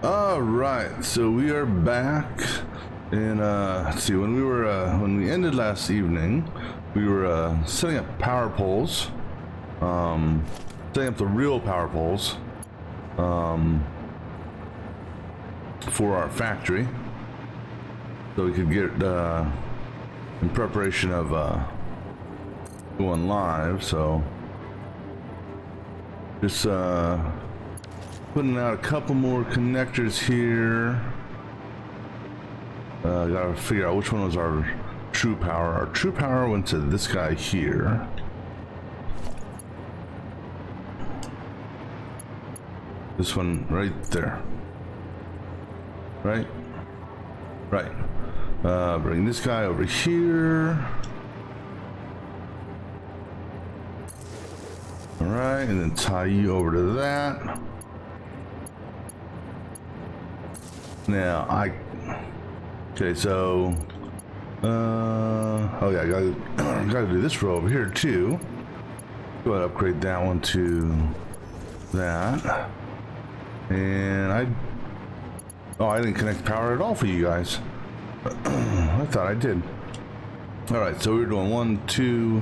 All right, so we are back, and let's see. When we ended last evening, we were setting up power poles, setting up the real power poles, for our factory, so we could get in preparation of going live. So just putting out a couple more connectors here. Gotta figure out which one was our true power. Our true power went to this guy here. This one right there. Right? Right. Bring this guy over here. Alright, and then tie you over to that. Now okay, so oh yeah, I gotta do this row over here too. Go ahead and upgrade that one to that. And I didn't connect power at all for you guys. I thought I did. Alright, so we were doing 1, 2,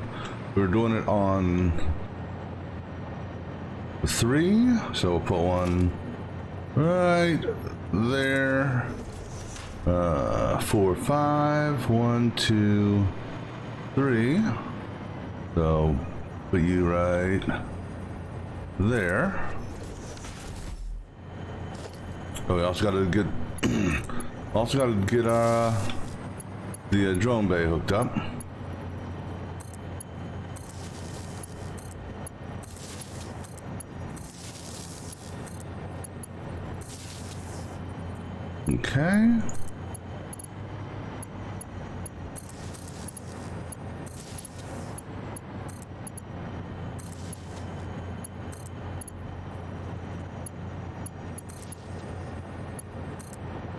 we were doing it on 3, so we'll put one right there. 4, 5, 1, 2, 3. So put you right there. Oh, we also got to get the drone bay hooked up. Okay.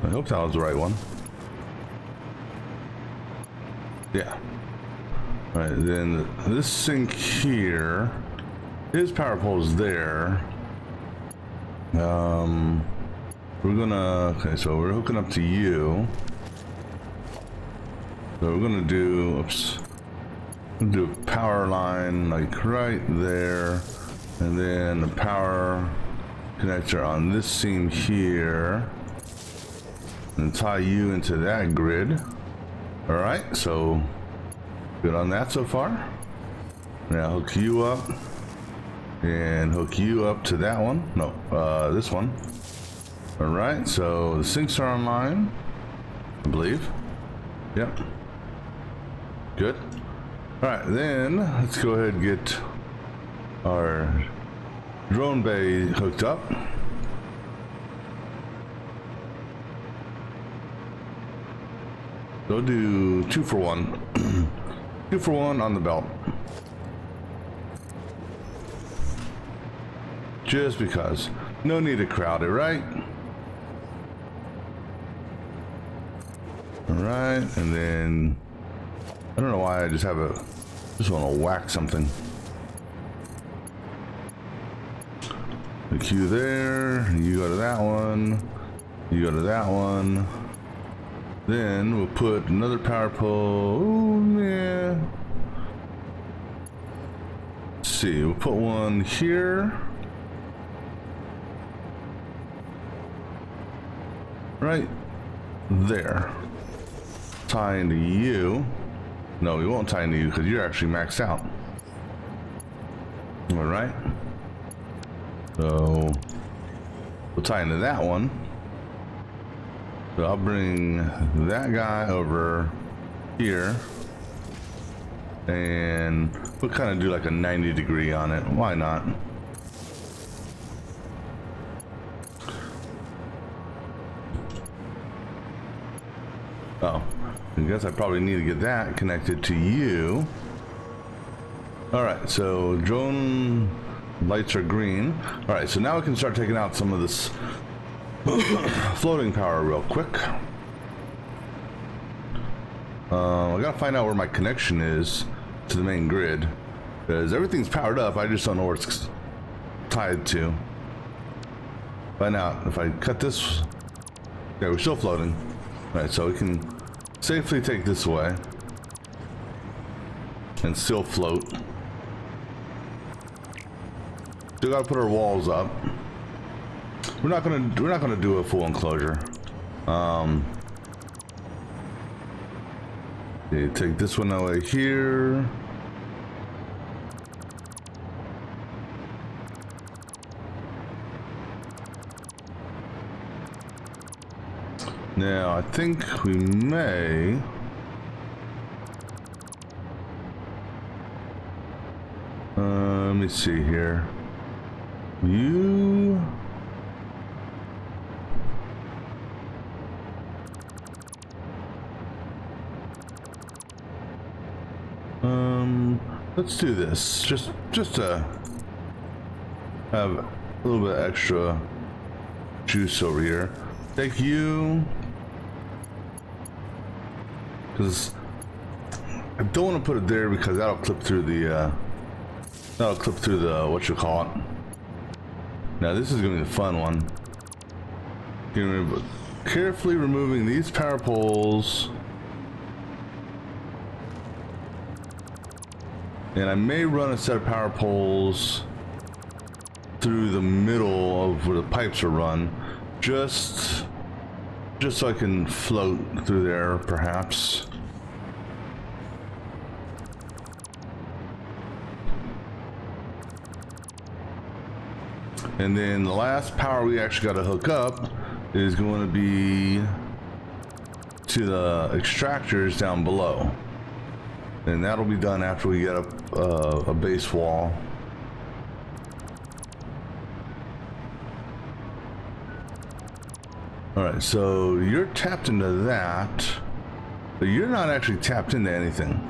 I hope that was the right one. Yeah. All right, then this sink here, his power pole is there. Okay, so we're hooking up to you. So we're gonna do, do a power line like right there, and then the power connector on this seam here, and tie you into that grid. All right, so good on that so far. Now hook you up and hook you up to that one. No, this one. All right, so the sinks are online, I believe. Yep. Good. All right, then let's go ahead and get our drone bay hooked up. Go do 2 for 1. 2 for 1 on the belt. Just because. No need to crowd it, right? Alright, and then I don't know why I just want to whack something. The queue there, you go to that one, you go to that one. Then we'll put another power pole. Oh yeah. Let's see, we'll put one here. Right there. Tie into you. No, we won't tie into you because you're actually maxed out. Alright. So we'll tie into that one. So I'll bring that guy over here, and we'll kind of do like a 90-degree on it. Why not? Oh, I guess I probably need to get that connected to you. All right, so drone lights are green. All right, so now we can start taking out some of this floating power real quick. I gotta find out where my connection is to the main grid, because everything's powered up. I just don't know where it's tied to. Find out if I cut this Okay, we're still floating. All right, so we can safely take this away and still float. Still gotta put our walls up. We're not gonna do a full enclosure. Okay, take this one away here. Now I think we may. Let me see here. You. Let's do this. Just to have a little bit extra juice over here. Take you, because I don't want to put it there because that'll clip through the what you call it. Now this is going to be the fun one. Carefully removing these power poles. And I may run a set of power poles through the middle of where the pipes are run, just so I can float through there, perhaps. And then the last power we actually got to hook up is going to be to the extractors down below. And that'll be done after we get up a base wall. Alright, so you're tapped into that, but you're not actually tapped into anything.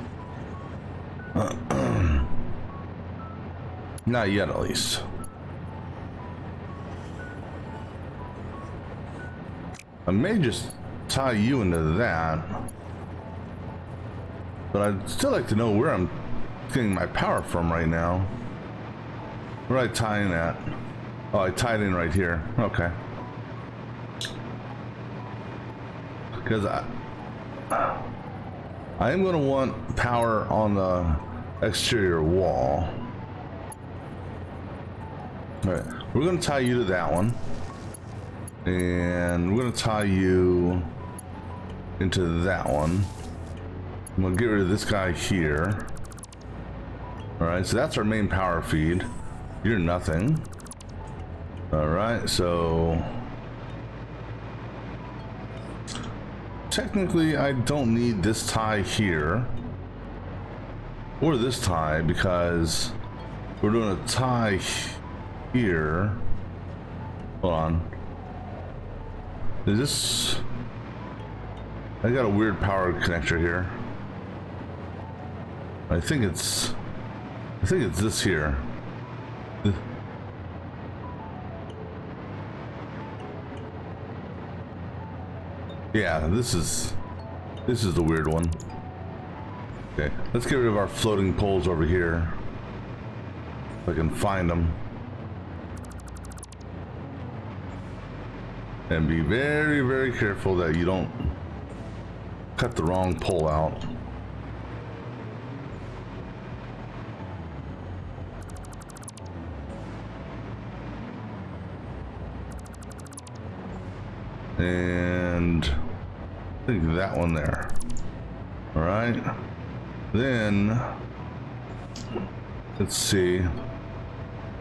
Not yet, at least. I may just tie you into that. But I'd still like to know where I'm getting my power from right now. Where do I tie in at? Oh, I tied in right here. Okay. Because I am going to want power on the exterior wall. Alright, we're going to tie you to that one. And we're going to tie you into that one. I'm gonna get rid of this guy here. Alright, so that's our main power feed. You're nothing. Alright, so technically I don't need this tie here or this tie because we're doing a tie here. Hold on. Is this... I got a weird power connector here. I think it's this here. Yeah, this is the weird one. Okay, let's get rid of our floating poles over here. If I can find them. And be very, very careful that you don't cut the wrong pole out. And I think that one there. All right. Then let's see.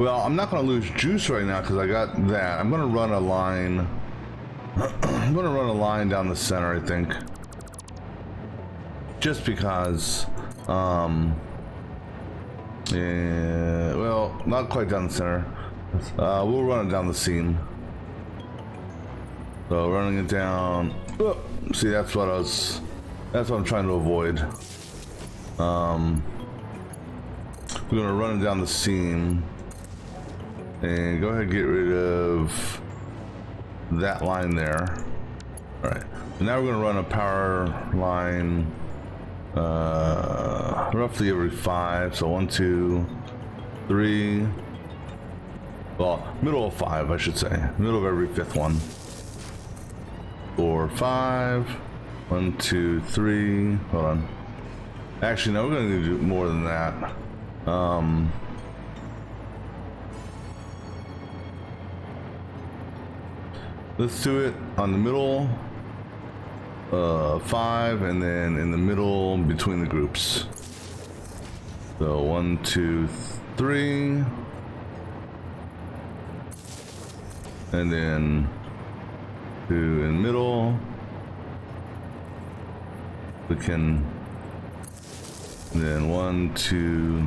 Well, I'm not going to lose juice right now because I got that. I'm going to run a line. I'm going to run a line down the center, I think. Just because. Yeah, well, not quite down the center. We'll run it down the seam. So running it down. Oh, see, that's what I'm trying to avoid. We're gonna run it down the seam and go ahead and get rid of that line there. All right, so now we're gonna run a power line roughly every 5. So 1, 2, 3. Well, middle of 5, I should say. Middle of every 5th one. 4, 5. 1, 2, 3. Hold on. Actually, no, we're gonna need to do more than that. Let's do it on the middle. 5, and then in the middle between the groups. So 1, 2, 3. And then 2 in the middle. We can then 1, 2.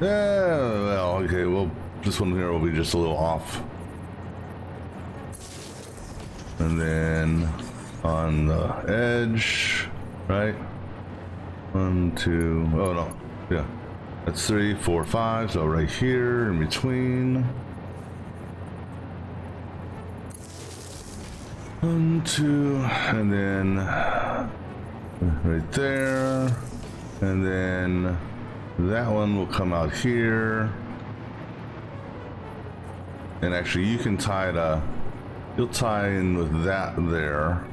Yeah, well, okay, well, this one here will be just a little off. And then on the edge, right? 1, 2, oh no, yeah. That's 3, 4, 5, so right here in between. 1, 2, and then right there. And then that one will come out here. And actually you can tie it, you'll tie in with that there.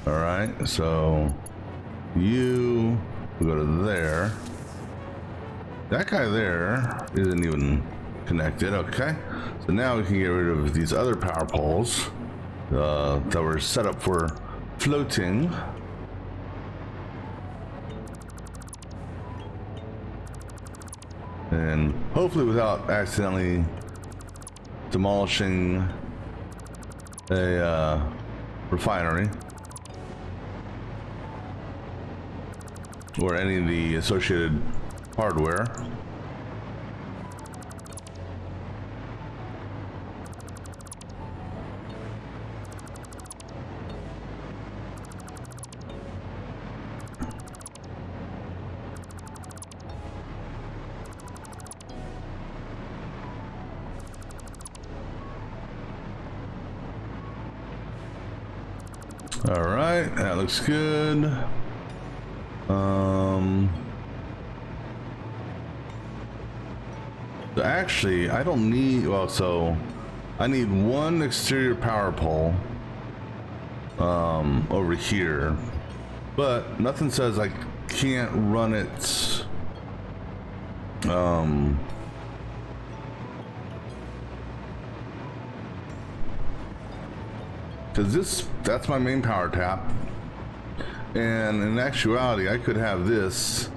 All right, so you will go to there. That guy there isn't even connected, okay? So now we can get rid of these other power poles that were set up for floating. And hopefully without accidentally demolishing a refinery or any of the associated hardware. All right, that looks good. So actually, I don't need, well, so I need one exterior power pole over here, but nothing says I can't run it because that's my main power tap, and in actuality I could have this,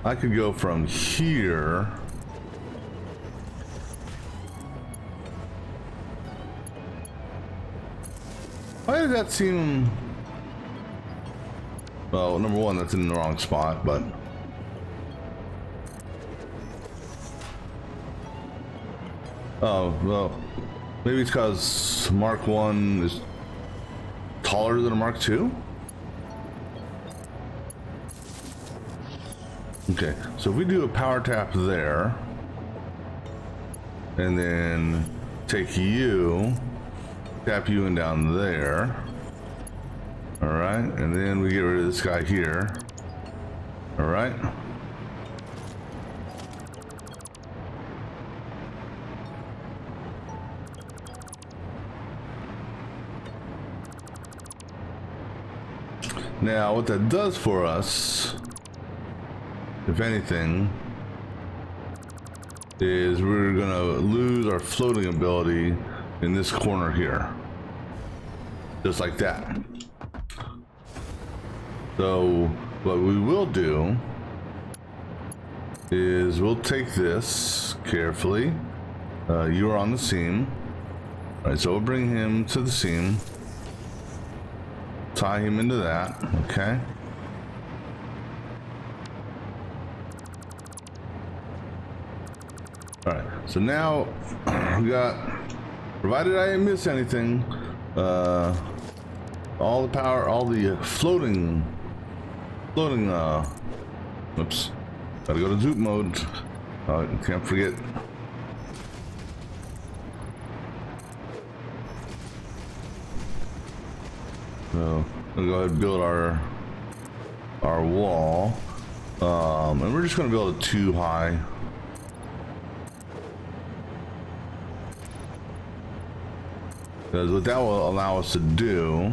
I could go from here why did that seem, well, number one, that's in the wrong spot, but oh, well, maybe it's because Mark 1 is taller than a Mark 2? Okay, so if we do a power tap there, and then take you, tap you in down there, all right, and then we get rid of this guy here, all right. Now, what that does for us, if anything, is we're gonna lose our floating ability in this corner here. Just like that. So, what we will do is we'll take this carefully. You are on the seam. All right, so we'll bring him to the seam. Tie him into that, okay? All right, so now we got, provided I didn't miss anything, all the power, all the floating, oops, gotta go to zoop mode. Can't forget. So we'll go ahead and build our wall, and we're just going to build it 2 high. Because what that will allow us to do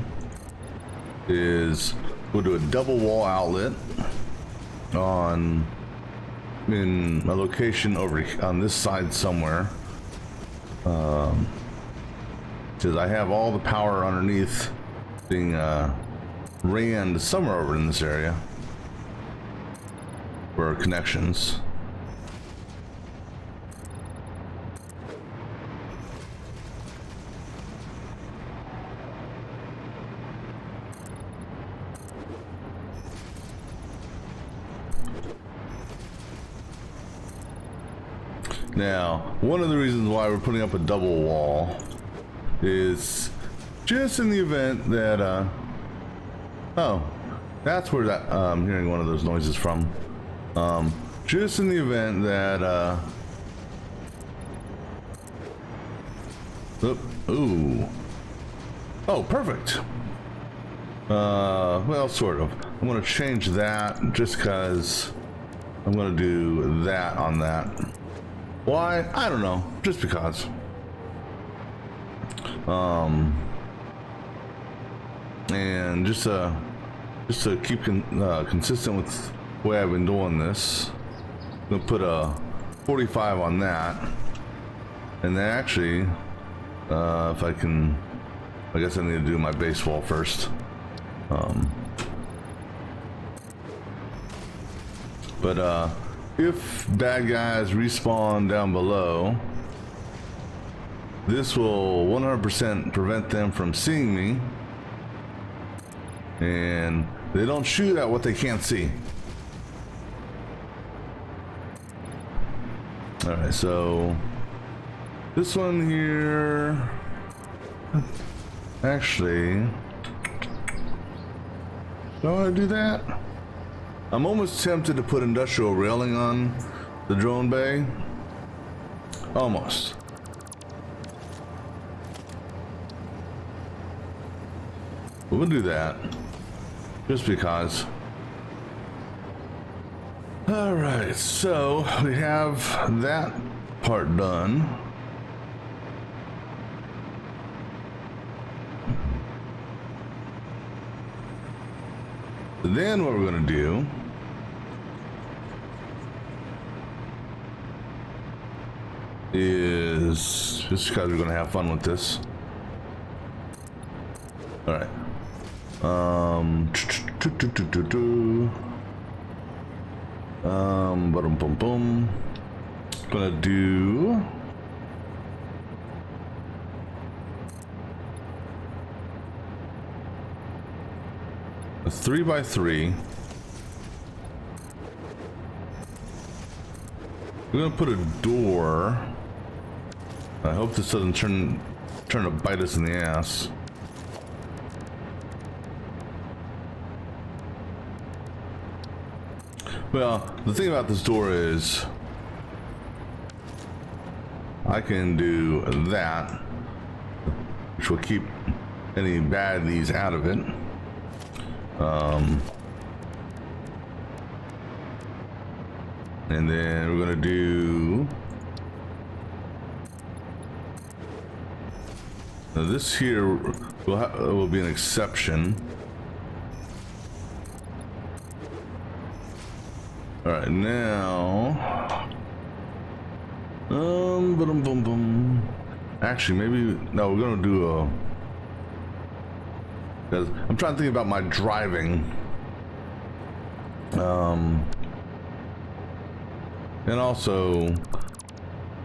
is we'll do a double wall outlet on in a location over on this side somewhere. Because I have all the power underneath being ran to somewhere over in this area for connections. Now, one of the reasons why we're putting up a double wall is just in the event that, oh, that's where that, I'm hearing one of those noises from. Just in the event that, ooh. Oh, perfect. Well, sort of. I'm going to change that just because I'm going to do that on that. Why? I don't know. Just because. And just to keep consistent with the way I've been doing this, I'm gonna put a 45 on that, and then actually, if I can, I guess I need to do my base wall first. But if bad guys respawn down below, this will 100% prevent them from seeing me, and they don't shoot at what they can't see. Alright, so this one here, actually, do I want to do that? I'm almost tempted to put industrial railing on the drone bay. Almost. We'll do that. Just because. Alright, so we have that part done. Then what we're going to do is, just because we're going to have fun with this. Alright. Boom. Gonna do a 3x3. We're gonna put a door. I hope this doesn't turn to bite us in the ass. Well, the thing about this door is I can do that, which will keep any baddies out of it. And then we're gonna do this here will be an exception. All right, now, actually, maybe no. We're gonna do a. Because I'm trying to think about my driving, and also,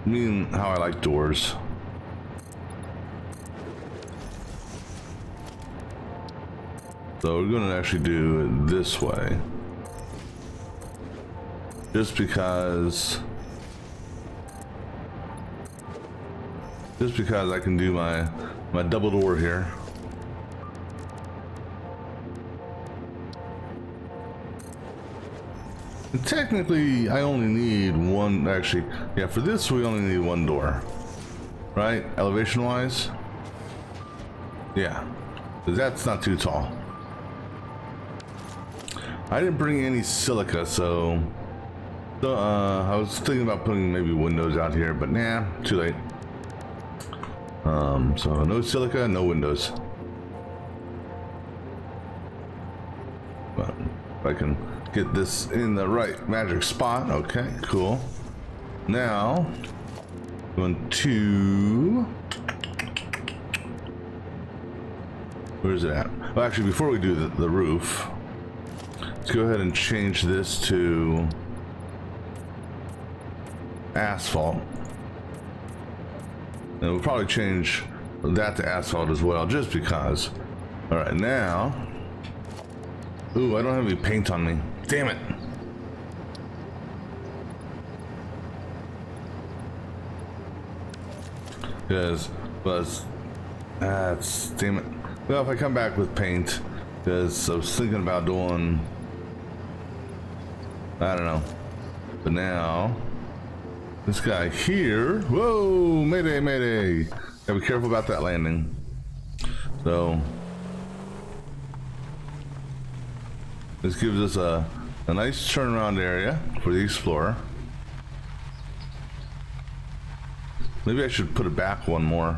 how I like doors. So we're gonna actually do it this way. Just because I can do my double door here. And technically, I only need one. Actually, yeah, for this we only need one door, right? Elevation-wise, yeah, 'cause that's not too tall. I didn't bring any silica, so. I was thinking about putting maybe windows out here, but nah, too late. So no silica, no windows. But if I can get this in the right magic spot, okay, cool. Now, going to, where's it at? Well, actually, before we do the roof, let's go ahead and change this to asphalt. And we'll probably change that to asphalt as well, just because. All right, now, ooh, I don't have any paint on me. Damn it. Because, that's, damn it. Well, if I come back with paint, because I was thinking about doing, I don't know. But now, this guy here, whoa, mayday, mayday. Gotta be careful about that landing. So, this gives us a nice turnaround area for the Explorer. Maybe I should put it back one more.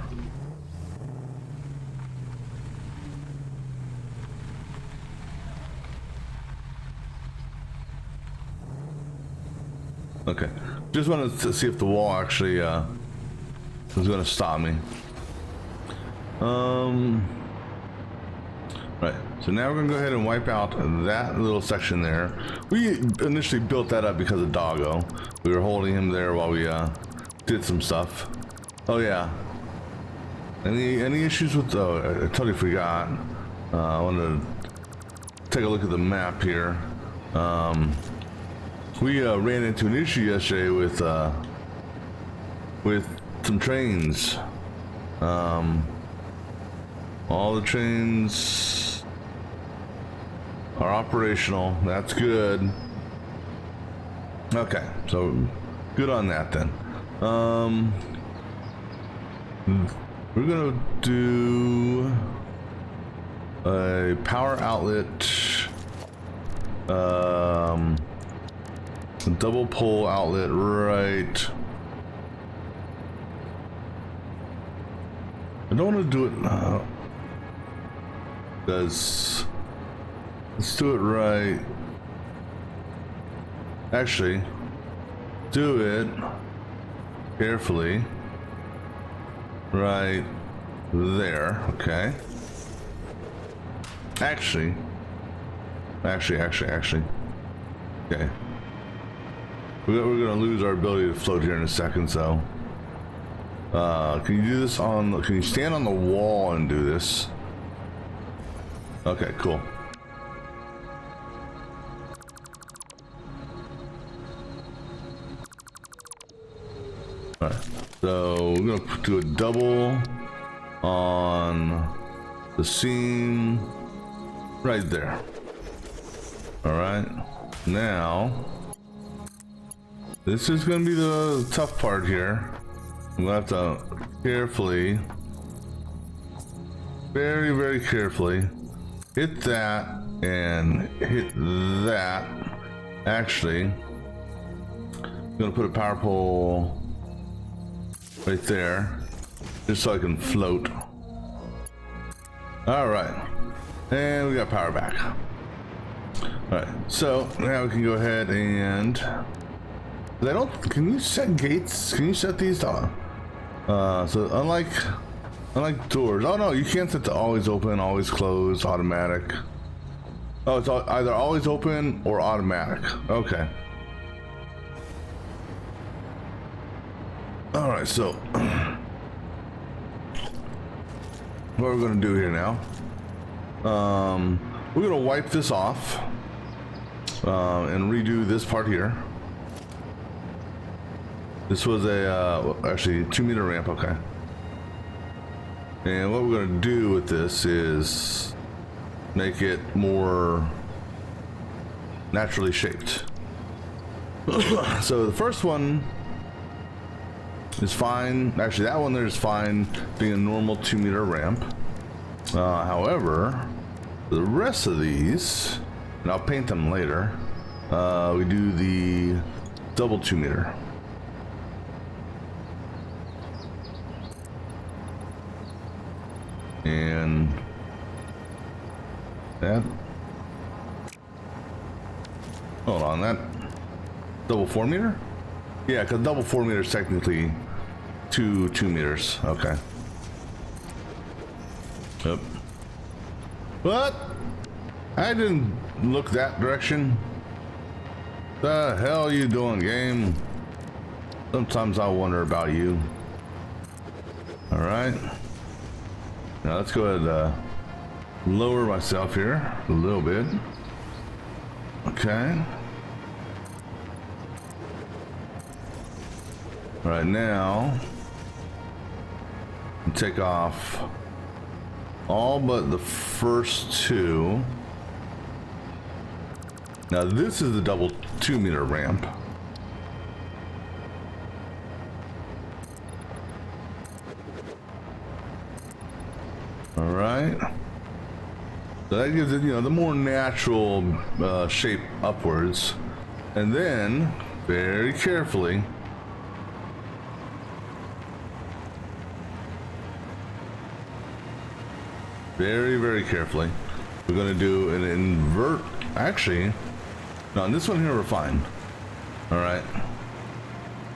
Okay, just wanted to see if the wall actually was going to stop me. Right, so now we're going to go ahead and wipe out that little section there. We initially built that up because of Doggo. We were holding him there while we did some stuff. Oh yeah. Any issues with? Oh, I totally forgot. I wanted to take a look at the map here. We ran into an issue yesterday with some trains. All the trains are operational. That's good. Okay, so good on that then. We're gonna do a power outlet, a double pole outlet right. I don't want to do it now, because let's do it right. Actually, do it carefully right there. Okay. Actually. Okay. We're gonna lose our ability to float here in a second, so can you do this on, can you stand on the wall and do this? Okay, cool. Alright, so we're gonna do a double on the seam right there. Alright, now this is gonna be the tough part here. I'm gonna have to carefully, very carefully hit that and hit that. Actually, I'm gonna put a power pole right there, just so I can float. All right, and we got power back. All right, so now we can go ahead and I don't. Can you set gates? Can you set these on? So unlike doors. Oh no, you can't set to always open, always close, automatic. Oh, it's either always open or automatic. Okay. All right, so what we're gonna do here now? We're gonna wipe this off and redo this part here. This was a actually 2-meter ramp. Okay. And what we're gonna do with this is make it more naturally shaped. So the first one is fine. Actually, that one there is fine being a normal 2-meter ramp. However, the rest of these, and I'll paint them later, we do the double 2-meter. And that. Hold on, that double 4 meter? Yeah, because double 4 meters technically 2 meters. Okay. Yep. What? I didn't look that direction. The hell are you doing, game? Sometimes I wonder about you. All right. Now let's go ahead and lower myself here a little bit. Okay. All right, now take off all but the first 2. Now this is the double 2 meter ramp. All right. So that gives it, you know, the more natural shape upwards. And then, very carefully, very carefully, we're going to do an invert. Actually, no, on this one here we're fine. All right.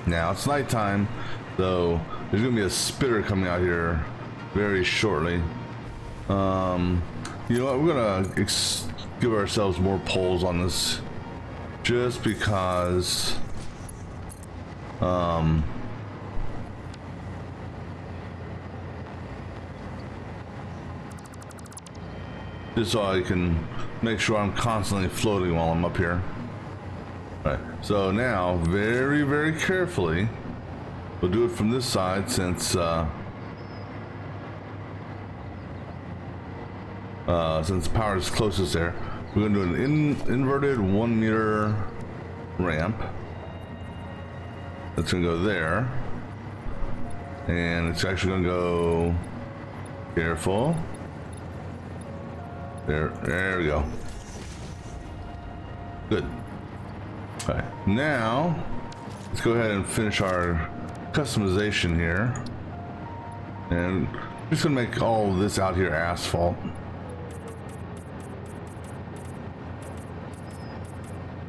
Now it's nighttime, so there's going to be a spitter coming out here very shortly. You know what? We're gonna give ourselves more poles on this, just because. Just so I can make sure I'm constantly floating while I'm up here. All right. So now, very carefully, we'll do it from this side since power is closest there. We're going to do an inverted 1 meter ramp. That's going to go there. And it's actually going to go... Careful. There we go. Good. All right. Now, let's go ahead and finish our customization here. And I'm just going to make all of this out here asphalt.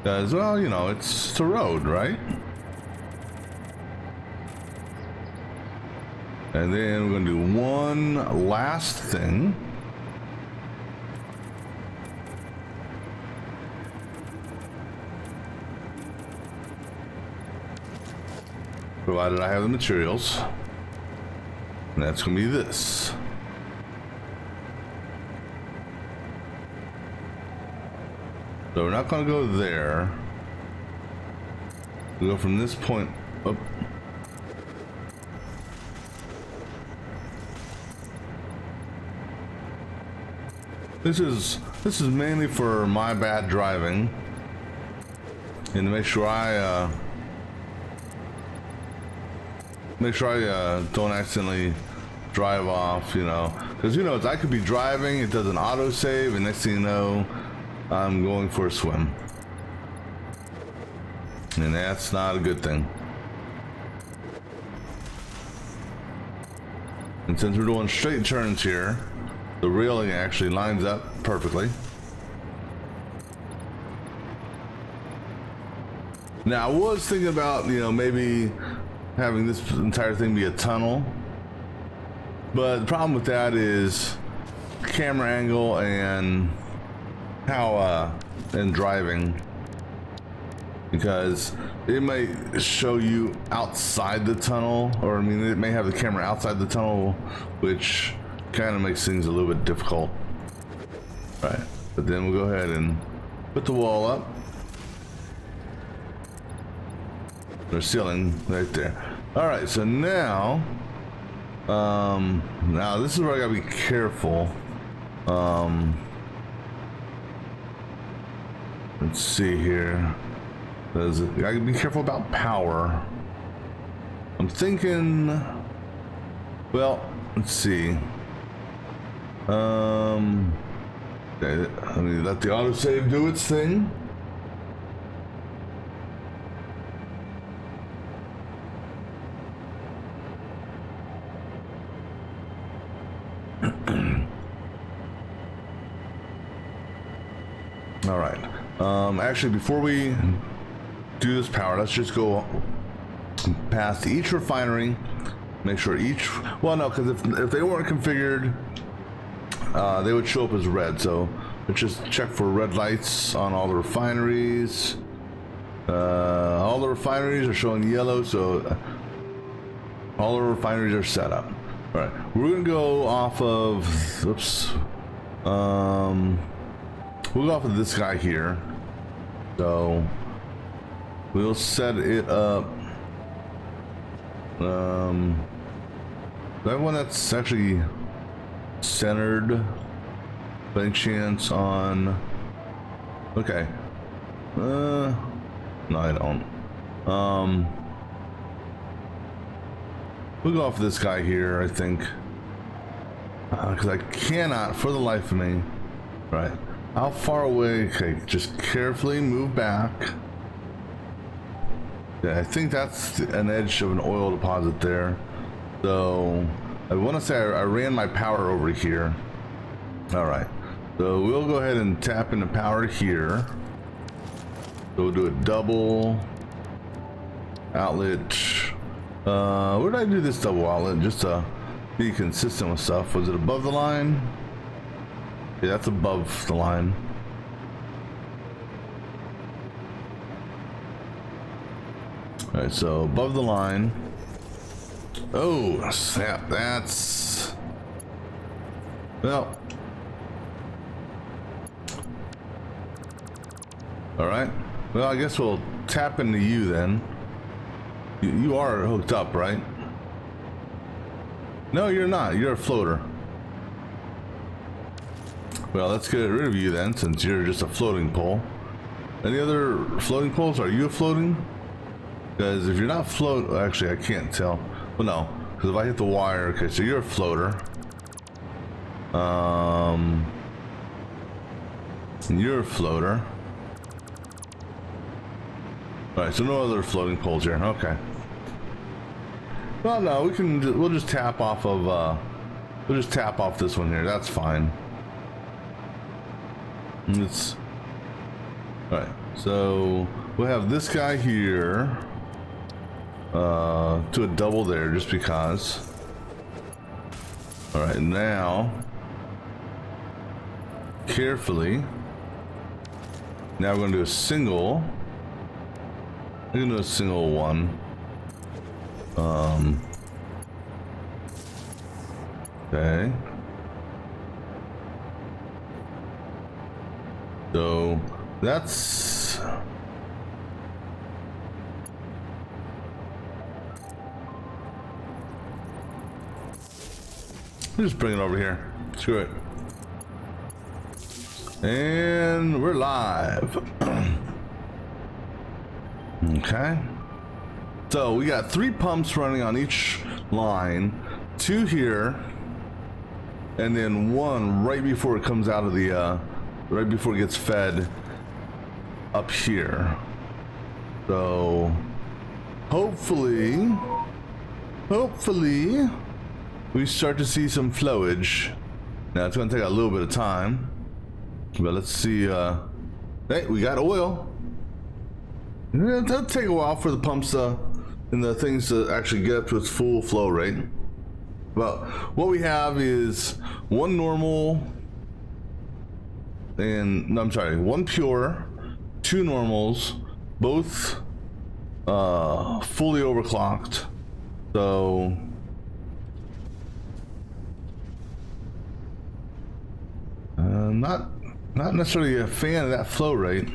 As well, you know, it's a road, right? And then we're going to do one last thing. Provided I have the materials. And that's going to be this. So we're not going to go there. We'll go from this point up. This is mainly for my bad driving, and to make sure I don't accidentally drive off, you know, because you know I could be driving, it does an auto save, and next thing you know, I'm going for a swim. And that's not a good thing. And since we're doing straight turns here, the railing actually lines up perfectly. Now I was thinking about, you know, maybe having this entire thing be a tunnel. But the problem with that is camera angle and how and driving, because it might show you outside the tunnel, or I mean it may have the camera outside the tunnel, which kind of makes things a little bit difficult. Right, but then we'll go ahead and put the wall up. There's ceiling right there. All right, so now now this is where I gotta be careful. Let's see here. I gotta be careful about power. I'm thinking, well, let's see. Okay, let me let the autosave do its thing. All right. Actually, before we do this power, let's just go past each refinery. Make sure each. Well, no, because if they weren't configured, they would show up as red. So let's just check for red lights on all the refineries. All the refineries are showing yellow, so all the refineries are set up. All right, we're gonna go off of. Oops. We'll go off of this guy here. So we'll set it up. That one that's actually centered. By any chance on? Okay. No, I don't. We'll go off this guy here, I think, because I cannot, for the life of me. Right. How far away? Okay, just carefully move back. Yeah, I think that's an edge of an oil deposit there. So I want to say I ran my power over here. All right. So we'll go ahead and tap into power here. So we'll do a double outlet. Where did I do this double outlet? Just to be consistent with stuff. Was it above the line? Yeah, that's above the line. All right, so above the line. Oh, snap. That's... Well. All right. Well, I guess we'll tap into you then. You are hooked up, right? No, you're not. You're a floater. Well, let's get rid of you then, since you're just a floating pole. Any other floating poles? Are you floating? Because if you're not actually, I can't tell. Well, no, because if I hit the wire, okay, so you're a floater. You're a floater. All right, so no other floating poles here. Okay. Well, no, we'll just tap off of. We'll just tap off this one here. That's fine. It's all right. So we'll have this guy here to a double there, just because. All right, now carefully. Now we're going to do a single. We're going to do a single one. Okay. So that's just bring it over here. Screw it. And we're live. Okay. So we got 3 pumps running on each line, 2 here, and then 1 right before it comes out of the right before it gets fed up here. So hopefully we start to see some flowage. Now it's gonna take a little bit of time, but let's see. Hey, we got oil. It'll take a while for the pumps and the things to actually get up to its full flow rate. But what we have is 1 normal and no, I'm sorry, 1 pure, 2 normals, both fully overclocked. So not necessarily a fan of that flow rate.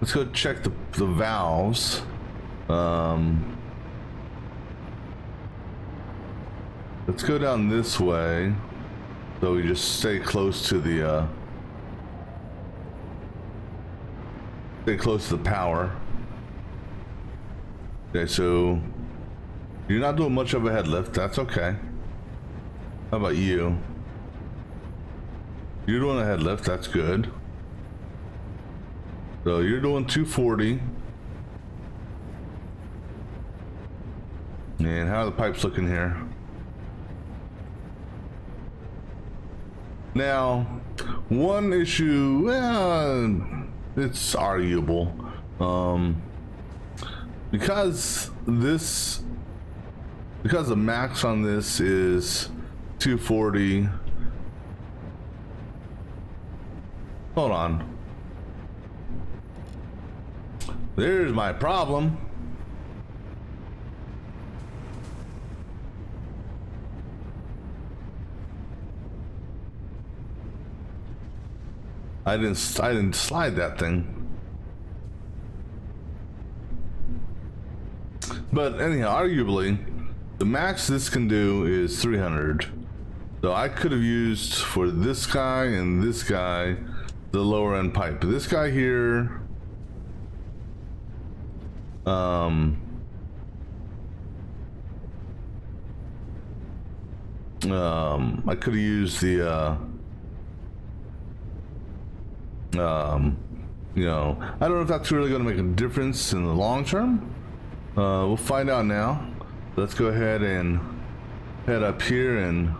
Let's go check the valves. Let's go down this way, so we just stay close to the power. Okay, so you're not doing much of a head lift. That's okay. How about you? You're doing a head lift. That's good. So you're doing 240. And how are the pipes looking here? Now, one issue, well, it's arguable. Because the max on this is 240. Hold on. There's my problem. I didn't slide that thing. But anyhow, arguably, the max this can do is 300. So I could have used for this guy and this guy the lower end pipe. But this guy here, I could have used the you know, I don't know if that's really going to make a difference in the long term. We'll find out now. Let's go ahead and head up here and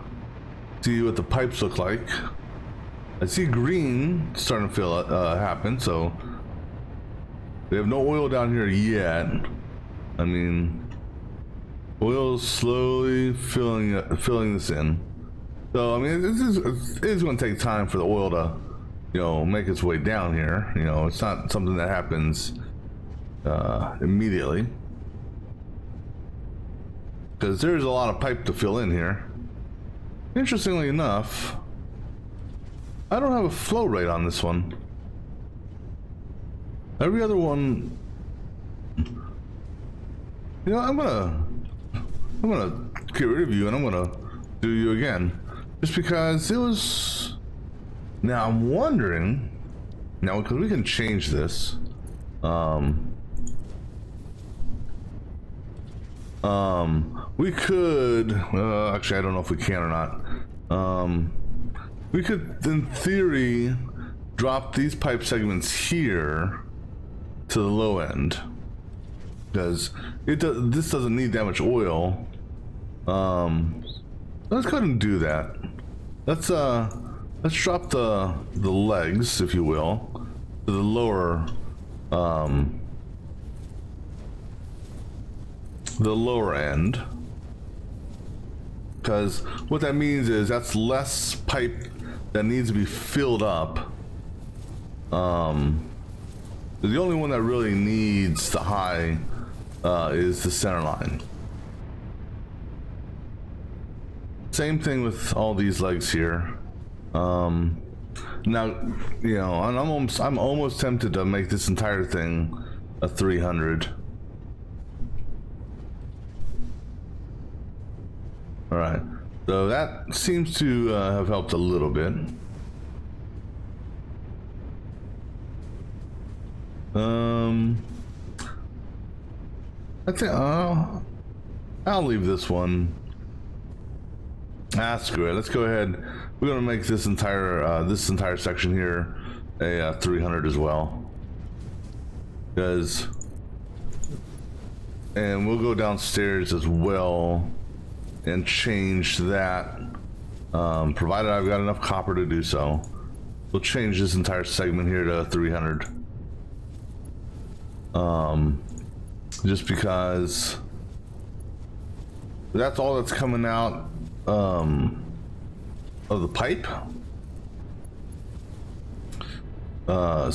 see what the pipes look like. I see green starting to fill happen, so we have no oil down here yet. I mean, oil's slowly filling this in. So I mean, it is going to take time for the oil to, you know, make its way down here. You know, it's not something that happens immediately, because there's a lot of pipe to fill in here. Interestingly enough, I don't have a flow rate on this one. Every other one, you know, I'm gonna get rid of you and I'm gonna do you again, just because it was. Now I'm wondering, now because we can change this, we could, actually I don't know if we can or not. We could, in theory, drop these pipe segments here to the low end, because this doesn't need that much oil. Let's go ahead and do that. Let's drop the legs, if you will, to the lower end, because what that means is that's less pipe that needs to be filled up. The only one that really needs the high is the center line. Same thing with all these legs here. Now, you know, I'm almost tempted to make this entire thing a 300. All right, so that seems to have helped a little bit. I think I'll leave this one. Screw it. Let's go ahead. We're gonna make this entire section here a 300 as well, because, and we'll go downstairs as well and change that, provided I've got enough copper to do so. We'll change this entire segment here to 300, just because that's all that's coming out of the pipe. Or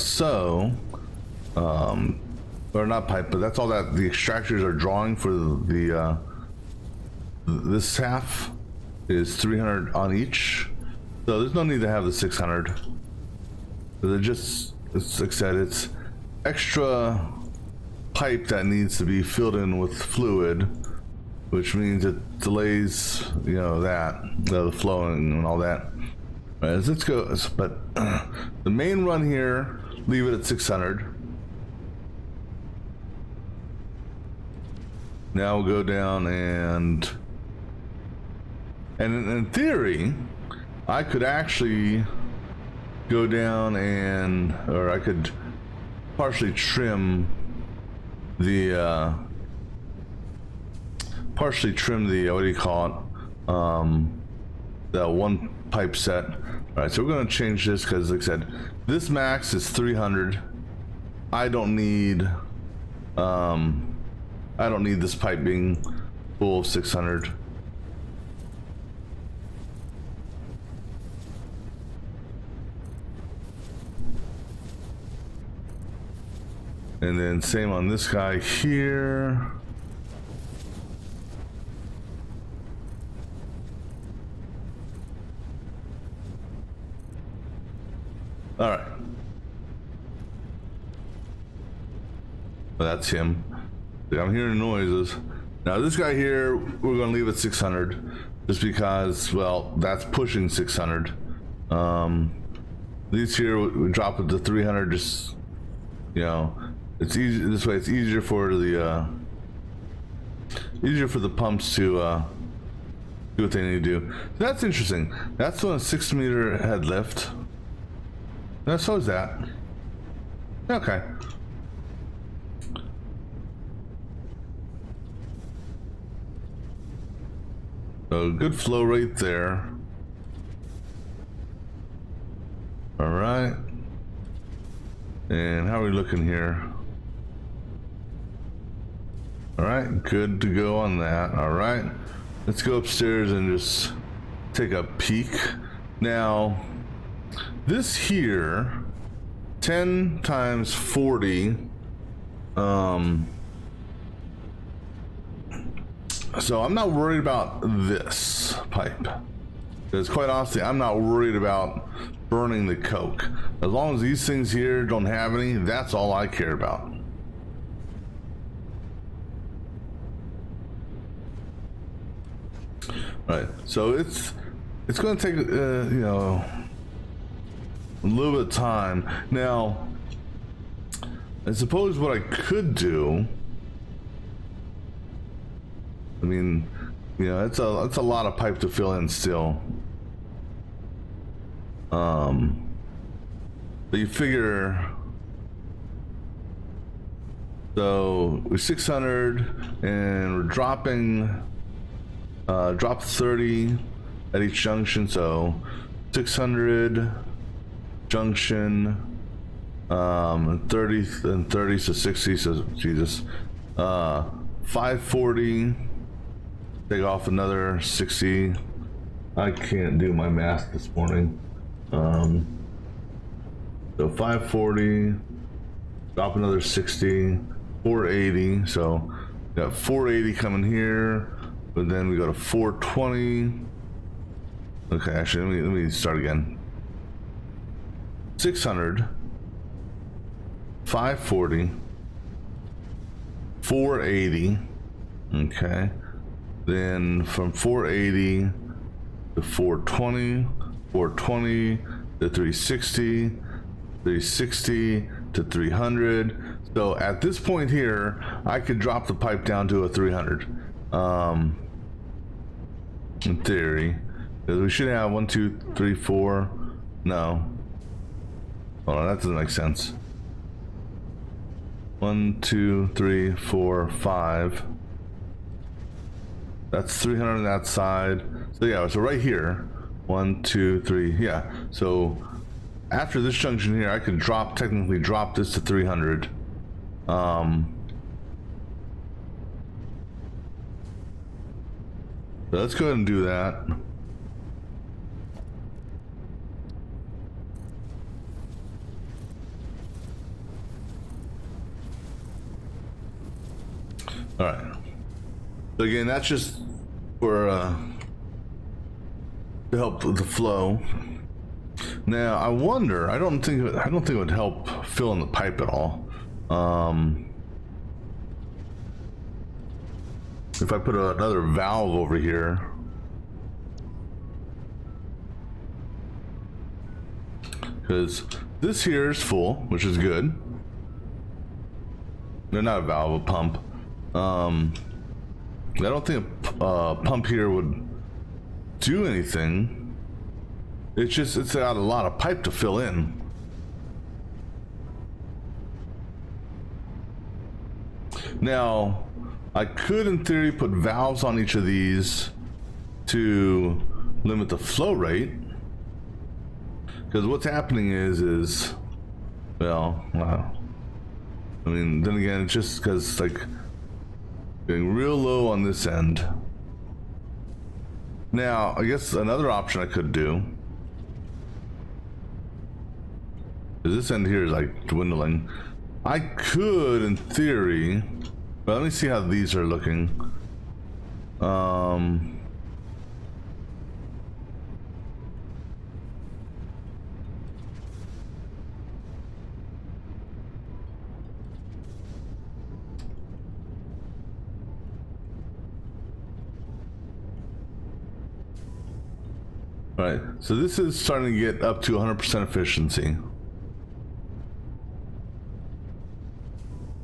not pipe, but that's all that the extractors are drawing for the this half is 300 on each, so there's no need to have the 600. They're just, it's like I said, it's extra pipe that needs to be filled in with fluid, which means it delays, you know, the flowing and all that. All right, let's go. But the main run here, leave it at 600. Now we'll go down and in theory, I could actually go down or I could partially trim the what do you call it? That one pipe set. All right, so we're going to change this because, like I said, this max is 300. I don't need this pipe being full of 600. And then same on this guy here. All right. Well, that's him. I'm hearing noises. Now this guy here, we're gonna leave at 600, just because, well, that's pushing 600. These here, we drop it to 300. Just, you know, it's easy this way. It's easier for the pumps to do what they need to do. So that's interesting. That's on a 6-meter head lift. No, so is that. Okay. So good flow rate there. All right. And how are we looking here? All right, good to go on that. All right, let's go upstairs and just take a peek. Now, this here, 10 times 40. So I'm not worried about this pipe, because quite honestly, I'm not worried about burning the coke. As long as these things here don't have any, that's all I care about. Right, so it's going to take you know, a little bit of time. Now, I suppose what I could do, I mean, you know, it's a lot of pipe to fill in still. But you figure, so we're 600 and we're dropping drop 30 at each junction, so 600 junction, 30 and 30, so 60, so Jesus, 540, take off another 60. I can't do my math this morning. So 540, drop another 60, 480, so we got 480 coming here. But then we go to 420. Okay, actually, let me start again. 600, 540, 480. Okay. Then from 480 to 420, 420 to 360, 360 to 300. So at this point here, I could drop the pipe down to a 300. In theory, because we should have 1, 2, 3, 4. No, hold on, that doesn't make sense. 1, 2, 3, 4, 5. That's 300 on that side. So yeah, so right here, 1, 2, 3. Yeah. So after this junction here, I could technically drop this to 300. So let's go ahead and do that. All right. So again, that's just for to help with the flow. Now I wonder. I don't think it would help fill in the pipe at all. If I put another valve over here, because this here is full, which is good. They're not a valve, a pump. I don't think a pump here would do anything. It's got a lot of pipe to fill in. Now, I could, in theory, put valves on each of these to limit the flow rate. Because what's happening is, well, I mean, then again, it's just because like getting real low on this end. Now, I guess another option I could do is this end here is like dwindling. I could, in theory, but let me see how these are looking. Right, so this is starting to get up to 100% efficiency.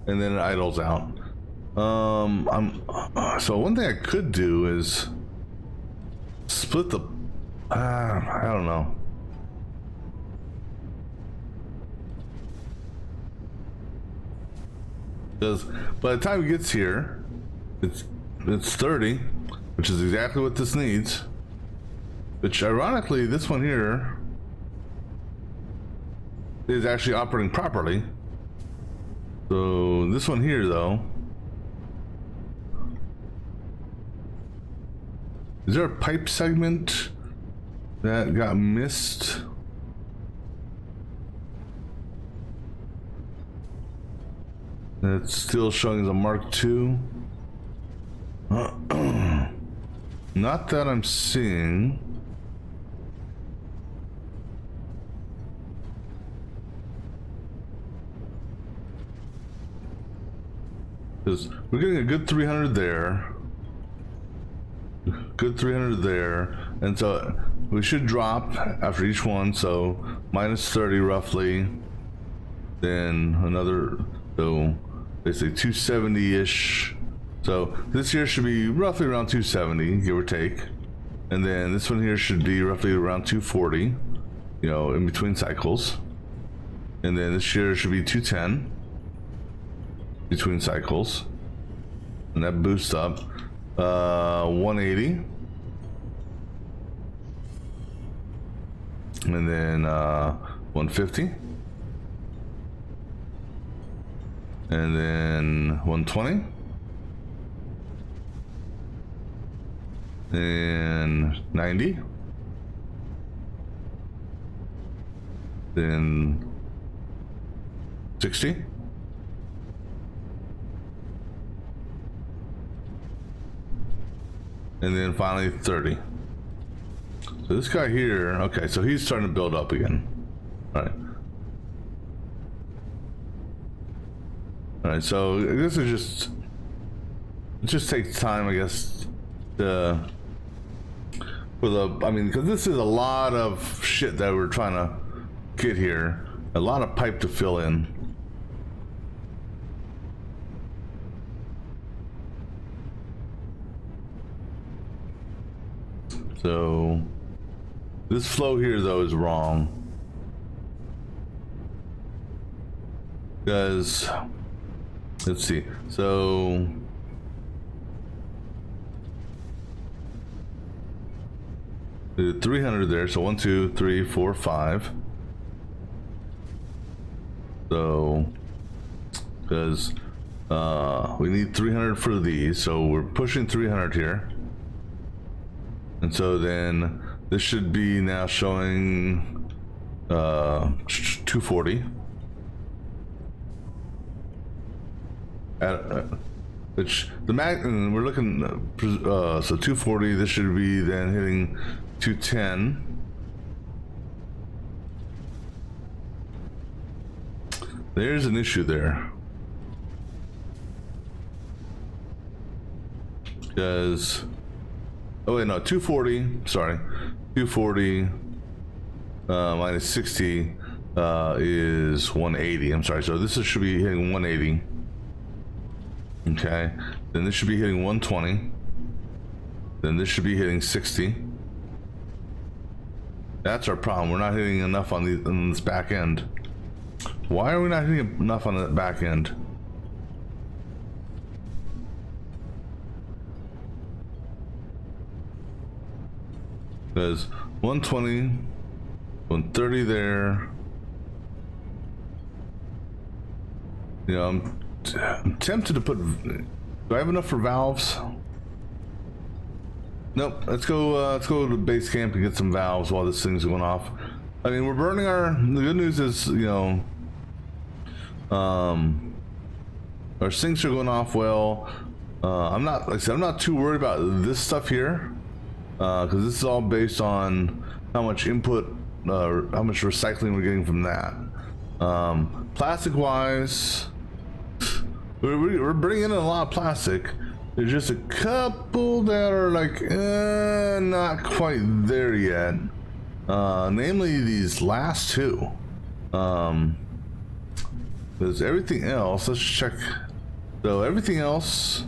And then it idles out. So one thing I could do is split the, I don't know. Because by the time it gets here, it's 30, which is exactly what this needs. Which ironically, this one here is actually operating properly. So this one here though, is there a pipe segment that got missed? That's still showing as a Mark II. Not that I'm seeing. Because we're getting a good 300 there. Good 300 there. And so we should drop after each one. So minus 30 roughly. Then another, so basically 270-ish. So this here should be roughly around 270, give or take. And then this one here should be roughly around 240, you know, in between cycles. And then this here should be 210 between cycles. And that boosts up 180. And then 150. And then 120. And 90. Then 60. And then finally 30. So this guy here, okay, so he's starting to build up again. All right. All right, so this is just, it just takes time, I guess, to, for the, I mean, because this is a lot of shit that we're trying to get here. A lot of pipe to fill in. So this flow here though is wrong. Because let's see, so the 300 there, so 1 2 3 4 5. So because we need 300 for these, so we're pushing 300 here. And so then this should be now showing 240. Which the mag, and we're looking, so 240, this should be then hitting 210. There's an issue there. Because, oh wait, no, 240, sorry. 240 minus 60 is 180. I'm sorry, so this should be hitting 180. Okay, then this should be hitting 120. Then this should be hitting 60. That's our problem. We're not hitting enough on this back end. Why are we not hitting enough on the back end? Because 120 130 there. You know, I'm tempted to put. Do I have enough for valves? Nope. Let's go to the base camp and get some valves while this thing's going off. I mean, we're burning our. The good news is, you know, our sinks are going off well. I'm not, like I said, I'm not too worried about this stuff here, because this is all based on how much input, how much recycling we're getting from that. Plastic wise, we're bringing in a lot of plastic. There's just a couple that are like not quite there yet. Namely these last two. There's everything else. Let's check. So everything else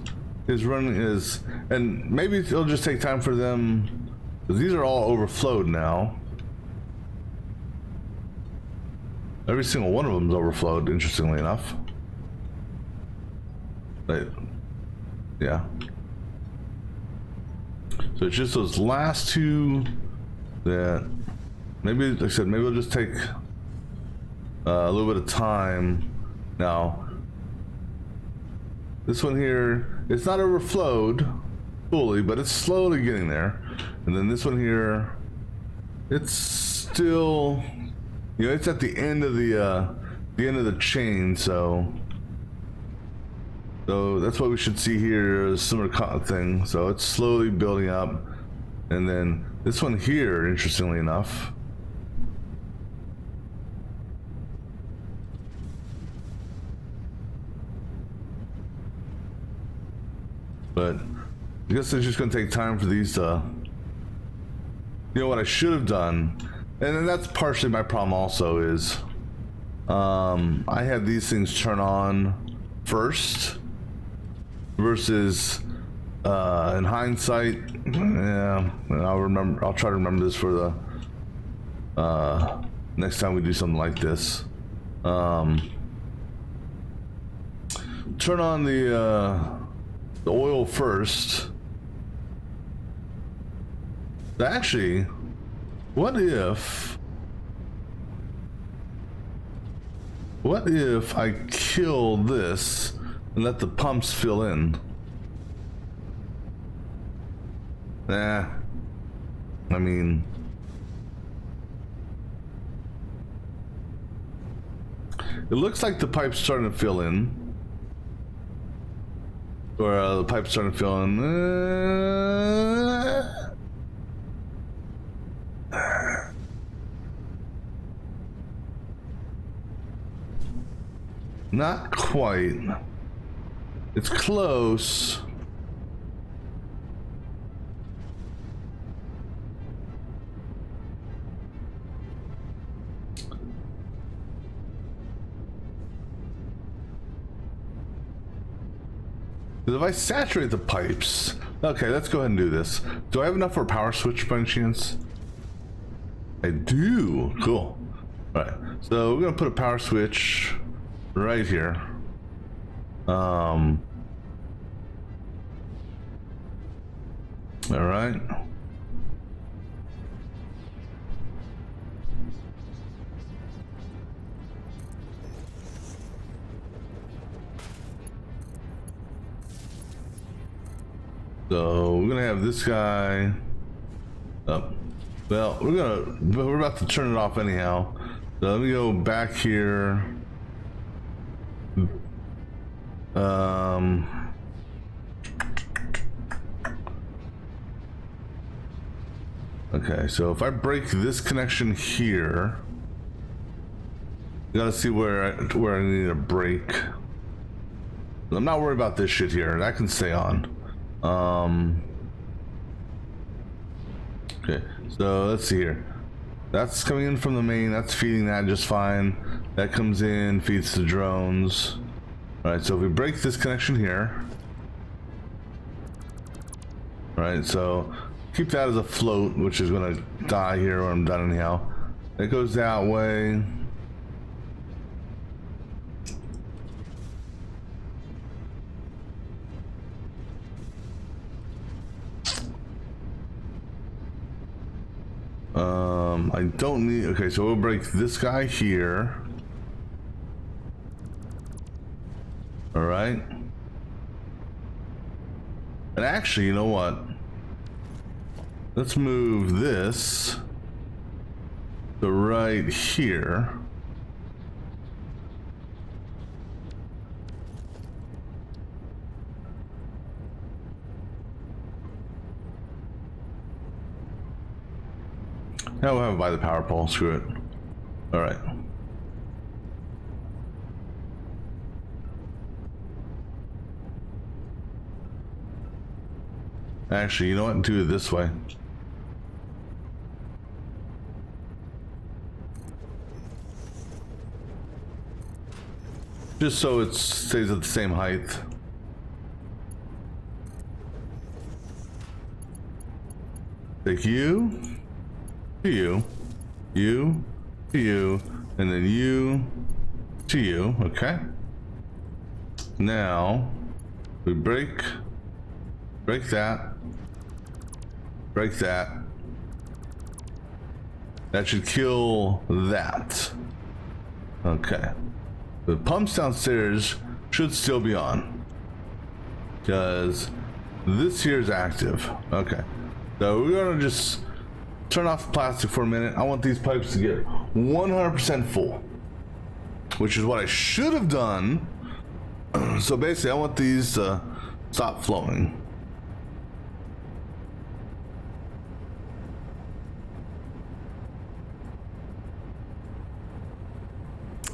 is running and maybe it'll just take time for them, because these are all overflowed now. Every single one of them is overflowed, interestingly enough. But yeah. So it's just those last two that maybe, like I said, maybe it'll just take a little bit of time. Now, this one here, it's not overflowed fully, but it's slowly getting there. And then this one here, it's still, you know, it's at the end of the chain. So that's what we should see here, is a similar thing. So it's slowly building up. And then this one here, interestingly enough, but I guess it's just going to take time for these to, you know, what I should have done, and then that's partially my problem also, is I had these things turn on first versus in hindsight, yeah, I'll try to remember this for the next time we do something like this. Turn on the oil first. Actually, what if I kill this and let the pumps fill in? Nah, I mean, it looks like the pipe's starting to fill in. Or the pipe's starting to fill in. Not quite. It's close. If I saturate the pipes, okay, let's go ahead and do this. Do I have enough for a power switch by any chance? I do. Cool. All right, so we're gonna put a power switch right here. All right. So we're gonna have this guy up. Well, we're about to turn it off anyhow. So let me go back here. Okay, so if I break this connection here, you gotta see where I need a break. I'm not worried about this shit here. That can stay on. Okay, so let's see here. That's coming in from the main. That's feeding that just fine. That comes in, feeds the drones. All right, so if we break this connection here, all right, so keep that as a float, which is gonna die here when I'm done anyhow. It goes that way. I don't need, okay, so we'll break this guy here. All right. And actually, you know what? Let's move this to right here. Now we'll have it by the power pole. Screw it. All right. Actually, you know what? Do it this way. Just so it stays at the same height. Take you, to you, you, to you, and then you, to you, okay? Now, we break that, break that. That should kill that. Okay. The pumps downstairs should still be on, because this here is active. Okay. So we're gonna just turn off the plastic for a minute. I want these pipes to get 100% full, which is what I should have done. So basically, I want these to stop flowing.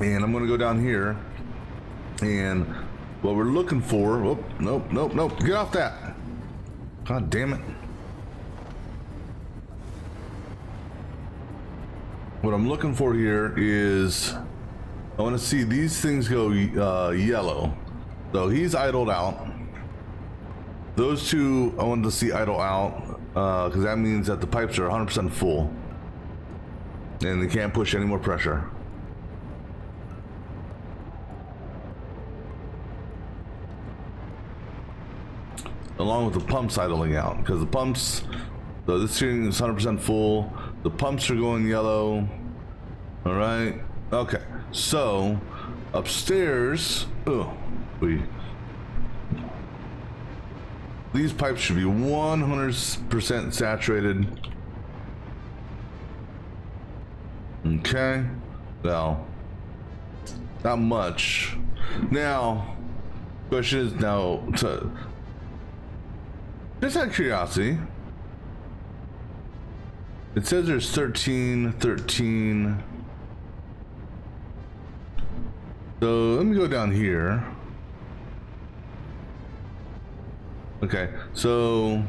And I'm gonna go down here, and what we're looking for, oh, nope, get off that. God damn it. What I'm looking for here is, I wanna see these things go yellow. So he's idled out. Those two I wanted to see idle out, because that means that the pipes are 100% full. And they can't push any more pressure. Along with the pumps idling out, because the pumps, so this here is 100% full, the pumps are going yellow. All right, okay, so upstairs, these pipes should be 100% saturated. Okay, well, not much. Now, question is now, just out of curiosity, it says there's 13. So let me go down here. Okay, so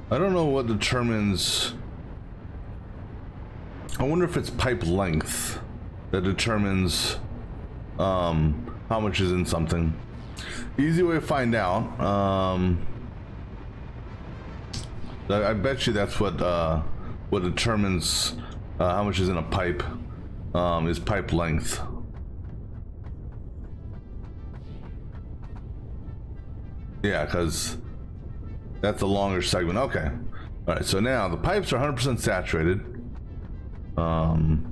I don't know what determines. I wonder if it's pipe length that determines how much is in something. Easy way to find out. I bet you that's what determines how much is in a pipe. Is pipe length. Yeah, because that's a longer segment. Okay. All right. So now the pipes are 100% saturated. And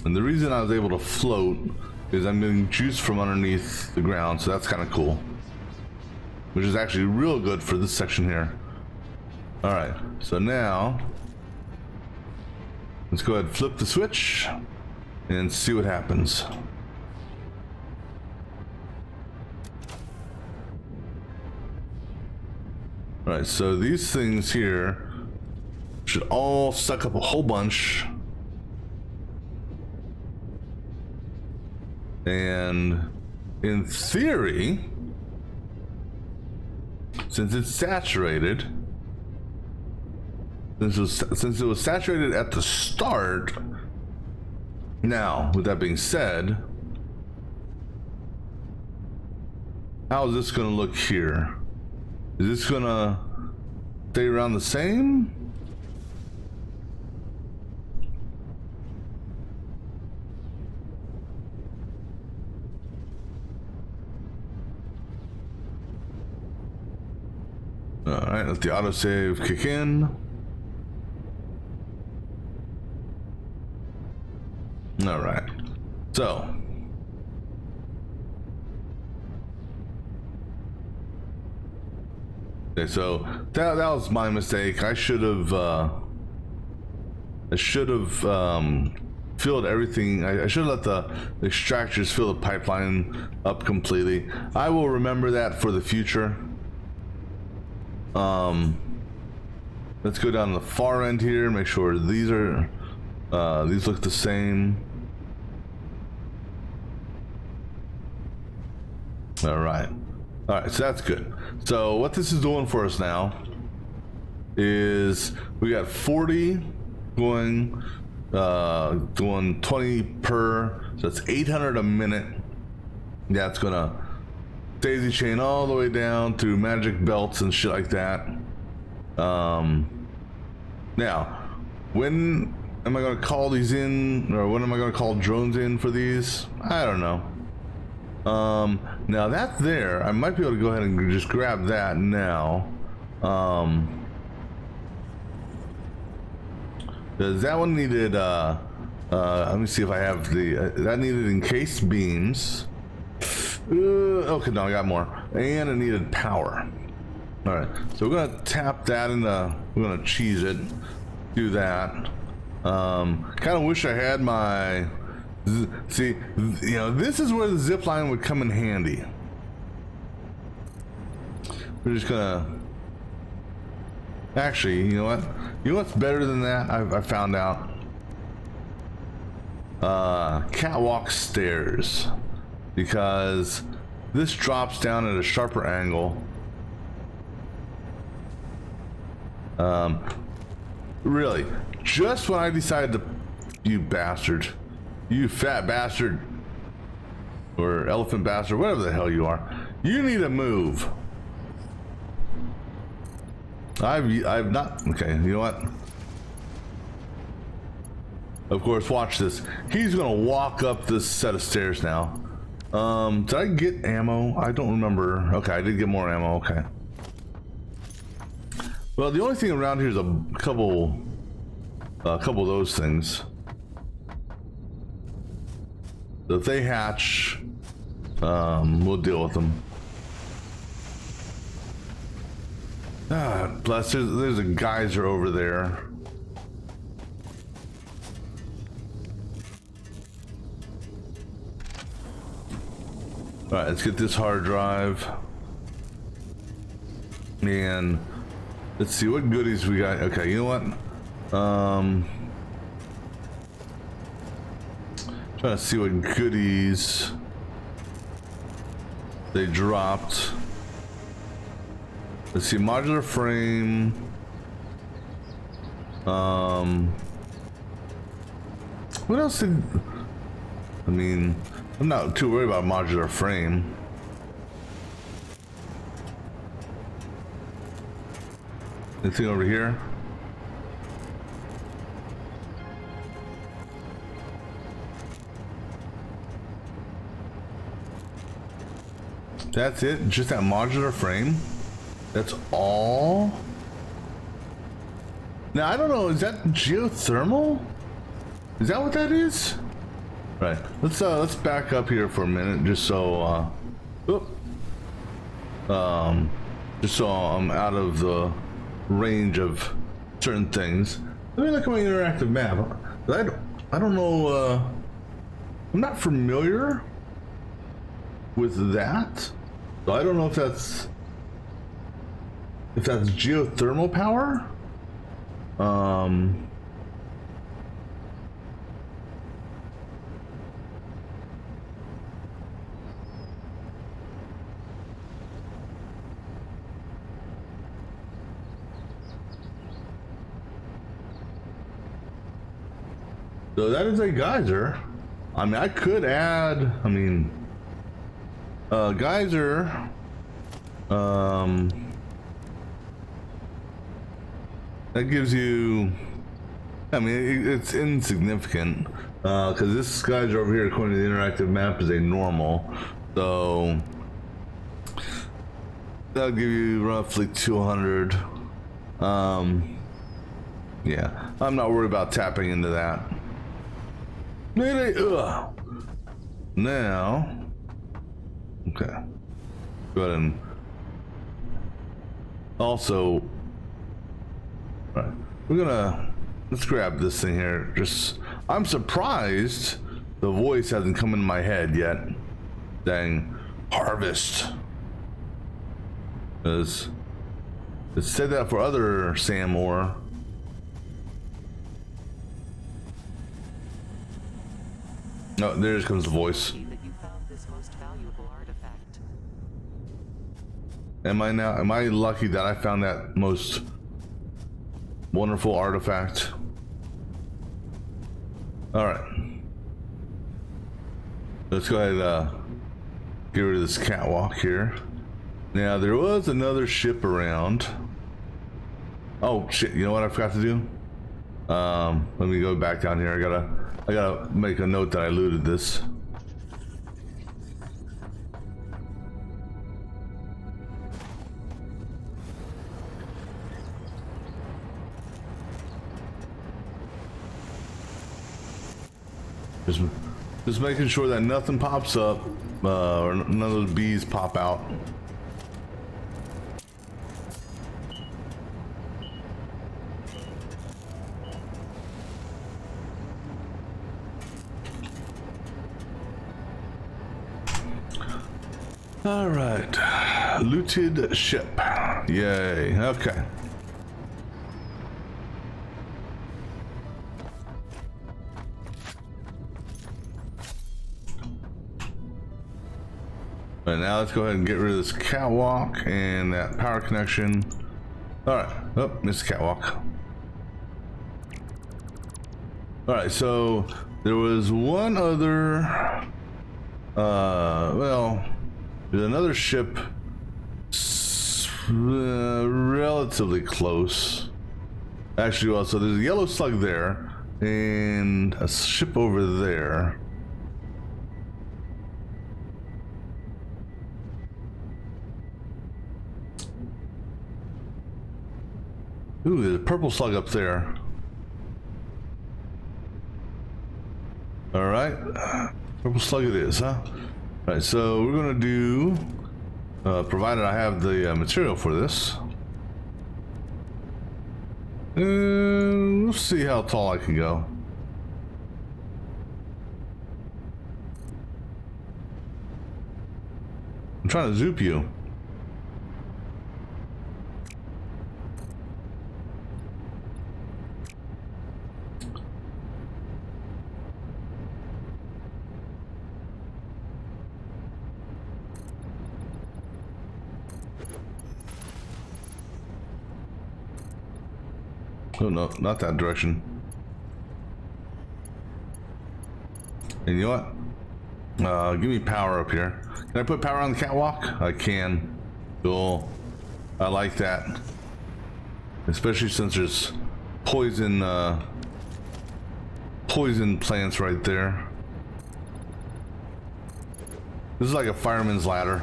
the reason I was able to float is I'm getting juice from underneath the ground, so that's kind of cool. Which is actually real good for this section here. All right, so now let's go ahead and flip the switch and see what happens. All right, so these things here should all suck up a whole bunch. And in theory, since it's saturated, since it was saturated at the start, now with that being said, how is this going to look here? Is this going to stay around the same? Alright, let the autosave kick in. All right. So. Okay, so that was my mistake. I should have filled everything. I should have let the extractors fill the pipeline up completely. I will remember that for the future. Let's go down the far end here. Make sure these are these look the same. All right. All right, so that's good. So what this is doing for us now is we got 40 going, doing 20 per, so that's 800 a minute. That's gonna daisy chain all the way down through magic belts and shit like that. Now, when am I gonna call these in, or when am I gonna call drones in for these? I don't know. Now that there, I might be able to go ahead and just grab that now. Does that one needed, let me see if I have the, that needed encased beams. Okay, no, I got more. And it needed power. All right, so we're gonna tap that in the, we're gonna cheese it, do that. Kind of wish I had my, see, you know, this is where the zip line would come in handy. We're just gonna, actually, you know what? You know what's better than that? I found out. Catwalk stairs, because this drops down at a sharper angle. Really, just when I decided to, you bastard. You fat bastard, or elephant bastard, whatever the hell you are. You need to move. I've not, okay, you know what? Of course, watch this. He's gonna walk up this set of stairs now. Did I get ammo? I don't remember. Okay, I did get more ammo, okay. Well, the only thing around here is a couple of those things. So if they hatch, we'll deal with them. Ah, bless, there's a geyser over there. All right, let's get this hard drive. And let's see what goodies we got. Okay, you know what? Trying to see what goodies they dropped. Let's see, modular frame. What else did, I mean, I'm not too worried about modular frame. Anything over here? That's it? Just that modular frame? That's all? Now, I don't know, is that geothermal? Is that what that is? Right, let's back up here for a minute, just so, just so I'm out of the range of certain things. Let me look at my interactive map. I don't know, I'm not familiar with that. So I don't know if that's geothermal power. So that is a geyser. I mean, I could add, I mean, geyser, that gives you, I mean, it's insignificant, because this geyser over here, according to the interactive map, is a normal, so that'll give you roughly 200. Yeah, I'm not worried about tapping into that. Mayday! Ugh. Now, okay. Go ahead and also, all right, let's grab this thing here. I'm surprised the voice hasn't come in my head yet. Dang, harvest. Because it said that for other Sam ore. Oh, there comes the voice. Am I lucky that I found that most wonderful artifact? All right. Let's go ahead and get rid of this catwalk here. Now, there was another ship around. Oh, shit. You know what I forgot to do? Let me go back down here. I gotta make a note that I looted this. Just making sure that nothing pops up, or none of those bees pop out. All right, looted ship. Yay, okay. But now let's go ahead and get rid of this catwalk and that power connection. All right, oh, missed catwalk. All right, so there was one other, well, there's another ship relatively close. Actually, well, so there's a yellow slug there and a ship over there. Ooh, there's a purple slug up there. All right, purple slug it is, huh? All right, so we're gonna do, provided I have the material for this. We'll see how tall I can go. I'm trying to zoop you. Oh no, not that direction. And you know what? Give me power up here. Can I put power on the catwalk? I can. Cool. I like that. Especially since there's poison plants right there. This is like a fireman's ladder.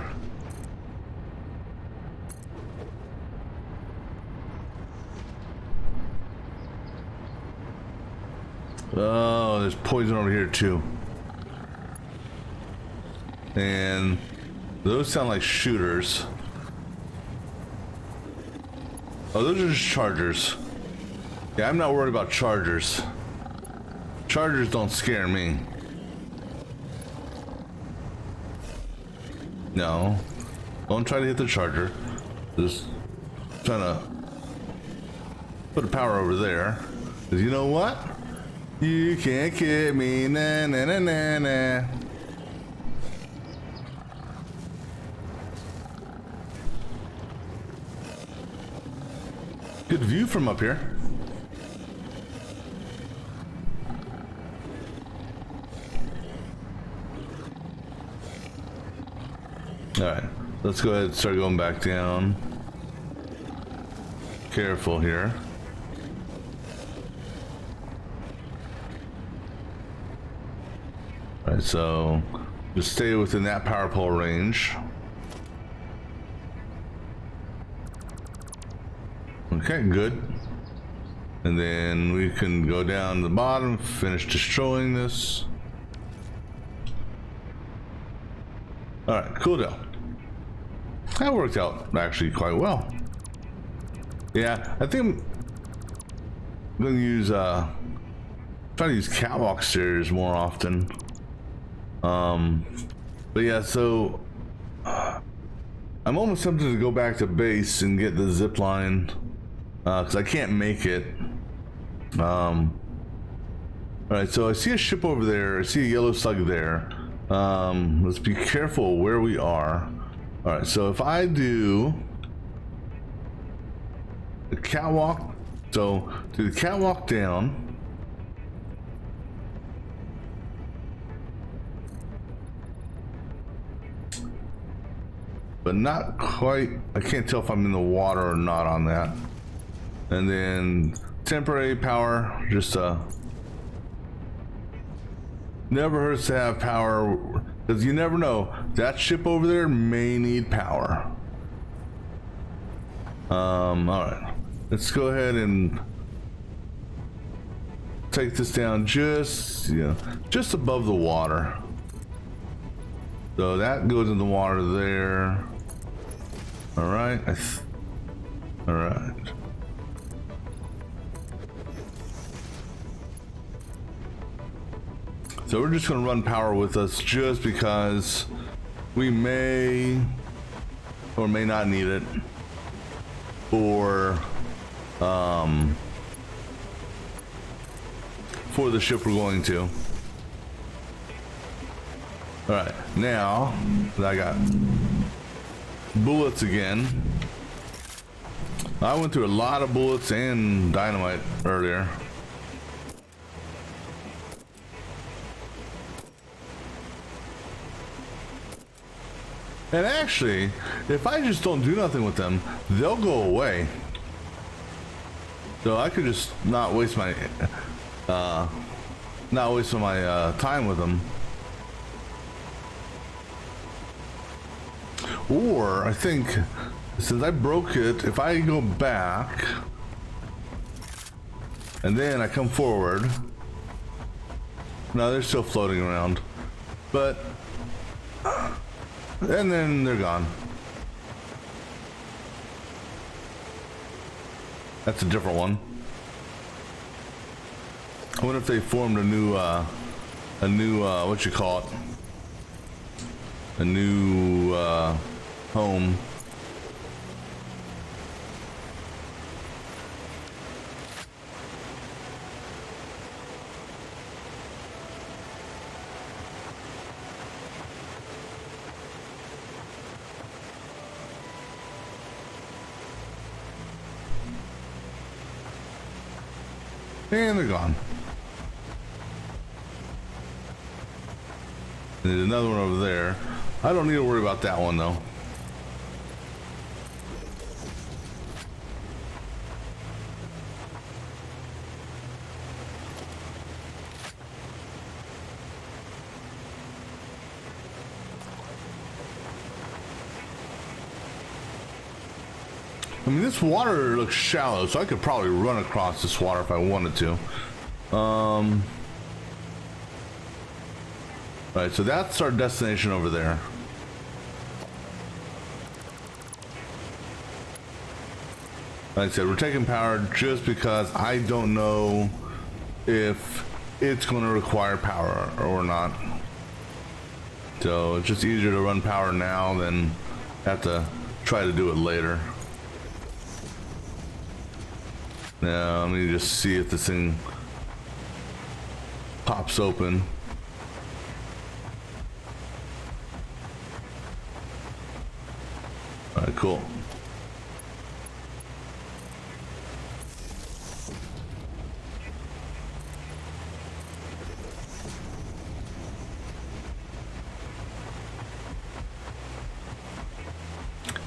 Oh, there's poison over here too. And those sound like shooters. Oh, those are just chargers. Yeah, I'm not worried about chargers. Chargers don't scare me. No. Don't try to hit the charger. Just trying to put the power over there. 'Cause you know what? You can't get me, na na na na na. Good view from up here. All right, let's go ahead and start going back down. Careful here. All right, so just stay within that power pole range. Okay, good. And then we can go down the bottom, finish destroying this. Alright, cool deal. That worked out actually quite well. Yeah, I think I'm gonna use try to use catwalk stairs more often. But yeah, so I'm almost tempted to go back to base and get the zip line because I can't make it. Alright, so I see a ship over there. I see a yellow slug there. Let's be careful where we are. Alright, so if I do the catwalk, so do the catwalk down. But not quite, I can't tell if I'm in the water or not on that. And then temporary power, just never hurts to have power, because you never know. That ship over there may need power. Alright. Let's go ahead and take this down just, just above the water. So that goes in the water there. Alright. Alright. So we're just going to run power with us just because we may or may not need it for the ship we're going to. Alright, now that I got bullets again. I went through a lot of bullets and dynamite earlier. And actually, if I just don't do nothing with them, they'll go away. So I could just not waste my time with them. Or I think since I broke it, if I go back and then I come forward, no, they're still floating around, but. And then they're gone. That's a different one. I wonder if they formed a new what you call it? A new home. And they're gone. There's another one over there. I don't need to worry about that one though. I mean, this water looks shallow, so I could probably run across this water if I wanted to. Right, so that's our destination over there. Like I said, we're taking power just because I don't know if it's going to require power or not. So it's just easier to run power now than have to try to do it later. Now, let me just see if this thing pops open. Alright, cool.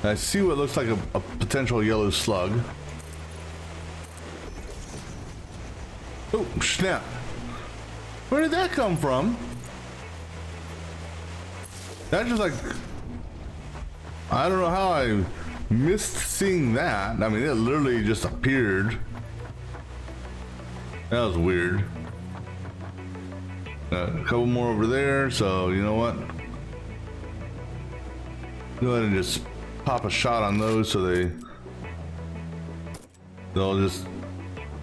I see what looks like a potential yellow slug. Oh, snap. Where did that come from? That just like... I don't know how I missed seeing that. I mean, it literally just appeared. That was weird. A couple more over there, so you know what? Go ahead and just pop a shot on those so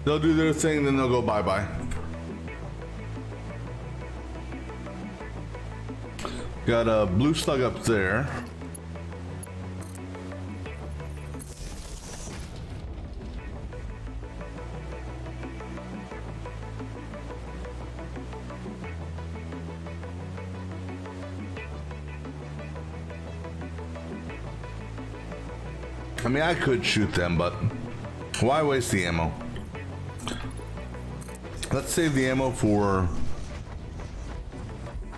they'll do their thing, then they'll go bye-bye. Got a blue slug up there. I mean, I could shoot them, but why waste the ammo? Let's save the ammo for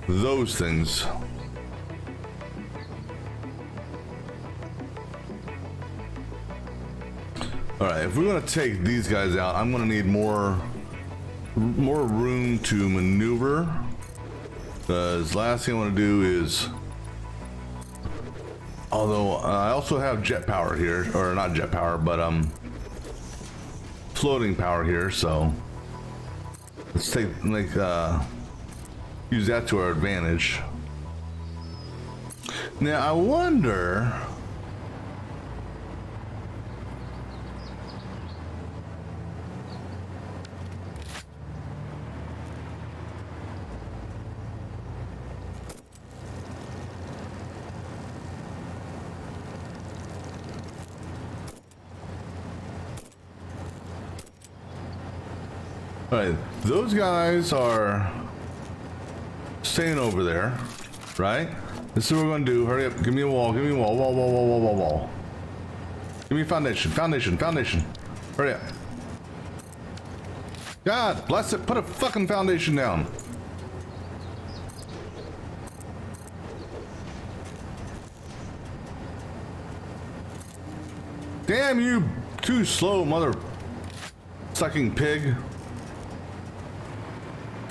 those things. All right, if we're gonna take these guys out, I'm gonna need more room to maneuver. Because last thing I want to do is, although I also have jet power here, or not jet power, but floating power here. So let's take use that to our advantage. Now I wonder. All right, those guys are staying over there, right? This is what we're gonna do. Hurry up, give me a wall, give me a wall, wall. Give me foundation. Hurry up. God bless it, put a fucking foundation down. Damn you, too slow mother sucking pig.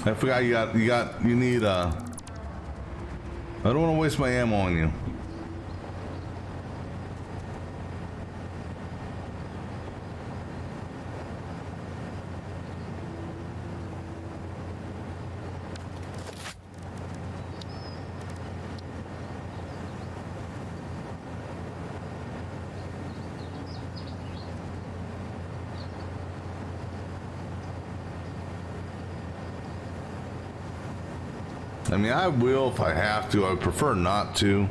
I forgot you need I don't want to waste my ammo on you. I mean, I will if I have to. I would prefer not to.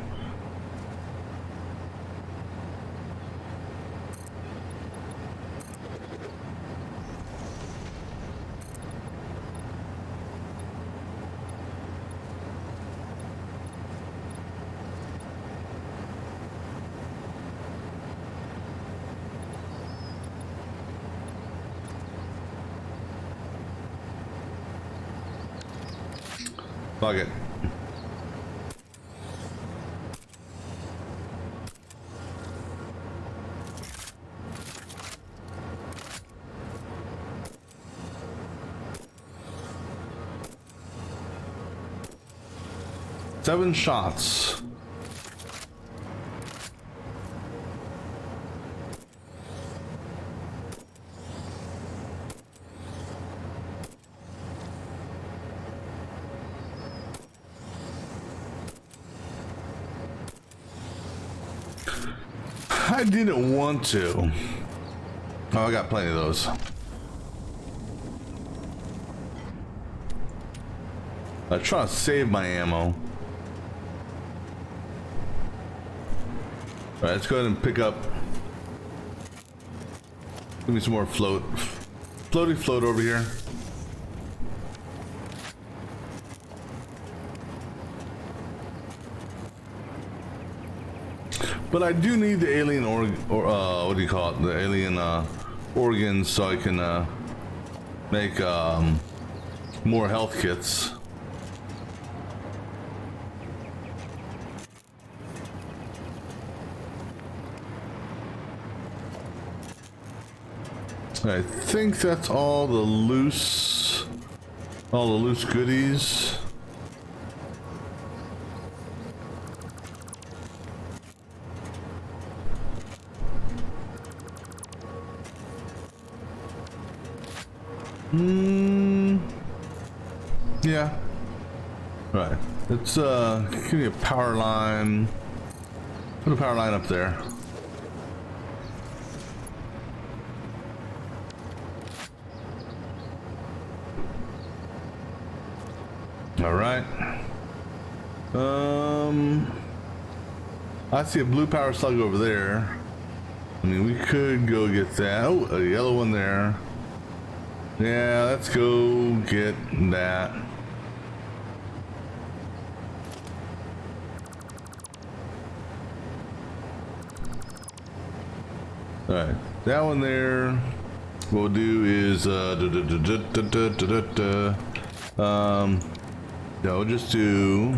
Fuck it. Seven shots. I didn't want to. Oh, I got plenty of those. I try to save my ammo. Alright, let's go ahead and pick up. Give me some more float. Floaty float over here. But I do need the alien what do you call it? The alien organs so I can make more health kits. I think that's all the loose goodies. Yeah. Right. Let's give me a power line. Put a power line up there. All right. I see a blue power slug over there. I mean, we could go get that. Oh, a yellow one there. Yeah, let's go get that. All right, that one there. What we'll do is yeah, we'll just do,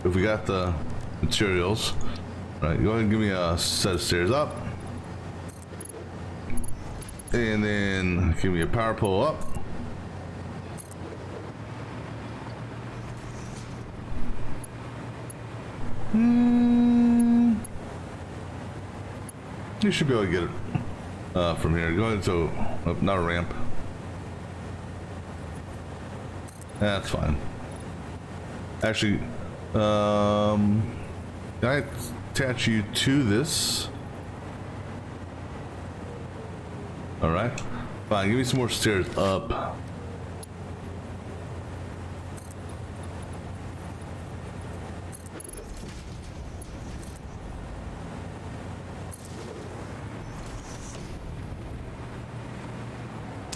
if we got the materials. All right, go ahead and give me a set of stairs up. And then give me a power pole up. You should be able to get it from here. Go ahead, so not a ramp. That's fine. Actually, can I attach you to this? All right, fine. Give me some more stairs up.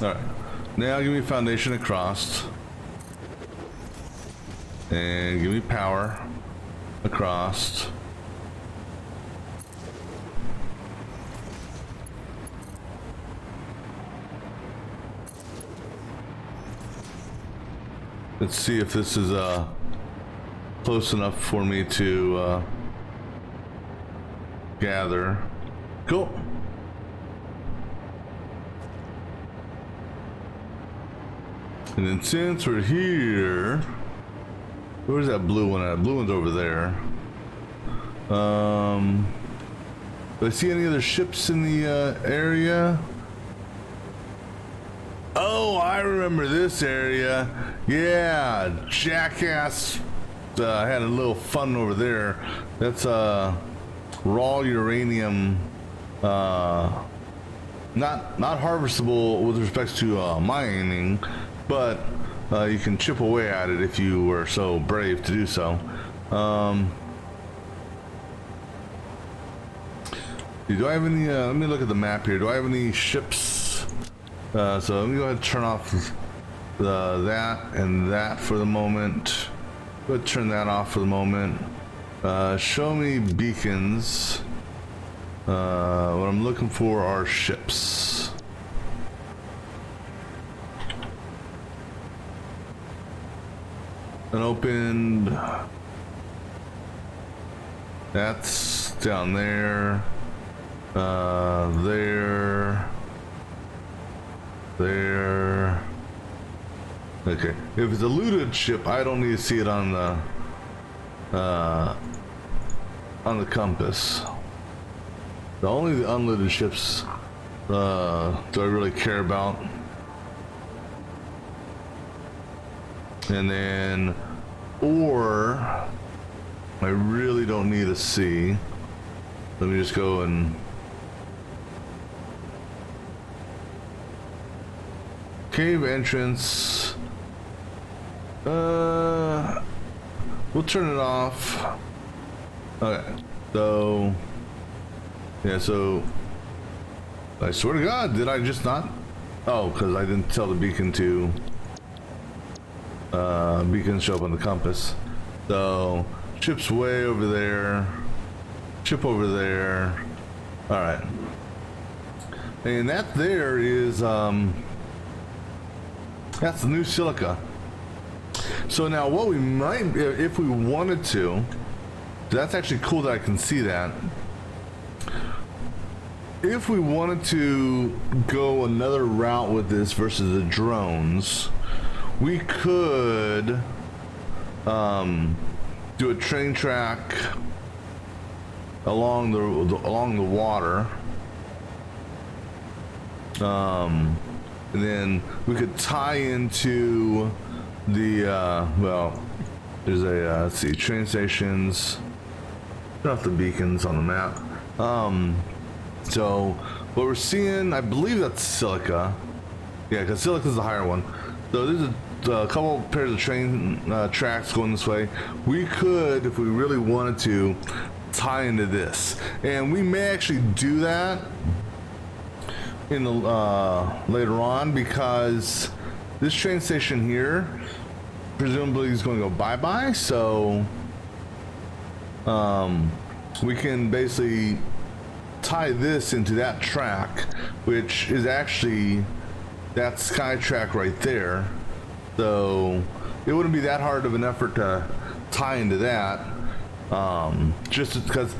All right, now give me foundation across. And give me power across. Let's see if this is close enough for me to gather. Cool. And then since we're here, where's that blue one at? Blue one's over there. Do I see any other ships in the area? Oh, I remember this area. Yeah, Jackass had a little fun over there. That's raw uranium, not harvestable with respect to mining, but you can chip away at it if you were so brave to do so. Do I have any, let me look at the map here. Do I have any ships? So let me go ahead and turn off that and that for the moment. Go ahead and turn that off for the moment. Show me beacons. What I'm looking for are ships. Unopened. That's down there. There. Okay. If it's a looted ship, I don't need to see it on the compass. Only the unlooted ships do I really care about. And then, or I really don't need a C. Let me just go and cave entrance. We'll turn it off. Okay, so yeah, so I swear to God, did I just not? Oh, because I didn't tell the beacon to beacon show up on the compass. So ship's way over there. Ship over there. All right, and that there is that's the new silica. So now what we might, if we wanted to, that's actually cool that I can see that. If we wanted to go another route with this versus the drones, we could do a train track along the water, and then we could tie into the well, there's a let's see, train stations. Turn off the beacons on the map. So what we're seeing, I believe that's silica. Yeah, because silica is the higher one. So there's a couple pairs of train tracks going this way. We could, if we really wanted to, tie into this, and we may actually do that in the later on, because this train station here presumably is going to go bye-bye. So we can basically tie this into that track, which is actually that sky track right there. So it wouldn't be that hard of an effort to tie into that, just because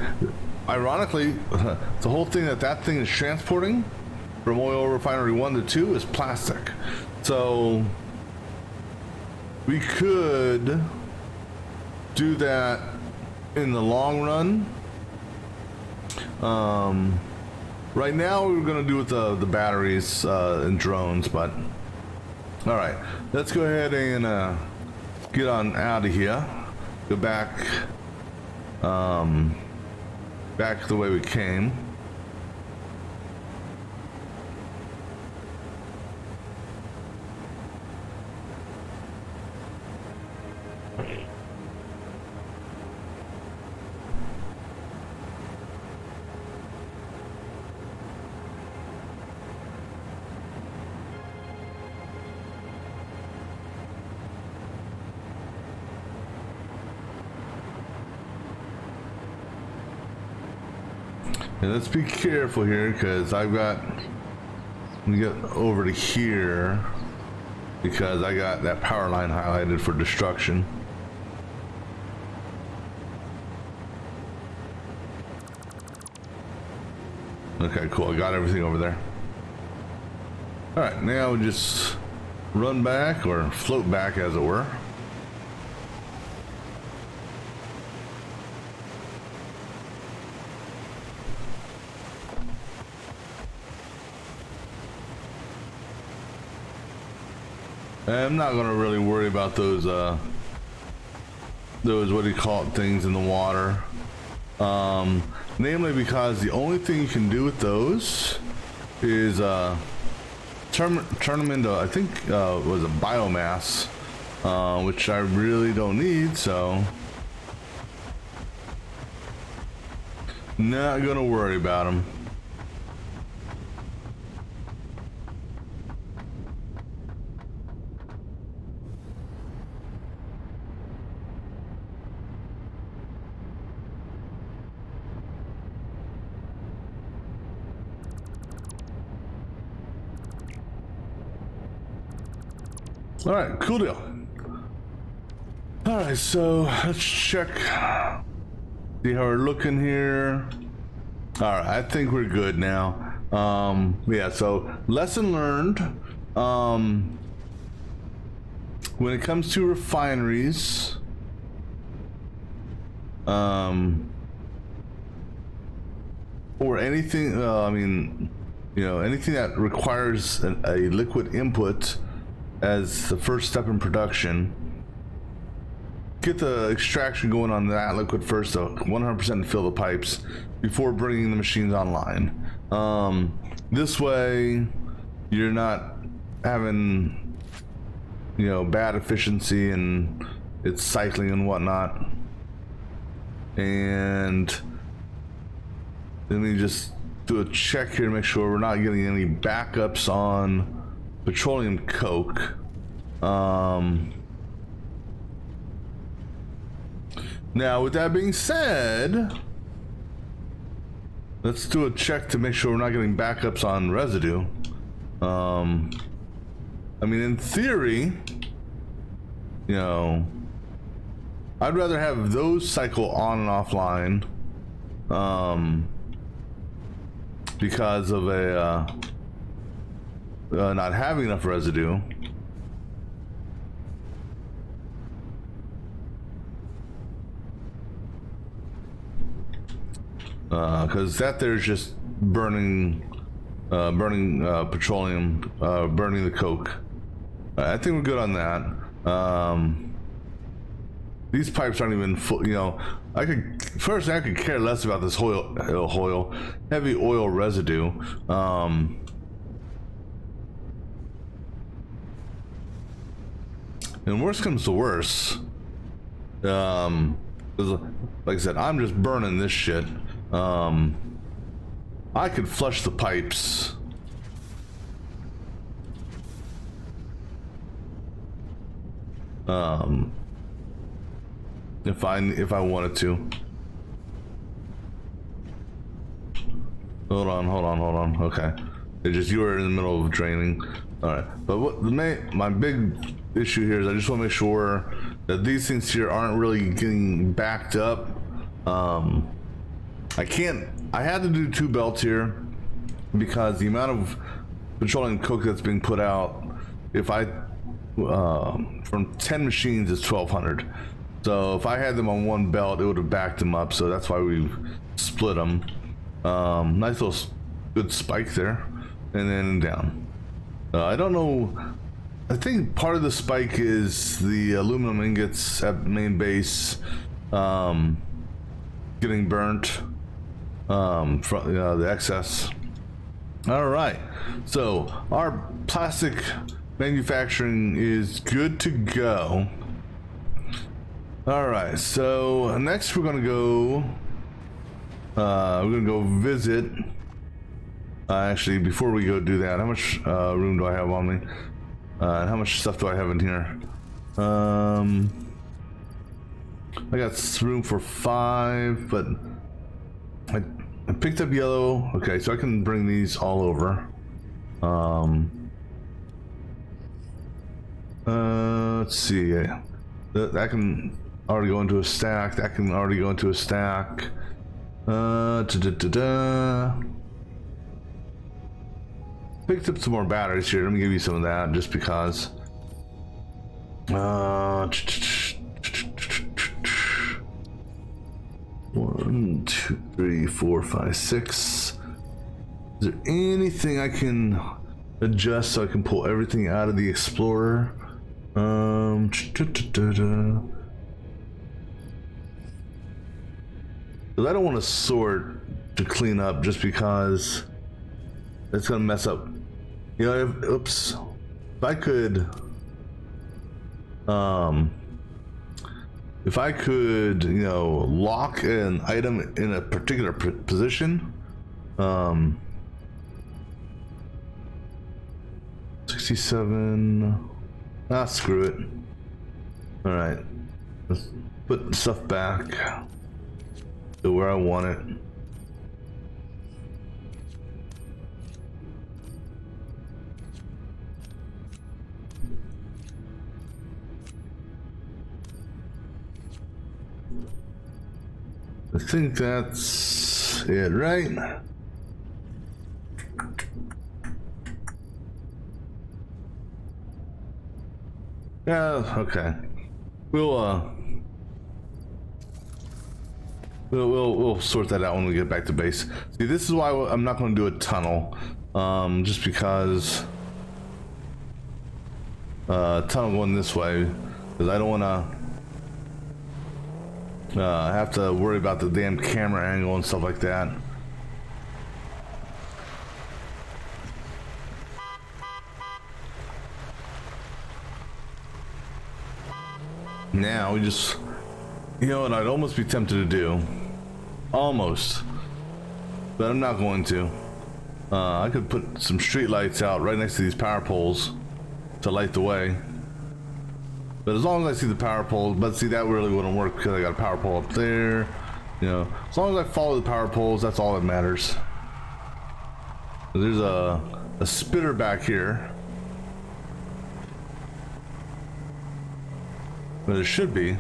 ironically the whole thing that thing is transporting from oil refinery 1 to 2 is plastic. So we could do that in the long run. Right now we're gonna do with the batteries and drones, but all right, let's go ahead and get on out of here. Go back the way we came. And let's be careful here, because we get over to here, because I got that power line highlighted for destruction. Okay, cool. I got everything over there. All right, now we just run back, or float back as it were. I'm not gonna really worry about those what do you call it, things in the water. Namely because the only thing you can do with those is turn them into, I think was a biomass, which I really don't need, so not gonna worry about them. All right, cool deal. All right, so let's check, see how we're looking here. All right, I think we're good now. Yeah, so lesson learned. When it comes to refineries, or anything, I mean, you know, anything that requires a liquid input as the first step in production, get the extraction going on that liquid first, so 100% fill the pipes before bringing the machines online. This way you're not having, you know, bad efficiency and it's cycling and whatnot. And let me just do a check here to make sure we're not getting any backups on petroleum coke. Now, with that being said, let's do a check to make sure we're not getting backups on residue. I mean, in theory, you know, I'd rather have those cycle on and offline, because of not having enough residue. Because that there's just burning petroleum, burning the coke. I think we're good on that. these pipes aren't even full. You know, I could care less about this heavy oil residue. And worst comes to worst, 'cause like I said, I'm just burning this shit. I could flush the pipes. If I wanted to. Hold on. Okay. You were in the middle of draining. All right. But what my big issue here is I just want to make sure that these things here aren't really getting backed up. I had to do 2 belts here because the amount of petroleum coke that's being put out, if I from 10 machines is 1,200. So if I had them on 1 belt, it would have backed them up. So that's why we've split them. Nice little good spike there, and then down. I don't know. I think part of the spike is the aluminum ingots at main base getting burnt from the excess. All right, so our plastic manufacturing is good to go. All right, so next we're gonna go visit. Actually, before we go do that, how much room do I have on me? And how much stuff do I have in here? I got room for 5, but I picked up yellow. Okay, so I can bring these all over. Let's see. That can already go into a stack. That can already go into a stack. Picked up some more batteries here. Let me give you some of that just because. 1, 2, 3, 4, 5, 6. Is there anything I can adjust so I can pull everything out of the Explorer? I don't want to sort to clean up just because it's gonna mess up. You know, if I could, you know, lock an item in a particular position, 67. Screw it. All right, let's put stuff back to where I want it. I think that's it, right? Yeah, okay. We'll sort that out when we get back to base. See, this is why I'm not going to do a tunnel, just because tunnel going this way, because I don't want to have to worry about the damn camera angle and stuff like that. Now we just, you know what, I'd almost be tempted to do, almost, but I'm not going to. I could put some street lights out right next to these power poles to light the way. But as long as I see the power pole, but see, that really wouldn't work because I got a power pole up there. You know, as long as I follow the power poles, that's all that matters. There's a spitter back here. But it should be,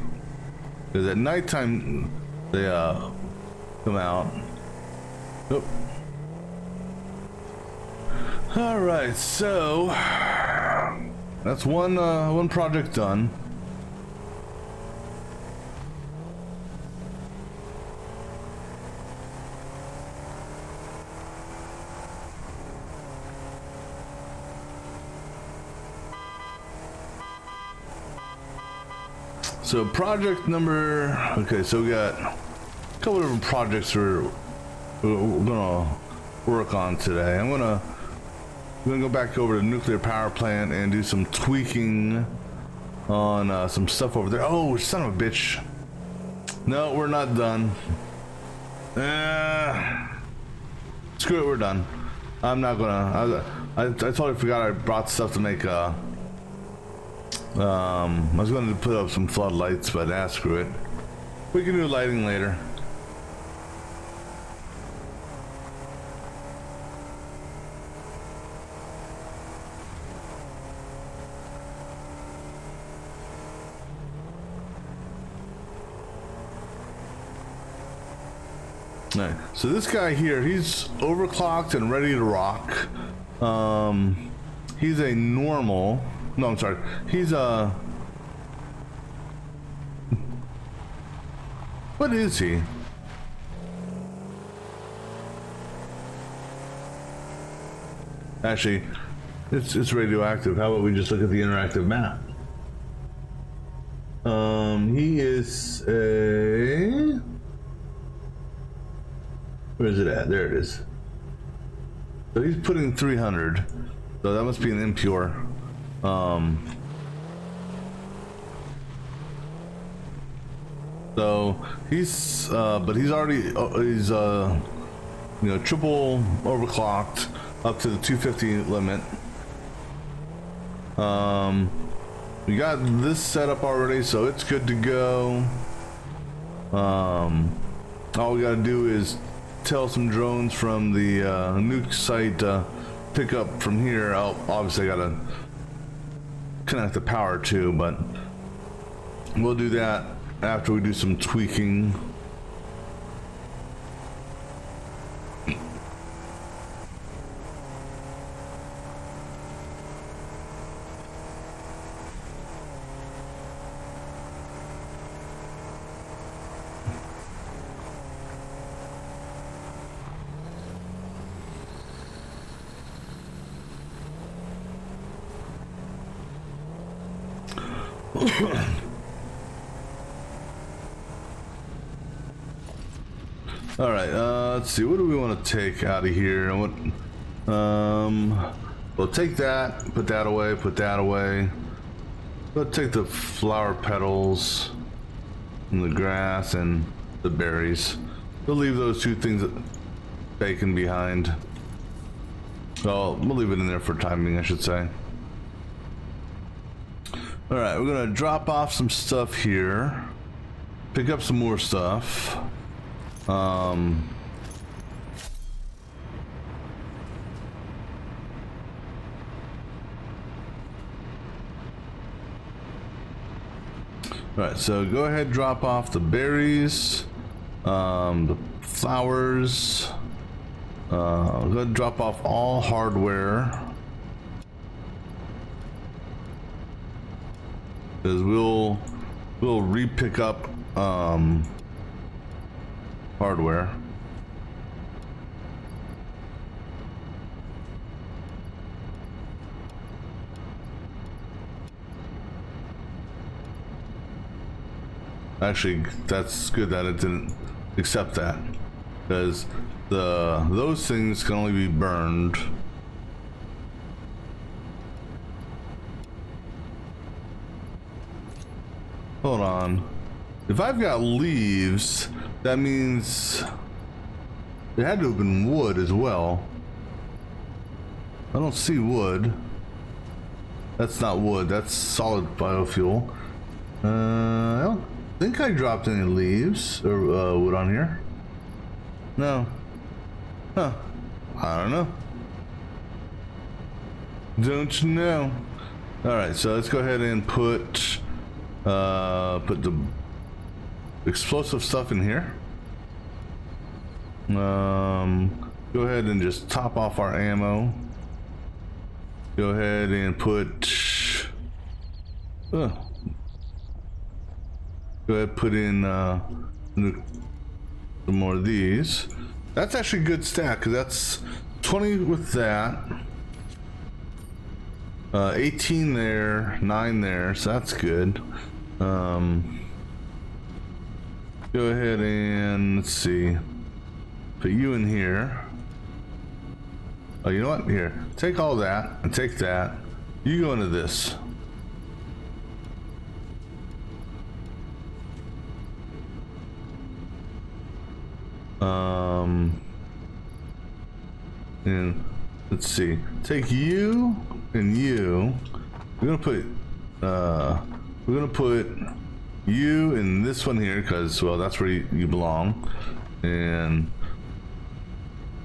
because at nighttime they come out. Oh. All right, so that's one project done. So project number, okay, so we got a couple different projects we're gonna work on today. I'm gonna go back over to the nuclear power plant and do some tweaking on some stuff over there. Oh, son of a bitch. No, we're not done. Screw it, we're done. I'm not gonna, I totally forgot I brought stuff to make I was going to put up some floodlights, but screw it. We can do lighting later. Alright, so this guy here, he's overclocked and ready to rock. He's a normal. No, I'm sorry. He's a. What is he? Actually, it's radioactive. How about we just look at the interactive map? He is a. Where is it at? There it is. So he's putting 300. So that must be an impure. So he's but he's already he's you know, triple overclocked up to the 250 limit. We got this set up already, so it's good to go. All we gotta do is tell some drones from the nuke site pick up from here. Obviously I gotta connect the power too, but we'll do that after we do some tweaking. All right, let's see. What do we want to take out of here? What? We'll take that. Put that away. Put that away. Let's take the flower petals and the grass and the berries. We'll leave those two things bacon behind. Well, we'll leave it in there for timing, I should say. All right, we're gonna drop off some stuff here. Pick up some more stuff. Alright, so go ahead, drop off the berries, the flowers, go ahead and drop off all hardware. Because we'll re-pick up hardware. Actually, that's good that it didn't accept that, because those things can only be burned. Hold on. If I've got leaves, that means it had to have been wood as well. I don't see wood. That's not wood, that's solid biofuel. I don't think I dropped any leaves or wood on here. No. Huh. I don't know. Don't you know? Alright, so let's go ahead and put the explosive stuff in here. Go ahead and just top off our ammo. Go ahead and put go ahead and put in some more of these. That's actually a good stack, because that's 20 with that, 18 there, 9 there, so that's good. go ahead and let's see. Put you in here. Oh, you know what? Here, take all that and take that. You go into this. And let's see. Take you and you. We're gonna put you in this one here because, well, that's where you belong. And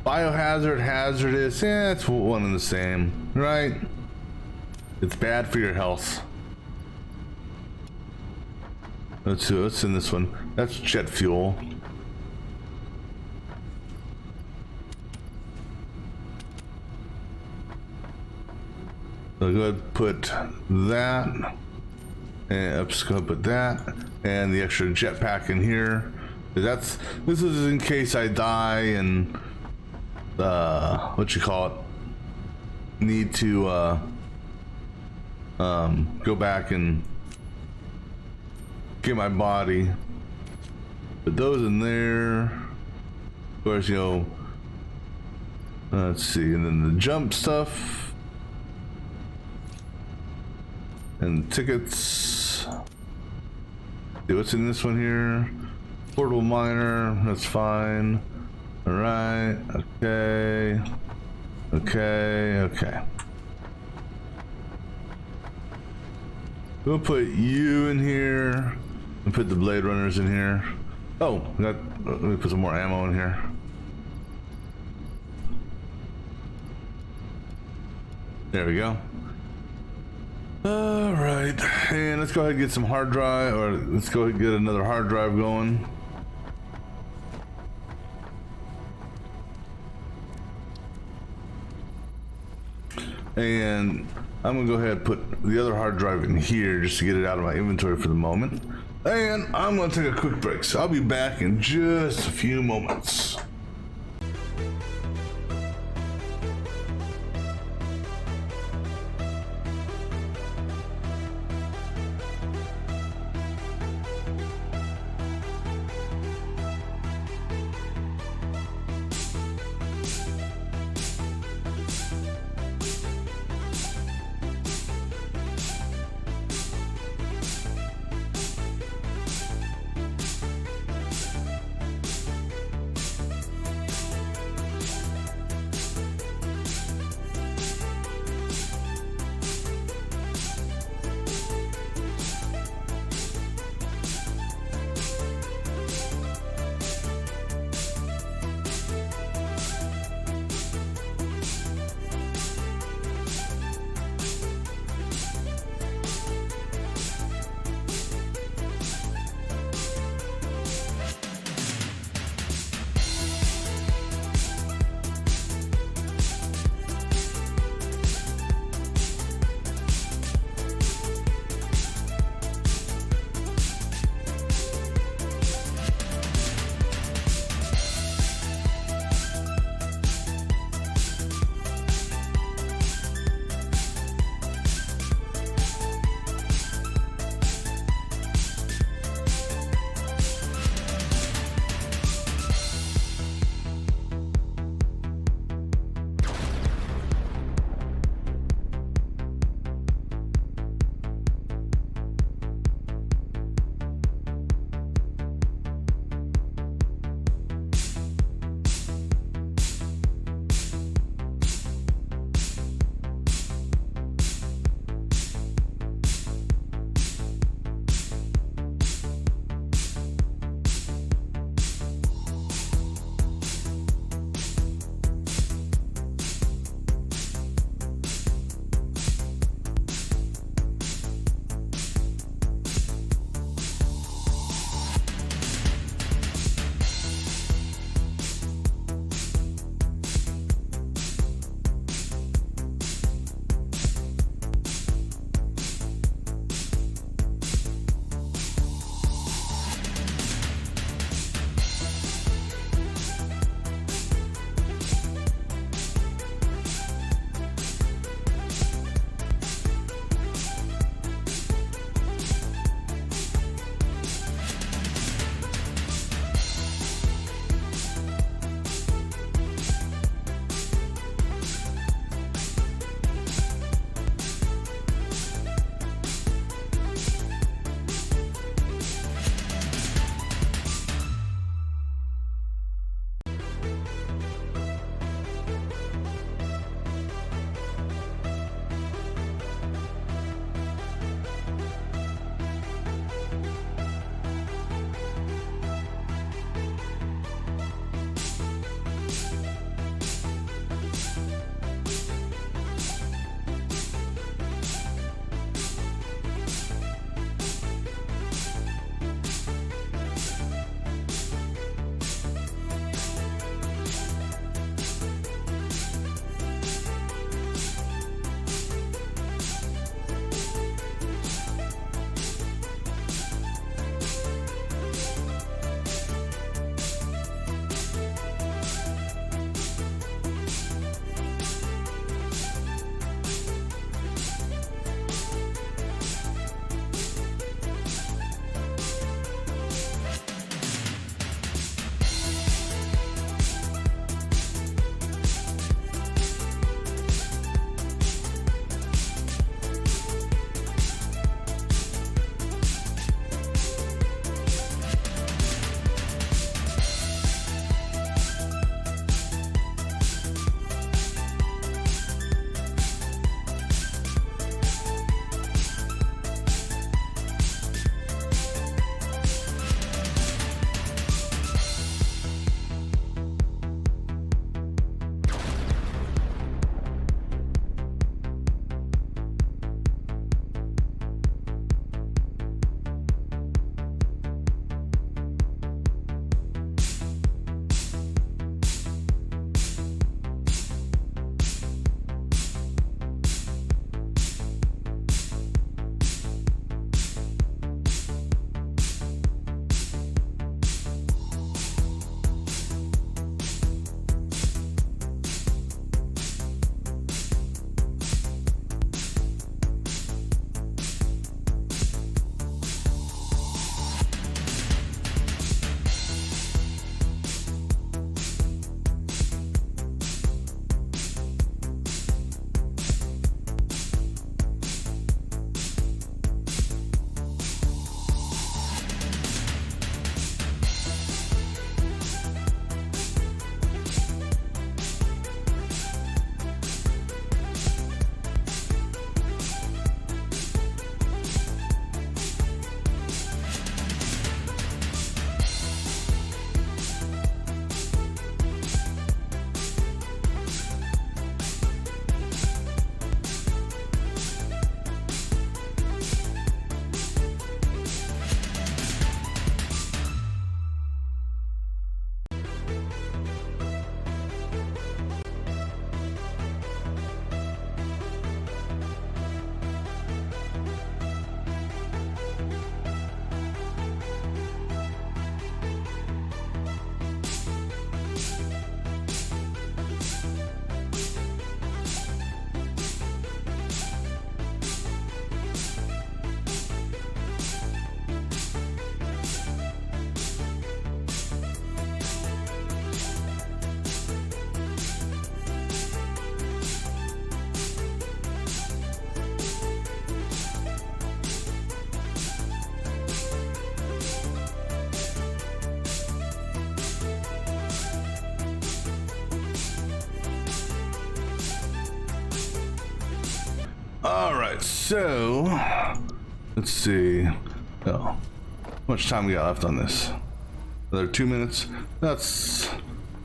biohazard, hazardous, it's one and the same, right? It's bad for your health. Let's see what's in this one. That's jet fuel. So go ahead and put that. And oops, go ahead and put that. And the extra jetpack in here. This is in case I die and what you call it, need to go back and get my body. Put those in there. Of course, you know, let's see, and then the jump stuff and tickets. See what's in this one here. Portable miner, that's fine. All right, okay. We'll put you in here and put the Blade Runners in here. Oh, let me put some more ammo in here. There we go. All right, and let's go ahead and get some hard drive, or let's go ahead and get another hard drive going. And I'm gonna go ahead and put the other hard drive in here just to get it out of my inventory for the moment. And I'm gonna take a quick break, so I'll be back in just a few moments. All right, so let's see. Oh, how much time we got left on this? Another 2 minutes. Let's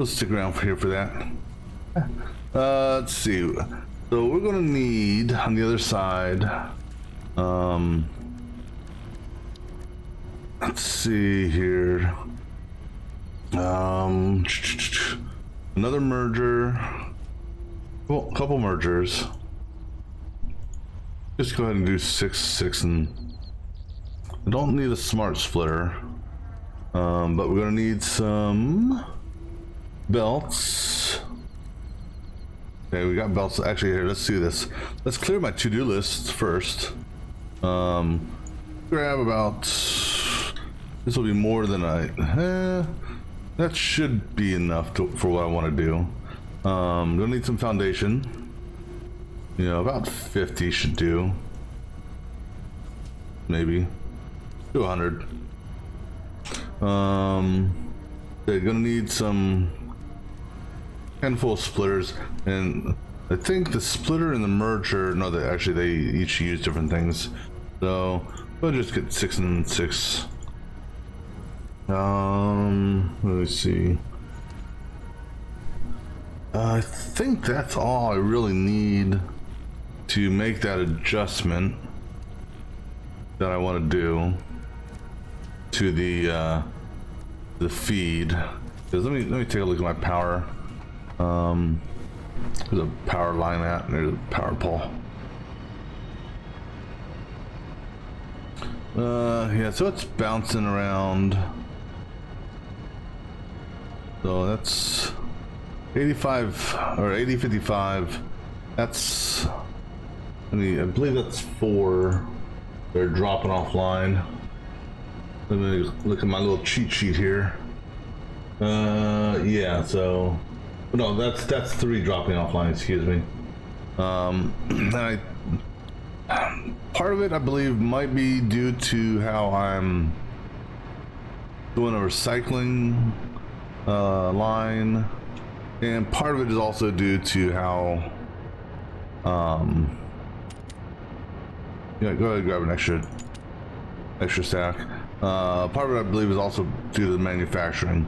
stick around for that. Let's see. So we're gonna need on the other side. Let's see here. Another merger. Well, a couple mergers. Just go ahead and do 6, 6, and I don't need a smart splitter. But we're gonna need some belts. Okay, we got belts. Actually, here, let's do this. Let's clear my to-do list first. Grab about. This will be more than that should be enough for what I want to do. Gonna need some foundation. You know, about 50 should do. Maybe. Do 100. They're gonna need some handful of splitters, and I think the splitter and the merger, no, they each use different things. So we'll just get 6 and 6. Let me see. I think that's all I really need to make that adjustment that I want to do to the feed. Because let me take a look at my power. There's a power line and there's a power pole. Yeah, so it's bouncing around. So that's 85 or 8055. That's, I believe that's 4. They're dropping offline. Let me look at my little cheat sheet here. Yeah, so no, that's 3 dropping offline. Excuse me. Part of it, I believe, might be due to how I'm doing a recycling line, and part of it is also due to how yeah, go ahead and grab an extra stack. Part of it, I believe, is also due to the manufacturing.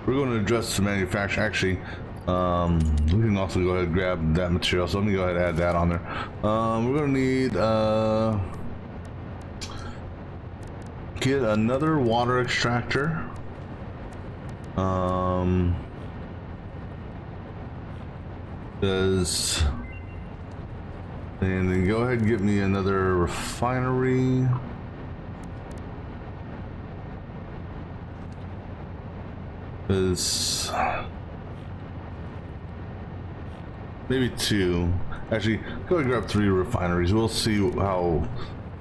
We're going to address the manufacturing. Actually, we can also go ahead and grab that material, so let me go ahead and add that on there. We're going to need get another water extractor. And then go ahead and get me another refinery. Is maybe 2. Actually, go ahead and grab 3 refineries. We'll see how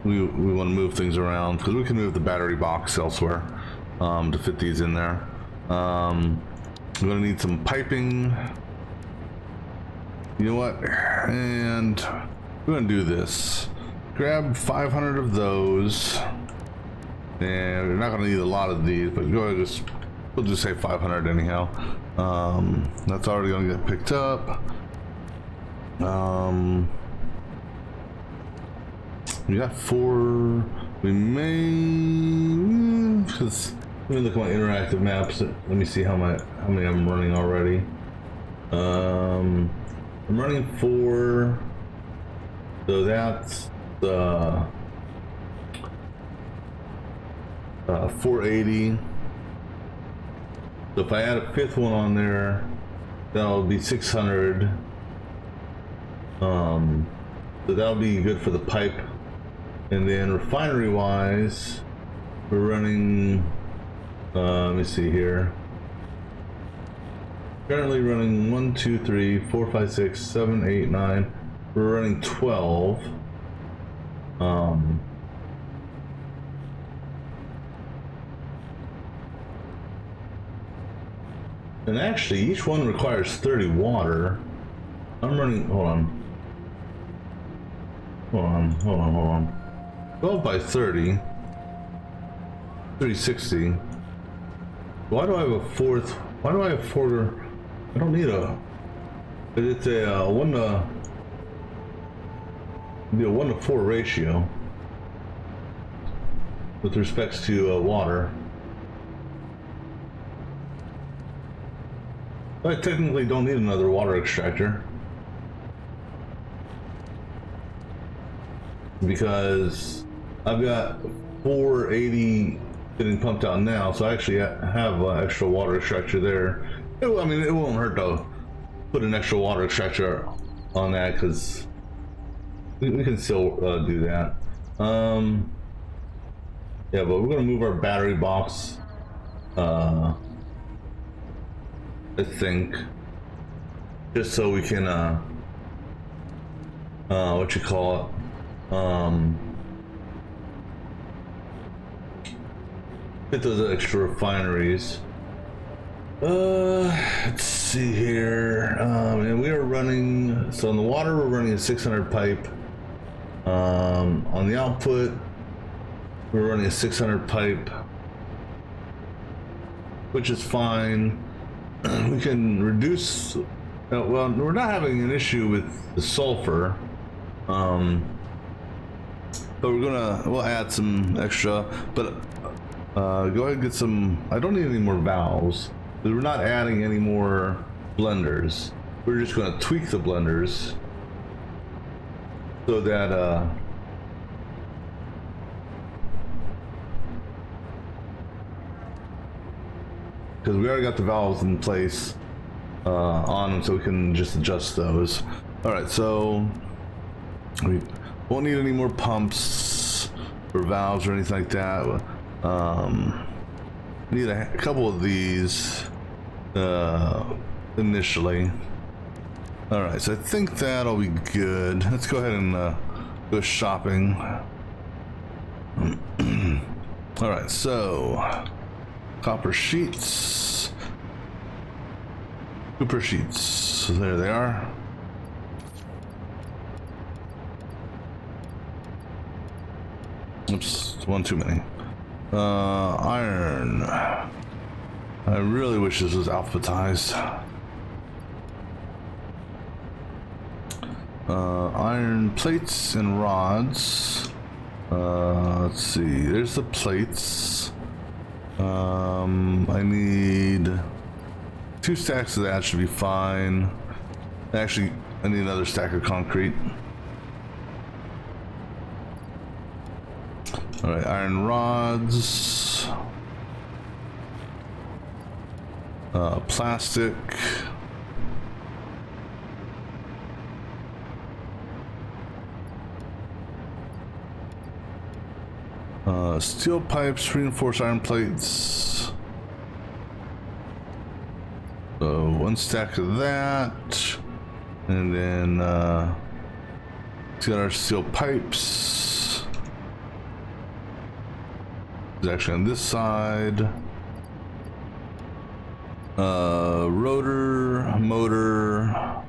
we want to move things around, because we can move the battery box elsewhere to fit these in there. We're gonna need some piping. You know what? And we're gonna do this. Grab 500 of those, and we're not gonna need a lot of these, but go ahead and we'll just say 500 anyhow. That's already gonna get picked up. We got 4. We may, because let me look at my interactive maps. Let me see how many I'm running already. I'm running 4. So that's 480. So if I add a 5th one on there, that'll be 600. So that'll be good for the pipe. And then refinery wise, we're running, let me see here. Currently running 1, 2, 3, 4, 5, 6, 7, 8, 9. We're running 12. And actually, each one requires 30 water. I'm running, hold on. 12 by 30. 360. Why do I have a 4th? Why do I have 4? I don't need a. It's a 1 to. be a 1-to-4 ratio with respects to water. I technically don't need another water extractor because I've got 480 getting pumped out now, so I actually have extra water extractor there. I mean, it won't hurt to put an extra water extractor on that because we can still do that. Yeah, but we're gonna move our battery box. I think just so we can what you call it, hit those extra refineries. Let's see here, and we are running, so on the water we're running a 600 pipe. On the output we're running a 600 pipe, which is fine. We can reduce, well, we're not having an issue with the sulfur, but we'll add some extra, but go ahead and get some. I don't need any more valves because we're not adding any more blenders. We're just going to tweak the blenders so that because we already got the valves in place on them, so we can just adjust those. All right, so we won't need any more pumps or valves or anything like that. Need a couple of these initially. All right, so I think that'll be good. Let's go ahead and go shopping. All right, so copper sheets, copper sheets. So there they are. Oops, one too many. Iron. I really wish this was alphabetized. Iron plates and rods. Let's see. There's the plates. I need 2 stacks of that, should be fine. Actually, I need another stack of concrete. All right, iron rods, plastic, steel pipes, reinforced iron plates. So 1 stack of that, and then let's get our steel pipes. It's actually on this side. Rotor, motor.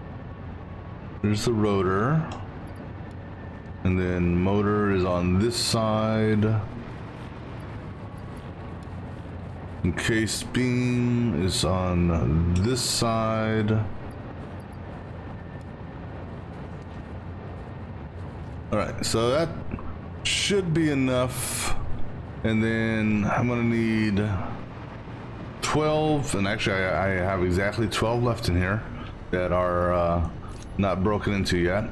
There's the rotor. And then motor is on this side. Encased beam is on this side. Alright, so that should be enough. And then I'm gonna need 12, and actually I have exactly 12 left in here that are not broken into yet.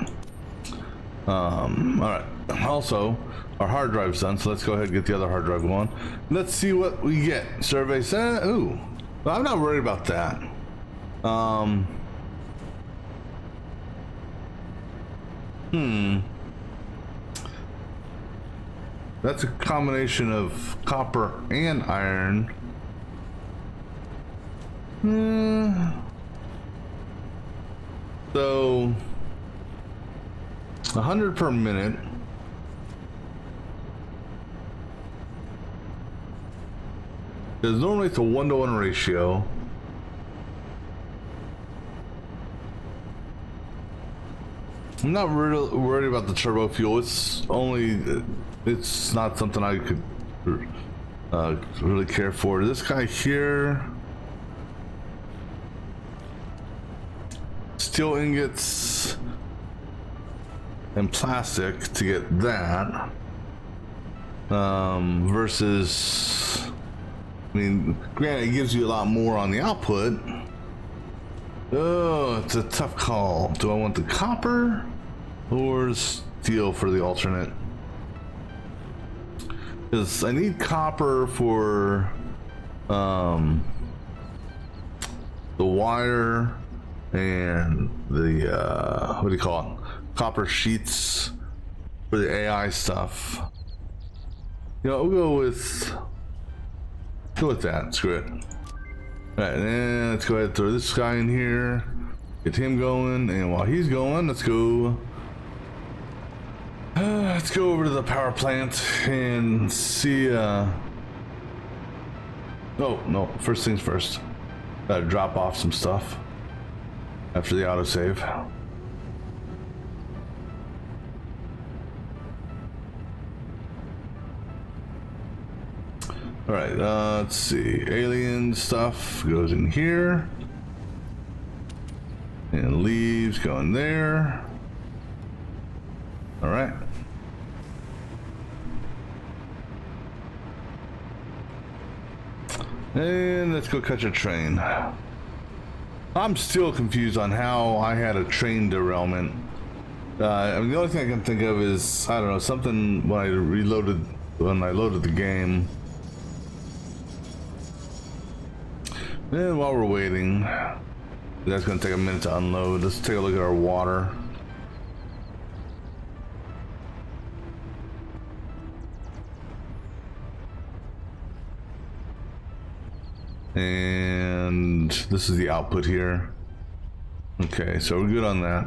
All right, also our hard drive's done, so let's go ahead and get the other hard drive going. Let's see what we get. Survey said, ooh, well, I'm not worried about that. That's a combination of copper and iron. So 100 per minute. Because normally it's a 1-to-1 ratio. I'm not really worried about the turbo fuel. It's not something I could really care for. This guy here, steel ingots. and plastic to get that. Versus, I mean, granted, it gives you a lot more on the output. Oh, it's a tough call. Do I want the copper or steel for the alternate? Because I need copper for the wire and the what do you call it? Copper sheets for the AI stuff. You know, we'll go with that. Screw it. All right, and let's go ahead and throw this guy in here. Get him going, and while he's going, let's go. Let's go over to the power plant and see. Oh no! First things first. Gotta drop off some stuff after the autosave. All right. Let's see. Alien stuff goes in here, and leaves going there. All right. And let's go catch a train. I'm still confused on how I had a train derailment. I mean, the only thing I can think of is, I don't know, something when I loaded the game. And while we're waiting, that's gonna take a minute to unload. Let's take a look at our water. And this is the output here. Okay, so we're good on that.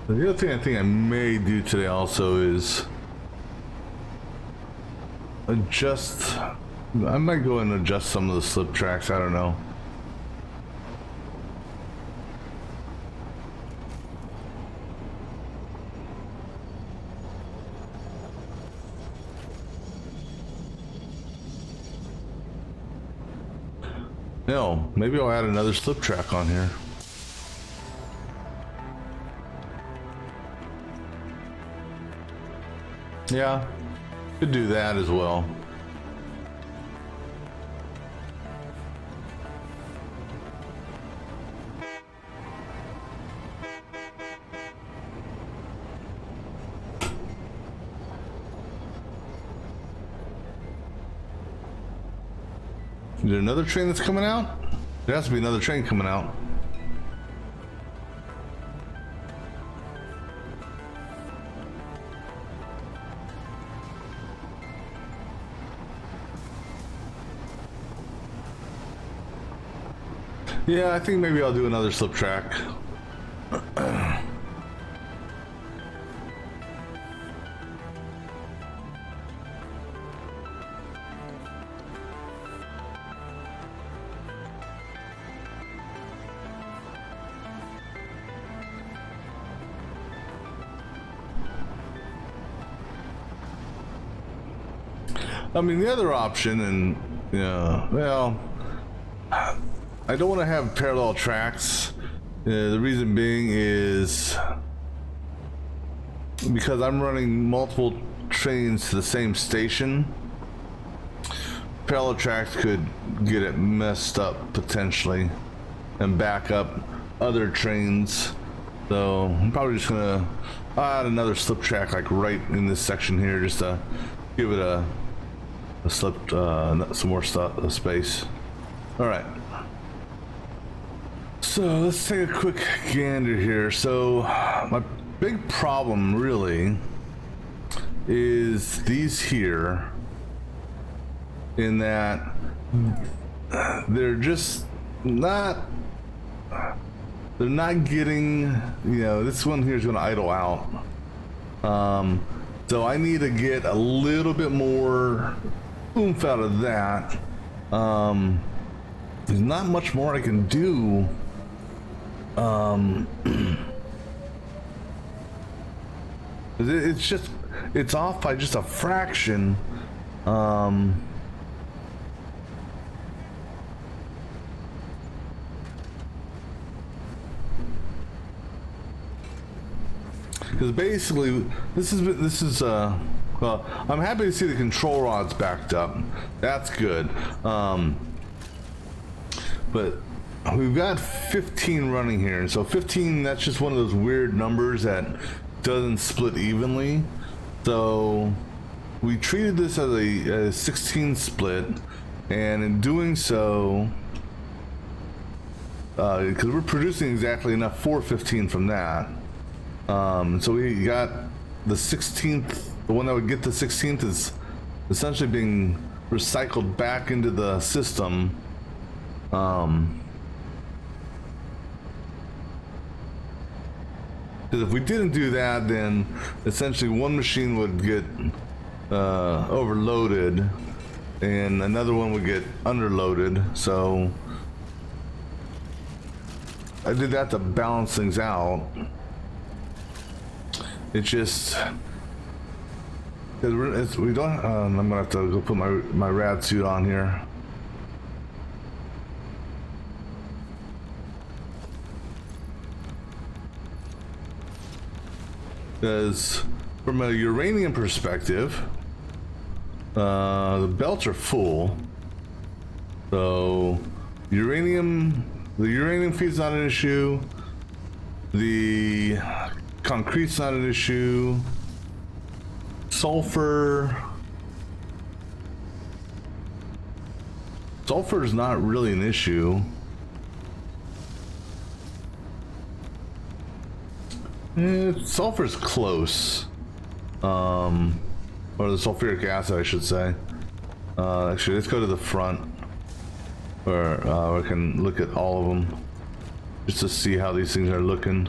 The other thing I think I may do today also is adjust. I might go and adjust some of the slip tracks. I don't know. No, maybe I'll add another slip track on here. Yeah, could do that as well. Is there another train that's coming out? There has to be another train coming out. Yeah, I think maybe I'll do another slip track. I mean, the other option, and yeah, well, I don't want to have parallel tracks. The reason being is because I'm running multiple trains to the same station. Parallel tracks could get it messed up potentially and back up other trains. So I'm probably just gonna add another slip track like right in this section here, just to give it a slip, some more space. All right. So let's take a quick gander here. So my big problem really is these here, in that they're just not, they're not getting, you know, this one here is going to idle out. So I need to get a little bit more oomph out of that. There's not much more I can do. It's just, it's off by just a fraction. Because basically, this is well, I'm happy to see the control rods backed up. That's good. But we've got 15 running here, and so 15, that's just one of those weird numbers that doesn't split evenly. So we treated this as a 16 split, and in doing so, because we're producing exactly enough for 15 from that. So we got the 16th, the one that would get the 16th is essentially being recycled back into the system. Because if we didn't do that, then essentially one machine would get overloaded and another one would get underloaded. So I did that to balance things out. It's just, we don't, I'm gonna have to go put my rad suit on here. Because from a uranium perspective, the belts are full. So the uranium feed's not an issue. The concrete's not an issue. Sulfur is not really an issue. Sulfur's close. Or the sulfuric acid, I should say. Actually, let's go to the front, where we can look at all of them, just to see how these things are looking.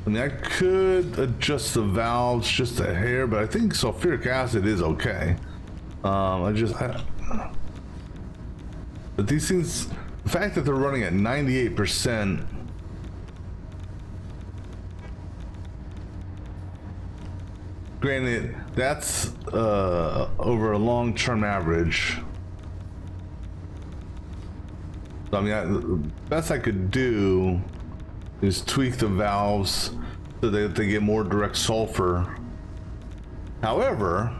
I mean, I could adjust the valves just a hair, but I think sulfuric acid is okay. But these things, the fact that they're running at 98%, granted, that's over a long-term average. So, I mean, the best I could do is tweak the valves so that they get more direct sulfur. However,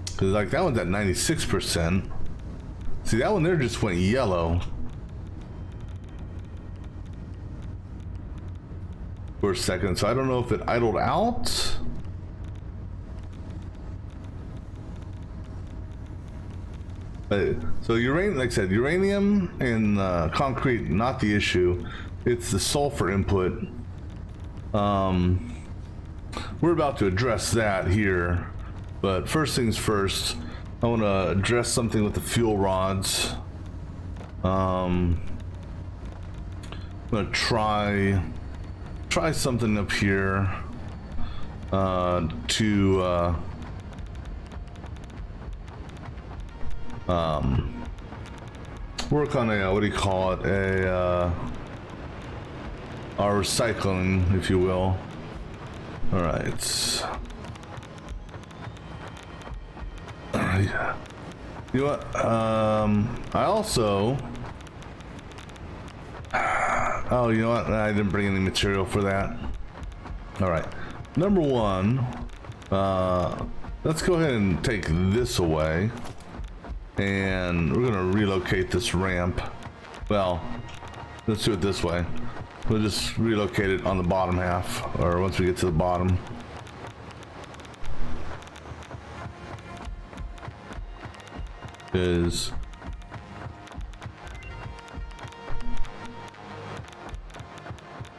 because like that one's at 96%. See, that one there just went yellow for a second, so I don't know if it idled out. So uranium, like I said, uranium and concrete, not the issue. It's the sulfur input. We're about to address that here, but first things first, I want to address something with the fuel rods. I'm gonna try something up here to work on a what do you call it, our recycling, if you will. All right. You know what? I also. Oh, you know what? I didn't bring any material for that. All right. Number one, let's go ahead and take this away, and we're gonna relocate this ramp. Well, let's do it this way. We'll just relocate it on the bottom half, or once we get to the bottom. Is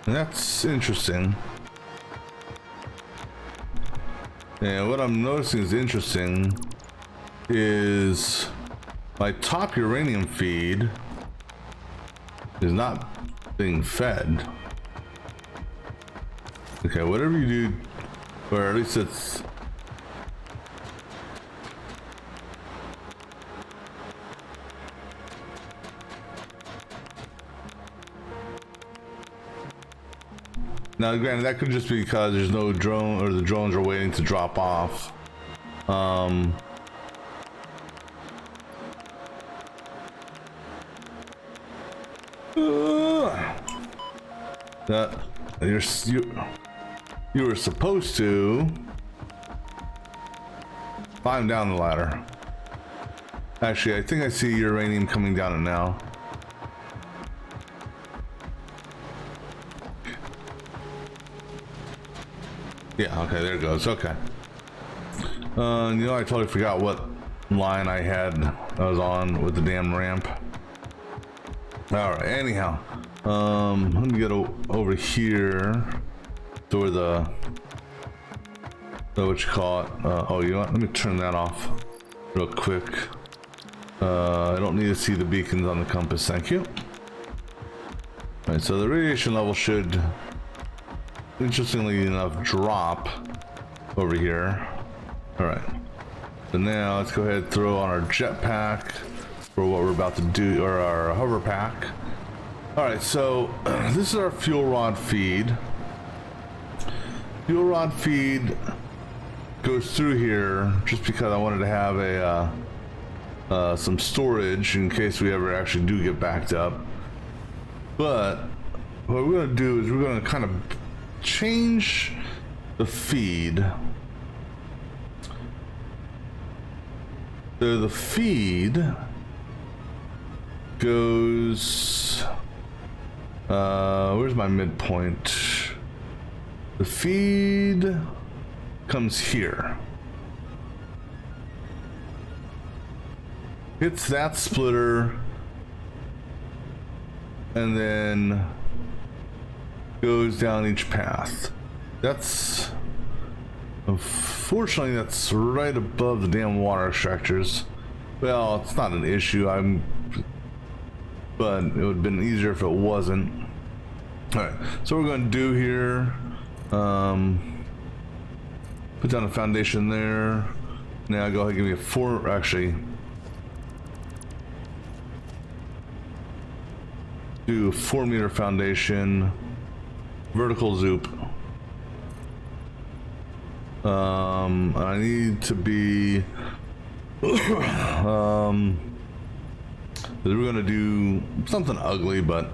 that's interesting. And what I'm noticing is interesting is my top uranium feed is not being fed. Okay, whatever you do, or at least it's now, granted, that could just be because there's no drone, or the drones are waiting to drop off. That you were supposed to climb down the ladder. Actually, I think I see uranium coming down it now. Yeah, okay, there it goes. Okay. You know, I totally forgot what line I was on with the damn ramp. Alright, anyhow. Let me get over here to where the what you call it. Oh, you know what? Let me turn that off real quick. I don't need to see the beacons on the compass, thank you. Alright, so the radiation level should, interestingly enough, drop over here. Alright, so now let's go ahead and throw on our jetpack for what we're about to do, or our hover pack. Alright, so this is our fuel rod feed. Fuel rod feed goes through here just because I wanted to have some storage in case we ever actually do get backed up. But what we're going to do is we're going to kind of change the feed. So the feed goes, where's my midpoint? The feed comes here. Hits that splitter and then goes down each path. That's, unfortunately, that's right above the damn water extractors. Well, it's not an issue, but it would have been easier if it wasn't. Alright, so what we're going to do here, put down a foundation there. Now go ahead and give me a do a 4-meter foundation, vertical zoop. I need to be we're gonna do something ugly, but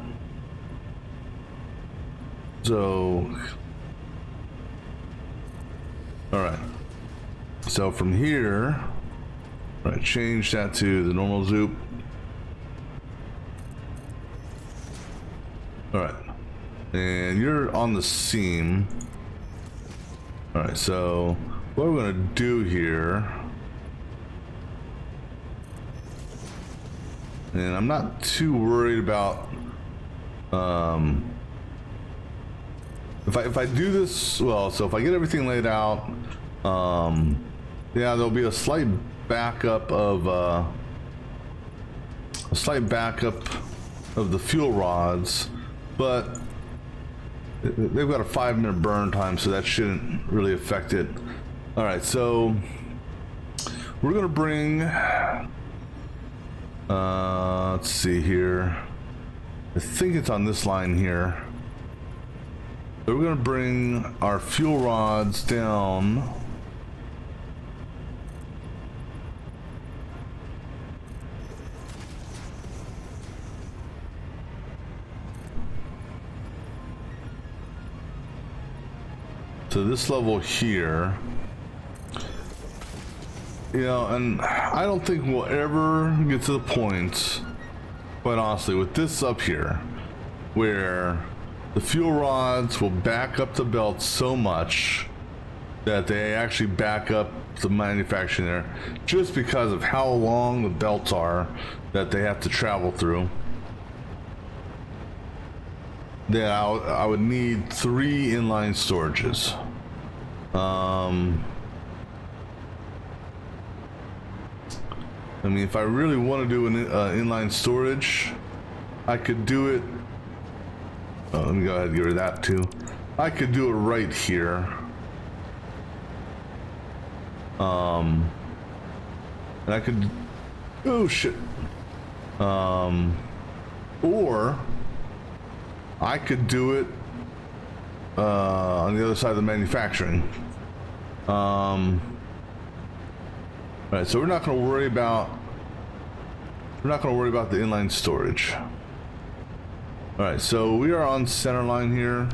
so all right, so from here, right, change that to the normal zoop. All right, and you're on the seam. All right, so what we're gonna do here, and I'm not too worried about if I do this well. So if I get everything laid out, yeah, there'll be a slight backup of the fuel rods, but they've got a 5-minute burn time, so that shouldn't really affect it. All right, so we're gonna bring Let's see here. I think it's on this line here. So we're gonna bring our fuel rods down. To this level here. You know, and I don't think we'll ever get to the point, quite honestly, with this up here, where the fuel rods will back up the belt so much that they actually back up the manufacturing there, just because of how long the belts are that they have to travel through. Then I would need 3 inline storages. I mean, if I really want to do an inline storage, I could do it. Oh, let me go ahead and get rid of that too. I could do it right here. And I could. Oh shit. Or I could do it on the other side of the manufacturing. All right, so we're not going to worry about the inline storage. All right, so we are on center line here.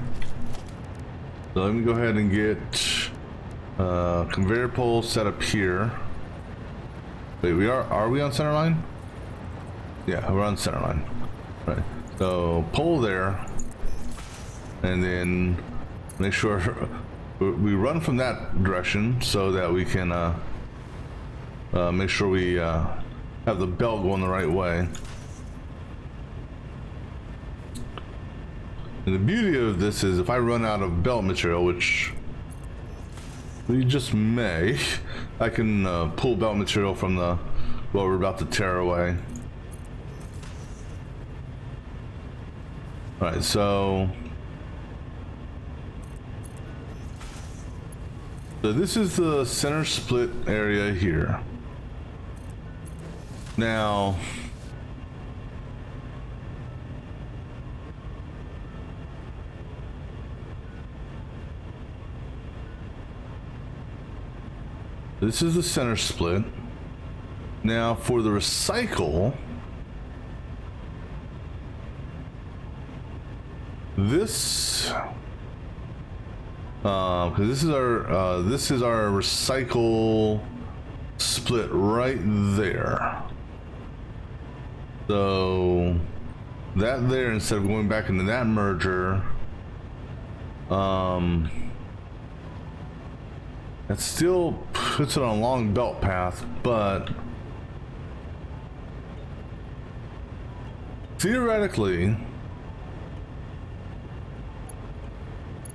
So let me go ahead and get conveyor pole set up here. Wait, are we on center line? Yeah, we're on center line. All right, so pole there, and then make sure we run from that direction so that we can make sure we have the belt going the right way. And the beauty of this is if I run out of belt material, which we just may, I can pull belt material from what we're about to tear away. All right, so this is the center split area here. Now, this is the center split. Now, for the recycle, this, because this is our recycle split right there. So that there, instead of going back into that merger, that still puts it on a long belt path, but theoretically,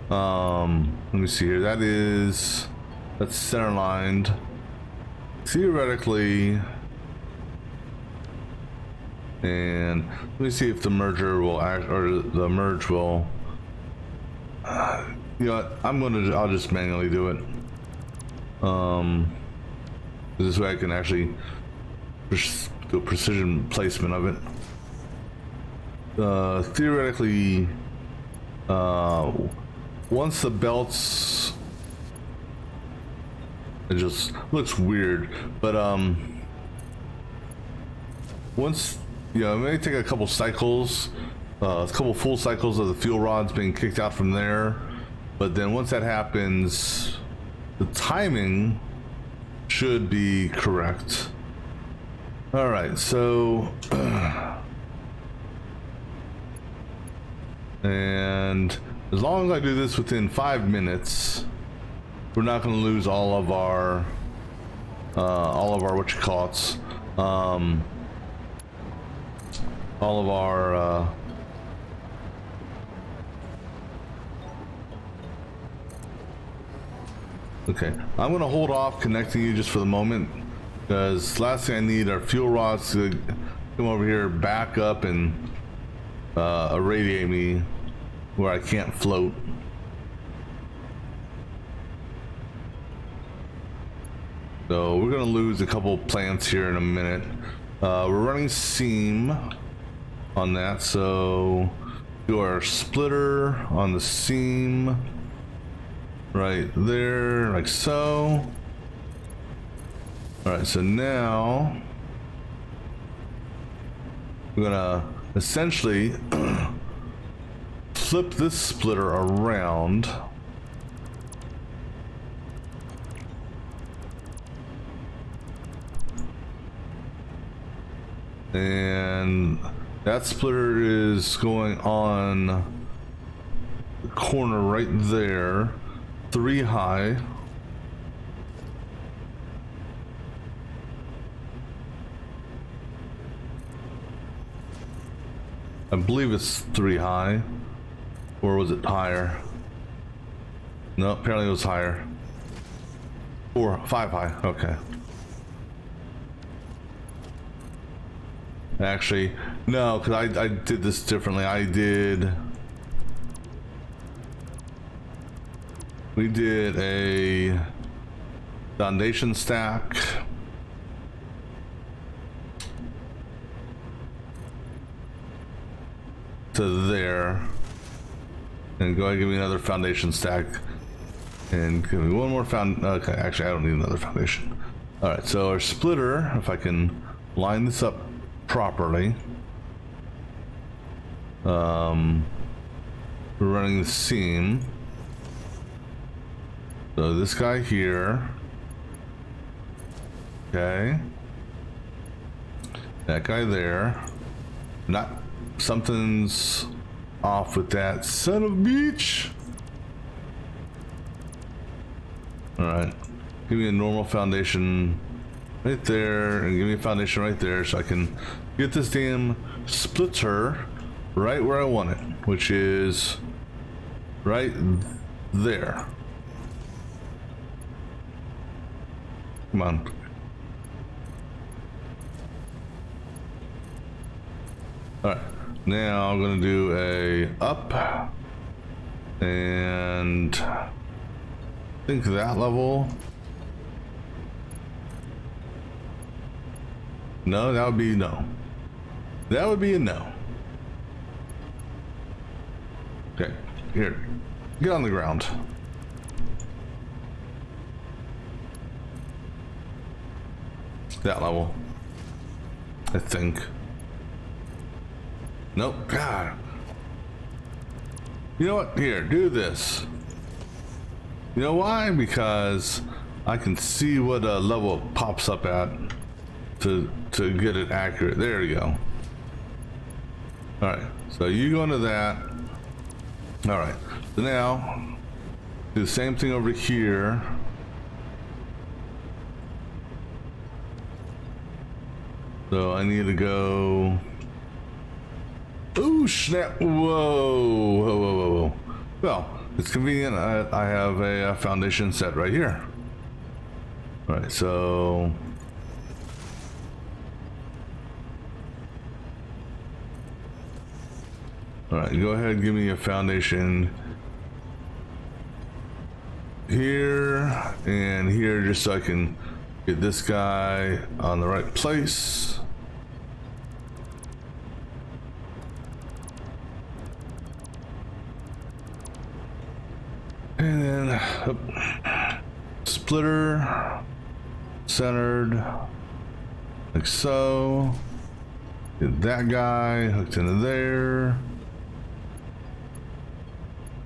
let me see here, that's center lined. Theoretically, and let me see if the merger will act, or the merge will. You know what? I'll just manually do it. This way I can actually do a precision placement of it. Theoretically, once the belts, it just looks weird, but once, you know, it may take a couple cycles, a couple full cycles of the fuel rods being kicked out from there, but then once that happens, the timing should be correct. All right, so and as long as I do this within 5 minutes, we're not going to lose all of our whatchamacallits, all of our okay, I'm going to hold off connecting you just for the moment, because last thing I need are fuel rods to come over here, back up, and irradiate me where I can't float. So we're going to lose a couple plants here in a minute. We're running seam on that, so do our splitter on the seam right there, like so. All right, so now we're gonna essentially flip this splitter around. And that splitter is going on the corner right there, 3 high. I believe it's 3 high, or was it higher? No, apparently it was higher. 5 high, okay. Actually, no, because I did this differently. We did a foundation stack. To there. And go ahead and give me another foundation stack. And give me one more okay, actually I don't need another foundation. Alright, so our splitter, if I can line this up properly. We're running the seam. So this guy here. Okay. That guy there. Something's off with that son of a bitch. Alright. Give me a normal foundation right there, and give me a foundation right there so I can get this damn splitter right where I want it, which is right there. Come on. Alright, now I'm gonna do a up, and I think that level. No, that would be no. That would be a no. Okay, here. Get on the ground. That level. I think. Nope. God. You know what? Here, do this. You know why? Because I can see what level it pops up at. To get it accurate. There you go. Alright, so you go into that. Alright, so now do the same thing over here. So I need to go. Ooh, snap. Whoa, whoa, whoa, whoa, whoa. Well, it's convenient. I have a foundation set right here. Alright, so alright, go ahead and give me a foundation here and here, just so I can get this guy on the right place. And then splitter centered like so. Get that guy hooked into there.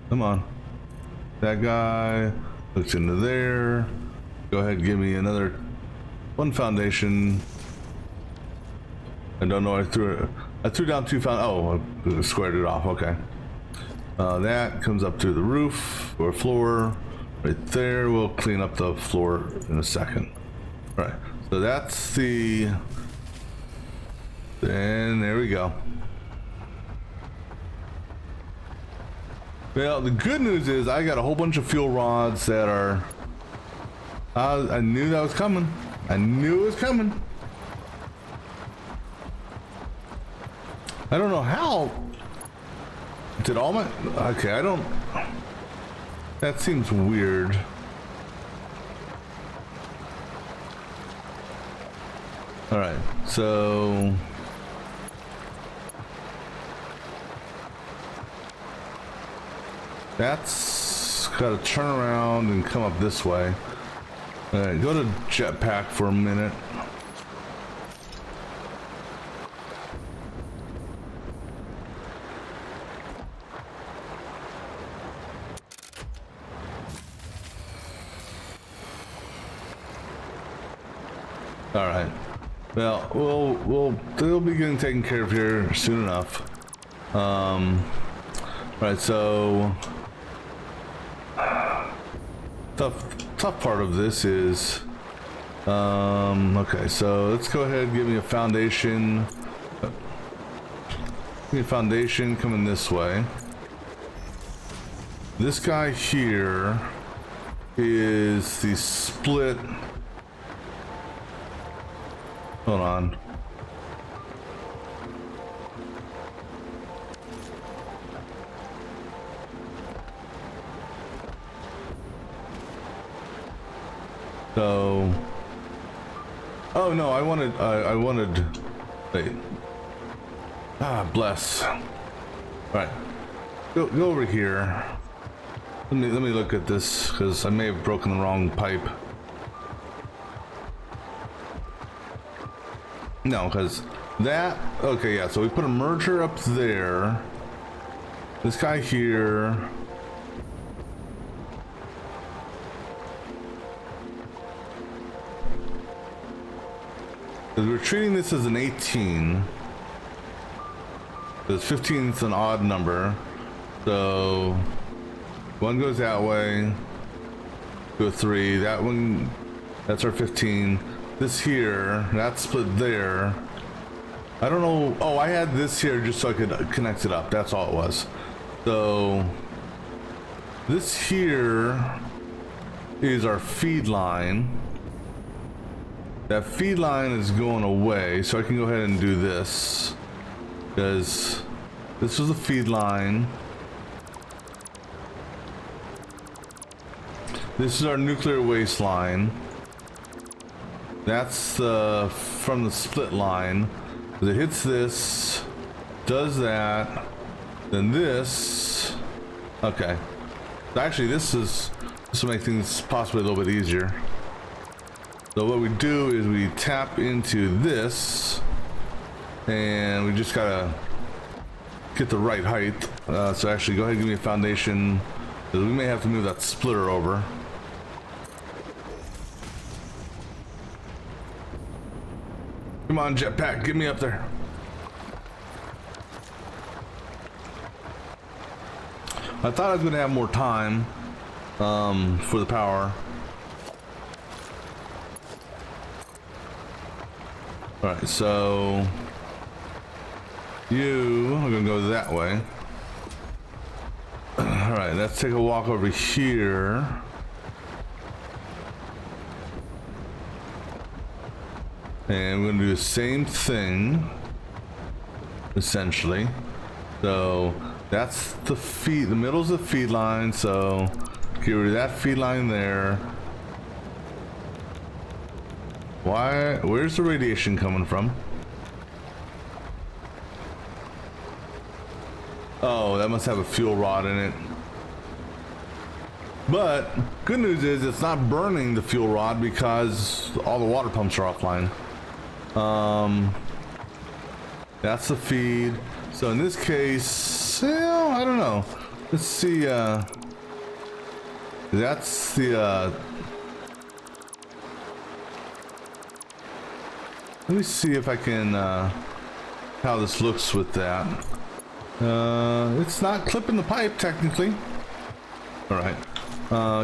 Come on. That guy hooked into there. Go ahead and give me another one foundation. I don't know, I threw down 2 oh, I squared it off, okay. That comes up to the roof or floor right there. We'll clean up the floor in a second. All right, so that's the, and there we go. Well, the good news is I got a whole bunch of fuel rods that are, I knew that was coming. I knew it was coming. I don't know how. Did all my, okay, I don't, that seems weird. All right, so that's got to turn around and come up this way. All right, go to jetpack for a minute. All right. Well, they'll be getting taken care of here soon enough. Right. So tough part of this is okay. So let's go ahead and give me a foundation. Give me a foundation coming this way. This guy here is the split. Hold on. So, oh no, I wanted, wait. Ah, bless. All right, go over here. Let me look at this because I may have broken the wrong pipe. No, because that, okay, yeah, so we put a merger up there. This guy here. Because we're treating this as an 18. Because 15 is an odd number. So, one goes that way. Go 3. That one, that's our 15. This here, that's split there. I don't know. Oh, I had this here just so I could connect it up. That's all it was. So this here is our feed line. That feed line is going away, so I can go ahead and do this because this was a feed line. This is our nuclear waste line. That's from the split line. It hits this, does that, then this. Okay. Actually, this will make things possibly a little bit easier. So what we do is we tap into this, and we just gotta get the right height. So actually, go ahead and give me a foundation. We may have to move that splitter over. Come on, jetpack, get me up there. I thought I was gonna have more time for the power. All right, so you are gonna go that way. All right, let's take a walk over here. And we're gonna do the same thing, essentially. So that's the feed, the middle's the feed line, so get rid of that feed line there. Where's the radiation coming from? Oh, that must have a fuel rod in it. But good news is it's not burning the fuel rod because all the water pumps are offline. That's the feed. So in this case, well, I don't know. Let's see. That's the. Let me see if I can. How this looks with that. It's not clipping the pipe technically. All right.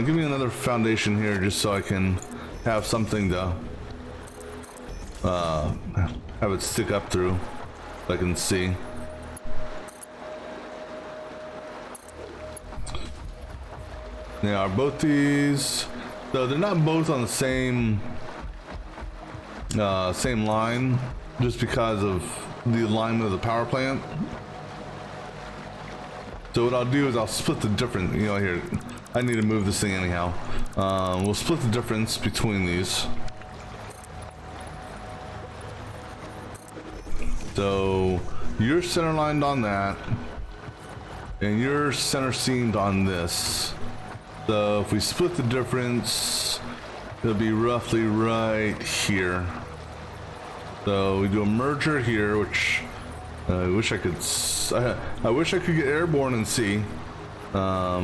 Give me another foundation here just so I can have something to. Have it stick up through so I can see. Now are both these, so they're not both on the same line just because of the alignment of the power plant. So what I'll do is I'll split the difference, you know, here I need to move this thing anyhow. We'll split the difference between these. So you're center lined on that, and you're center seamed on this. So if we split the difference, it'll be roughly right here. So we do a merger here, which I wish I could. I wish I could get airborne and see. I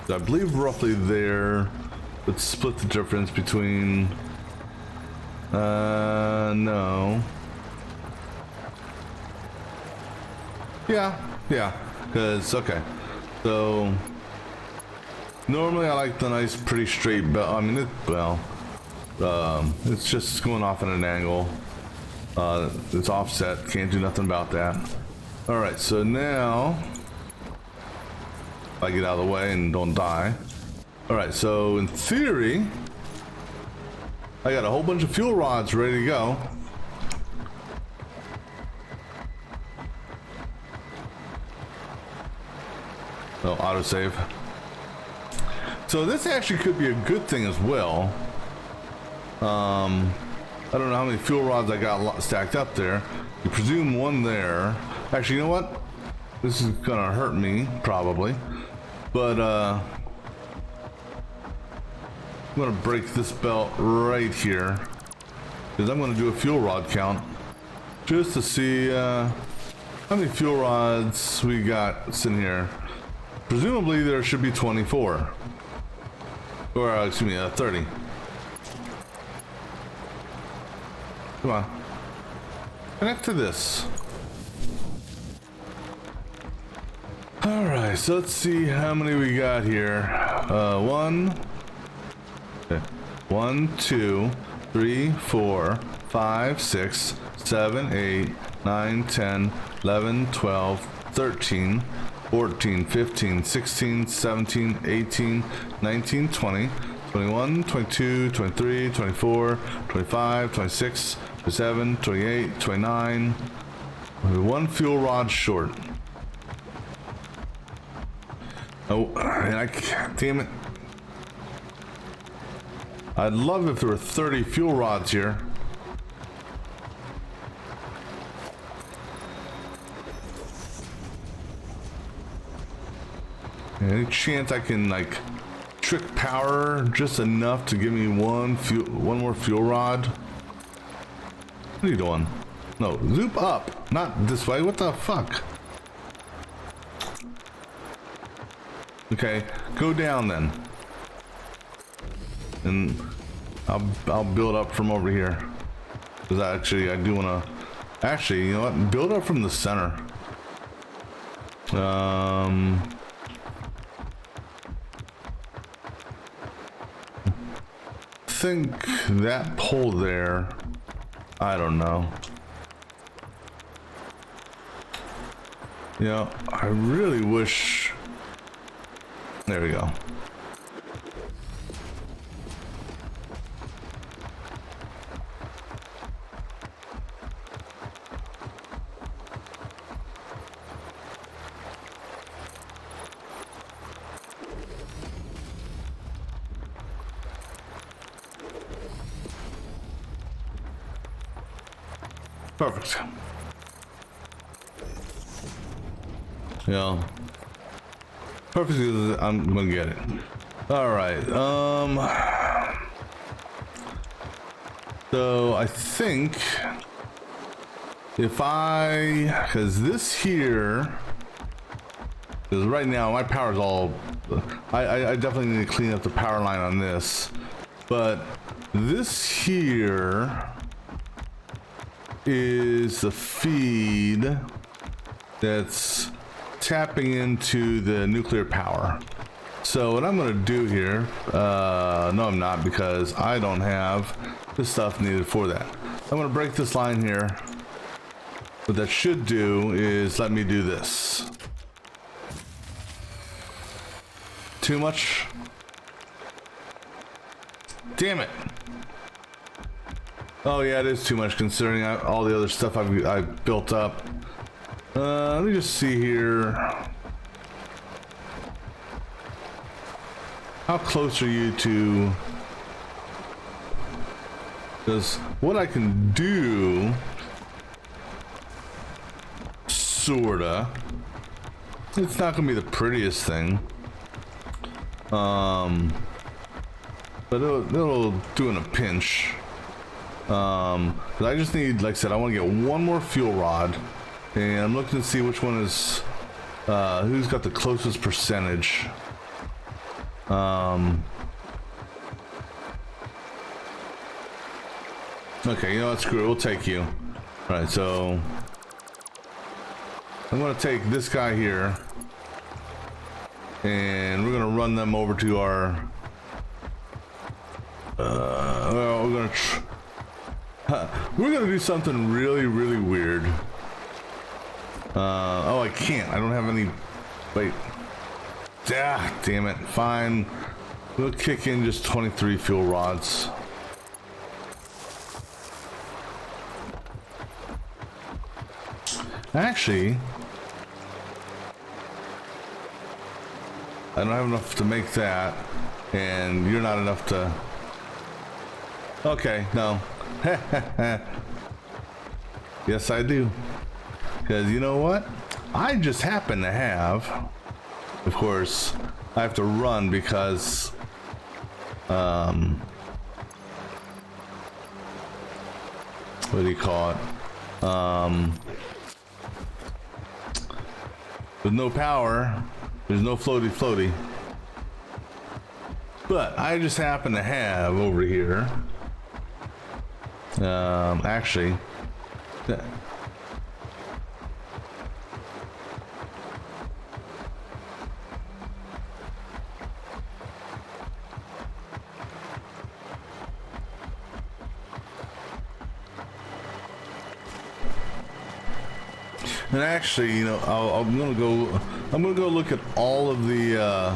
believe roughly there. Let's split the difference between. No. Yeah, because, okay. So, normally I like the nice, pretty straight belt. I mean, it's just going off at an angle. It's offset, can't do nothing about that. Alright, so now, if I get out of the way and don't die. Alright, so in theory, I got a whole bunch of fuel rods ready to go. Oh, autosave. So this actually could be a good thing as well. I don't know how many fuel rods I got stacked up there. You presume one there. Actually, you know what? This is gonna hurt me, probably. But, I'm gonna break this belt right here. Because I'm gonna do a fuel rod count. Just to see, how many fuel rods we got sitting here. Presumably there should be 24. Or, excuse me, 30. Come on. Connect to this. Alright, so let's see how many we got here. 1, 2, 3, 4, 5, 6, 7, 8, 9, 10, 11, 12, 13, 14, 15, 16, 17, 18, 19, 20, 21, 22, 23, 24, 25, 26, 27, 28, 29. We're one fuel rod short. Oh, I can't, damn it. I'd love if there were 30 fuel rods here. Any chance I can like trick power just enough to give me one more fuel rod? What are you doing? No, zoop up, not this way. What the fuck? Okay, go down then. And I'll build up from over here. Because actually I do wanna actually, you know what? Build up from the center. I think that pole there, I don't know. You know, I really wish. There we go. Perfect. Yeah. Perfect. I'm gonna get it. All right. So I think if because this here, because right now my power's all. I definitely need to clean up the power line on this, but this here is the feed that's tapping into the nuclear power. So what I'm going to do here, no I'm not, because I don't have the stuff needed for that. I'm going to break this line here. What that should do is let me do this. Too much? Damn it. Oh yeah, it is too much considering all the other stuff I've built up. Let me just see here. How close are you to? Because what I can do sorta. It's not gonna be the prettiest thing. But it'll do in a pinch. 'Cause I just need, like I said, I want to get one more fuel rod, and I'm looking to see which one is, who's got the closest percentage. Okay, you know what, screw it, we'll take you. Alright, so I'm gonna take this guy here, and we're gonna run them over to our well, we're gonna do something really weird. Oh, I can't, I don't have any, wait, damn it, fine, we'll kick in just 23 fuel rods. Actually, I don't have enough to make that, and you're not enough to... Okay, no. Yes, I do. Because you know what? I just happen to have... Of course, I have to run because... what do you call it? With no power, there's no floaty. But I just happen to have over here, actually, and actually, you know, I'm gonna go look at all of the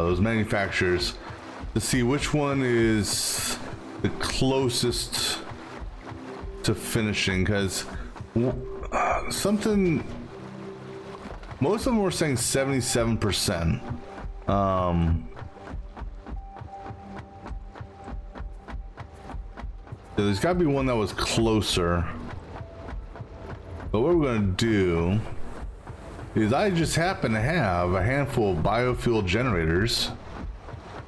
those manufacturers to see which one is the closest to finishing, because most of them were saying 77%. There's got to be one that was closer. But what we're going to do is I just happen to have a handful of biofuel generators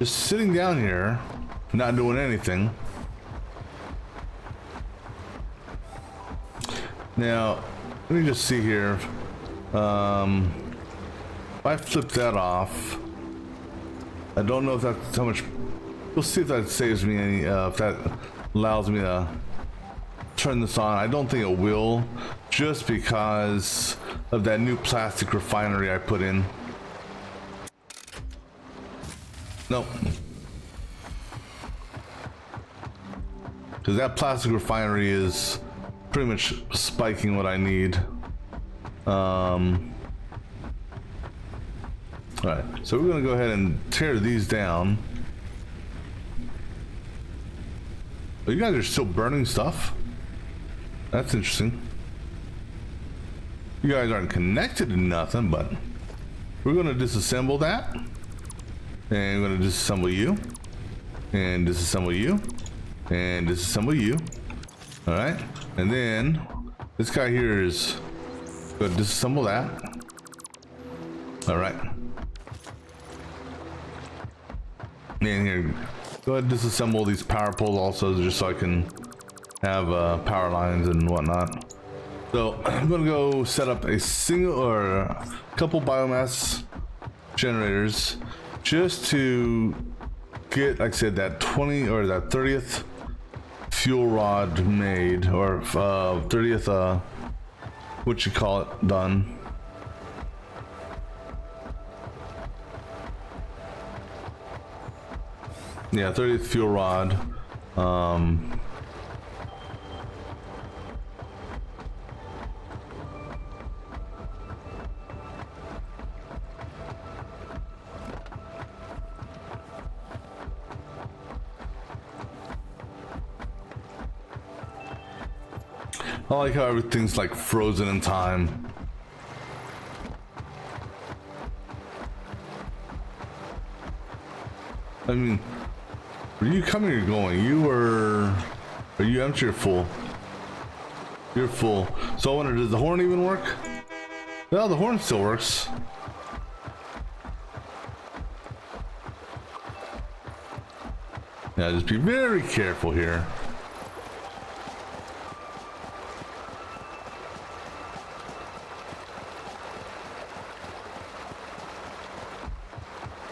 just sitting down here, not doing anything. Now, let me just see here. If I flip that off, I don't know if that's how much. We'll see if that saves me any, if that allows me to turn this on. I don't think it will, just because of that new plastic refinery I put in. Nope. Because that plastic refinery is pretty much spiking what I need. Alright, so we're gonna go ahead and tear these down. Oh, you guys are still burning stuff? That's interesting. You guys aren't connected to nothing, but we're gonna disassemble that. And we're gonna disassemble you. And disassemble you. And disassemble you. Alright. And then this guy here is gonna disassemble that. Alright. And here, go ahead and disassemble these power poles also, just so I can have power lines and whatnot. So I'm gonna go set up a single or a couple biomass generators just to get, like I said, that 20 or that 30th fuel rod made, or 30th what you call it, done. Yeah, 30th fuel rod. I like how everything's like frozen in time. I mean, Are you coming or going? Are you empty or full? You're full. So I wonder, does the horn even work? No, the horn still works. Yeah, just be very careful here.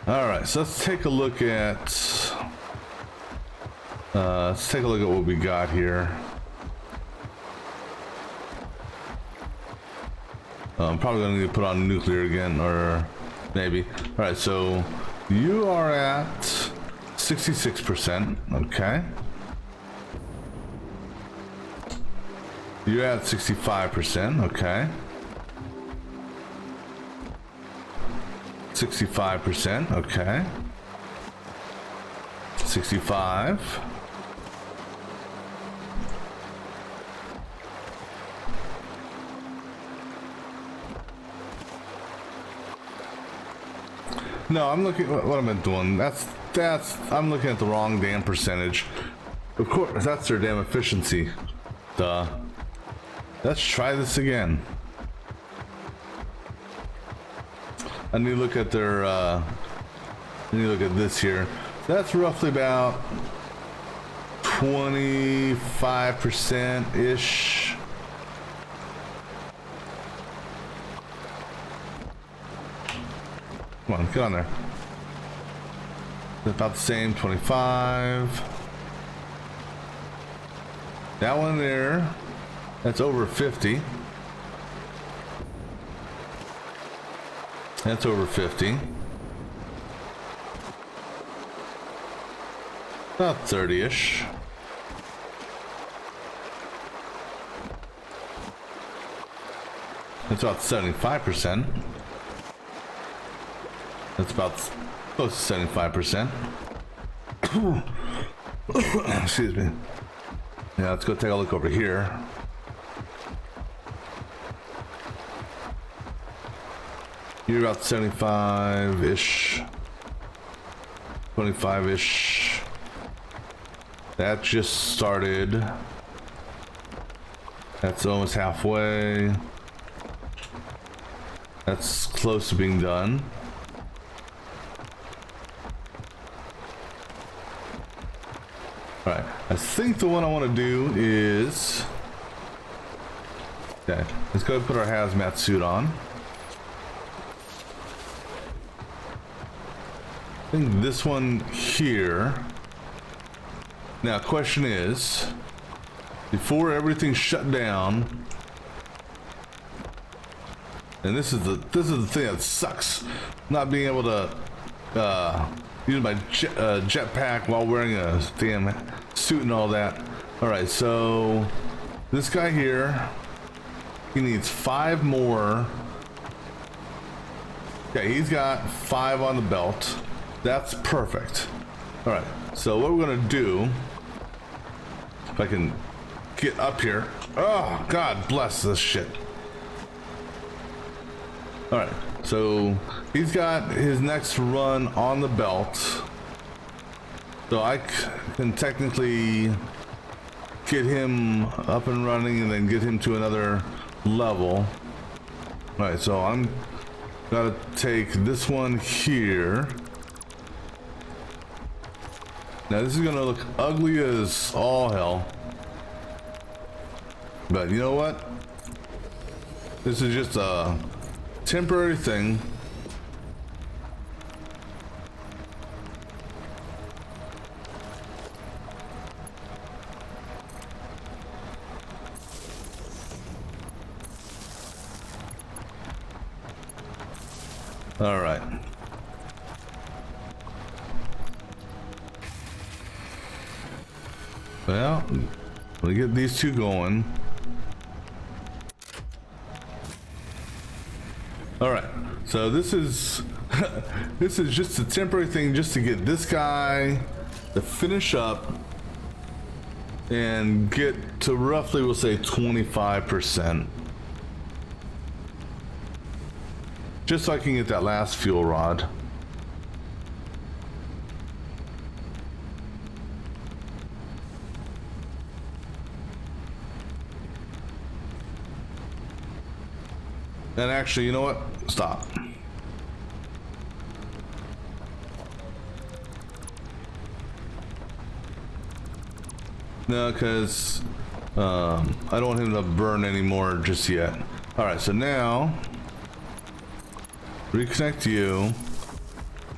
All right, so let's take a look at what we got here. I'm probably gonna need to put on nuclear again, or maybe. All right, so you are at 66%. Okay. You're at 65%. Okay. 65%. Okay. 65. No, I'm looking. What am I doing? I'm looking at the wrong damn percentage. Of course, that's their damn efficiency. Duh. Let's try this again. I need to look at their. I need to look at this here. That's roughly about 25% ish. Come on, get on there. About the same, 25. That one there, that's over 50. That's over 50. About 30-ish. That's about 75%. That's about close to 75%. Excuse me. Yeah, let's go take a look over here. You're about 75-ish. 25-ish. That just started. That's almost halfway. That's close to being done. Alright, I think the one I want to do is... Okay, let's go put our hazmat suit on. I think this one here. Now, question is, before everything shut down, and this is the thing that sucks, not being able to use my jetpack while wearing a damn suit and all that. All right, so this guy here, he needs 5 more. Okay, he's got 5 on the belt. That's perfect. All right, so what we're gonna do, if I can get up here. Oh, God bless this shit. All right, so he's got his next run on the belt. So I can technically get him up and running and then get him to another level. All right, so I'm gotta take this one here. Now this is gonna look ugly as all hell. But you know what? This is just a temporary thing. All right. Well, we get these two going. All right, so this is this is just a temporary thing, just to get this guy to finish up and get to roughly, we'll say 25%, just so I can get that last fuel rod. And actually, you know what? Stop. No, because I don't want him to burn anymore just yet. All right, so now reconnect you.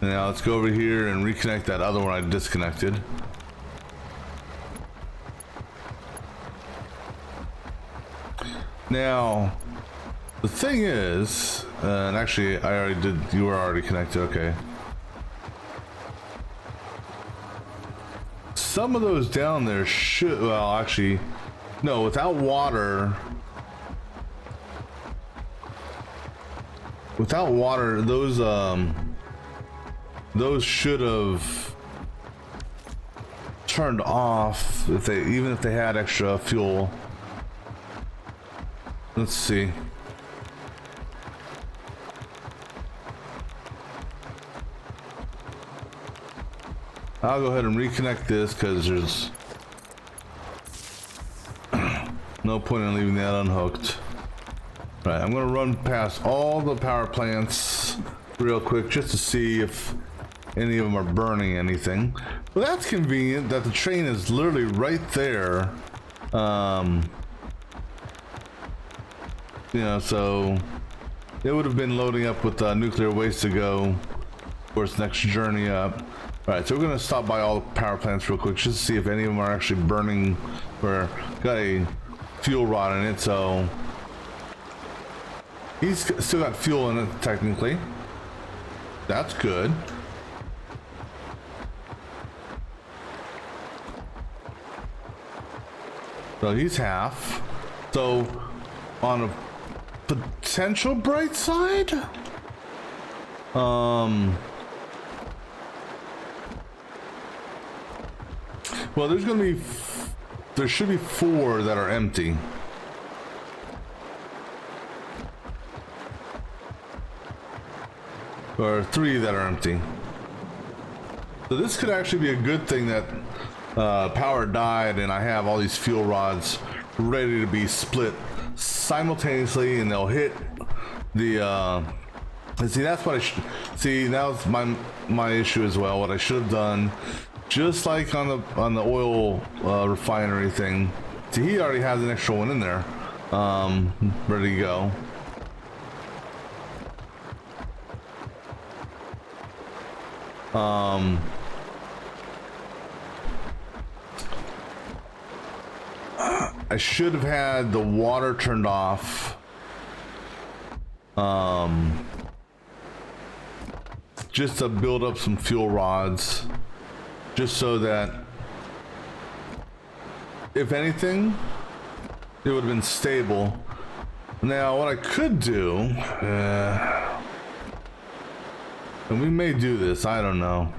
And now let's go over here and reconnect that other one I disconnected. Now, the thing is, and actually I already did, you were already connected, okay. Some of those down there should, well actually, no, without water, those should have turned off if they, even if they had extra fuel. Let's see. I'll go ahead and reconnect this because there's no point in leaving that unhooked. All right, I'm gonna run past all the power plants real quick just to see if any of them are burning anything. Well, that's convenient that the train is literally right there. You know, so it would have been loading up with nuclear waste to go for its next journey up. All right, so we're gonna stop by all the power plants real quick just to see if any of them are actually burning or got a fuel rod in it. So he's still got fuel in it technically. That's good. So he's half. So on a potential bright side, well, there's gonna be, there should be 4 that are empty. Or 3 that are empty. So this could actually be a good thing that power died and I have all these fuel rods ready to be split simultaneously, and they'll hit the and see, that's what I should see. That was my issue as well. What I should have done, just like on the oil refinery thing. See, he already has an extra one in there, ready to go. I should have had the water turned off. Just to build up some fuel rods, just so that if anything, it would have been stable. Now, what I could do, and we may do this, I don't know.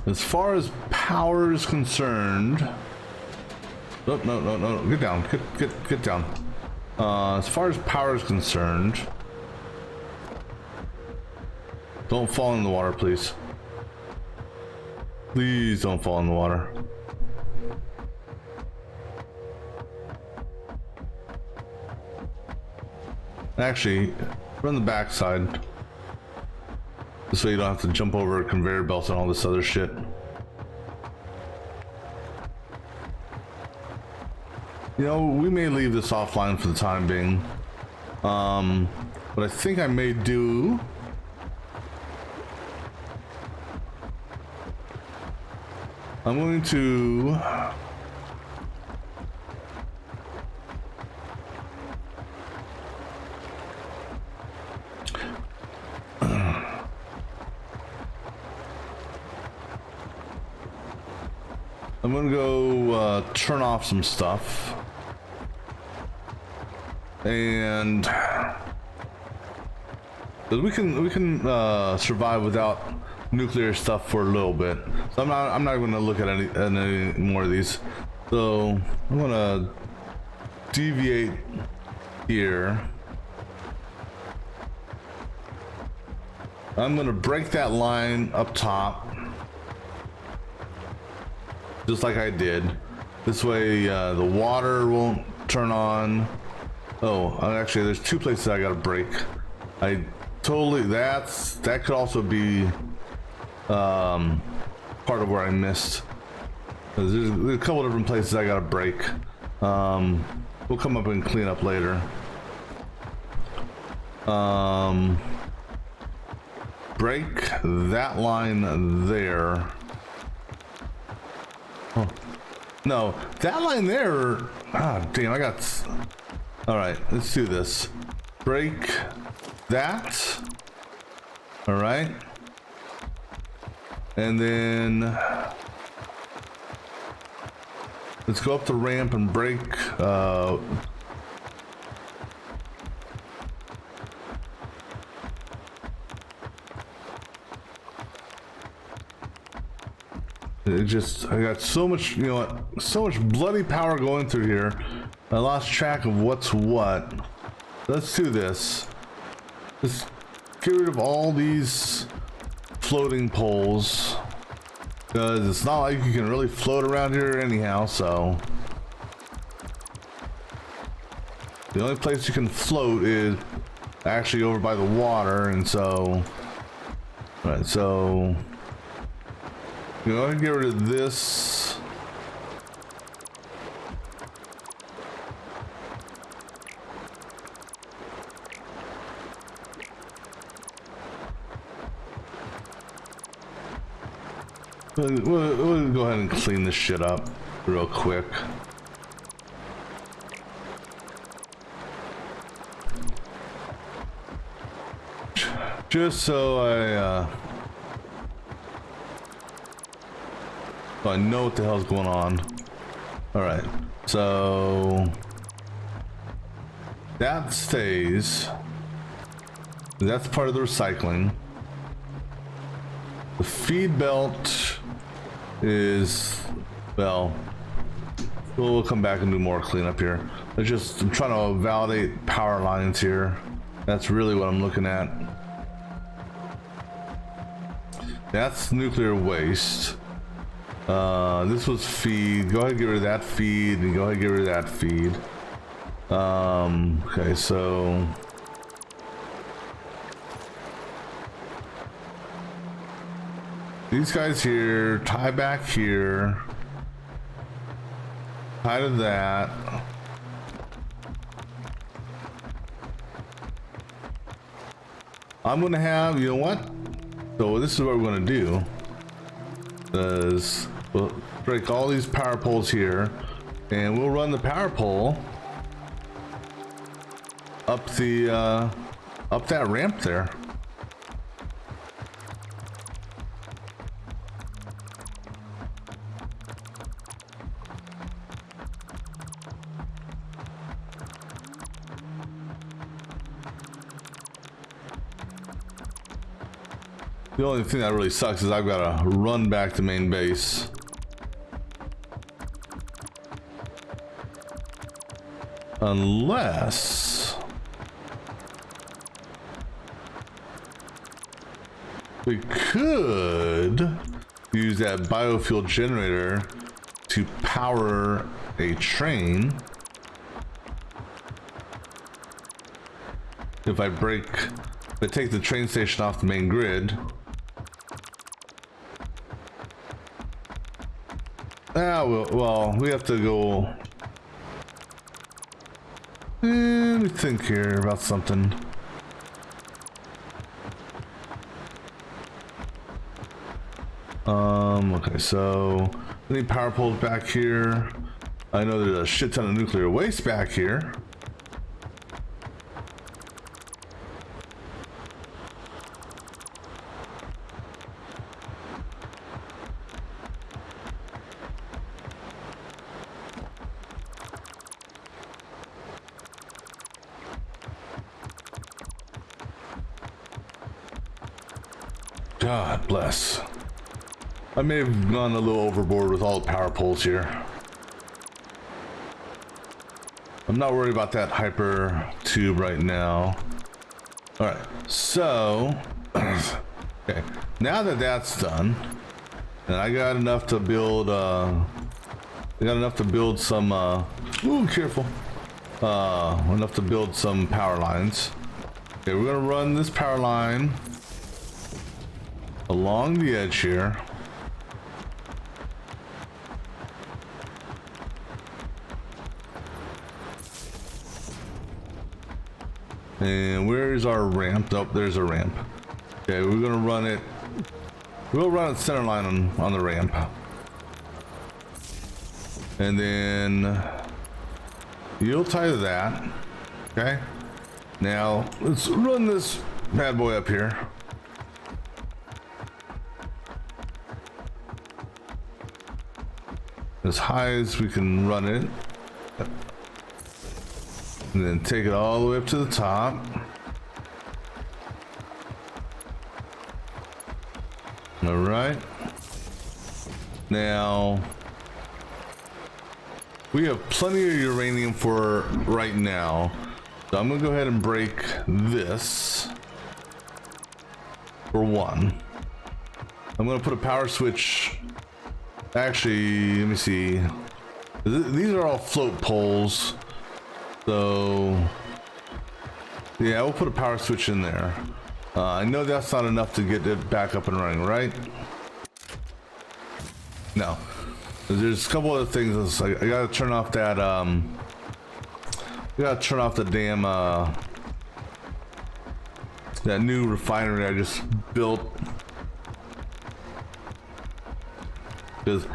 As far as power is concerned, oh, no, get down, get down. As far as power is concerned, don't fall in the water, please. Please don't fall in the water. Actually, run the backside. This way you don't have to jump over conveyor belts and all this other shit. You know, we may leave this offline for the time being. What I think I may do, I'm going to go turn off some stuff, and we can survive without nuclear stuff for a little bit. So I'm not going to look at any more of these. So I'm going to deviate here. I'm gonna break that line up top, just like I did. This way the water won't turn on. Oh, actually there's two places I gotta break. That could also be part of where I missed. There's a couple different places I gotta break. We'll come up and clean up later. Break that line there. Oh. No, that line there. Ah, damn, I got. All right, let's do this. Break that. All right. And then let's go up the ramp and break. I got so much, you know what, so much bloody power going through here. I lost track of what's what. Let's do this. Let's get rid of all these floating poles, because it's not like you can really float around here anyhow, so the only place you can float is actually over by the water. And so, right, so you know, I can get rid of this. We'll go ahead and clean this shit up real quick. Just so I know what the hell's going on. All right, so that stays. That's part of the recycling. The feed belt is, well, we'll come back and do more cleanup here. I'm trying to validate power lines here. That's really what I'm looking at. That's nuclear waste. This was feed. Go ahead and get rid of that feed, and go ahead and get rid of that feed. Okay, so these guys here, tie back here, tie to that. I'm gonna have, you know what? So this is what we're gonna do. Is we'll break all these power poles here, and we'll run the power pole up the up that ramp there. The only thing that really sucks is I've got to run back to main base. Unless we could use that biofuel generator to power a train. If I take the train station off the main grid. Well, we have to go. Let me think here about something. Okay, so I need power poles back here. I know there's a shit ton of nuclear waste back here. God bless. I may have gone a little overboard with all the power poles here. I'm not worried about that hyper tube right now. All right, so Okay, now that that's done, and I got enough to build, some, ooh, careful. Enough to build some power lines. Okay, we're gonna run this power line along the edge here. And where's our ramp? Oh, there's a ramp. Okay, we're gonna run it. We'll run it center line on the ramp. And then you'll tie to that. Okay. Now let's run this bad boy up here. As high as we can run it. And then take it all the way up to the top. All right. Now, we have plenty of uranium for right now. So I'm gonna go ahead and break this for one. I'm gonna put a power switch. Actually, let me see. These are all float poles. So, yeah, we'll put a power switch in there. I know that's not enough to get it back up and running, right? No. There's a couple other things. I gotta turn off that, I gotta turn off the damn, that new refinery I just built. Because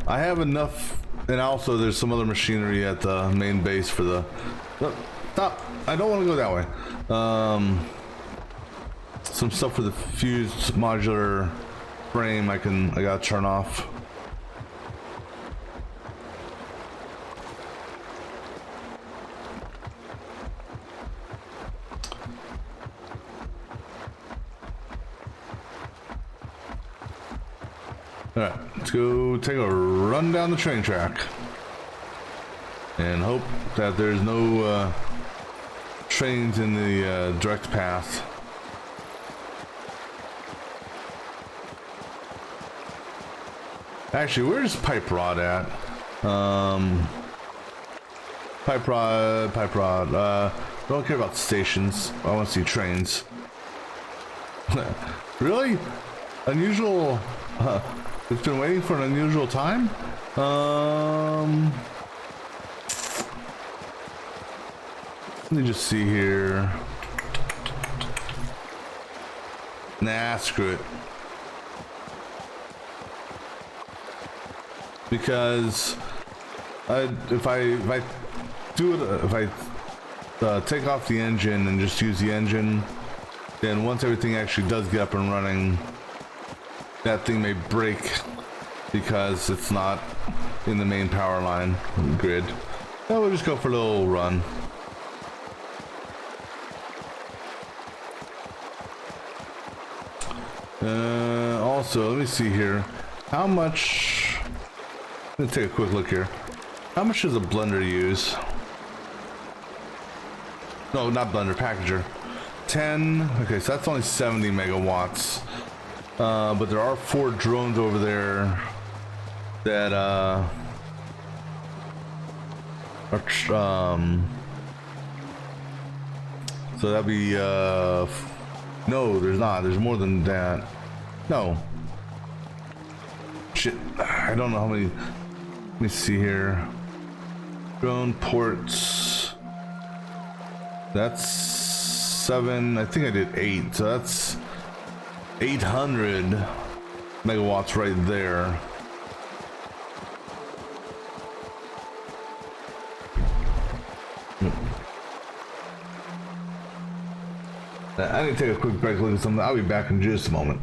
I have enough. And also, there's some other machinery at the main base for the. Stop! I don't want to go that way. Some stuff for the fused modular frame. I gotta turn off. All right, let's go take a run down the train track and hope that there's no trains in the direct path. Actually, where's pipe rod at? Pipe rod. Don't care about stations. I want to see trains. Really? Unusual. It's been waiting for an unusual time? Let me just see here. Nah, screw it. Because if I take off the engine and just use the engine, then once everything actually does get up and running, that thing may break because it's not in the main power line grid. So we'll just go for a little run. Also, let me see here. How much? Let's take a quick look here. How much does a blender use? No, not blender, packager. 10. Okay, so that's only 70 megawatts. But there are 4 drones over there that are so that'd be no, there's not. There's more than that. No. Shit. I don't know how many. Let me see here. Drone ports. That's 7. I think I did 8. So that's 800 megawatts right there. I need to take a quick break, look at something. I'll be back in just a moment.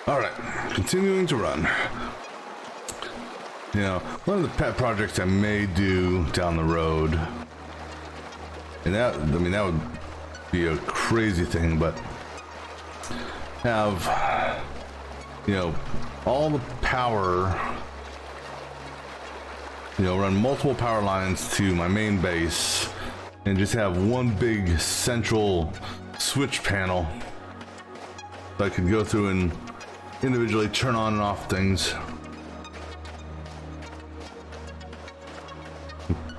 All right, continuing to run. You know, one of the pet projects I may do down the road, and that, I mean, that would be a crazy thing, but have, you know, all the power, you know, run multiple power lines to my main base and just have one big central switch panel that I could go through and individually turn on and off things.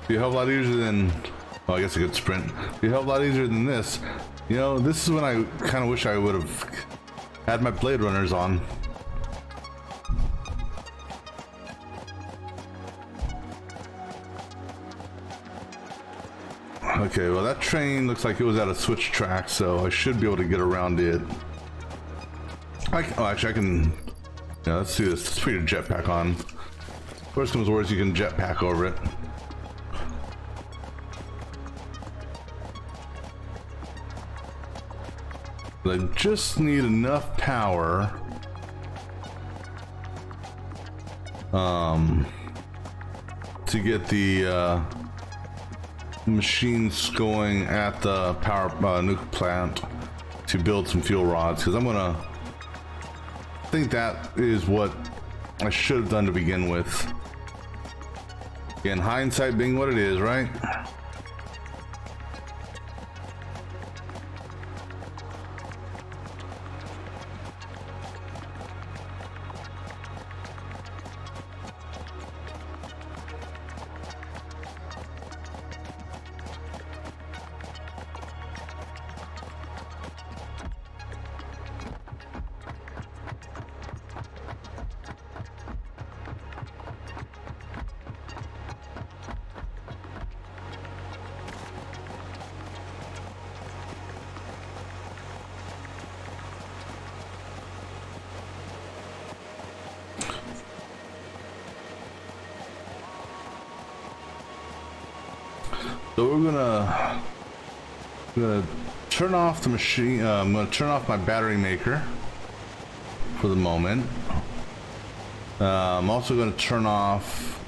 Be a hell of a lot easier than, well, I guess I could sprint. Be a hell of a lot easier than this. You know, this is when I kind of wish I would have had my Blade Runners on. Okay, well that train looks like it was at a switch track, so I should be able to get around it. Oh, actually I can, yeah, let's do this. Let's put your jetpack on. Worst comes to worst, you can jetpack over it. But I just need enough power to get the machines going at the power nuke plant to build some fuel rods, because I think that is what I should have done to begin with. Again, hindsight being what it is, right? So we're gonna turn off the machine. I'm gonna turn off my battery maker for the moment. I'm also gonna turn off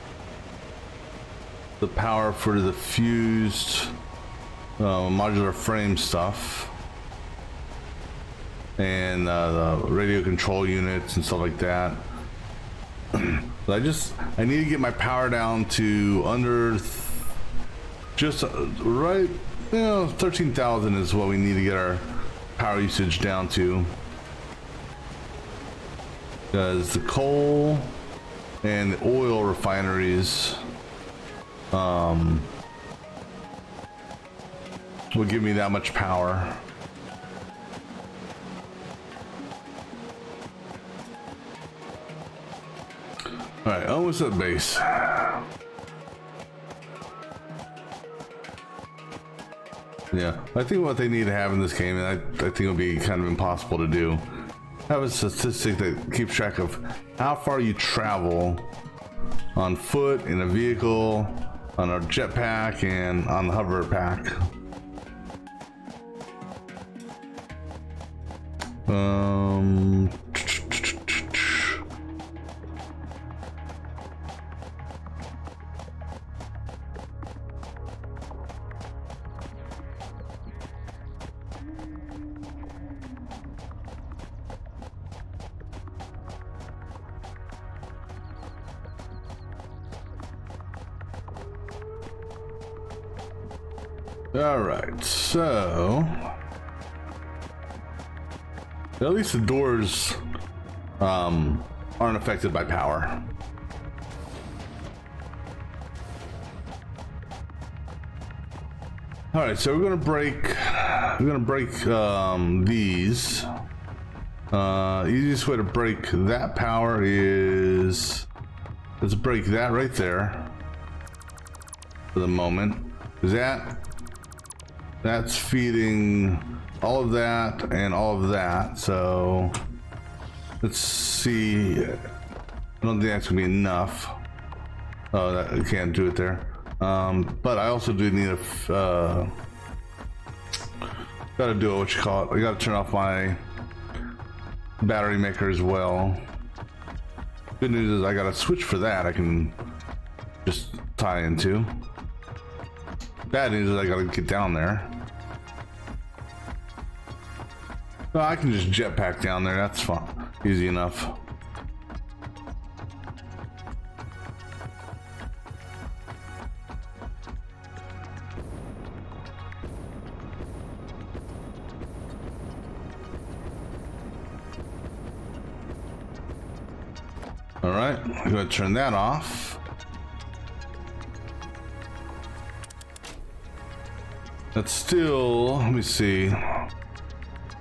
the power for the fused modular frame stuff and the radio control units and stuff like that. But I need to get my power down to under just right, you know, 13,000 is what we need to get our power usage down to, because the coal and the oil refineries will give me that much power. All right, almost at base. Yeah, I think what they need to have in this game, and I think it'll be kind of impossible to do, have a statistic that keeps track of how far you travel on foot, in a vehicle, on a jetpack, and on the hover pack. All right, so at least the doors aren't affected by power. All right, so we're gonna break these. Easiest way to break that power is let's break that right there for the moment. Is that's feeding all of that and all of that. So let's see. I don't think that's gonna be enough. Oh, that I can't do it there. But I also do need gotta do what you call it. I gotta turn off my battery maker as well. Good news is I got a switch for that I can just tie into. Bad news is I gotta get down there. No, I can just jetpack down there, that's fine. Easy enough. All right, I'm gonna turn that off. That's still, let me see.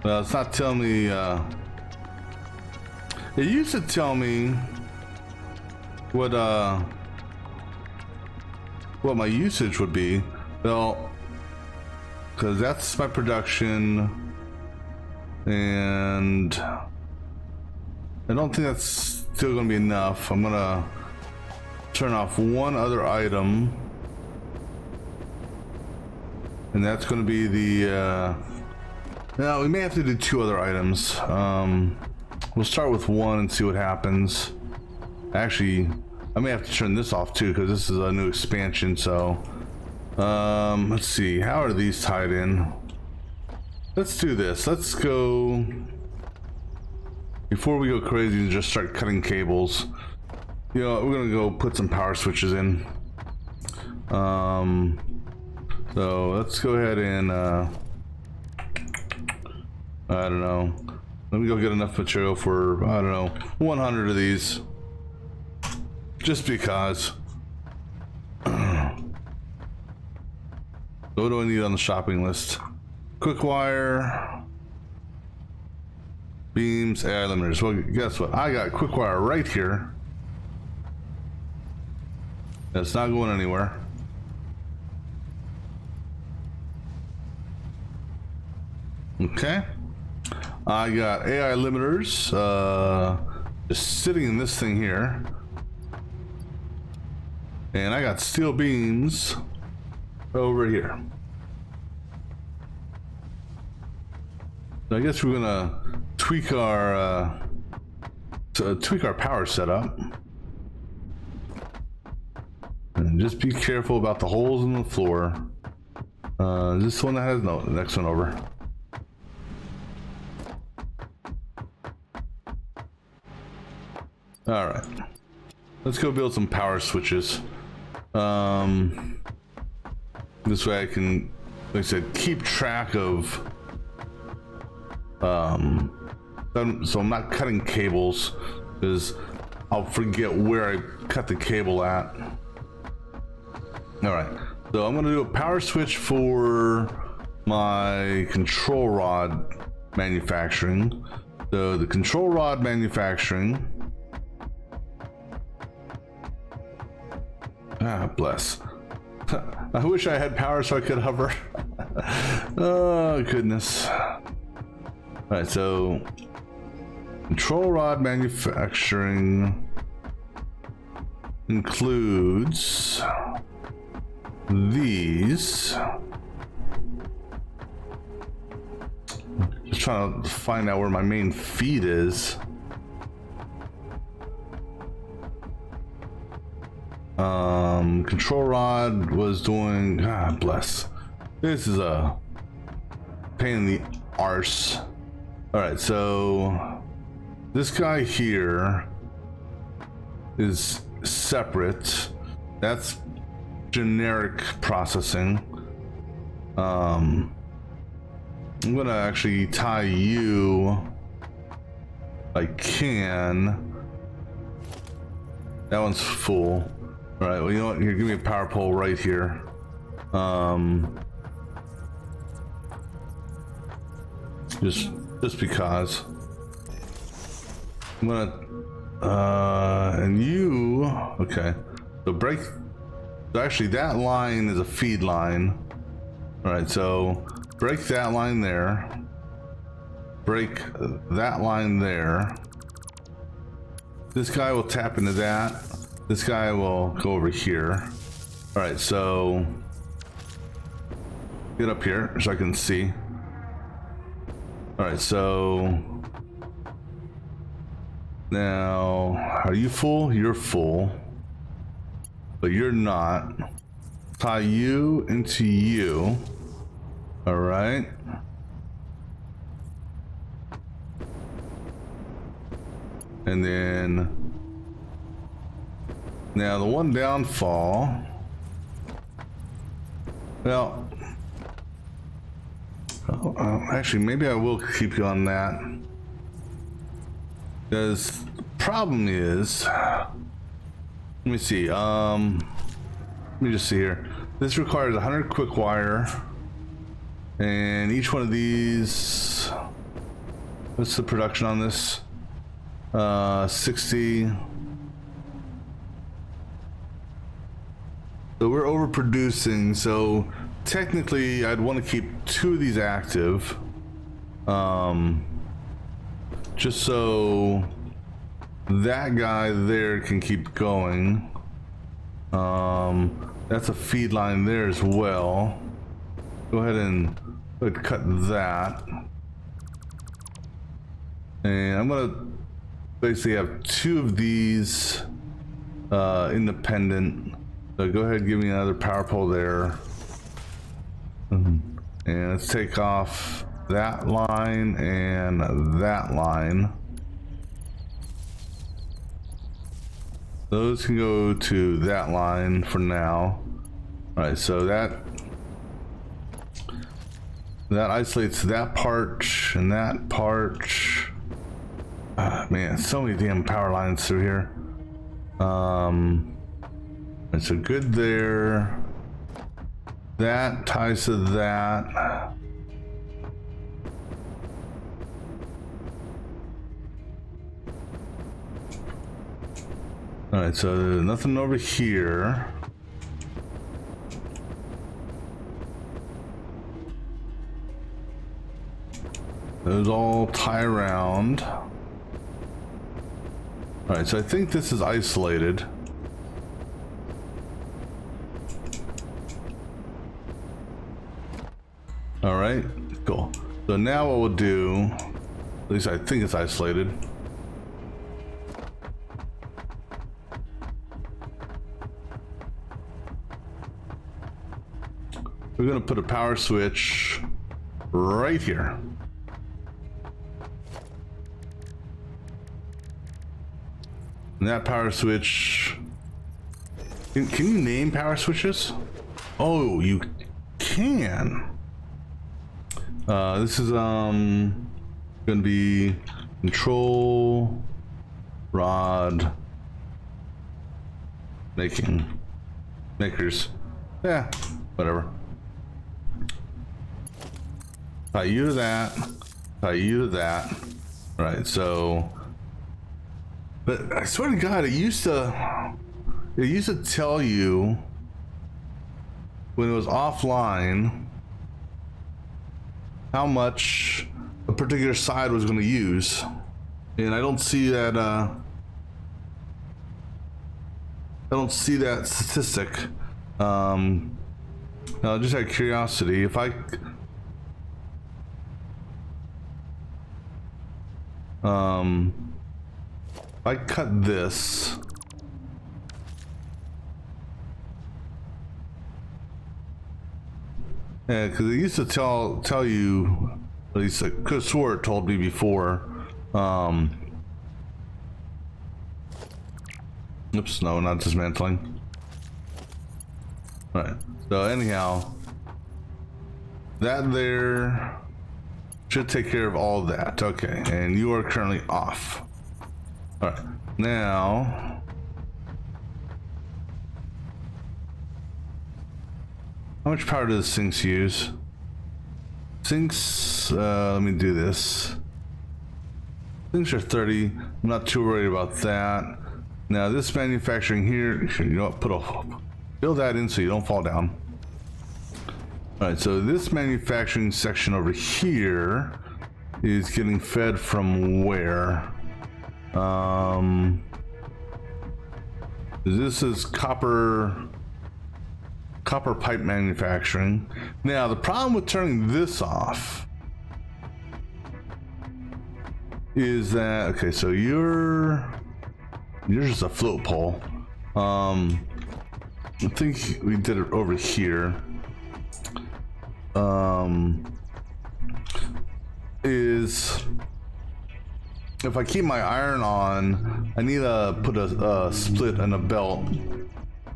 Well, it's not telling me, it used to tell me what my usage would be. Well, because that's my production, and I don't think that's still gonna be enough. I'm gonna turn off one other item, and that's gonna be the now we may have to do two other items. We'll start with one and see what happens. Actually, I may have to turn this off too because this is a new expansion. So let's see, how are these tied in? Let's do this. Let's go, before we go crazy and just start cutting cables, you know, we're gonna go put some power switches in. So let's go ahead and I don't know, let me go get enough material for, I don't know, 100 of these, just because. What do I need on the shopping list? Quick wire, beams, AI limiters. Well, guess what? I got quick wire right here. It's not going anywhere. Okay. I got AI limiters just sitting in this thing here. And I got steel beams over here. So I guess we're gonna tweak our power setup, and just be careful about the holes in the floor. This one that has, no, the next one over. All right, let's go build some power switches. This way I can, like I said, keep track of, so I'm not cutting cables, because I'll forget where I cut the cable at. All right, so I'm gonna do a power switch for my control rod manufacturing. So the control rod manufacturing, bless. I wish I had power so I could hover. Oh goodness. All right, so control rod manufacturing includes these. Just trying to find out where my main feed is. Control rod was doing, bless. This is a pain in the arse. All right, so this guy here is separate. That's generic processing. I'm gonna actually tie you, if I can. That one's full. All right, well, you know what? Here, give me a power pole right here. Just because. I'm gonna, and you, okay. So break, so actually that line is a feed line. All right, so break that line there. Break that line there. This guy will tap into that. This guy will go over here. All right, so get up here so I can see. All right, so Now, are you full? You're full. But you're not. Tie you into you. All right. And then now the one downfall. Well, actually, maybe I will keep you on that. Because the problem is, let me see. Let me just see here. This requires 100 quick wire, and each one of these. What's the production on this? 60. So we're overproducing. So technically, I'd want to keep 2 of these active, just so that guy there can keep going. That's a feed line there as well. Go ahead and cut that. And I'm gonna basically have 2 of these independent. So go ahead and give me another power pole there. And let's take off that line and that line. Those can go to that line for now. All right, so that isolates that part and that part. Man, so many damn power lines through here. It's a good there. That ties to that. All right, so nothing over here. Those all tie around. All right, so I think this is isolated. All right, cool. So now what we'll do, at least I think it's isolated. We're gonna put a power switch right here. And that power switch, can you name power switches? Oh, you can. This is gonna be control rod makers. Yeah, whatever. Tie you to that. Tie you to that. All right, so. But I swear to God, it used to tell you when it was offline how much a particular side was going to use, and I don't see that. I don't see that statistic. Now, just out of curiosity, if I cut this, yeah, because it used to tell you, at least I could have swore it told me before. Oops, no, not dismantling. All right. So anyhow, that there should take care of all that. Okay, and you are currently off. All right, now how much power does sinks use? Sinks, let me do this. Sinks are 30. I'm not too worried about that. Now this manufacturing here, you know what, build that in so you don't fall down. All right, so this manufacturing section over here is getting fed from where? This is copper pipe manufacturing. Now the problem with turning this off is that okay? So you're just a float pole. I think we did it over here. Is if I keep my iron on, I need to put a split and a belt,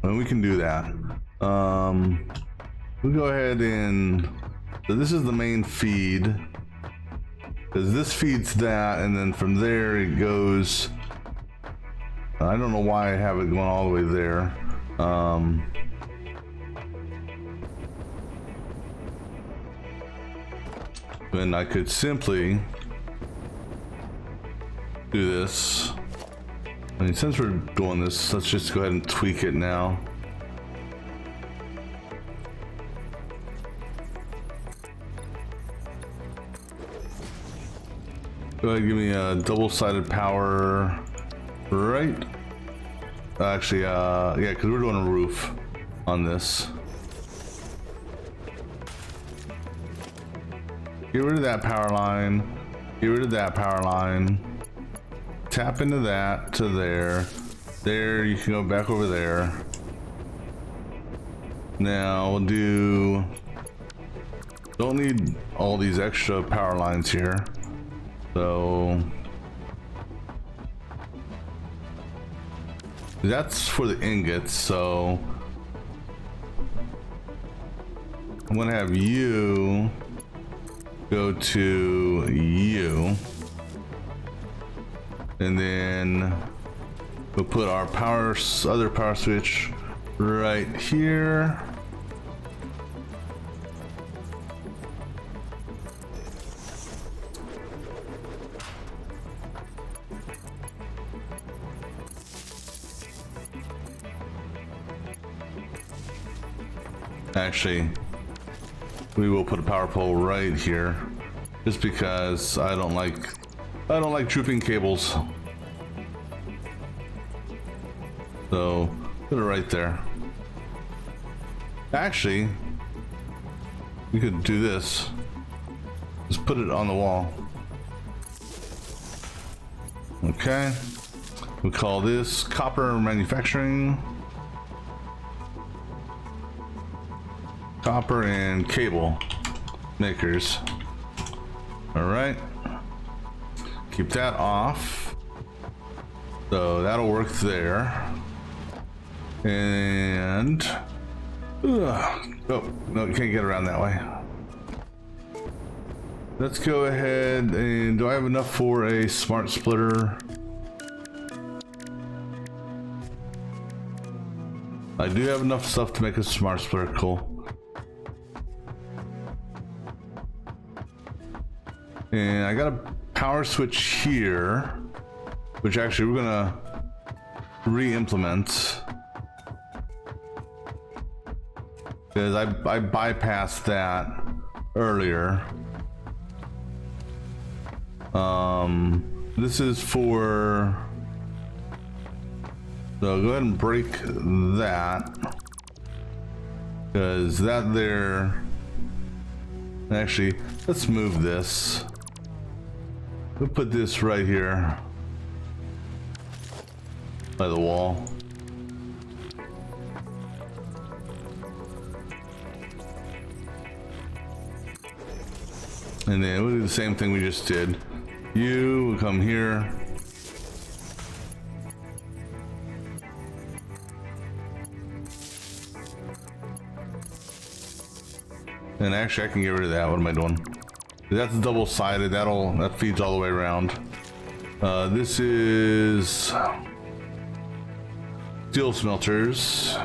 and we can do that. We go ahead and so this is the main feed, because this feeds that, and then from there it goes. I don't know why I have it going all the way there. Then I could simply do this. I mean, since we're doing this, let's just go ahead and tweak it now. Go ahead and give me a double-sided power, right? Actually, yeah, because we're doing a roof on this. Get rid of that power line. Get rid of that power line. Tap into that to there. There, you can go back over there. Now we'll do. Don't need all these extra power lines here. So that's for the ingots. So I'm gonna have you go to you, and then we'll put our other power switch right here. Actually, we will put a power pole right here, just because I don't like drooping cables. So put it right there. Actually, we could do this. Just put it on the wall. Okay. We call this copper manufacturing. Copper and cable makers. All right. Keep that off. So that'll work there. And oh no, you can't get around that way. Let's go ahead and do I have enough for a smart splitter? I do have enough stuff to make a smart splitter. Cool. And I got a power switch here, which actually we're gonna re-implement, because I bypassed that earlier. This is for, so go ahead and break that, because that there, actually, let's move this. We'll put this right here by the wall. And then we'll do the same thing we just did. You will come here. And actually I can get rid of that. What am I doing? That's double-sided. That feeds all the way around. This is steel smelters.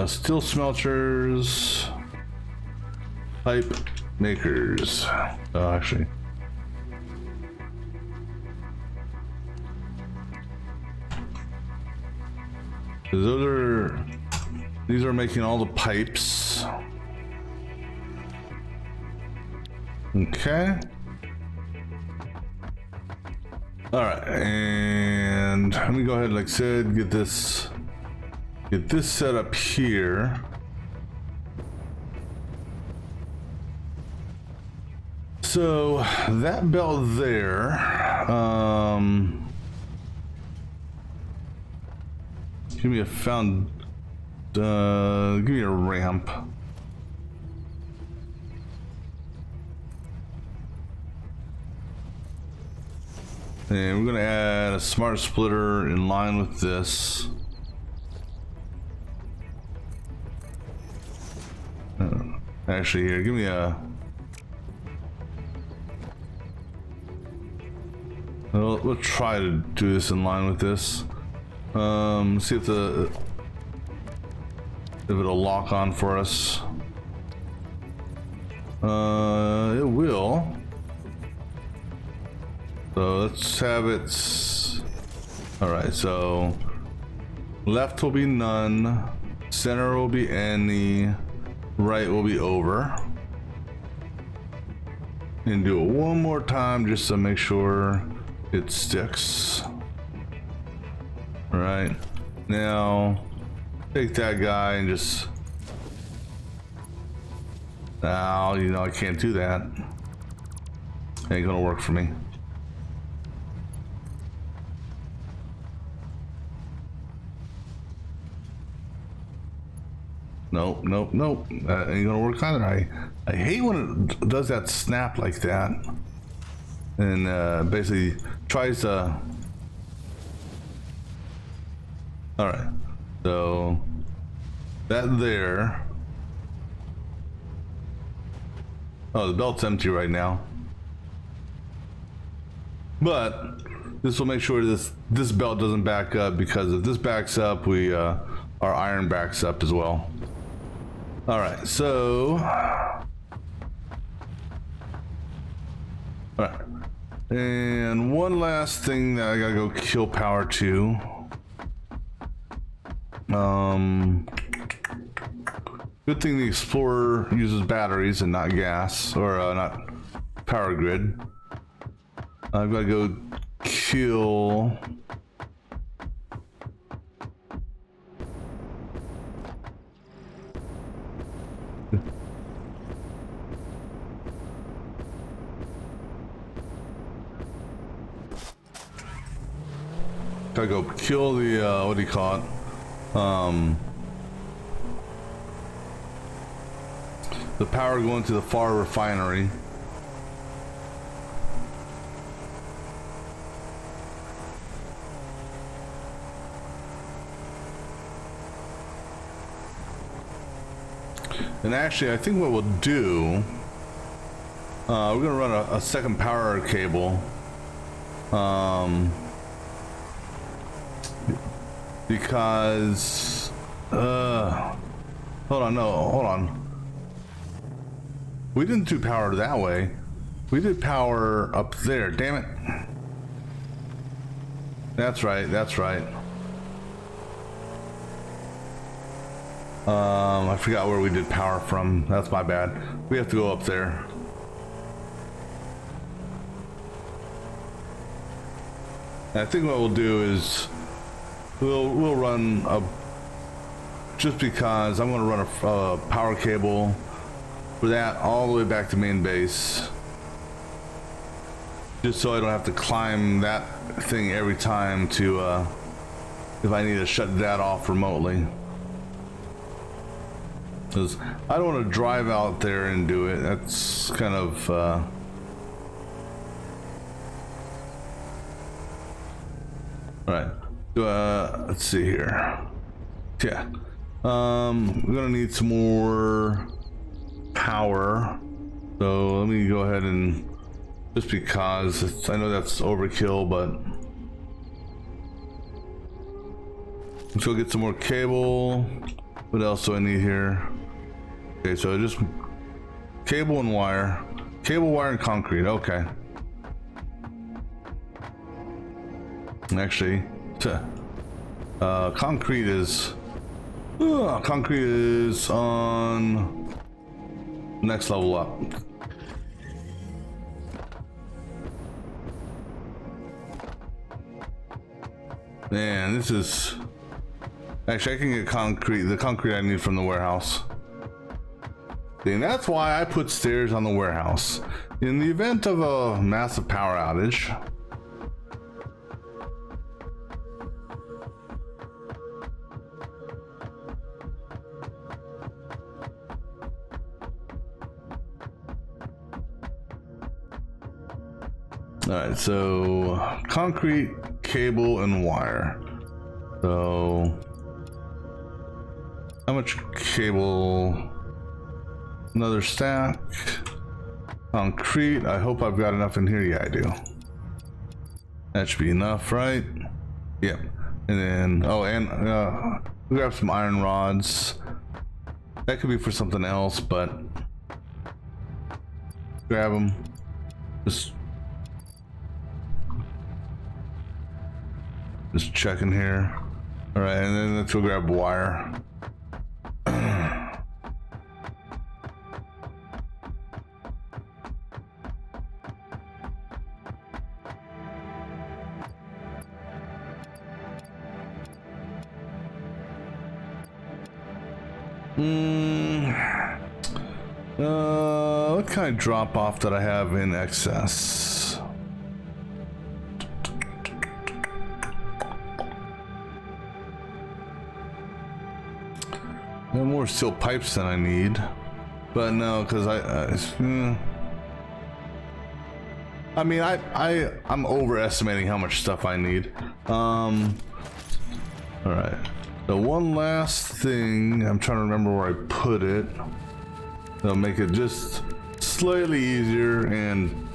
Steel smelters, pipe makers. Oh, actually. These are making all the pipes. Okay. All right, and let me go ahead, like I said, get this Get this set up here. So that belt there, give me a give me a ramp. And we're gonna add a smart splitter in line with this. Actually, here, give me a. Well, we'll try to do this in line with this. See if it'll lock on for us. It will. So let's have it. All right. So left will be none. Center will be any. Right will be over. And do it one more time just to make sure it sticks. All right. Now take that guy and just. Now, you know, I can't do that. Ain't gonna work for me. Nope, nope, nope. That ain't gonna work either. I hate when it does that snap like that. And basically tries to. Alright. So that there. Oh, the belt's empty right now. But this will make sure this belt doesn't back up, because if this backs up, our iron backs up as well. All right, so all right, and one last thing that I gotta go kill power to. Good thing the Explorer uses batteries and not gas, or not power grid. I've got to go kill. Gotta go kill the what do you call it? The power going to the far refinery. And actually, I think what we'll do, we're gonna run a second power cable, because hold on. We didn't do power that way. We did power up there. Damn it. That's right. I forgot where we did power from. That's my bad. We have to go up there. And I think what we'll do is we'll run a, just because I'm going to run a power cable for that all the way back to main base, just so I don't have to climb that thing every time to if I need to shut that off remotely. Because I don't want to drive out there and do it. That's kind of all right. Let's see here. Yeah, we're gonna need some more power. So let me go ahead and, just because I know that's overkill, but let's go get some more cable. What else do I need here? Okay, so just cable and wire. Cable, wire, and concrete. Okay. Actually, concrete is on next level up. Man, this is Actually, I can get concrete, the concrete I need from the warehouse. And that's why I put stairs on the warehouse. In the event of a massive power outage. Alright, so concrete, cable, and wire. So how much cable? Another stack. Concrete. I hope I've got enough in here. Yeah, I do. That should be enough, right? Yep. And then, oh, and grab some iron rods. That could be for something else, but grab them. Just checking here. All right, and then let's go grab wire. What kind of drop off that I have in excess? No more steel pipes than I need, but no, because I mean, I'm overestimating how much stuff I need. All right. The one last thing, I'm trying to remember where I put it. That'll make it just slightly easier and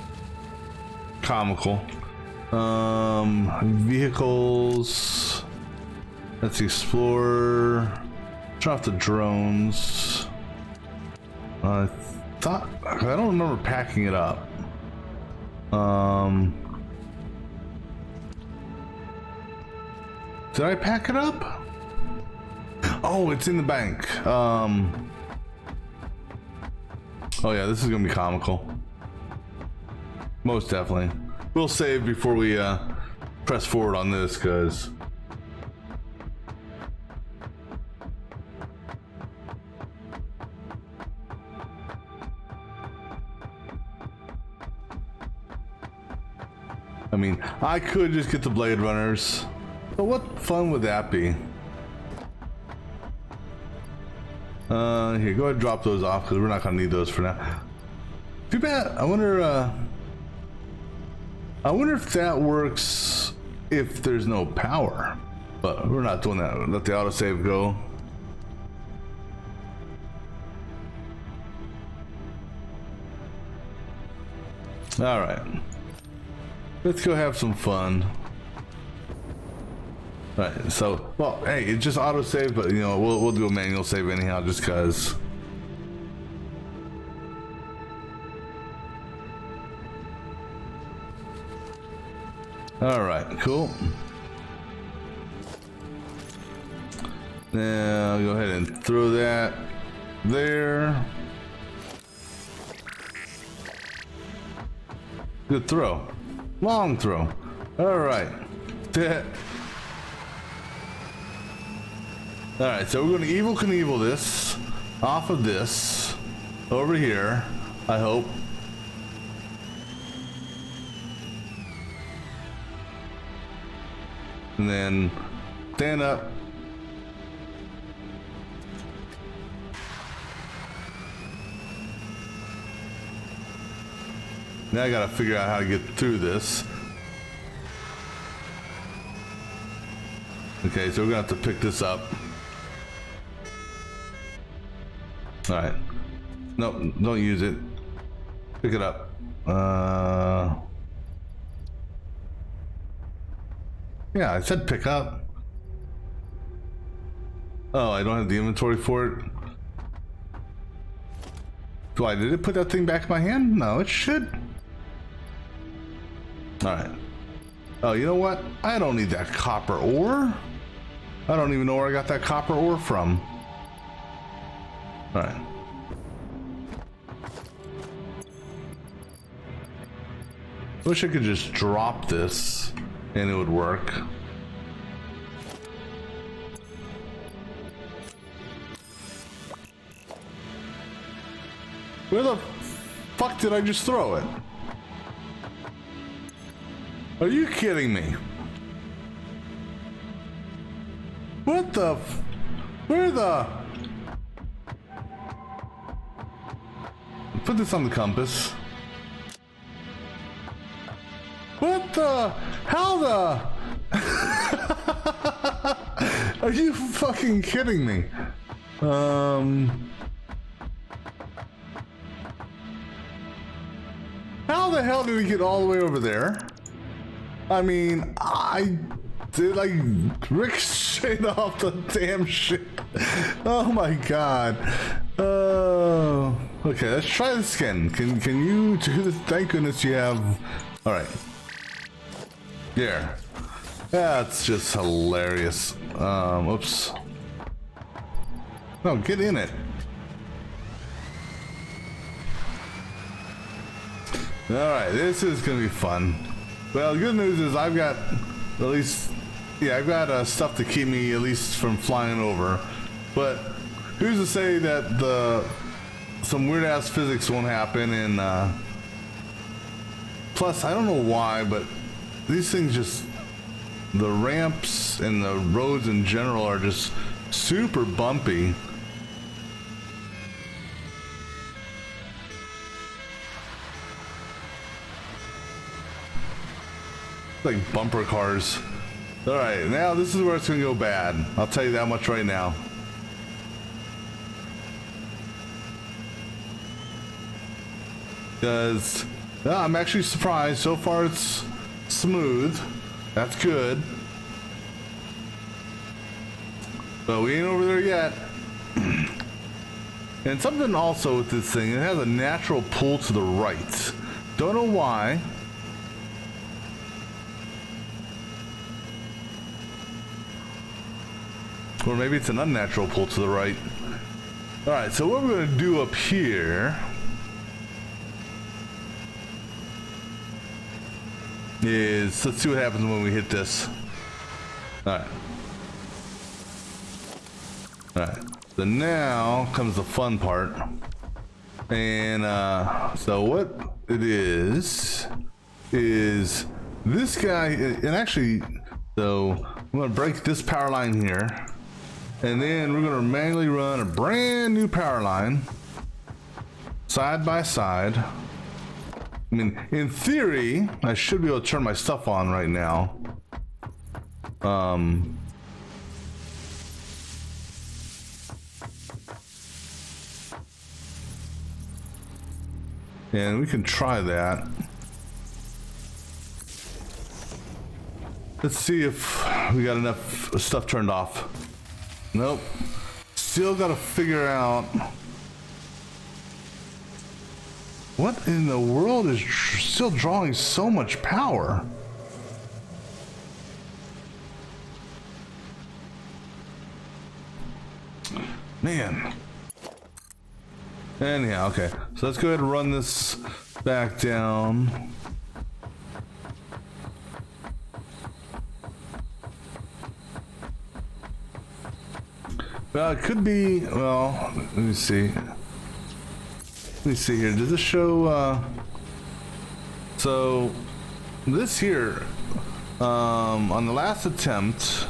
comical. Vehicles. Let's explore. Turn off the drones. I don't remember packing it up. Did I pack it up? Oh, it's in the bank. Oh yeah, this is gonna be comical. Most definitely. We'll save before we press forward on this, because I mean, I could just get the Blade Runners, but what fun would that be? Here, go ahead and drop those off, because we're not gonna need those for now. Too bad. I wonder if that works if there's no power, but we're not doing that. Let the autosave go. All right, let's go have some fun. All right, so, well, hey, it just autosave, but you know, we'll do a manual save anyhow, just cause. All right, cool. Now go ahead and throw that there. Good throw. Long throw. All right. All right, so we're going to Evel Knievel this off of this over here, I hope. And then stand up. Now I got to figure out how to get through this. Okay, so we're going to have to pick this up. All right. No, don't use it. Pick it up. Yeah, I said pick up. Oh, I don't have the inventory for it. Why, did it put that thing back in my hand? No, it should. All right. Oh, you know what? I don't need that copper ore. I don't even know where I got that copper ore from. All right. Wish I could just drop this and it would work. Where the fuck did I just throw it? Are you kidding me? What the where the... Put this on the compass. What the... How the... Are you fucking kidding me? How the hell did we get all the way over there? I mean, I did like ricochet off the damn shit. Oh my god. Oh. Okay, let's try this again. Can you do this? Thank goodness you have. All right. There. That's just hilarious. Oops. No, get in it. All right, this is gonna be fun. Well, the good news is I've got at least, yeah, I've got stuff to keep me at least from flying over. But who's to say that some weird ass physics won't happen? And plus, I don't know why, but these things just, the ramps and the roads in general are just super bumpy. Like bumper cars. All right, now this is where it's gonna go bad. I'll tell you that much right now. Because I'm actually surprised. So far it's smooth. That's good. But we ain't over there yet. And something also with this thing, it has a natural pull to the right. Don't know why. Or maybe it's an unnatural pull to the right. All right, so what we're gonna do up here is, let's see what happens when we hit this. All right. All right, so now comes the fun part. And so what it is this guy, and actually, so I'm gonna break this power line here. And then we're gonna manually run a brand new power line side by side. I mean, in theory, I should be able to turn my stuff on right now. And we can try that. Let's see if we got enough stuff turned off. Nope. Still gotta figure out what in the world is still drawing so much power. Man. Anyhow, okay. So let's go ahead and run this back down. Well, it could be, well, let me see. Let me see here. Does this show, so this here, on the last attempt,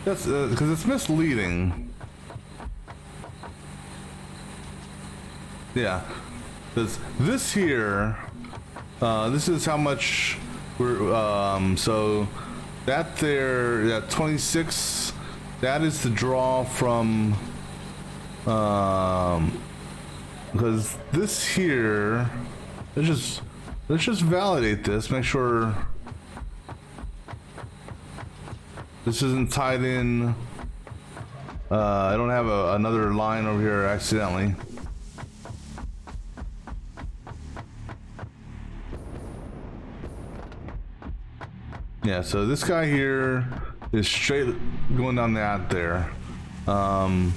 that's, because it's misleading. Yeah. This here, this is how much we're, so that there, that 26, that is the draw from, because this here, let's just validate this, make sure this isn't tied in, I don't have another line over here accidentally. Yeah, so this guy here is straight going down that there. So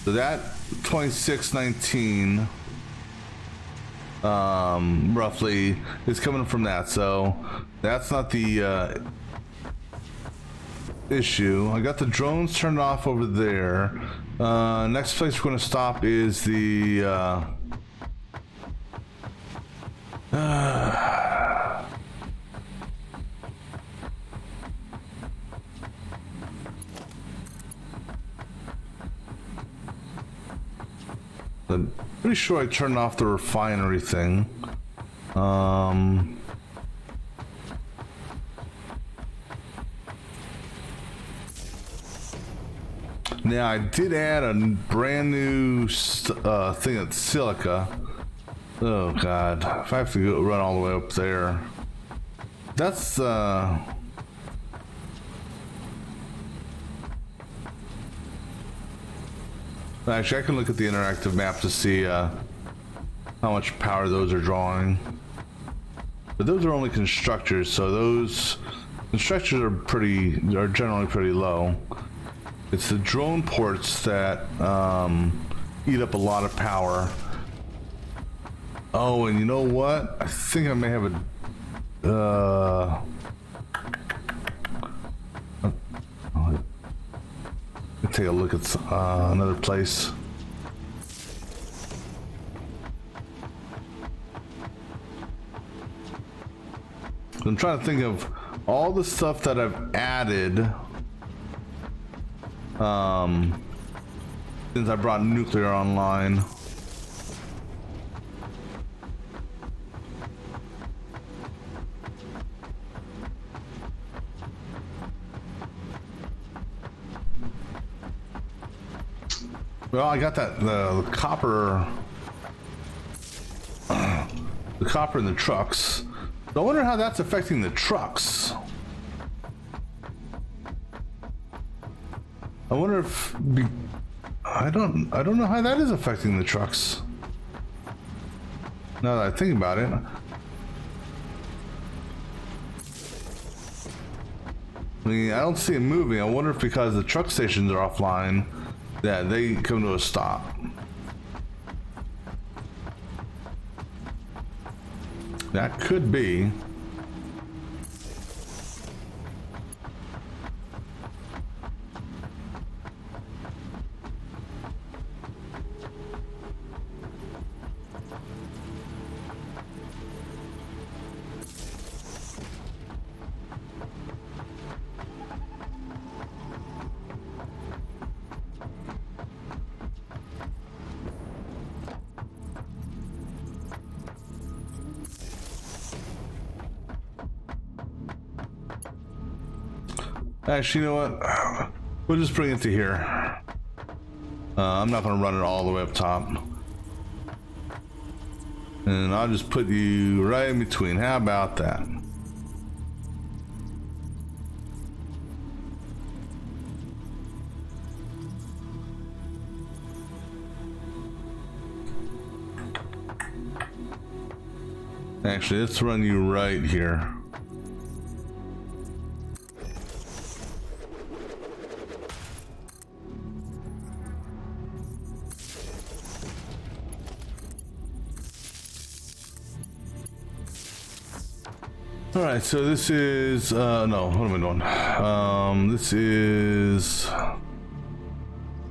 that 2619 roughly is coming from that. So That's not the issue. I got the drones turned off over there. Next place we're going to stop is the I'm pretty sure I turned off the refinery thing. Now I did add a brand new thing of silica. Oh god, if I have to go run all the way up there, that's actually, I can look at the interactive map to see how much power those are drawing. But those are only constructors, so those constructors are generally pretty low. It's the drone ports that eat up a lot of power. Oh, and you know what? I think I may have let's take a look at another place. I'm trying to think of all the stuff that I've added since I brought nuclear online. Well, I got that the copper in the trucks. So I wonder how that's affecting the trucks. I wonder if I don't know how that is affecting the trucks. Now that I think about it. I mean, I don't see it moving. I wonder if because the truck stations are offline, that they come to a stop. That could be. Actually, you know what? We'll just bring it to here. I'm not going to run it all the way up top. And I'll just put you right in between. How about that? Actually, let's run you right here. Alright, so this is, no, what am I doing? This is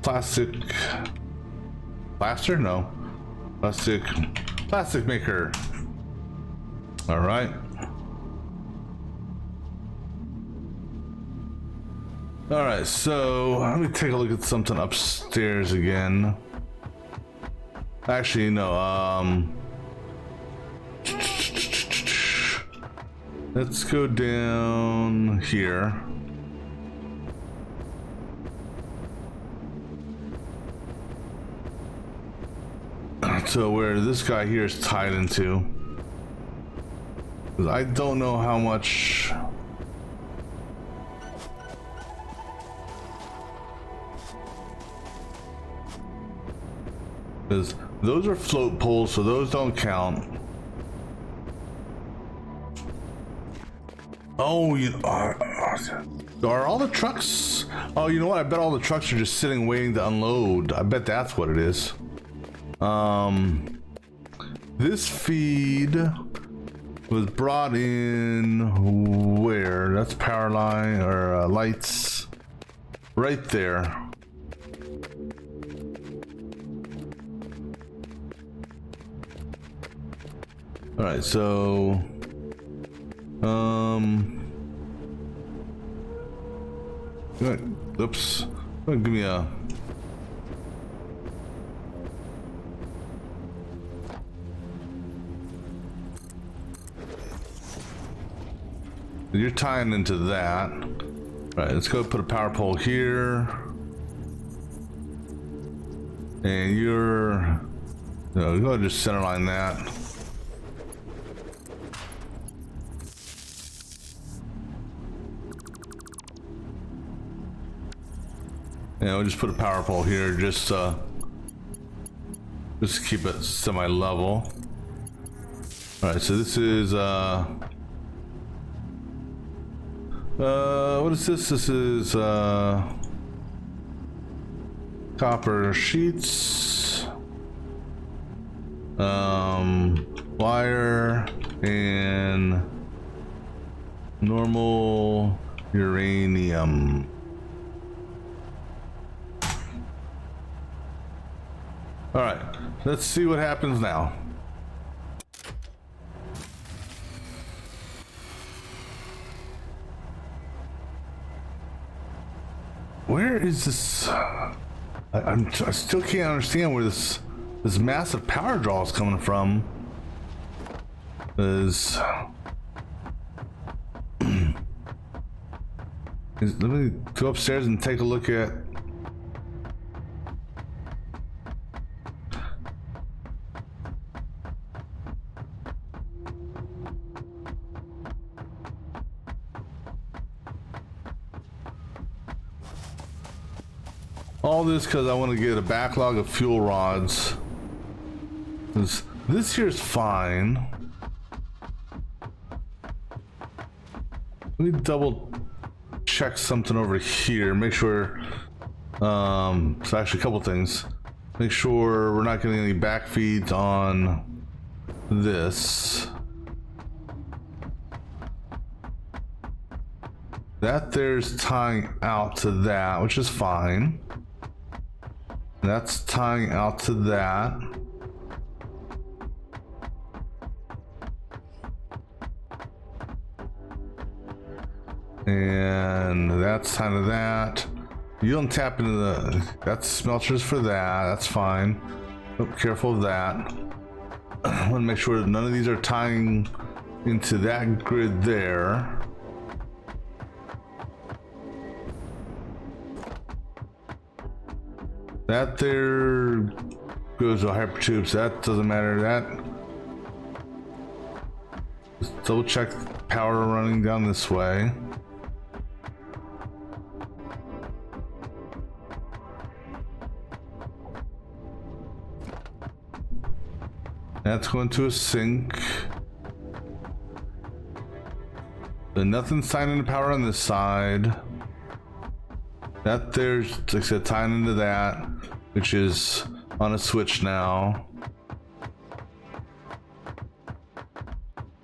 plastic, plaster? No, plastic maker. Alright. Alright, so let me take a look at something upstairs again. Actually, no, let's go down here. So where this guy here is tied into. I don't know how much. Because those are float poles, so those don't count. Oh, are all the trucks? Oh, you know what? I bet all the trucks are just sitting waiting to unload. I bet that's what it is. This feed was brought in where? That's power line or lights right there. All right, so oops, give me a you're tying into that. All right, let's go put a power pole here. And you're, go ahead and just center line that. And we'll just put a power pole here, just keep it semi-level. All right, so this is what is this? This is copper sheets, wire, and normal uranium. All right, let's see what happens now. Where is this? I still can't understand where this massive power draw is coming from. Let me go upstairs and take a look at. All this because I want to get a backlog of fuel rods. This here is fine. Let me double check something over here. Make sure. So actually, a couple things. Make sure we're not getting any back feeds on this. That there's tying out to that, which is fine. That's tying out to that. And that's tying to that. You don't tap into that's smelters for that. That's fine. Oh, careful of that. I want to make sure that none of these are tying into that grid there. That there goes to hypertube, so that doesn't matter. That just double check power running down this way. That's going to a sink. Then nothing's signing into power on this side. That there's, like I said, tying into that, which is on a switch now.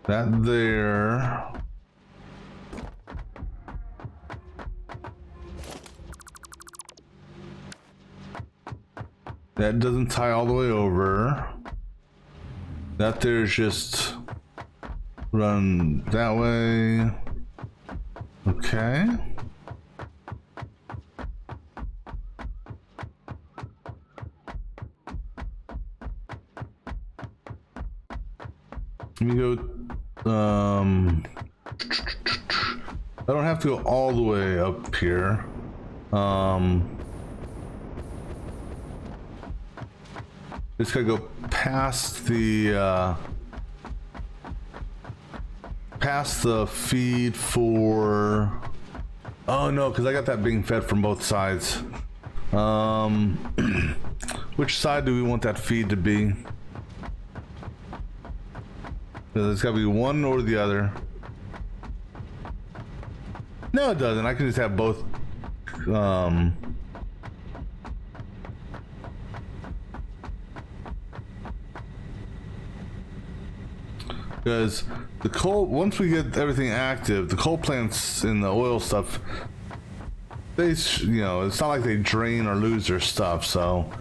That there. That doesn't tie all the way over. That there's just run that way. Okay. Let me go, I don't have to go all the way up here. Just gotta go past the feed for, oh no, because I got that being fed from both sides. Which side do we want that feed to be? It's got to be one or the other. No, it doesn't. I can just have both. Because the coal, once we get everything active, the coal plants and the oil stuff, they, you know, it's not like they drain or lose their stuff, so.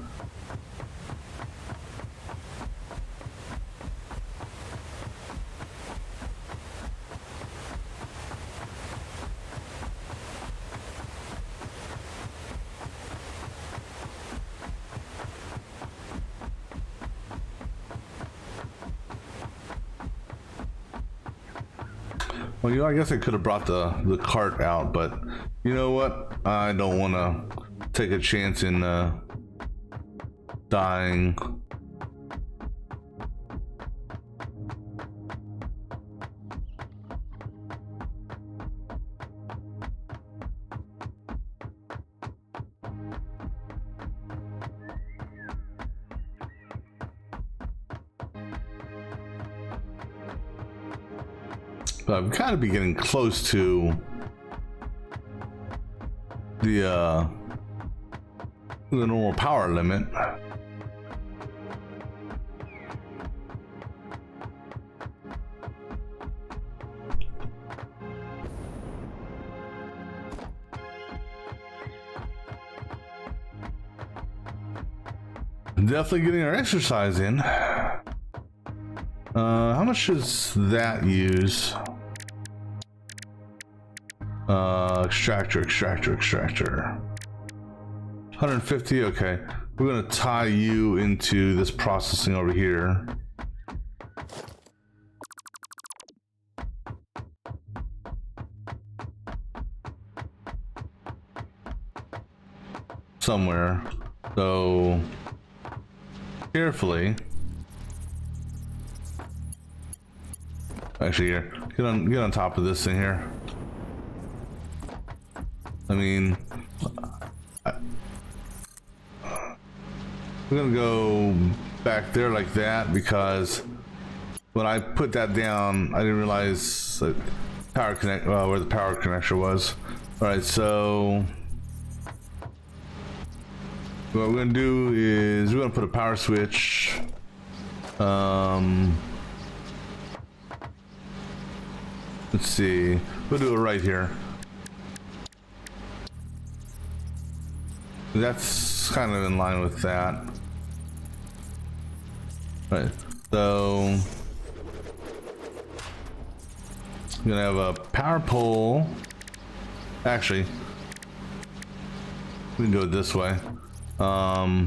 Well, you know, I guess I could have brought the cart out, but you know what? I don't want to take a chance in dying. But I'm kind of be getting close to the normal power limit. Definitely getting our exercise in. How much does that use? Extractor. 150, okay. We're gonna tie you into this processing over here. Somewhere. So, carefully. Actually, here, get on top of this thing here. I mean, we're gonna go back there like that because when I put that down, I didn't realize that power connect where the power connector was. All right, so what we're gonna do is we're gonna put a power switch. Let's see. We'll do it right here. That's kind of in line with that. Right. So we're gonna have a power pole. Actually, we can do it this way. We're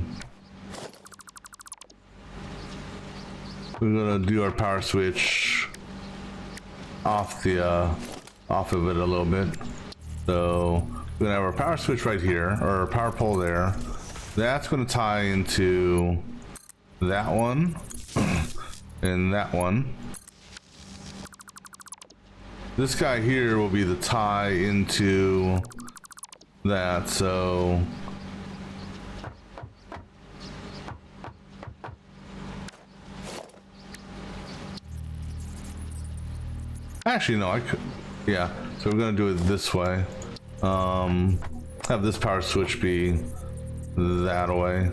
gonna do our power switch off the off of it a little bit. So we're gonna have our power switch right here, or our power pole there. That's gonna tie into that one and that one. This guy here will be the tie into that, so actually no, I could, yeah, so we're gonna do it this way. Have this power switch be that way.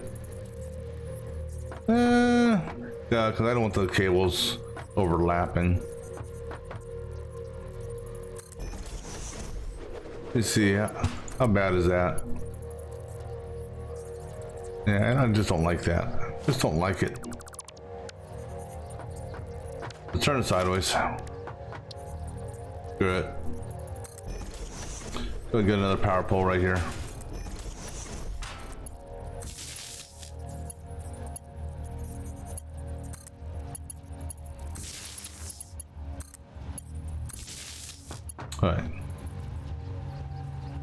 Yeah, because I don't want the cables overlapping. Let's see, how bad is that? Yeah, I just don't like that. Just don't like it. Let's turn it sideways. Good. Go get another power pole right here.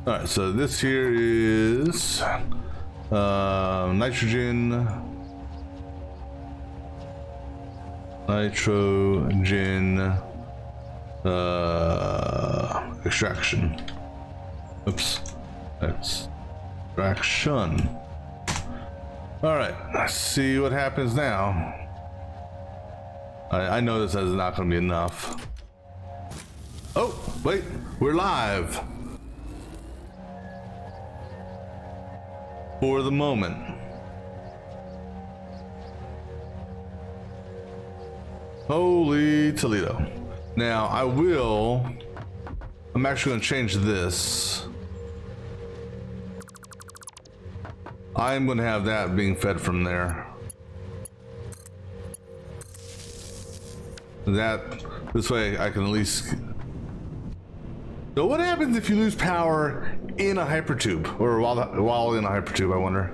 All right, so this here is nitrogen extraction. Oops, extraction. All right, let's see what happens now. I know this is not going to be enough. Oh, wait, we're live. For the moment. Holy Toledo. Now I'm actually going to change this. I'm going to have that being fed from there. This way I can at least. So what happens if you lose power in a hypertube, or while in a hypertube? I wonder.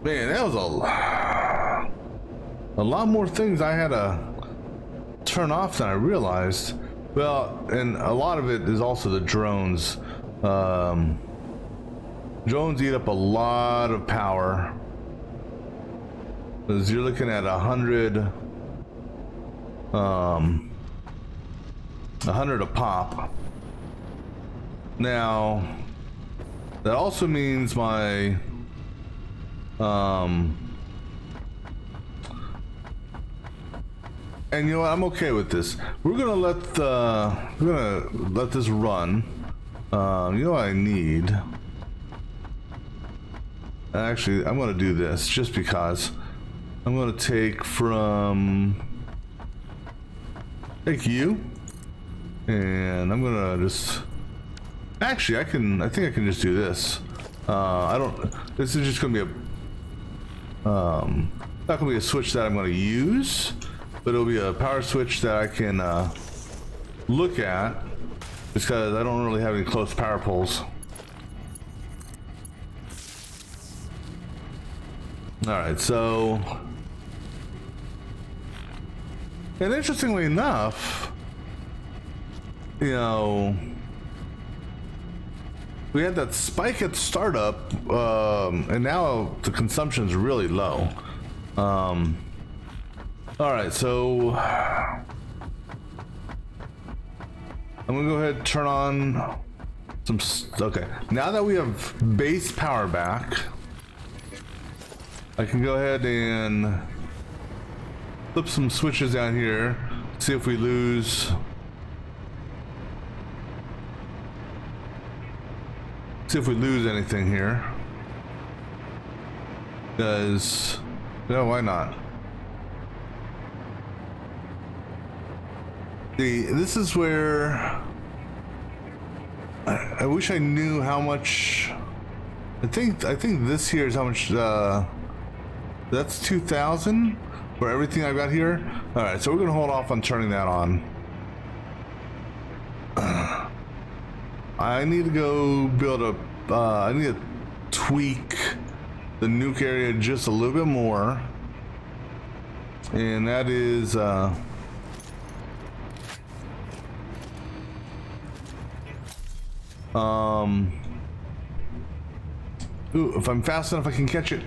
Man, that was a lot more things I had to turn off than I realized. Well, and a lot of it is also the drones. Drones eat up a lot of power. Because you're looking at 100 a pop. Now, that also means my and you know what, I'm okay with this. We're gonna let this run. You know what I need? Actually, I'm gonna do this just because. I'm gonna take you, and I'm gonna just. Actually, I think I can just do this. This is just gonna be not gonna be a switch that I'm gonna use, but it'll be a power switch that I can look at, because I don't really have any close power poles. All right, so, and interestingly enough, you know, we had that spike at startup, and now the consumption's really low. All right, so I'm gonna go ahead and turn on some. Okay, now that we have base power back, I can go ahead and flip some switches down here. See if we lose. See if we lose anything here. Because, no, why not? This is where I wish I knew how much. I think this here is how much. That's 2,000 for everything I've got here. All right, so we're gonna hold off on turning that on. I need to go build a. I need to tweak the nuke area just a little bit more, and that is. Ooh, if I'm fast enough, I can catch it.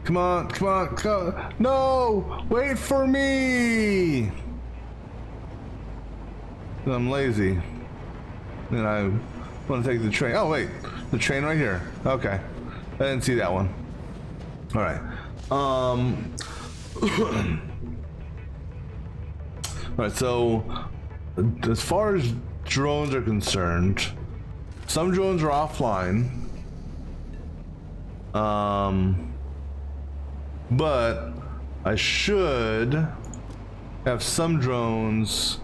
Come on, come on, come on. No! Wait for me! I'm lazy. And I want to take the train. Oh, wait. The train right here. Okay. I didn't see that one. All right. All right, so as far as drones are concerned, some drones are offline. But I should have some drones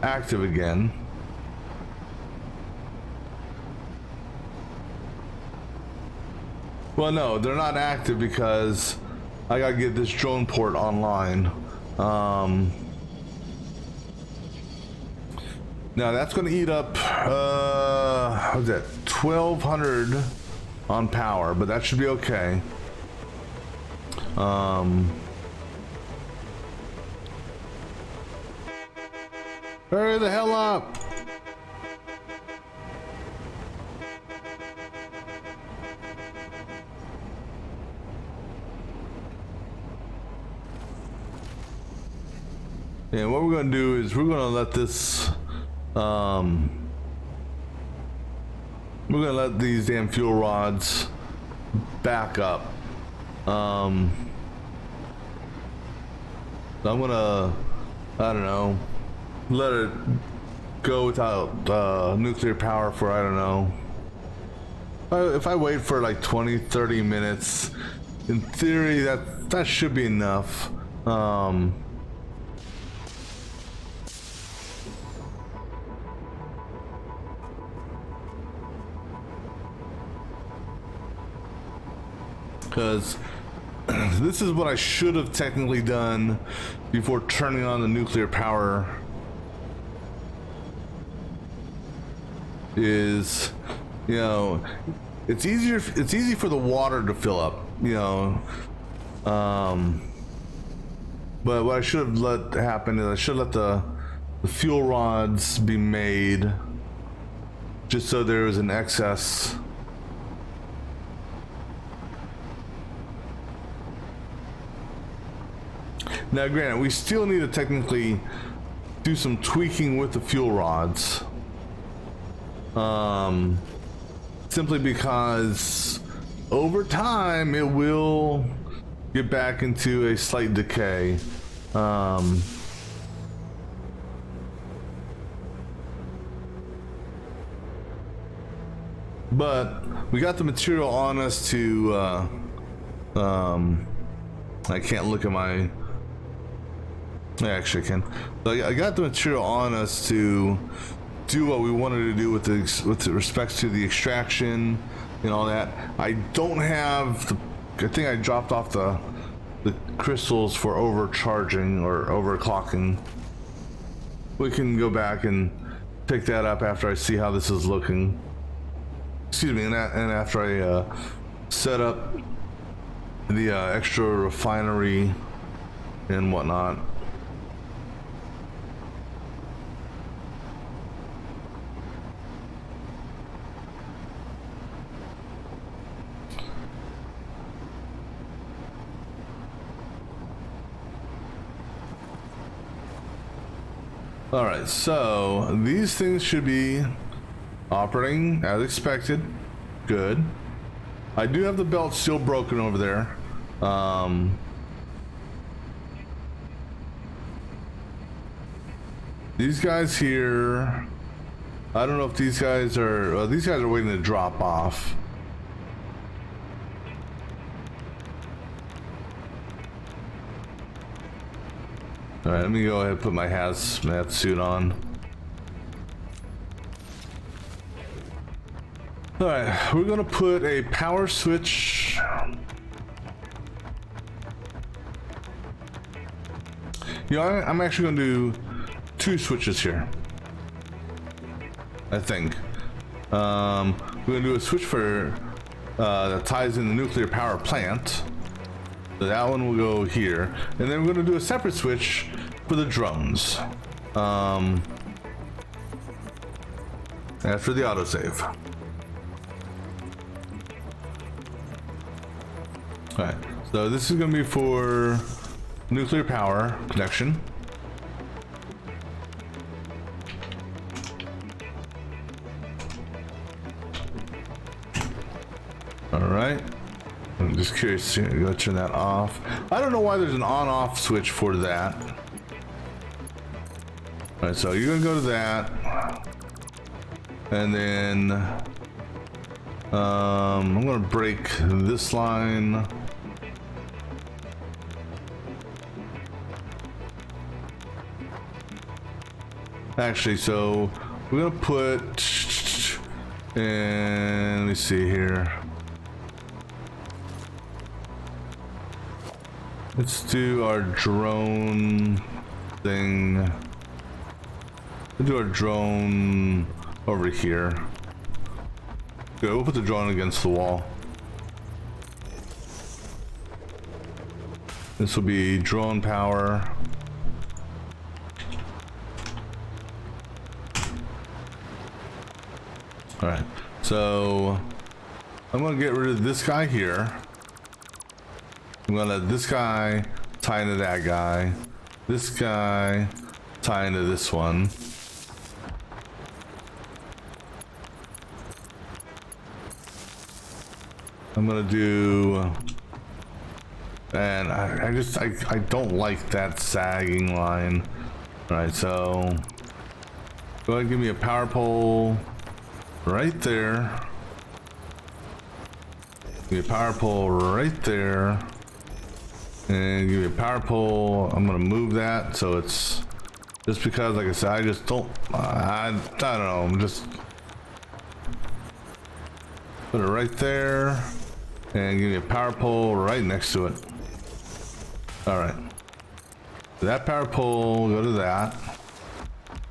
active again. Well, no, they're not active because I gotta get this drone port online. Now that's gonna eat up, what's that, 1,200 on power, but that should be okay. Hurry the hell up! And what we're gonna do is we're gonna let this, we're gonna let these damn fuel rods back up. So I'm gonna, I don't know, let it go without nuclear power for, I don't know. If I wait for like 20-30 minutes, in theory that should be enough. Because this is what I should have technically done before turning on the nuclear power. Is, you know, it's easy for the water to fill up, you know. But what I should have let happen is I should let the fuel rods be made just so there was an excess. Now granted, we still need to technically do some tweaking with the fuel rods. Simply because over time it will get back into a slight decay. But we got the material on us to I can't look at my, actually I can. I got the material on us to do what we wanted to do with respects to the extraction and all that. I don't have I think I dropped off the crystals for overcharging or overclocking. We can go back and pick that up after I see how this is looking. Excuse me, and after I set up the extra refinery and whatnot. All right, so these things should be operating as expected. Good. I do have the belt still broken over there. These guys here, I don't know if these guys are, well, these guys are waiting to drop off. All right, let me go ahead and put my hazmat suit on. All right, we're gonna put a power switch. You know, I'm actually gonna do 2 switches here, I think. We're gonna do a switch for that ties in the nuclear power plant. So that one will go here, and then we're gonna do a separate switch for the drones. After the autosave. Alright, so this is gonna be for nuclear power connection. Alright. I'm just curious to go turn that off. I don't know why there's an on-off switch for that. Alright, so you're gonna go to that. And then I'm gonna break this line. Actually, so we're gonna put, and let me see here. Let's do our drone thing. We'll do our drone over here. Good, we'll put the drone against the wall. This will be drone power. Alright, so I'm gonna get rid of this guy here. I'm gonna let this guy tie into that guy. This guy tie into this one. I'm gonna do, and I don't like that sagging line. All right, so Go ahead and give me a power pole right there. Give me a power pole right there. And give me a power pole. I'm gonna move that so it's just because, like I said, I just don't. I don't know. I'm just put it right there, and give me a power pole right next to it. All right. That power pole, go to that.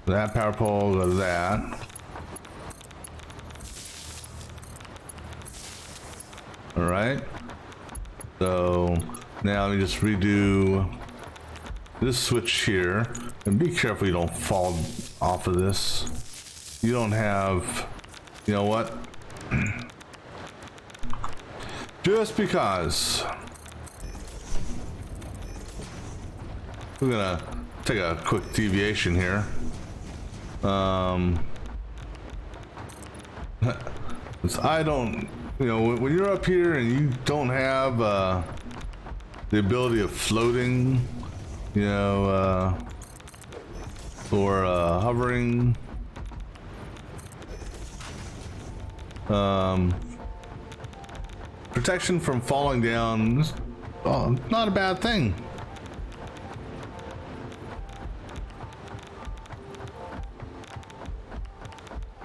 That power pole, go to that. All right. So now let me just redo this switch here, and be careful you don't fall off of this. You don't have, you know what? Just because. We're gonna take a quick deviation here. I don't, you know, when you're up here and you don't have the ability of floating, you know, or hovering, protection from falling down is not a bad thing.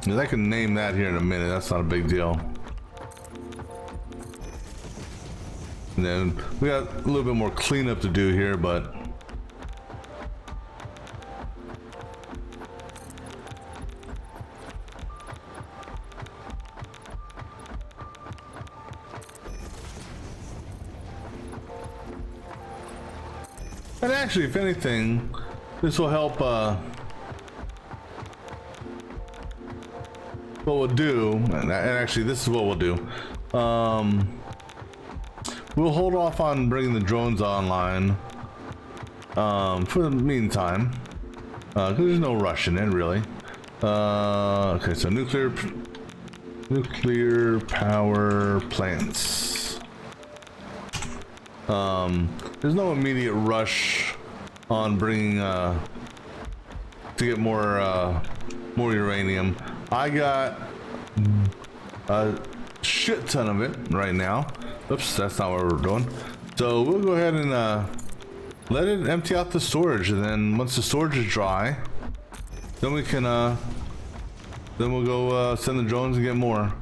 I can name that here in a minute. That's not a big deal. And then we got a little bit more cleanup to do here, but and actually, if anything, this will help. What we'll do, and actually this is what we'll do, we'll hold off on bringing the drones online for the meantime, because there's no rush in it really. Okay, so nuclear power plants. There's no immediate rush on bringing to get more uranium. I got a shit ton of it right now. Oops, that's not what we're doing. So we'll go ahead and let it empty out the storage, and then once the storage is dry, then we can then we'll go send the drones and get more,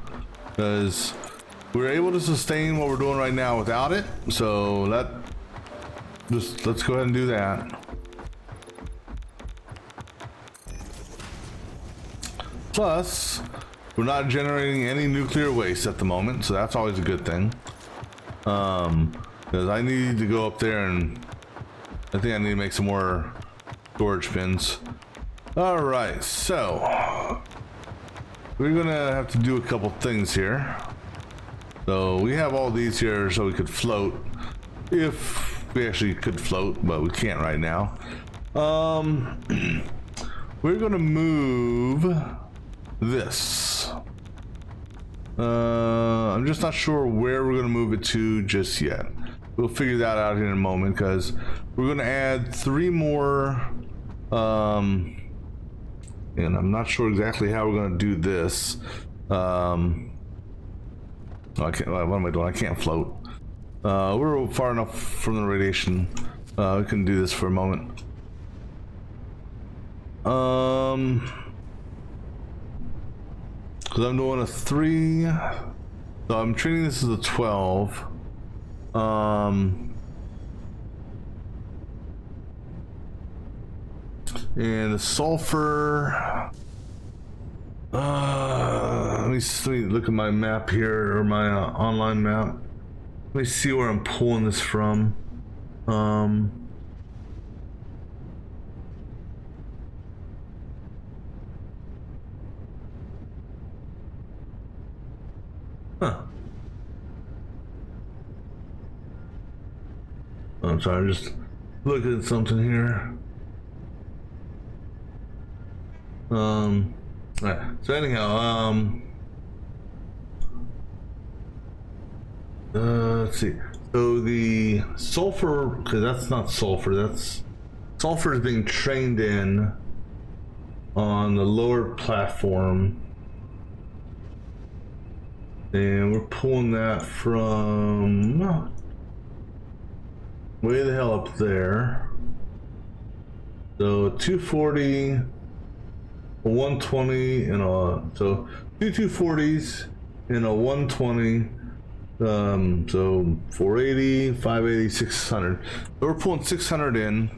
because we're able to sustain what we're doing right now without it. So let's go ahead and do that. Plus, we're not generating any nuclear waste at the moment, so that's always a good thing. Because I need to go up there, and I think I need to make some more storage bins. All right, so we're gonna have to do a couple things here. So we have all these here so we could float, if we actually could float, but we can't right now. We're gonna move this. I'm just not sure where we're gonna move it to just yet. We'll figure that out here in a moment, because we're gonna add 3 more, and I'm not sure exactly how we're gonna do this. I can't, what am I doing? I can't float. We're far enough from the radiation. We can do this for a moment. Because I'm doing a 3, so I'm treating this as a 12. And the sulfur. Let me look at my map here, or my online map. Let me see where I'm pulling this from. Huh. I'm sorry, I'm just looking at something here. Right. So anyhow, let's see. So the sulfur, because that's not sulfur, that's sulfur is being trained in on the lower platform. And we're pulling that from way the hell up there. So 240, a 120, and so two 240s and a 120. So 480, 580, 600. So we're pulling 600 in.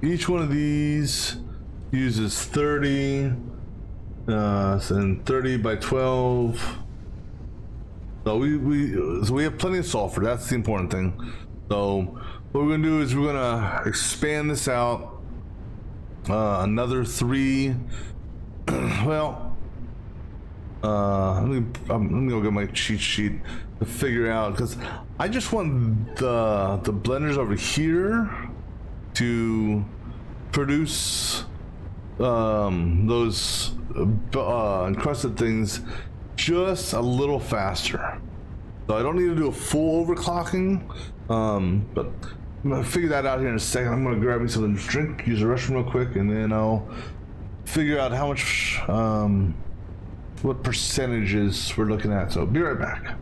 Each one of these uses 30, and 30 by 12. So we have plenty of sulfur. That's the important thing. So what we're gonna do is we're gonna expand this out another 3. Well, I'm gonna go get my cheat sheet to figure out, because I just want the blenders over here to produce those encrusted things just a little faster. So I don't need to do a full overclocking, but I'm gonna figure that out here in a second. I'm gonna grab me something to drink, use the restroom real quick, and then I'll figure out how much, what percentages we're looking at. So be right back.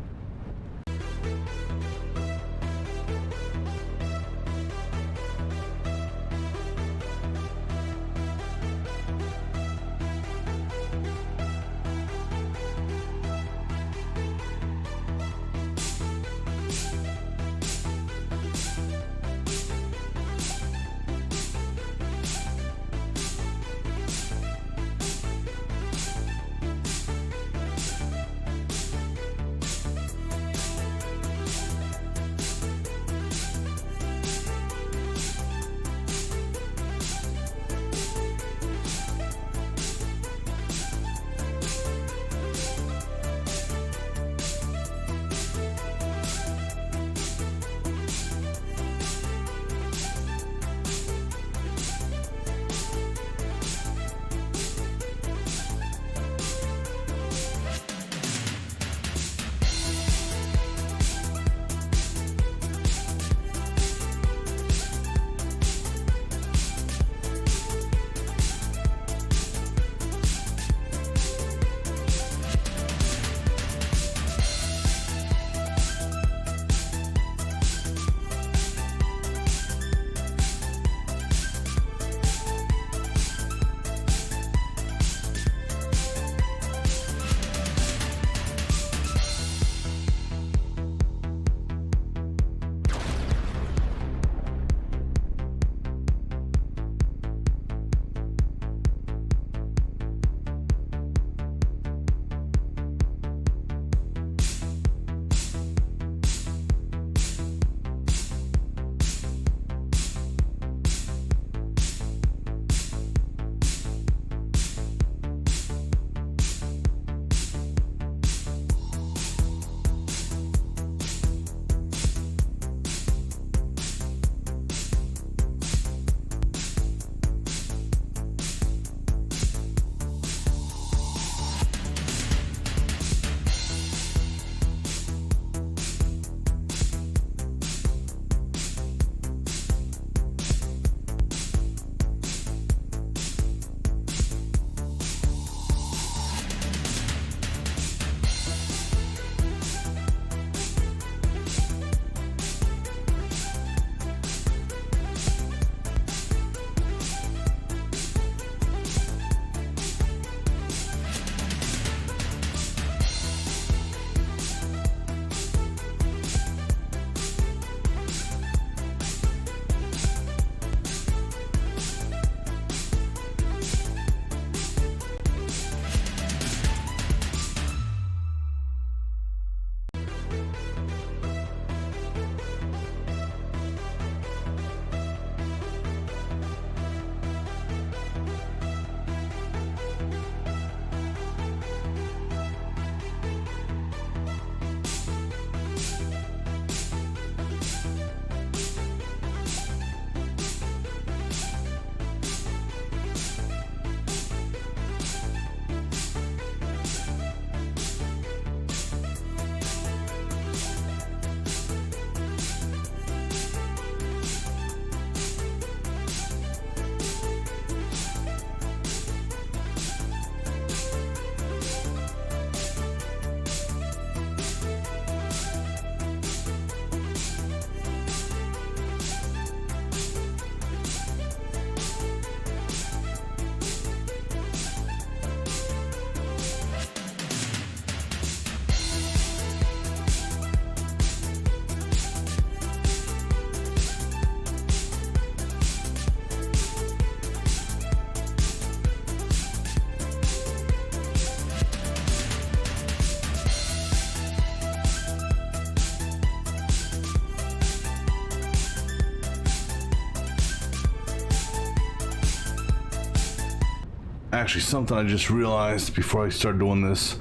Actually, something I just realized before I start doing this.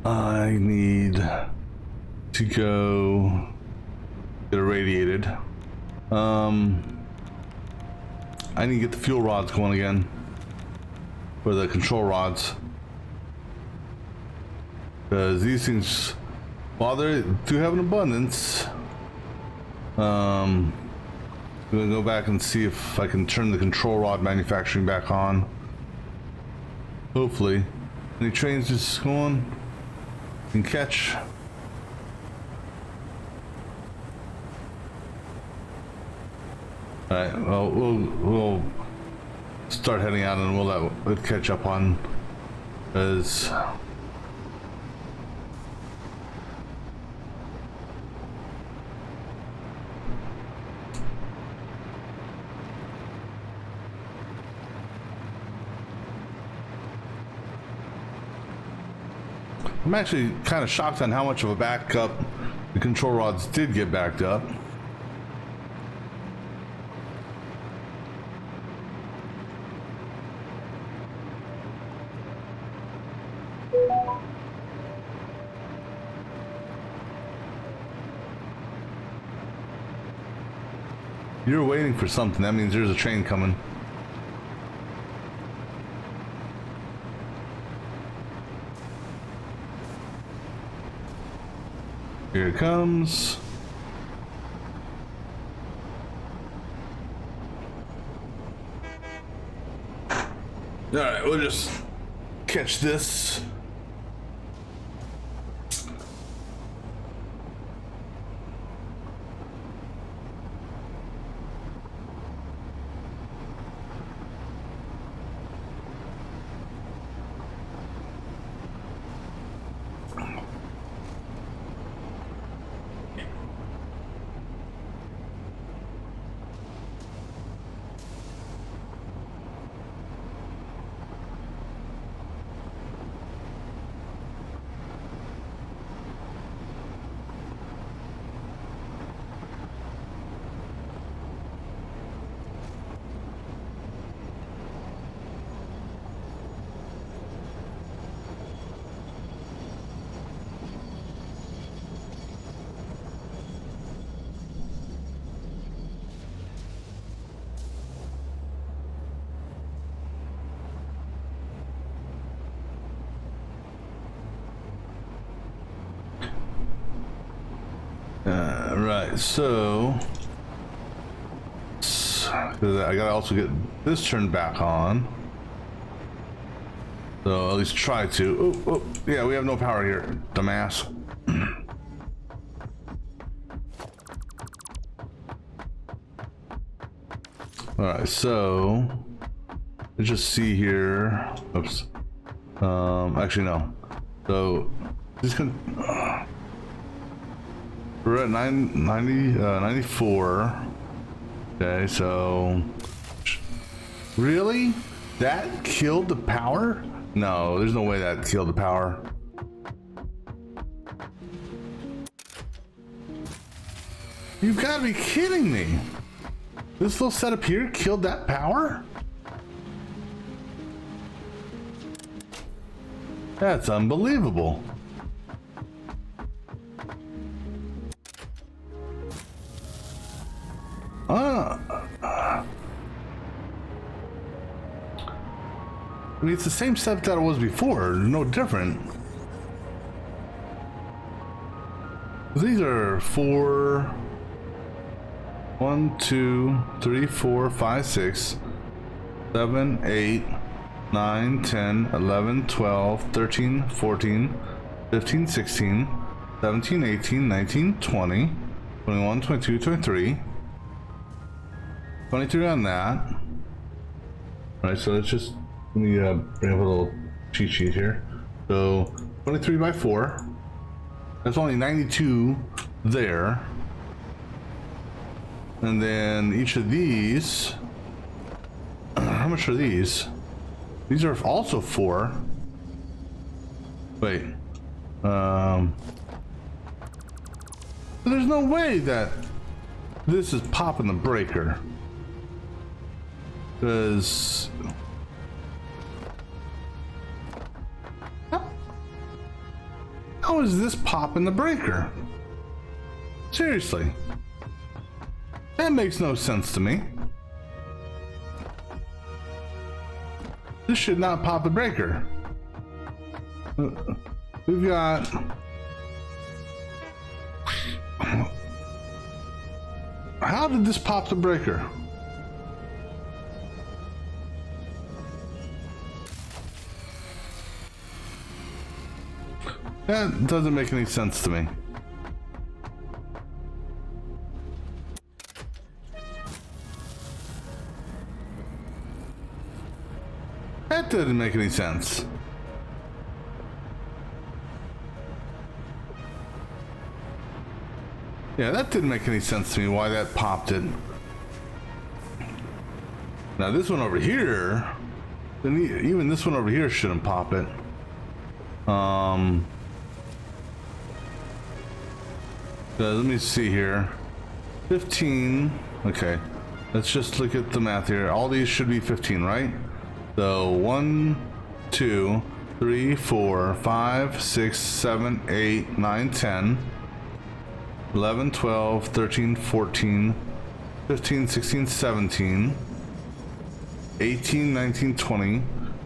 I need to go get irradiated. I need to get the fuel rods going again. For the control rods. Because these things, while they do have an abundance, I'm gonna go back and see if I can turn the control rod manufacturing back on. Hopefully. Any trains just going? Can catch. Alright, well, we'll start heading out and we'll let it catch up on. Because I'm actually kind of shocked on how much of a backup the control rods did get backed up. You're waiting for something. That means there's a train coming. Here it comes. All right, we'll just catch this. Right, so I gotta also get this turned back on. So at least try to. Oh, yeah, we have no power here, dumbass. All right, so let's just see here. Oops. Actually no. So just gonna. We're at 94. Okay, so really? That killed the power? No, there's no way that killed the power. You've got to be kidding me. This little setup here killed that power? That's unbelievable. I mean, it's the same setup that it was before, no different. These are 1, 2, 3, 4, 5, 6, 7, 8, 9, 10, 11, 12, 13, 14, 15, 16, 17, 18, 19, 20, 21, 22, 23, 23 on that. Alright, so let's just, let me bring up a little cheat sheet here. So 23 by 4. That's only 92 there. And then each of these, how much are these? These are also 4. Wait. There's no way that this is popping the breaker. Because How is this popping the breaker? Seriously. That makes no sense to me. This should not pop the breaker. We've got... How did this pop the breaker? That doesn't make any sense to me. That didn't make any sense. Yeah, that didn't make any sense to me why that popped it. Now this one over here, even this one over here shouldn't pop it. Let me see here. 15. Okay. Let's just look at the math here. All these should be 15, right? So 1, 2, 3, 4, 5, 6, 7, 8, 9, 10, 11, 12, 13, 14, 15, 16, 17, 18, 19, 20,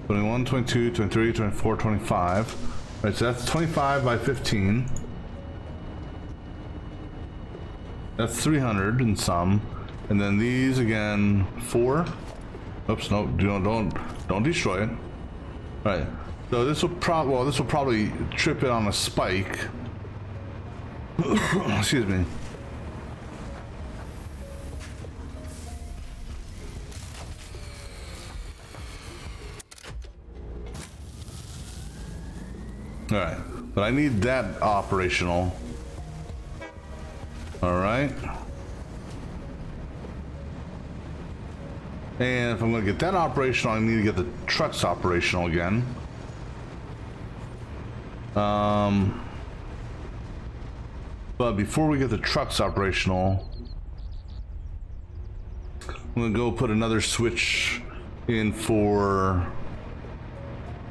21, 22, 23, 24, 25. Right, so that's 25 by 15. That's 300 and some. And then these again, 4. Oops, no, don't destroy it. All right. So this will probably trip it on a spike. Excuse me. All right, but I need that operational. All right. And if I'm going to get that operational, I need to get the trucks operational again. But before we get the trucks operational, I'm going to go put another switch in for...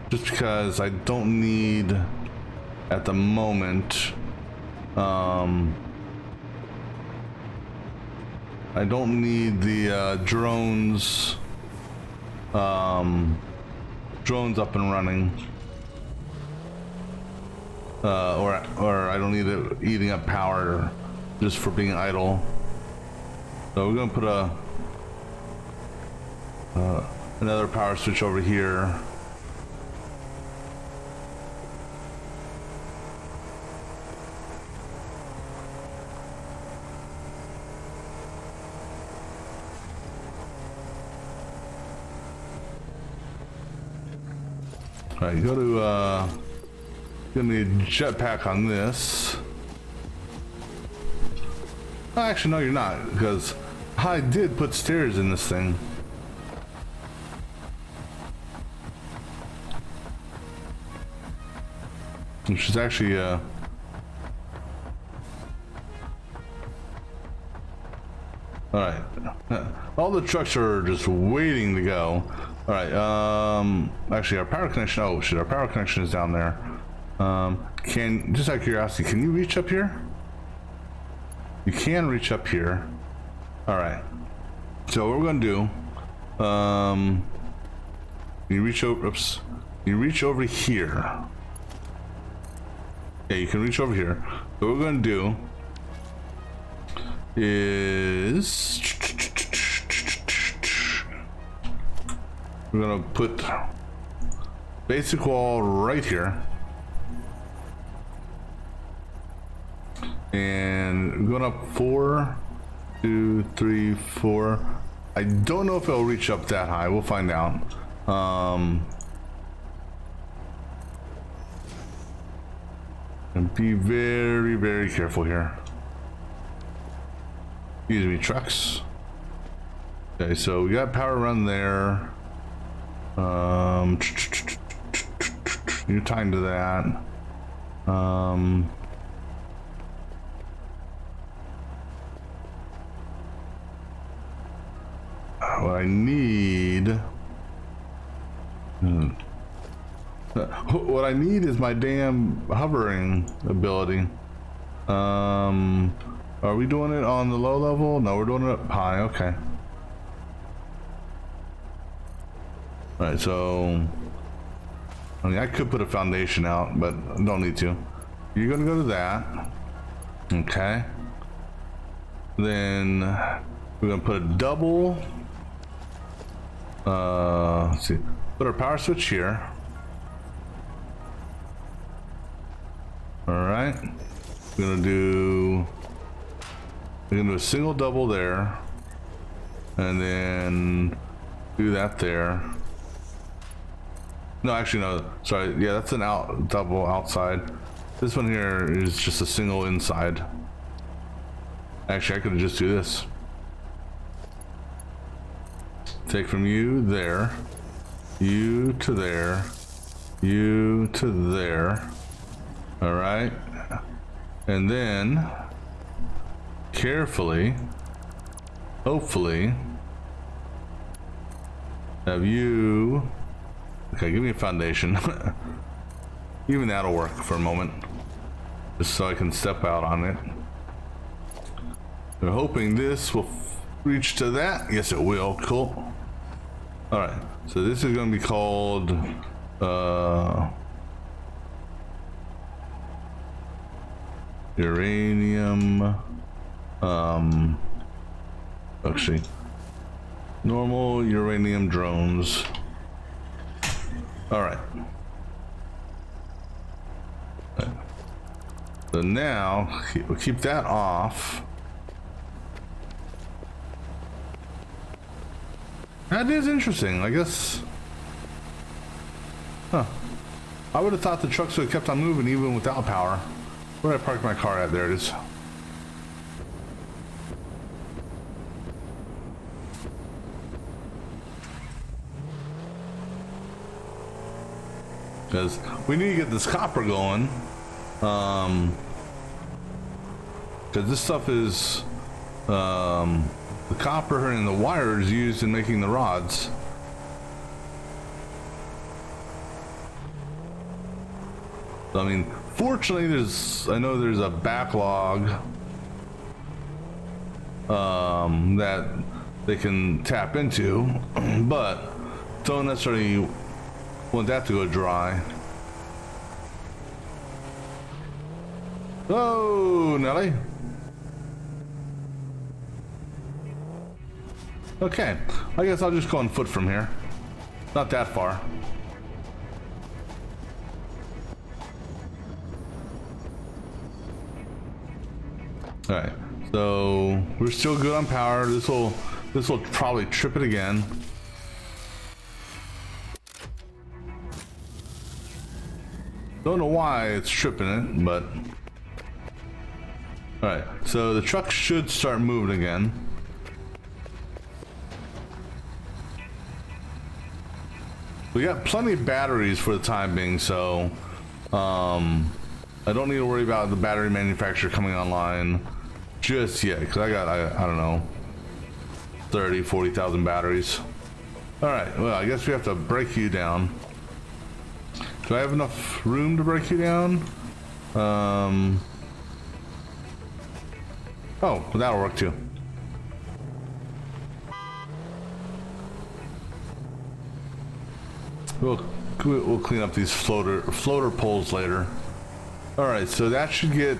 Just because I don't need, at the moment, I don't need the drones up and running, or I don't need it eating up power just for being idle. So we're gonna put another power switch over here. Alright, you go to, give me a jetpack on this. Oh, actually, no, you're not, because I did put stairs in this thing. Which is actually, alright. All the trucks are just waiting to go. All right, actually our power connection, oh shit, our power connection is down there. Just out of curiosity, can you reach up here? You can reach up here. All right, so what we're gonna do, you reach over, oops, you reach over here. Yeah, you can reach over here. So what we're gonna do is, we're gonna put basic wall right here, and we're going up 4, 2, 3, 4. I don't know if it'll reach up that high. We'll find out. And be very, very careful here. Excuse me, trucks. Okay, so we got power run there. You're tied to that. What I need. What I need is my damn hovering ability. Are we doing it on the low level? No, we're doing it up high. Okay. All right, so I mean, I could put a foundation out, but I don't need to. You're gonna go to that. Okay. Then we're gonna put a double. Let's see. Put our power switch here. All right. We're gonna do a single double there, and then do that there. No, actually no. Sorry. Yeah, that's an double outside. This one here is just a single inside. Actually, I could just do this. Take from you there, you to there, you to there. All right. And then carefully, hopefully, have you. Okay, give me a foundation. Even that'll work for a moment. Just so I can step out on it. We're hoping this will reach to that. Yes, it will. Cool. All right. So this is going to be called uranium. Actually, normal uranium drones. All right. So now we'll keep that off. That is interesting, I guess. Huh. I would have thought the trucks would have kept on moving even without power. Where did I park my car at? There it is. Because we need to get this copper going. Because this stuff is the copper and the wire is used in making the rods. So, I mean, fortunately, I know there's a backlog that they can tap into, but don't necessarily want that to go dry. Oh, Nelly. Okay, I guess I'll just go on foot from here. Not that far. All right, so we're still good on power. This will probably trip it again. Don't know why it's tripping it, but all right. So the truck should start moving again. We got plenty of batteries for the time being, so I don't need to worry about the battery manufacturer coming online just yet, because I don't know, 40,000 batteries. All right, well, I guess we have to break you down. Do I have enough room to break you down? Oh, well, that'll work too. We'll clean up these floater poles later. All right, so that should get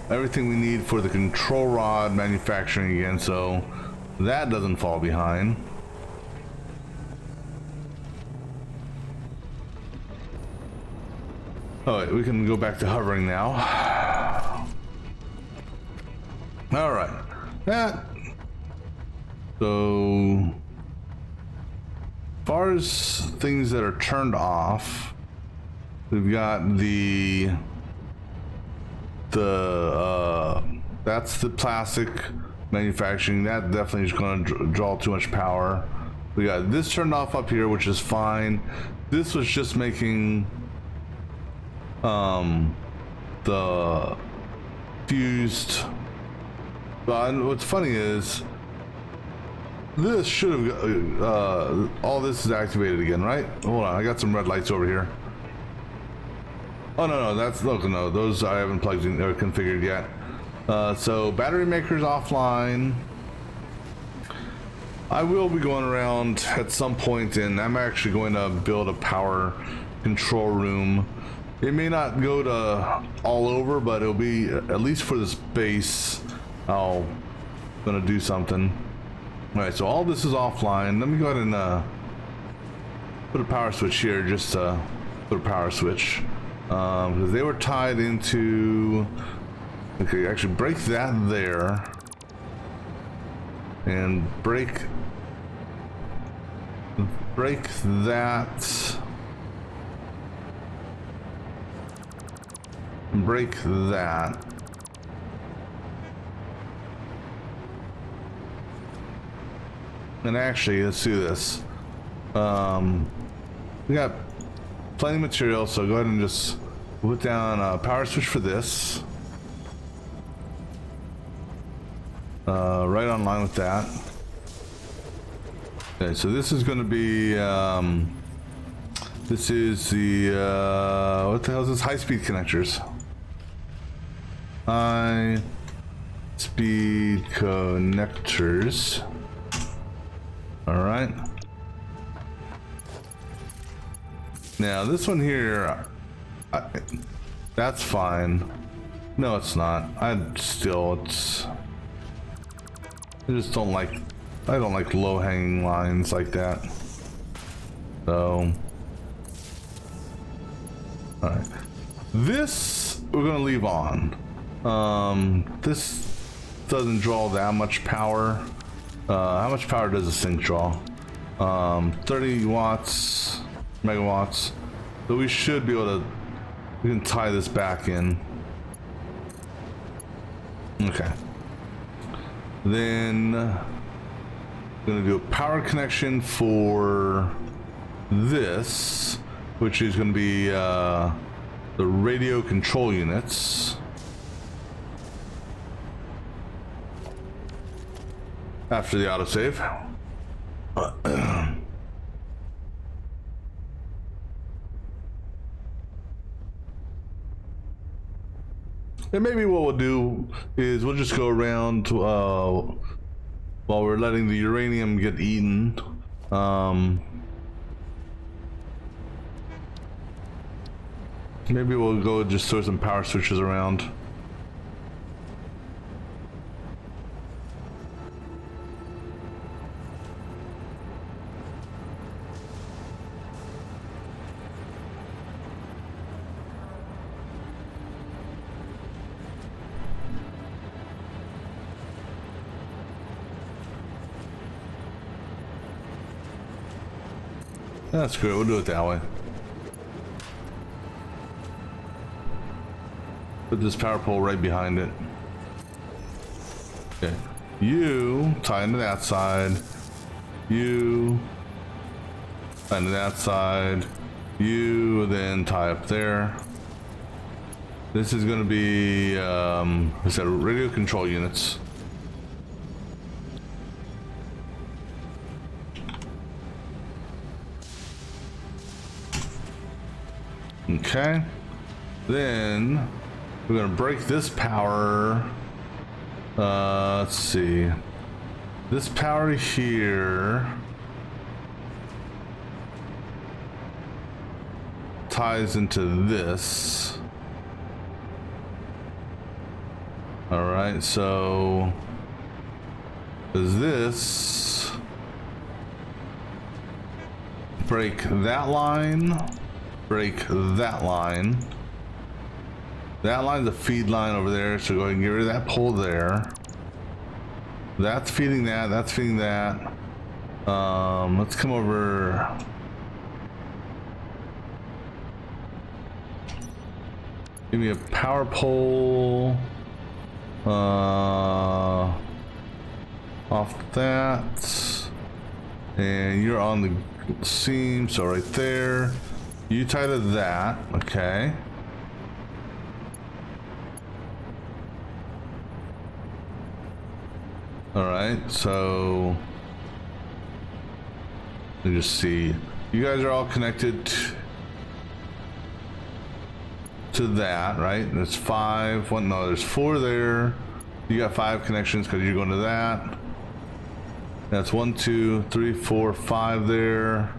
everything we need for the control rod manufacturing again, so that doesn't fall behind. All right, we can go back to hovering now. All right, that. So, as far as things that are turned off, we've got that's the plastic manufacturing. That definitely is going to draw too much power. We got this turned off up here, which is fine. This was just making the fused. But what's funny is this should have, all this is activated again, right? Hold on, I got some red lights over here. Oh, no, that's, look, no, those I haven't plugged in or configured yet. So battery maker's offline. I will be going around at some point, and I'm actually going to build a power control room. It may not go to all over, but it'll be, at least for this base, I'll gonna do something. All right, so all this is offline. Let me go ahead and put a power switch here, just to put a power switch, because they were tied into. Okay, actually break that there, and break that, break that. And actually, let's do this. We got plenty of material, so go ahead and just put down a power switch for this. Right on line with that. Okay, so this is going to be, this is the, what the hell is this? High-speed connectors. High-speed connectors. All right. Now this one here, that's fine. No, it's not. I just don't like, I don't like low-hanging lines like that. So, all right. This we're gonna leave on. This doesn't draw that much power. How much power does this thing draw? 30 watts, megawatts. So we should be able to, we can tie this back in. Okay. Then I'm gonna do a power connection for this, which is gonna be the radio control units. After the autosave. And maybe what we'll do is we'll just go around while we're letting the uranium get eaten. Maybe we'll go just throw some power switches around. That's good, we'll do it that way. Put this power pole right behind it. Okay. You tie into that side. You tie into that side. You then tie up there. This is going to be, I said, radio control units. Okay, then we're gonna break this power. Let's see, this power here ties into this. All right, so does this break that line? Break that line. That line's a feed line over there, so go ahead and get rid of that pole there. That's feeding that, that's feeding that. Let's come over. Give me a power pole. Off that. And you're on the seam, so right there. You tie to that, okay. All right, so me just see. You guys are all connected to that, right? There's 5. One, no, there's 4 there. You got 5 connections because you're going to that. That's 1, 2, 3, 4, 5 there.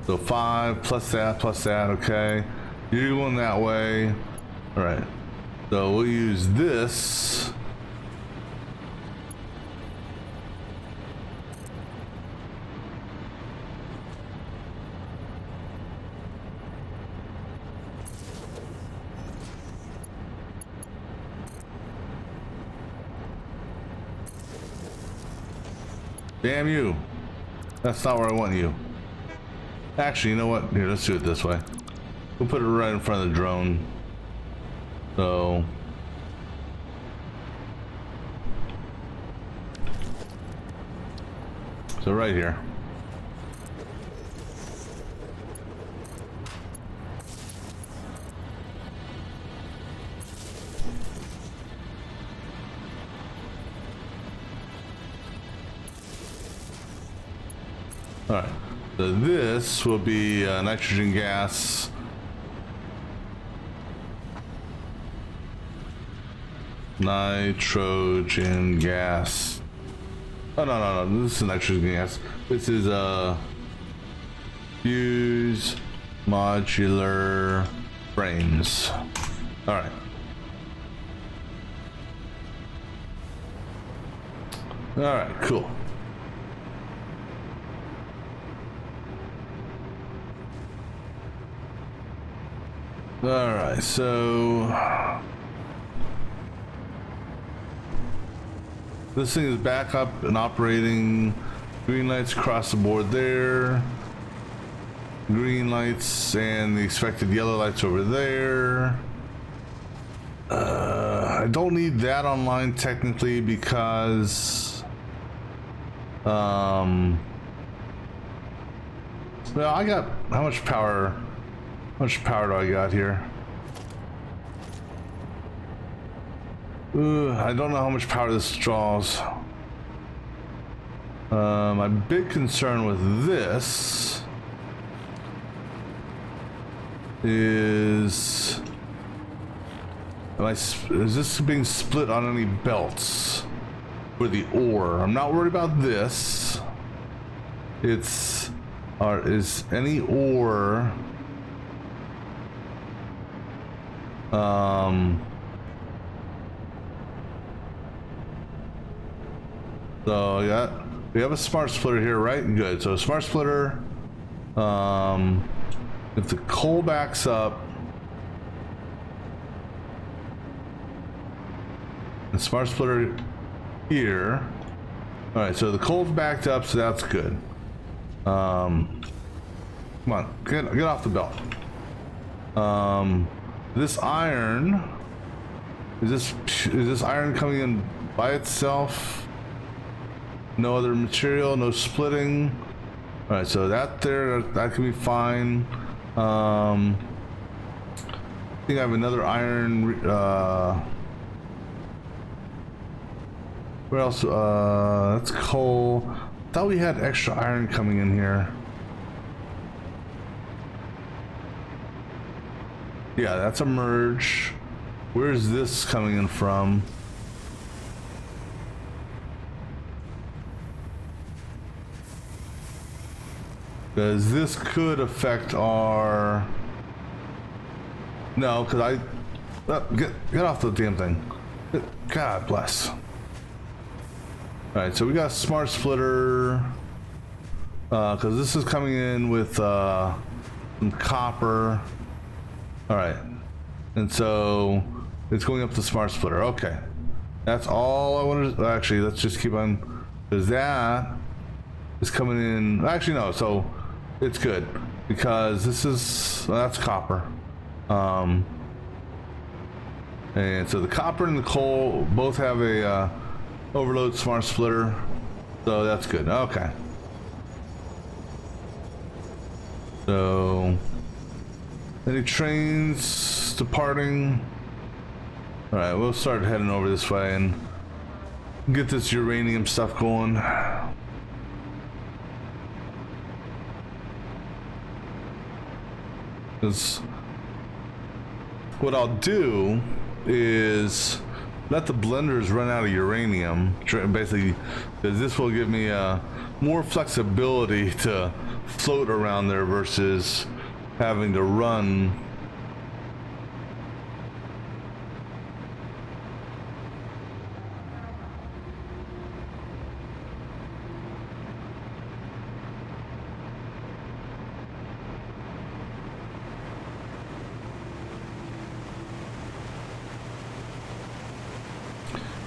So 5 plus that, okay. You're going that way. All right. So we'll use this. Damn you. That's not where I want you. Actually, you know what? Here, let's do it this way. We'll put it right in front of the drone. So right here. All right, so this will be nitrogen gas. Nitrogen gas. Oh, no, this is nitrogen gas. This is fuse modular frames. All right. All right, cool. All right, so this thing is back up and operating. Green lights across the board there. Green lights and the expected yellow lights over there. I don't need that online technically because well, I got how much power do I got here? I don't know how much power this draws. My big concern with this is is this being split on any belts for the ore? I'm not worried about this. Is any ore so yeah, we have a smart splitter here, right? Good. So smart splitter, if the coal backs up, and smart splitter here. All right, so the coal's backed up, so that's good. Come on, get off the belt. This iron, is this iron coming in by itself? No other material, no splitting. All right, so that can be fine. I think I have another iron. Where else? That's coal. I thought we had extra iron coming in here. Yeah, that's a merge. Where's this coming in from? Because this could affect our... No, because get off the damn thing. God bless. Alright, so we got a smart splitter. Because this is coming in with some copper. Alright. And so it's going up the smart splitter. Okay. That's all I wanted to... Actually, let's just keep on... Because that is coming in... Actually, no. So it's good. Because this is... Well, that's copper. And so the copper and the coal both have a overload smart splitter. So that's good. Okay. So... Any trains departing? All right, we'll start heading over this way and get this uranium stuff going. Because what I'll do is let the blenders run out of uranium, basically, because this will give me more flexibility to float around there versus having to run.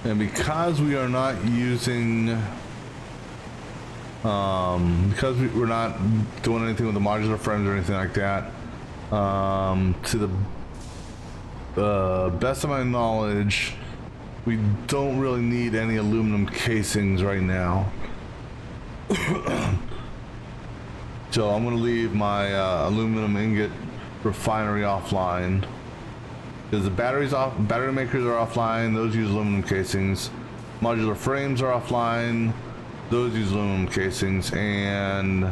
And because we are not using, because we're not doing anything with the modular frames or anything like that, to the best of my knowledge, we don't really need any aluminum casings right now. So I'm going to leave my aluminum ingot refinery offline. Because the batteries battery makers are offline, those use aluminum casings. Modular frames are offline, those use aluminum casings, and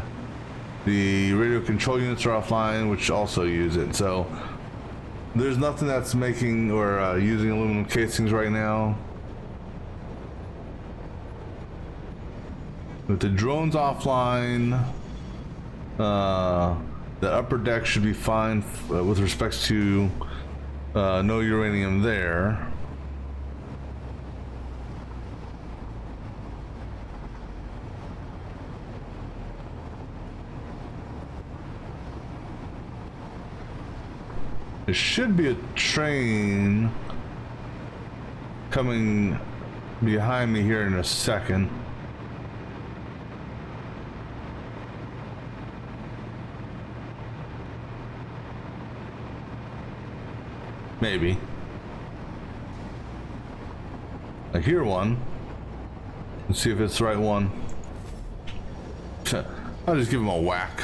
the radio control units are offline, which also use it. So there's nothing that's making or using aluminum casings right now. With the drones offline, the upper deck should be fine with respects to no uranium there. There should be a train coming behind me here in a second. Maybe. I hear one. Let's see if it's the right one. I'll just give him a whack.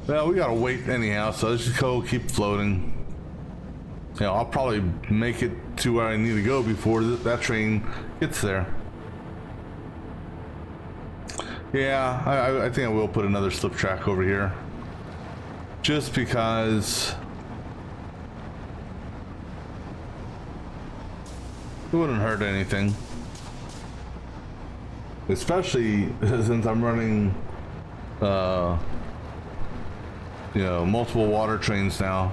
Well, we gotta wait anyhow, so let's just go keep floating. You know, I'll probably make it to where I need to go before that train gets there. Yeah, I think I will put another slip track over here. Just because it wouldn't hurt anything. Especially since I'm running, you know, multiple water trains now.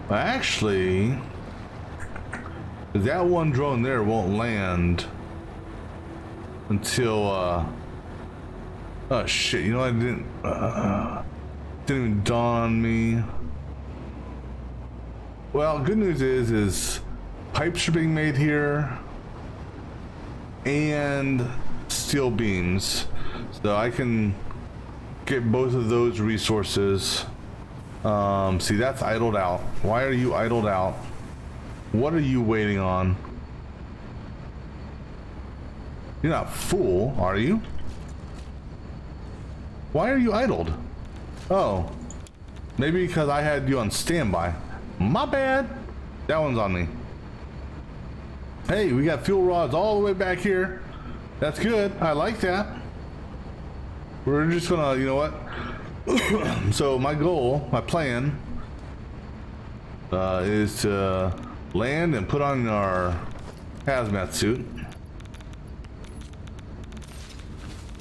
Actually, that one drone there won't land until, oh shit, you know, I didn't even dawn on me. Well, good news is pipes are being made here and steel beams, so I can get both of those resources. See, that's idled out. Why are you idled out? What are you waiting on? You're not full, are you? Why are you idled? Oh, maybe because I had you on standby. My bad. That one's on me. Hey, we got fuel rods all the way back here. That's good. I like that. We're just gonna, you know what? So my goal, my plan, is to land and put on our hazmat suit.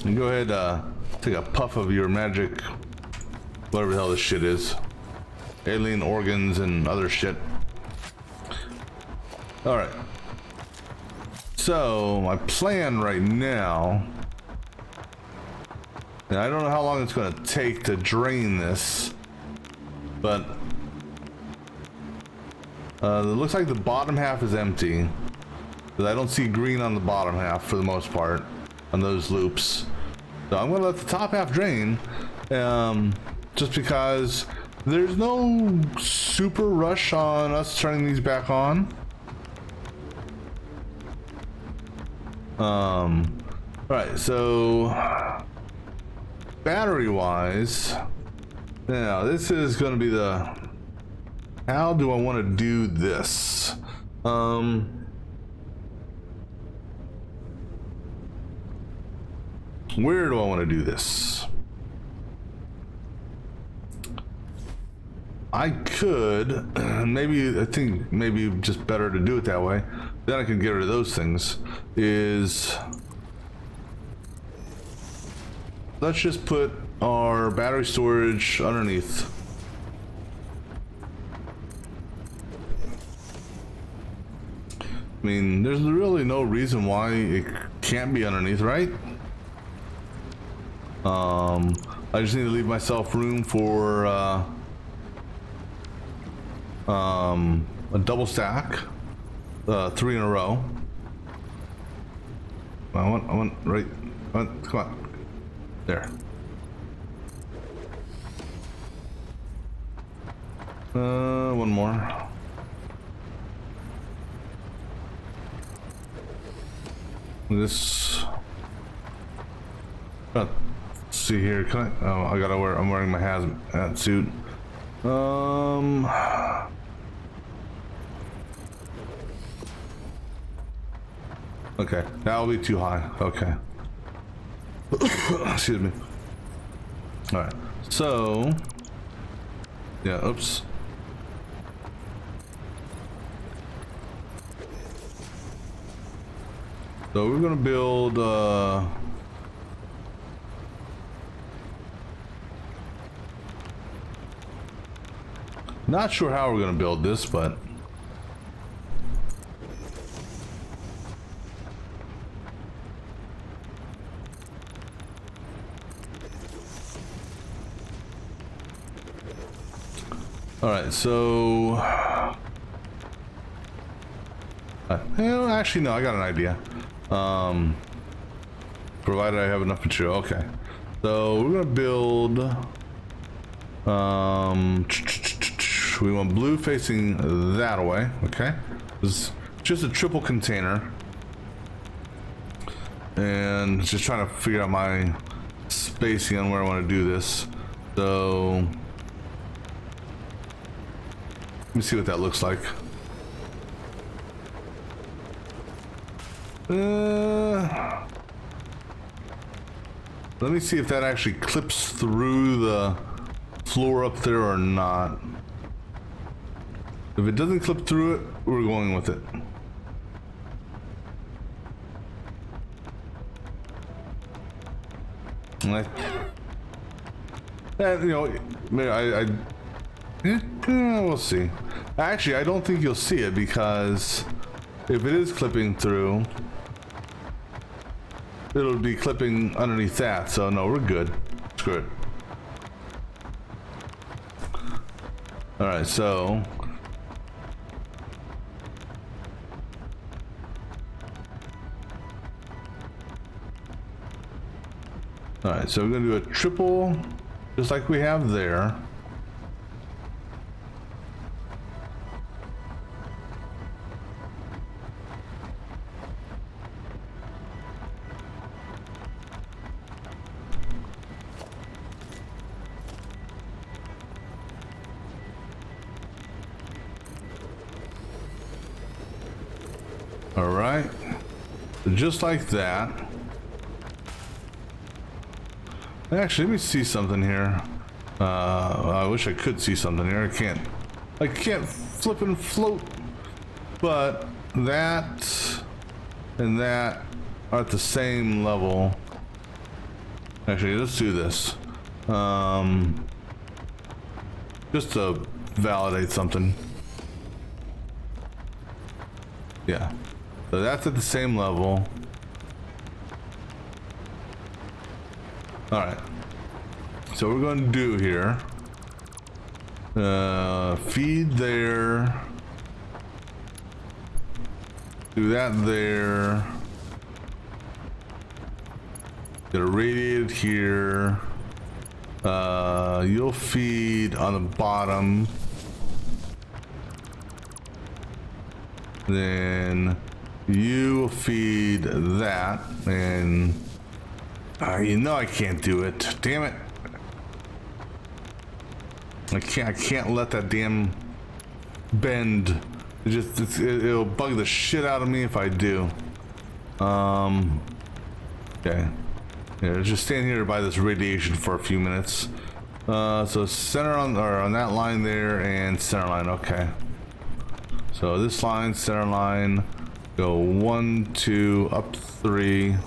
And go ahead, take a puff of your magic, whatever the hell this shit is. Alien organs and other shit. Alright. So, my plan right now, and I don't know how long it's going to take to drain this, but it looks like the bottom half is empty. Because I don't see green on the bottom half for the most part on those loops. So I'm going to let the top half drain, just because there's no super rush on us turning these back on. Alright, so battery wise, now this is going to be the, how do I want to do this? where do I want to do this? I could, maybe, I think maybe just better to do it that way. Then I can get rid of those things. Let's just put our battery storage underneath. I mean, there's really no reason why it can't be underneath, right? I just need to leave myself room for a double stack, 3 in a row. I want right, come on, there. One more. This. Let's see here. Can I? Oh, I gotta wear. I'm wearing my hazmat suit. Okay, that'll be too high. Okay. Excuse me. All right. So. Yeah. Oops. So we're gonna build. Not sure how we're gonna build this, but. All right, so. Well, actually, no. I got an idea. Provided I have enough material. Okay, so we're gonna build. We want blue facing that away. Okay, it's just a triple container, and just trying to figure out my spacing on where I want to do this. So let me see what that looks like. Let me see if that actually clips through the floor up there or not. If it doesn't clip through it, we're going with it. And you know, we'll see. Actually, I don't think you'll see it because if it is clipping through, it'll be clipping underneath that. So no, we're good. Screw it. All right, so. All right, so we're gonna do a triple, just like we have there. All right, just like that. Actually, let me see something here. I wish I could see something here. I can't flip and float. But that and that are at the same level. Actually, let's do this. Just to validate something. Yeah. So that's at the same level. All right. So what we're going to do here, feed there, do that there, get a radiated here, you'll feed on the bottom, then you feed that, and you know I can't do it. Damn it! I can't let that damn bend. It'll bug the shit out of me if I do. Okay. Yeah, just stand here by this radiation for a few minutes. So center on that line there and center line. Okay. So this line, center line, go 1, 2, up 3. All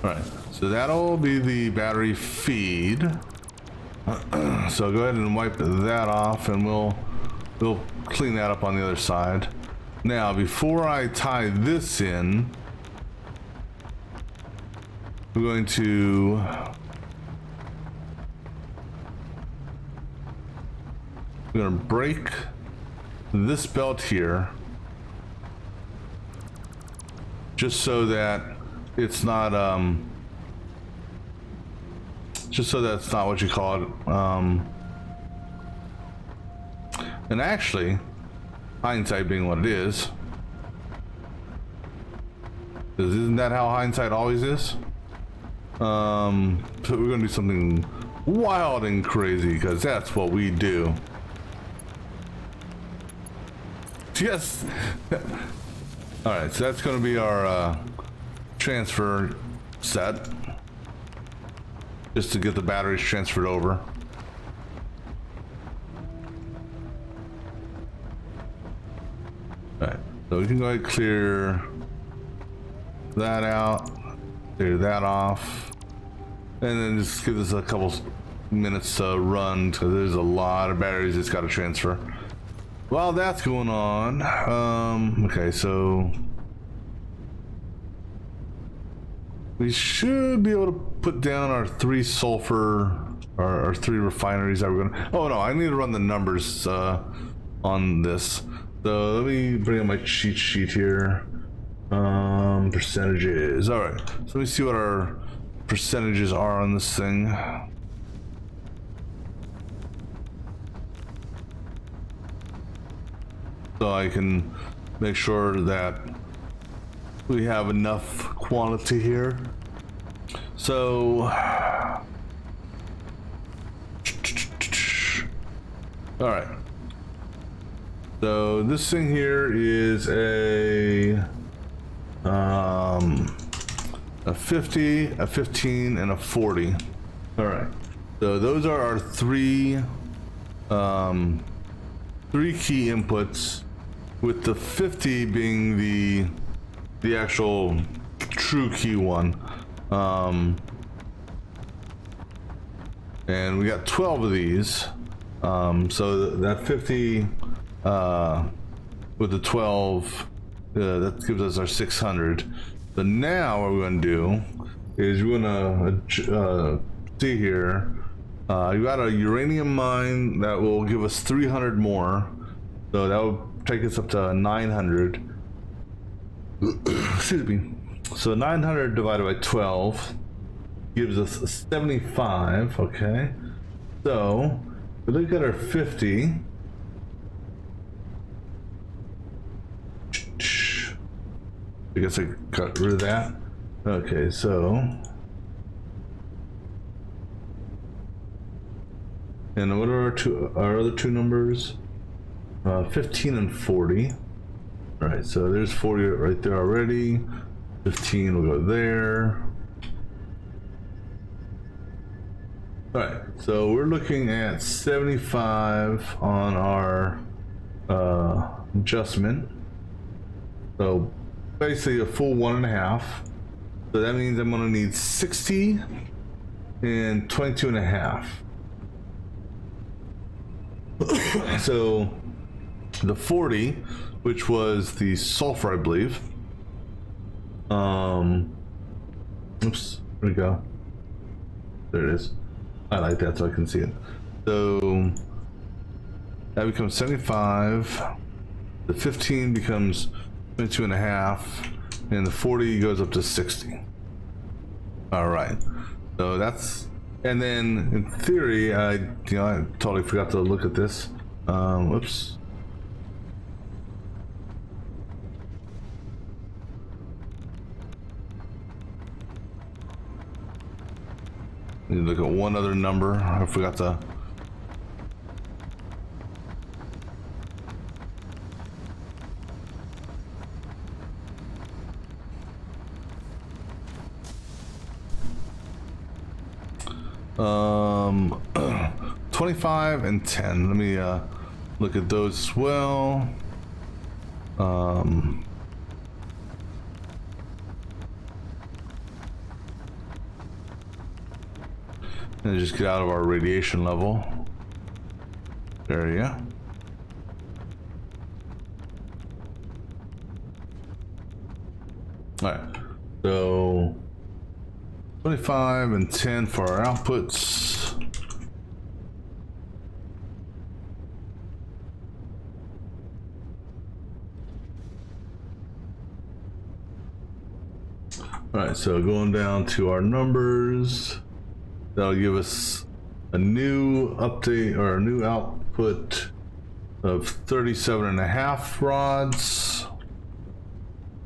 right. So that'll be the battery feed. So go ahead and wipe that off, and we'll clean that up on the other side. Now, before I tie this in, we're going to break this belt here, just so that it's not it's not what you call it. And actually, hindsight being what it is, because isn't that how hindsight always is? So we're gonna do something wild and crazy, because that's what we do. Yes. All right, so that's gonna be our transfer set, just to get the batteries transferred over. All right, so we can go ahead and clear that out, clear that off, and then just give this a couple minutes to run, because there's a lot of batteries it's got to transfer. While that's going on, okay, so we should be able to put down our 3 sulfur, our 3 refineries that we're gonna. Oh no, I need to run the numbers on this. So let me bring up my cheat sheet here. Percentages. All right. So let me see what our percentages are on this thing. So I can make sure that we have enough quantity here. So, all right. So this thing here is a 50, a 15, and a 40. All right. So those are our 3 key inputs, with the 50 being the actual true key one. And we got 12 of these. So that 50 with the 12, that gives us our 600. But now what we're going to do is we're going to see here. You got a uranium mine that will give us 300 more. So that will take us up to 900. Excuse me. So 900 divided by 12 gives us 75. Okay. So we look at our 50. I guess I got rid of that. Okay, so. And what are our other 2 numbers? 15 and 40. All right, so there's 40 right there already. 15 will go there. All right, so we're looking at 75 on our adjustment. So basically a full 1.5. So that means I'm gonna need 60 and 22.5. So the 40, which was the sulfur, I believe. Oops, where'd it go? There it is. I like that so I can see it. So that becomes 75. The 15 becomes 22.5, and the 40 goes up to 60. All right. So that's, and then in theory, I totally forgot to look at this. Whoops. Need to look at one other number. I forgot to. Um, 25 and 10. Let me look at those as well. And just get out of our radiation level area. All right, so 25 and 10 for our outputs. All right, so going down to our numbers, that'll give us a new update or a new output of 37.5 rods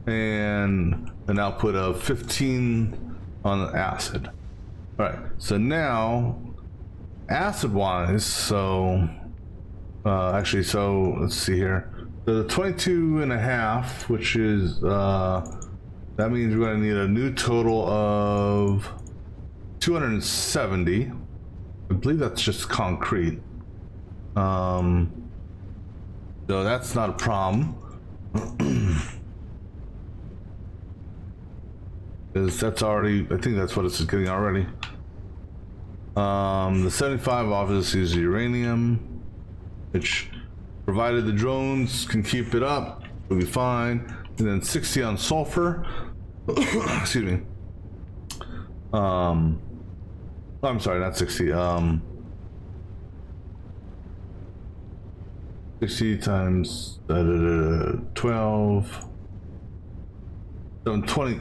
and an output of 15 on the acid. All right, so now acid wise, so actually, so let's see here. So the 22.5, which is that means we're going to need a new total of 270. I believe that's just concrete. So that's not a problem. Because that's already, I think that's what it's getting already. The 75 obviously is uranium, which provided the drones can keep it up, it'll be fine. And then 60 on sulfur. Excuse me. I'm sorry, not 60. 60 times 12. 720.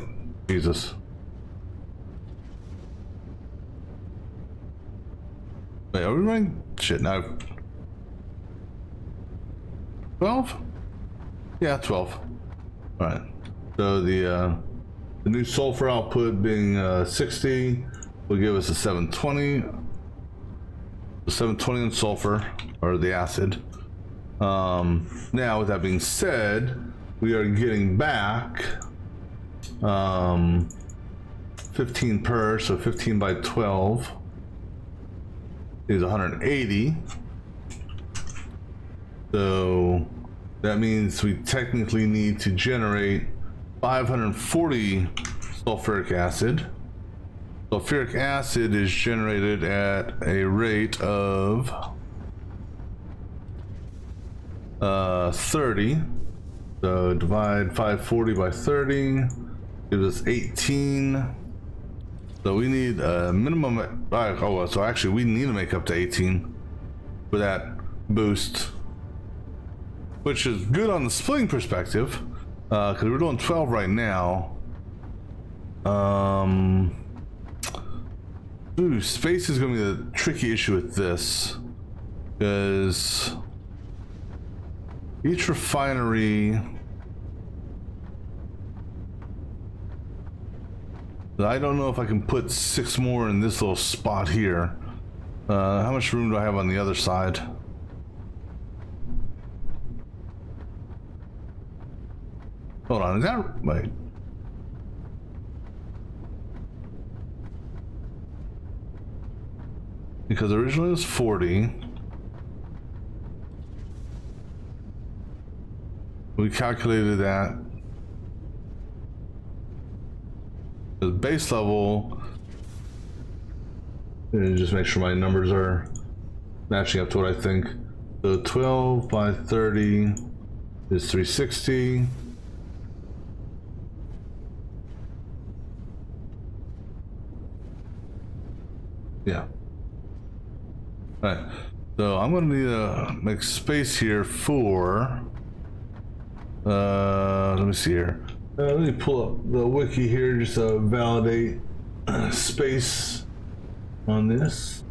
Jesus. Wait, are we running? Shit, now. 12? Yeah, 12. Alright. So the new sulfur output being 60 will give us a 720. The 720 in sulfur, or the acid. Now, with that being said, we are getting back 15 per, so 15 by 12 is 180. So that means we technically need to generate 540 sulfuric acid. Sulfuric acid is generated at a rate of 30. So divide 540 by 30 gives us 18. So we need a minimum. Oh, so actually we need to make up to 18 for that boost, which is good on the splitting perspective, because we're doing 12 right now. Ooh, space is going to be the tricky issue with this, because each refinery, I don't know if I can put 6 more in this little spot here. How much room do I have on the other side? Hold on, is that right? Because originally it was 40. We calculated that. The base level, and just make sure my numbers are matching up to what I think. So 12 by 30 is 360. Yeah. All right. So I'm going to need to make space here for. Let me see here. Let me pull up the wiki here just to validate space on this.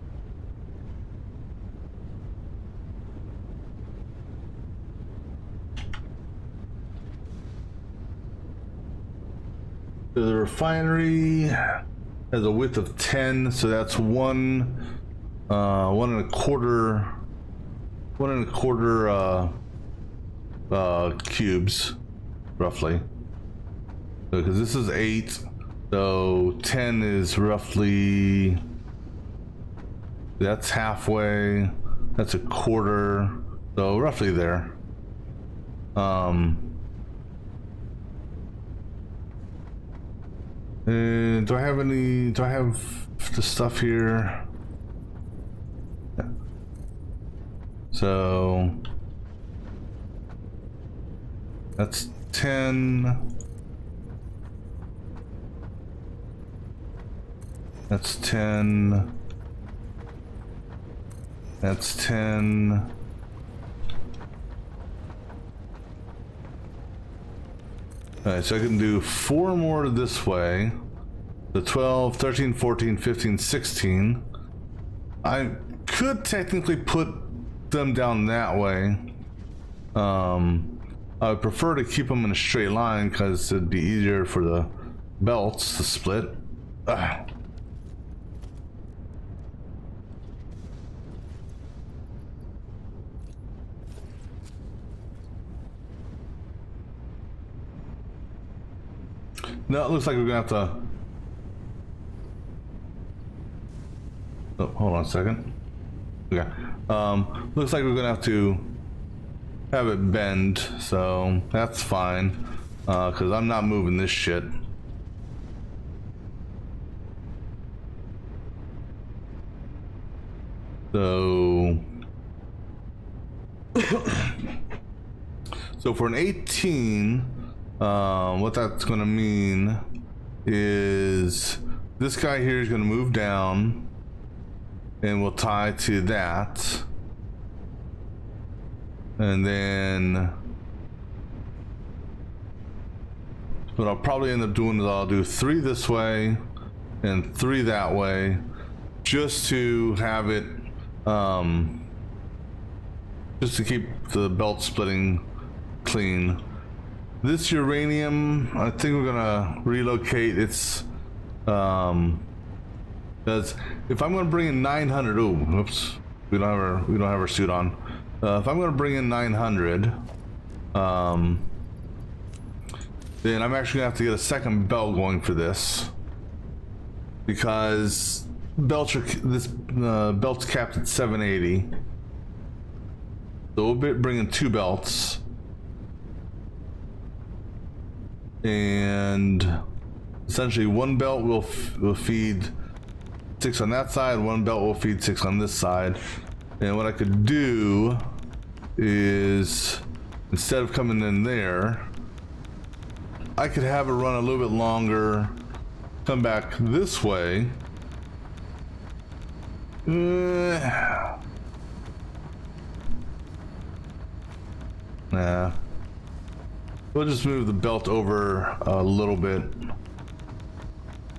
So the refinery has a width of 10, so that's one and a quarter cubes, roughly. Because this is 8, so 10 is roughly That's halfway. That's a quarter. So roughly there. And do I have the stuff here? Yeah. So that's 10. That's 10. That's 10. Alright, so I can do 4 more this way. The 12, 13, 14, 15, 16. I could technically put them down that way. I would prefer to keep them in a straight line because it'd be easier for the belts to split. Ugh. No, it looks like we're gonna have to. Oh, hold on a second. Okay. Looks like we're gonna have to have it bend, so that's fine. Because I'm not moving this shit. So. So for an 18. What that's gonna mean is this guy here is gonna move down and we'll tie to that, and then what I'll probably end up doing is I'll do 3 this way and 3 that way, just to have it just to keep the belt splitting clean. This uranium, I think we're gonna relocate. It's because if I'm gonna bring in 900, oh, oops, we don't have our suit on. If I'm gonna bring in 900, then I'm actually gonna have to get a second belt going for this, because this belt's capped at 780. So we'll be bringing 2 belts. And essentially 1 belt will feed 6 on that side, 1 belt will feed 6 on this side. And what I could do is, instead of coming in there, I could have it run a little bit longer, come back this way. Nah. We'll just move the belt over a little bit.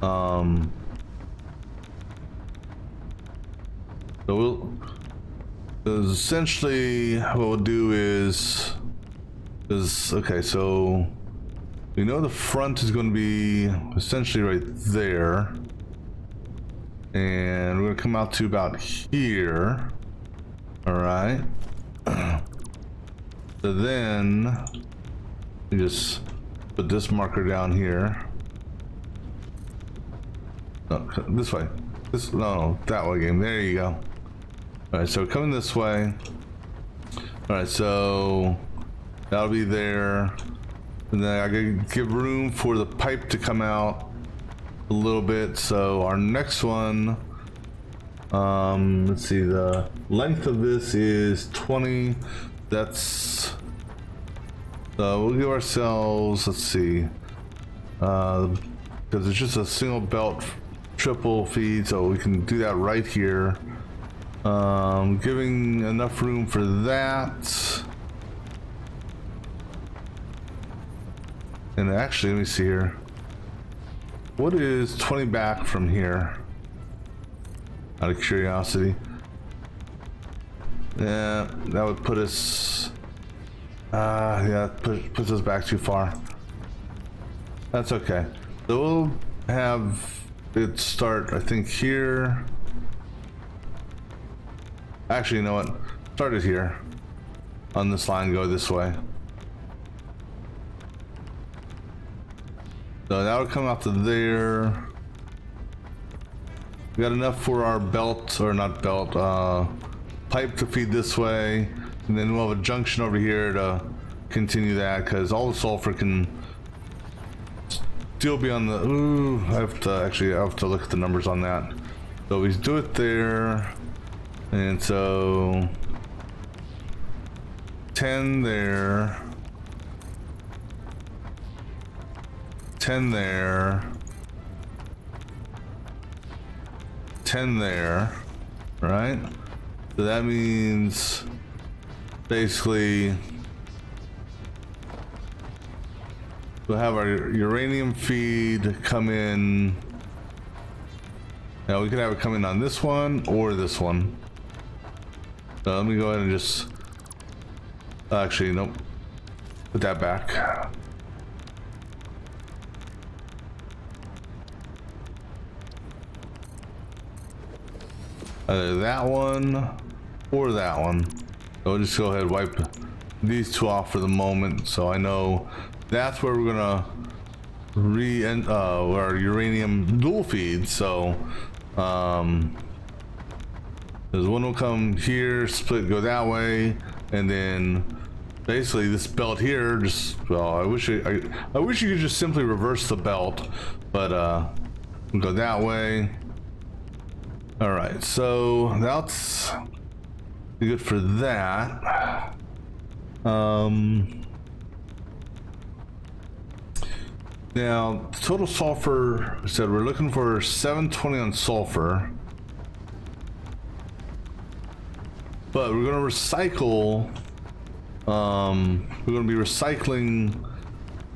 So essentially what we'll do is okay, so we know the front is going to be essentially right there, and we're going to come out to about here. All right. So then you just put this marker down here. No, this way. No, that way, game. There you go. All right, so coming this way. All right, so that'll be there, and then I gotta give room for the pipe to come out a little bit. So our next one, let's see, the length of this is 20. That's we'll give ourselves, let's see, because it's just a single belt triple feed, so we can do that right here. Giving enough room for that. And actually, let me see here. What is 20 back from here? Out of curiosity. Yeah, that would put us... yeah, puts us back too far. That's okay. So we'll have it start, I think, here. Actually, you know what? Start it here. On this line, go this way. So that would come out to there. We got enough for our belt, or not belt, pipe to feed this way, and then we'll have a junction over here to continue that, because all the sulfur can still be on the, ooh, I have to look at the numbers on that. So we do it there, and so 10 there, 10 there, 10 there, right? So that means basically we'll have our uranium feed come in. Now we could have it come in on this one or this one. So let me go ahead and just, actually, nope. Put that back. Either that one or that one. So we'll just go ahead and wipe these two off for the moment, so I know that's where we're gonna our uranium dual feed. So there's one will come here, split, go that way, and then basically this belt here just, well, I wish you could just simply reverse the belt, but we'll go that way. All right, so that's good for that. Now, total sulfur, I said we're looking for 720 on sulfur. But we're going to recycle, we're going to be recycling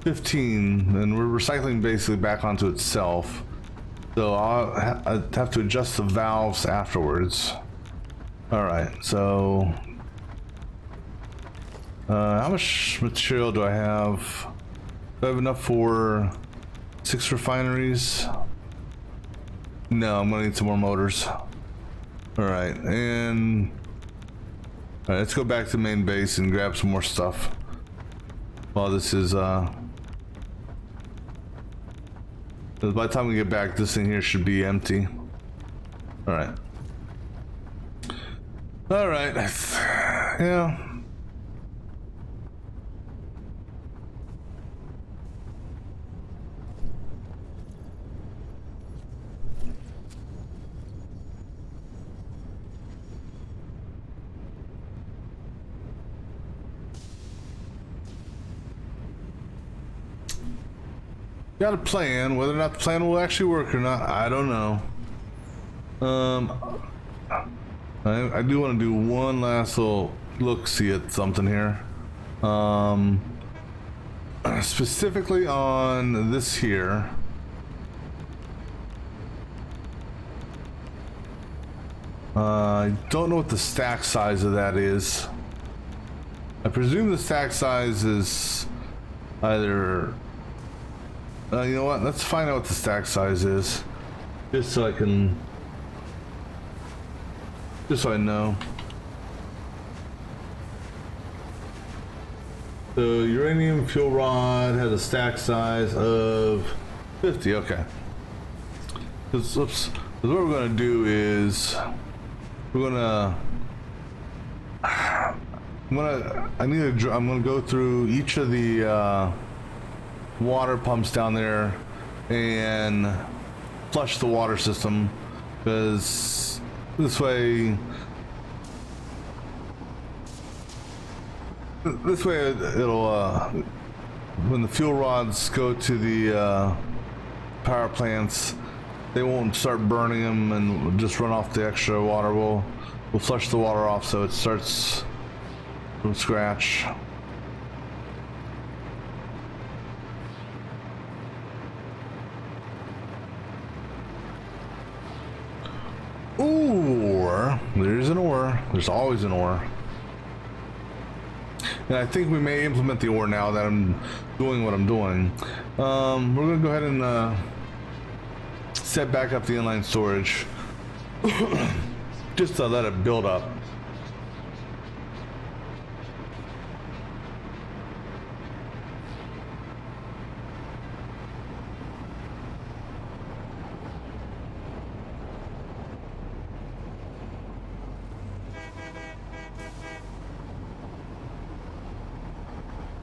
15, and we're recycling basically back onto itself. So I'll have to adjust the valves afterwards. All right, so how much material do I have? Do I have enough for 6 refineries? No, I'm gonna need some more motors. All right, and all right, let's go back to main base and grab some more stuff. While this is by the time we get back, this thing here should be empty. All right. All right. Yeah. Got a plan. Whether or not the plan will actually work or not, I don't know. I do want to do one last little look-see at something here. Specifically on this here. I don't know what the stack size of that is. I presume the stack size is either... you know what? Let's find out what the stack size is, just so I can, just so I know. So uranium fuel rod has a stack size of 50. Okay. Because what we're gonna do is we're gonna. I'm gonna go through each of the water pumps down there and flush the water system, because this way it'll when the fuel rods go to the power plants, they won't start burning them and just run off the extra water. We'll flush the water off so it starts from scratch. Or there's an or. There's always an or. And I think we may implement the or now that I'm doing what I'm doing. We're gonna go ahead and set back up the inline storage just to let it build up.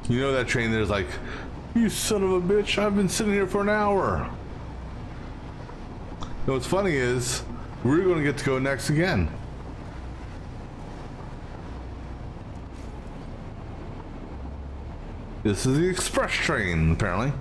You know that train there's like, you son of a bitch, I've been sitting here for an hour. You know what's funny is, we're going to get to go next again. This is the express train, apparently.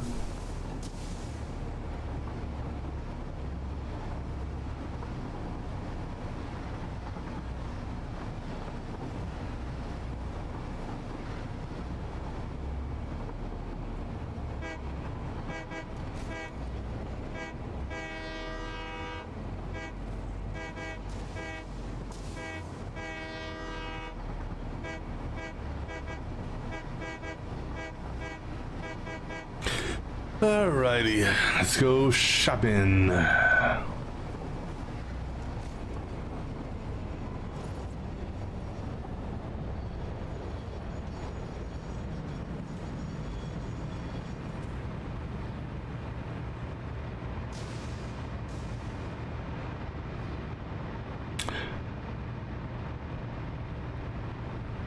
Alrighty, let's go shopping.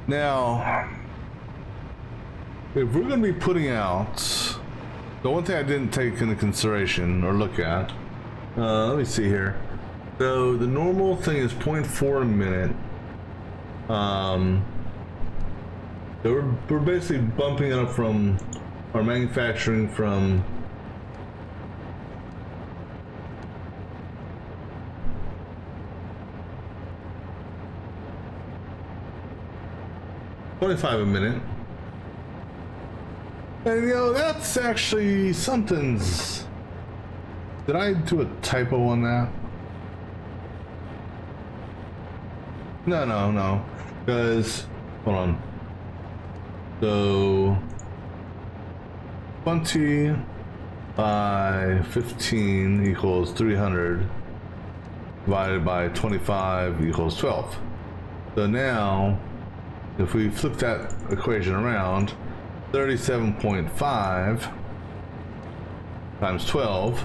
Now, if we're going to be putting out, the one thing I didn't take into consideration or look at, let me see here. So the normal thing is 0.4 a minute. So we're basically bumping it up from our manufacturing from $25 a minute. And you know, that's actually something's... Did I do a typo on that? No. Because, hold on. So, 20 by 15 equals 300 divided by 25 equals 12. So now, if we flip that equation around, 37.5 times 12,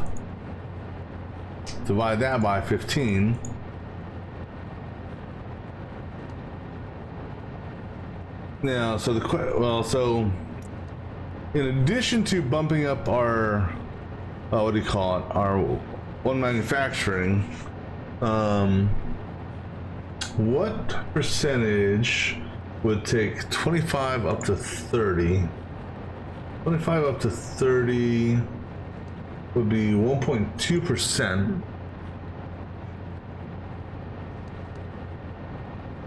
divide that by 15, now so so in addition to bumping up our what do you call it, our one manufacturing, what percentage would take 25 up to 30? 25 up to 30 would be 1.2%.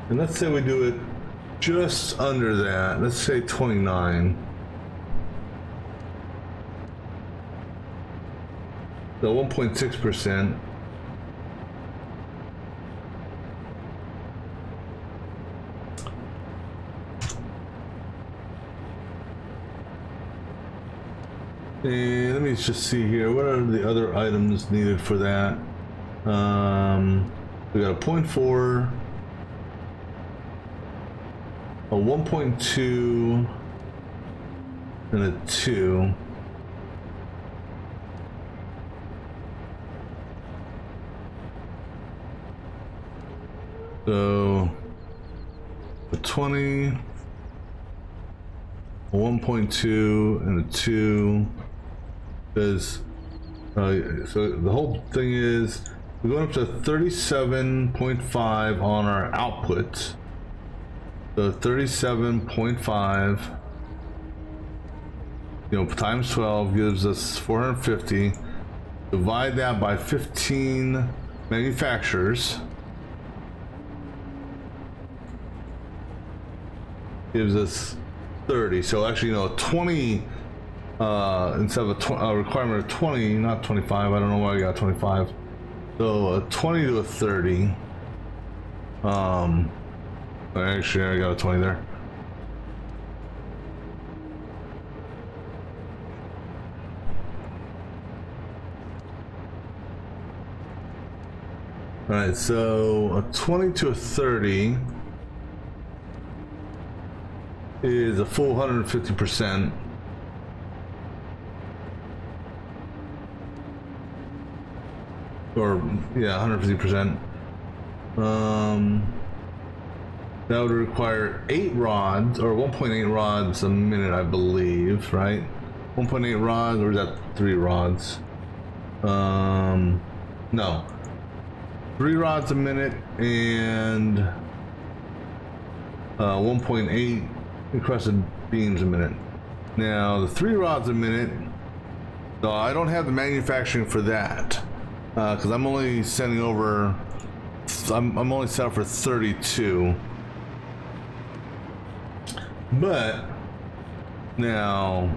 And let's say we do it just under that. Let's say 29. So 1.6%. And let me just see here. What are the other items needed for that? We got a 0.4, a 1.2, and a 2. So a 20, a 1.2, and a 2. Because so the whole thing is we're going up to 37.5 on our output. So 37.5, you know, times 12 gives us 450. Divide that by 15 manufacturers, gives us 30. So actually, you know, 20. Instead of a requirement of 20, not 25. I don't know why I got 25. So a 20 to a 30. Actually, I got a 20 there. All right, so a 20 to a 30 is a full 150%. Or yeah, 150%. That would require 8 rods, or 1.8 rods a minute, I believe, right? 1.8 rods, or is that 3 rods? No. 3 rods a minute and 1.8 encrusted beams a minute. Now, the 3 rods a minute, so I don't have the manufacturing for that, because I'm only sending over, I'm only set up for 32. But now,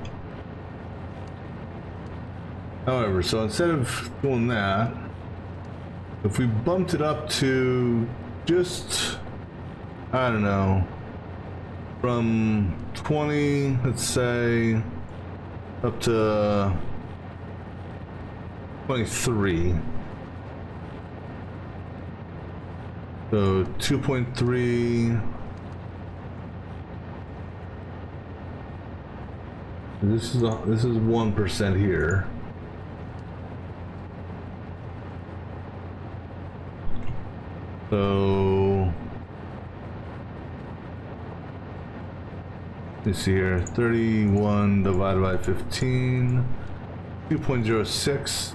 however, so instead of doing that, if we bumped it up to just, I don't know, from 20, let's say, up to 23. So 2.3. This is 1% here. So let's see here, 31 divided by 15, 2.06.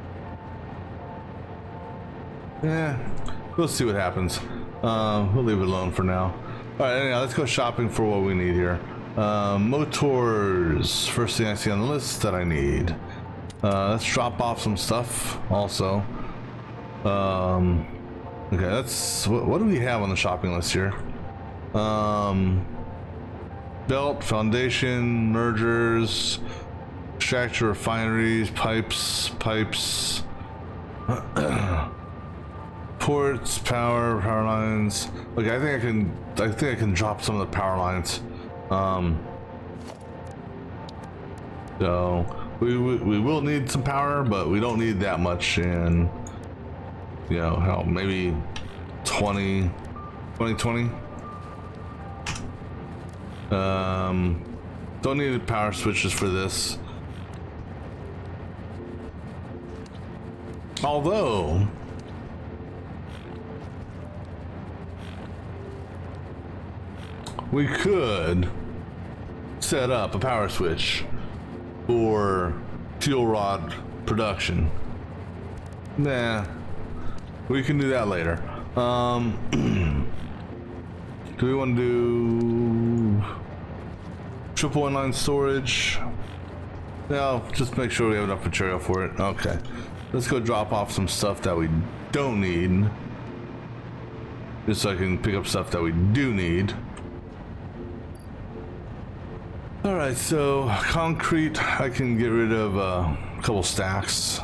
Yeah, we'll see what happens. We'll leave it alone for now. All right, anyhow, let's go shopping for what we need here. Motors, first thing I see on the list that I need. Let's drop off some stuff also. Okay, that's what do we have on the shopping list here? Belt, foundation, mergers, extractor, refineries, pipes, ports, power lines. Okay, I think I can drop some of the power lines. So we will need some power, but we don't need that much in, you know, hell, maybe 20. Don't need power switches for this. Although we could set up a power switch for fuel rod production. Nah, we can do that later. Do we want to do triple inline storage? No, just make sure we have enough material for it. Okay, let's go drop off some stuff that we don't need, just so I can pick up stuff that we do need. All right, so concrete, I can get rid of a couple stacks.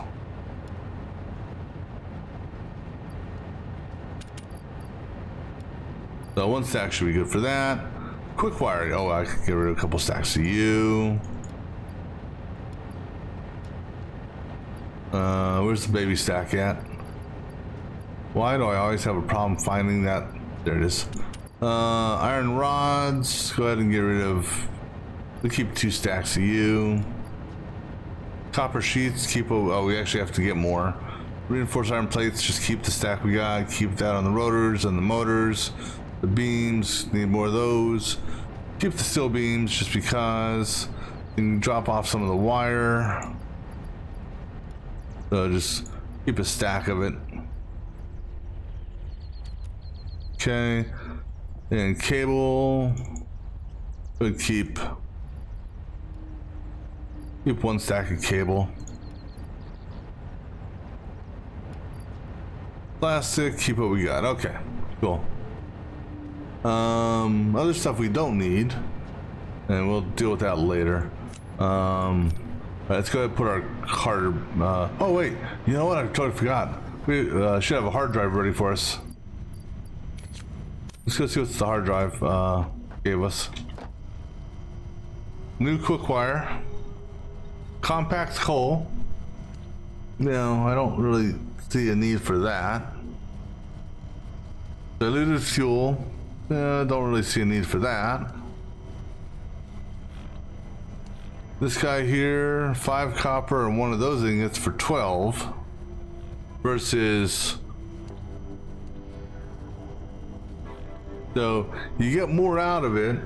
So 1 stack should be good for that. Quick wiring, oh, I could get rid of a couple stacks of you. Where's the baby stack at? Why do I always have a problem finding that? There it is. Iron rods, go ahead and get rid of, we'll keep 2 stacks of you. Copper sheets, keep, oh, we actually have to get more. Reinforced iron plates, just keep the stack we got, keep that on the rotors and the motors. The beams, need more of those. Keep the steel beams just because. You can drop off some of the wire. So just keep a stack of it. Okay. And cable. We'll keep 1 stack of cable. Plastic, keep what we got. Okay, cool. Other stuff we don't need, and we'll deal with that later. Let's go ahead and put our hard, oh wait, you know what, I totally forgot. We should have a hard drive ready for us. Let's go see what the hard drive gave us. New quick wire, compact coal. No, I don't really see a need for that. Diluted fuel. Don't really see a need for that. This guy here, 5 copper and 1 of those ingots for 12 versus So you get more out of it.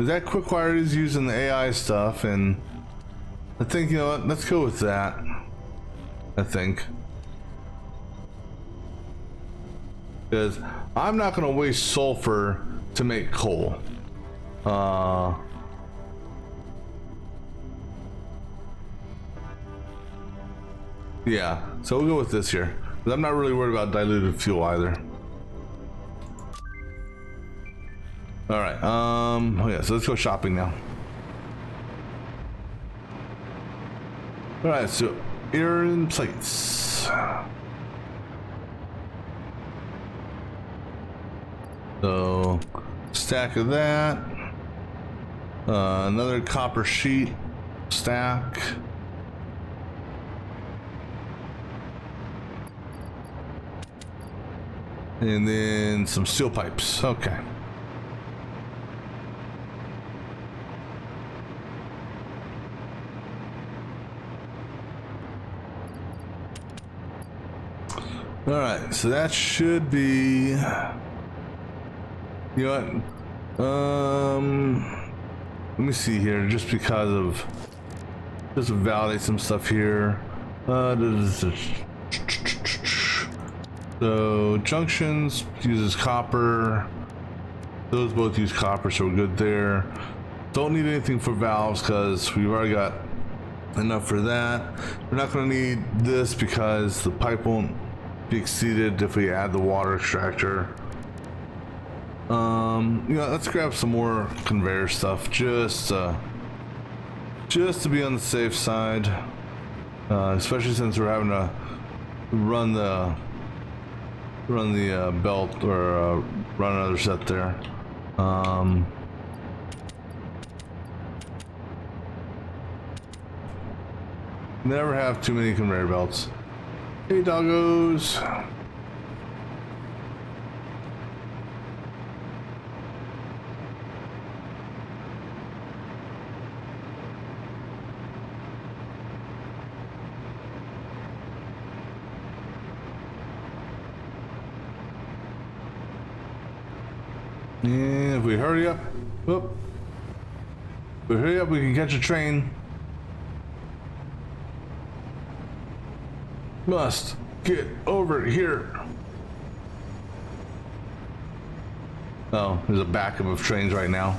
That quick wire is using the AI stuff, and I think, you know what, let's go with that. I think. Because I'm not going to waste sulfur to make coal. Yeah, so we'll go with this here. But I'm not really worried about diluted fuel either. All right. Oh yeah. So let's go shopping now. All right. So iron plates. So stack of that. Another copper sheet stack. And then some steel pipes. Okay. All right, so that should be, you know what, let me see here, just because of, just to validate some stuff here. So junctions uses copper, those both use copper, so we're good there. Don't need anything for valves because we've already got enough for that. We're not going to need this because the pipe won't be exceeded if we add the water extractor. You know, let's grab some more conveyor stuff just to be on the safe side, especially since we're having to run the belt or run another set there. Never have too many conveyor belts. Hey doggos. And if we hurry up, whoop, if we hurry up, we can catch a train. Must get over here. Oh, there's a backup of trains right now.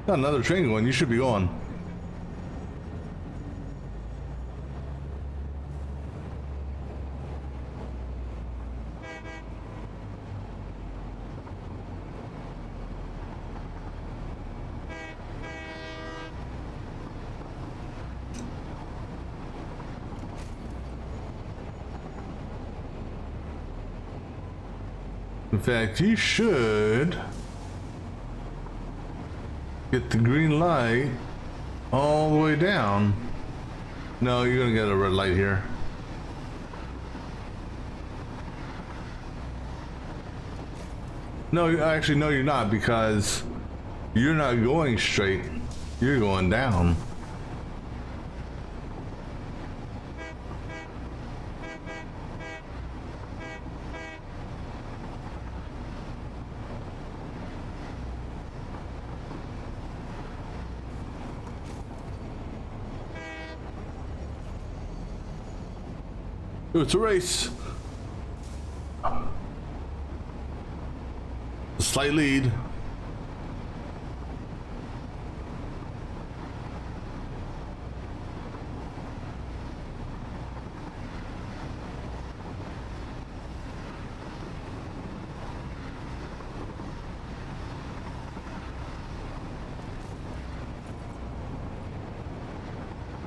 Got another train going, you should be on. In fact, you should get the green light all the way down. No, you're gonna get a red light here. No, actually, no, you're not, because you're not going straight. You're going down. Ooh, it's a race. A slight lead.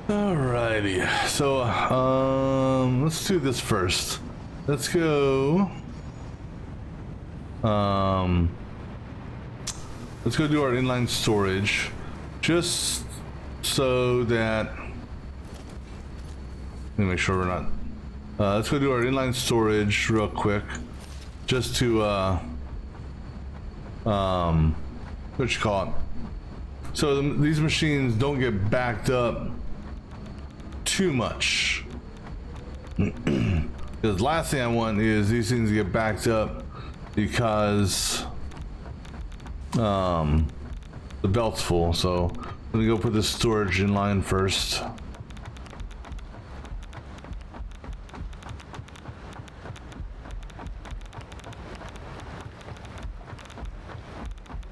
Alrighty, so let's do this first. Let's go. Let's go do our inline storage, just so that Let me make sure we're not. Let's go do our inline storage real quick, just to what you call it. So these machines don't get backed up too much. Because last thing I want is these things to get backed up because the belt's full. So let me go put this storage in line first.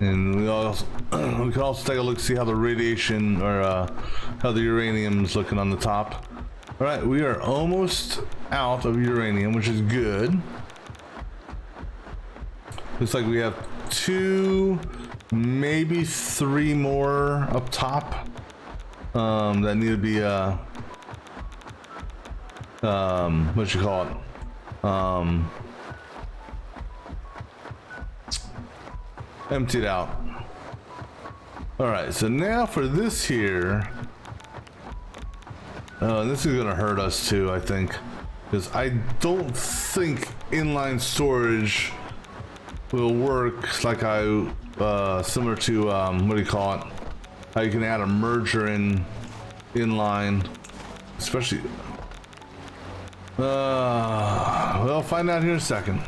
And we can also take a look, see how the radiation or how the uranium is looking on the top. All right, we are almost out of uranium, which is good. Looks like we have 2, maybe 3 more up top that need to be what you call it, emptied out. All right, so now for this here, this is gonna hurt us too, I think, because I don't think inline storage will work like similar to what do you call it? How you can add a merger inline, especially. Well, I'll find out here in a second.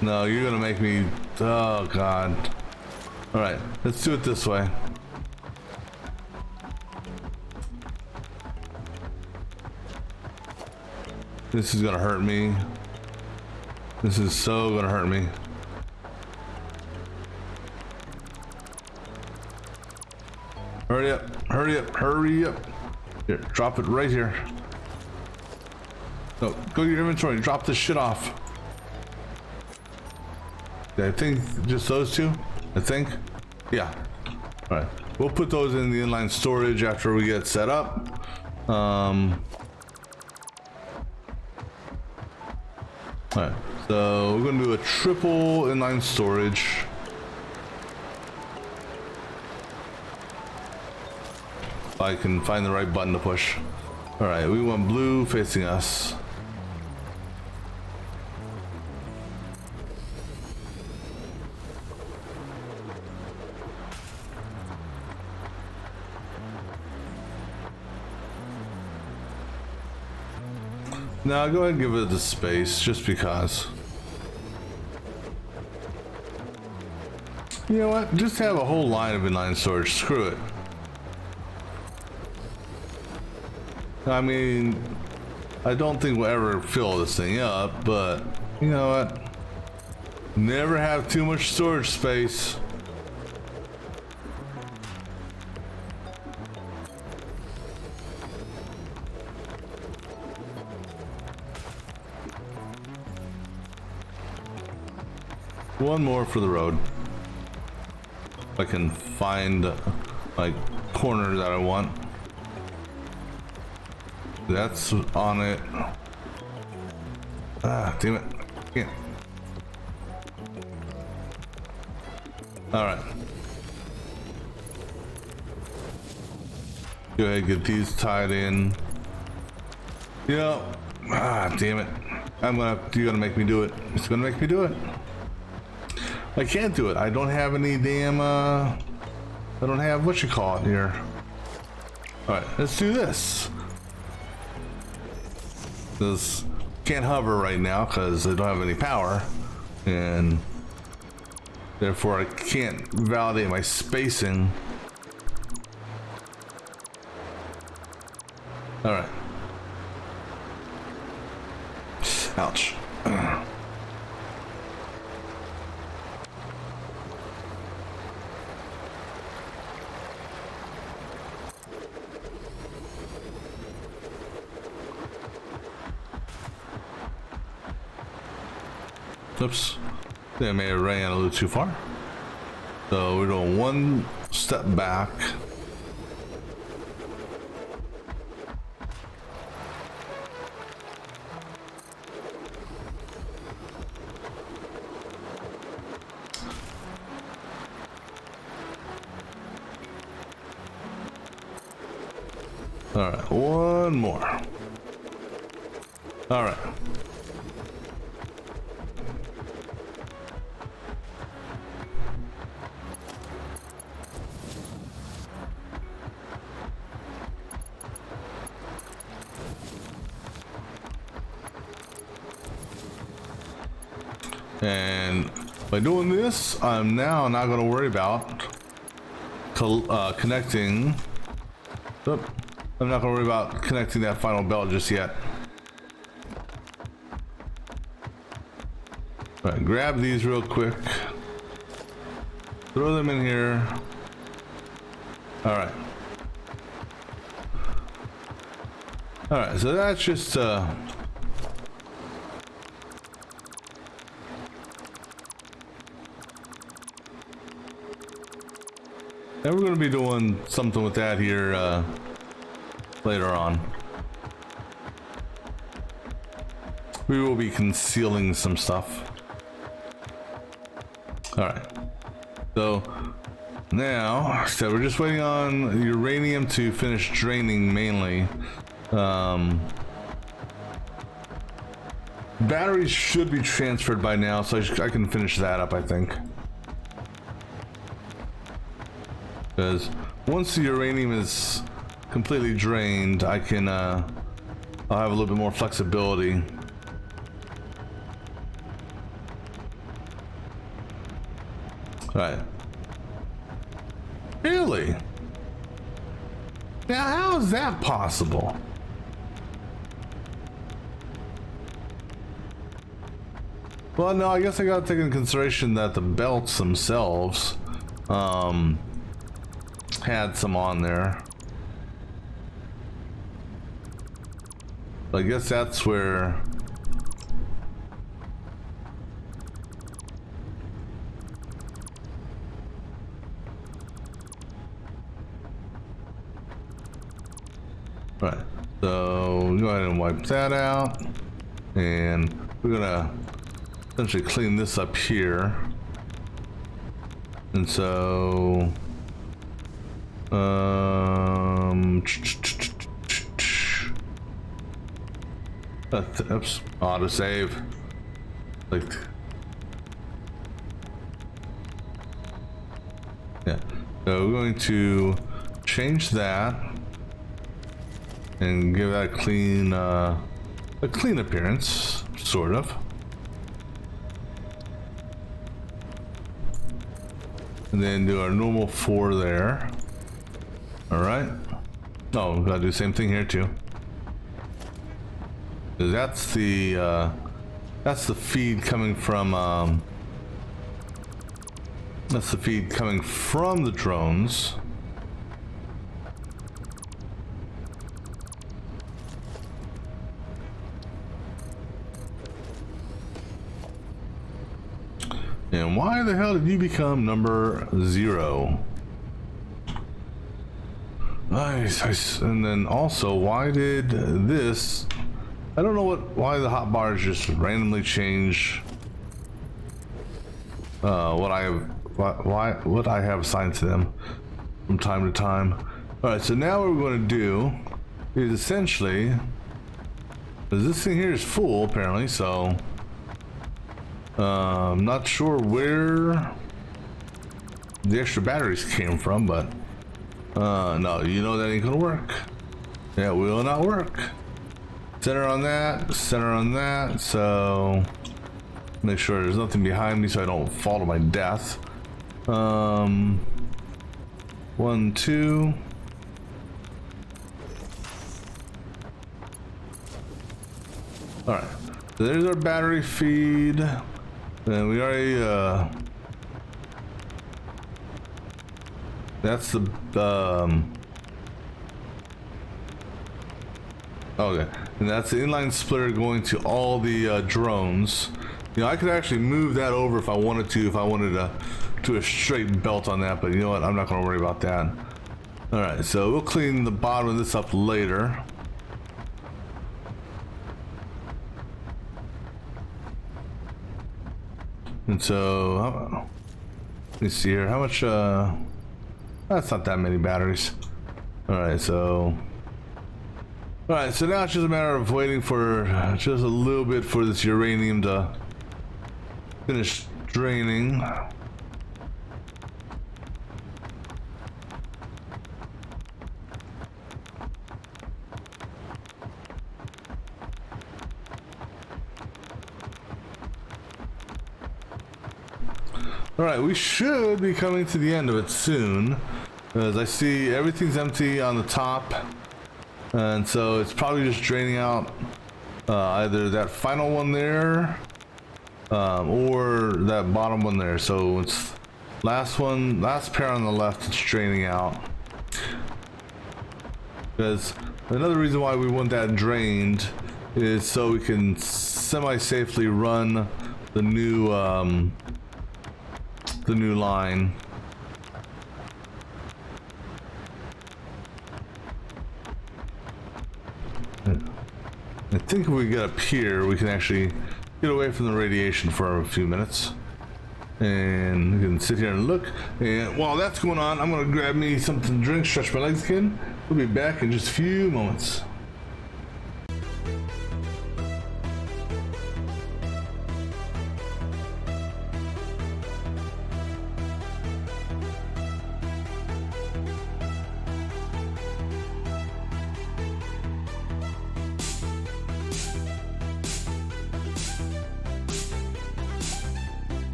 No, you're gonna make me. Oh God. All right, let's do it this way. This is gonna hurt me. This is so gonna hurt me. Hurry up, hurry up, hurry up. Here, drop it right here. No, go to your inventory, drop this shit off. I think just those 2, I think. Yeah. All right, we'll put those in the inline storage after we get set up. All right, so we're gonna do a triple inline storage. If I can find the right button to push. All right, we want blue facing us. Now go ahead and give it the space, just because. You know what? Just have a whole line of inline storage. Screw it. I mean, I don't think we'll ever fill this thing up, but you know what? Never have too much storage space. One more for the road. If I can find my corner that I want. That's on it. Ah, damn it. Can't. All right. Go ahead and get these tied in. Yeah. Ah, damn it. You're gonna make me do it. It's gonna make me do it. I can't do it. I don't have any damn, I don't have what you call it here. All right, let's do this. This can't hover right now because I don't have any power, and therefore I can't validate my spacing. All right. Ouch. Oops, I think I may have ran a little too far. So we're doing one step back. All right, one more. All right. And by doing this, I'm now not going to worry about connecting. Oop, I'm not going to worry about connecting that final belt just yet. All right, grab these real quick. Throw them in here. All right. All right, so that's just and we're going to be doing something with that here later on. We will be concealing some stuff. All right. So now, so we're just waiting on uranium to finish draining mainly. Batteries should be transferred by now, so I can finish that up, I think. Because once the uranium is completely drained, I can I'll have a little bit more flexibility. Right. Really? Now, how is that possible? Well, no, I guess I gotta take into consideration that the belts themselves had some on there. I guess that's where right. So go ahead and wipe that out, and we're gonna essentially clean this up here. And so oops, autosave. Like, yeah. So we're going to change that and give that a clean appearance, sort of. And then do our normal 4 there. All right. Oh, we gotta do the same thing here too. That's the feed coming from that's the feed coming from the drones. And why the hell did you become number 0? Nice. And then also, why did this? I don't know why the hotbars just randomly change what I have assigned to them from time to time. All right, so now what we're going to do is essentially, because this thing here is full apparently, so I'm not sure where the extra batteries came from, but no, you know that ain't gonna work. That will not work. Center on that, so make sure there's nothing behind me so I don't fall to my death. 1, 2. All right, so there's our battery feed. And we already, that's the, okay, and that's the inline splitter going to all the drones. You know, I could actually move that over if I wanted to, to a straight belt on that, but you know what, I'm not going to worry about that. All right, so we'll clean the bottom of this up later. And so, let me see here, how much, that's not that many batteries. All right, so All right, so now it's just a matter of waiting for just a little bit for this uranium to finish draining. All right, we should be coming to the end of it soon, as I see everything's empty on the top, and so it's probably just draining out either that final one there or that bottom one there. So it's last pair on the left, it's draining out. Because another reason why we want that drained is so we can semi-safely run the new line. I think if we get up here, we can actually get away from the radiation for a few minutes. And we can sit here and look. And while that's going on, I'm going to grab me something to drink, stretch my legs again. We'll be back in just a few moments.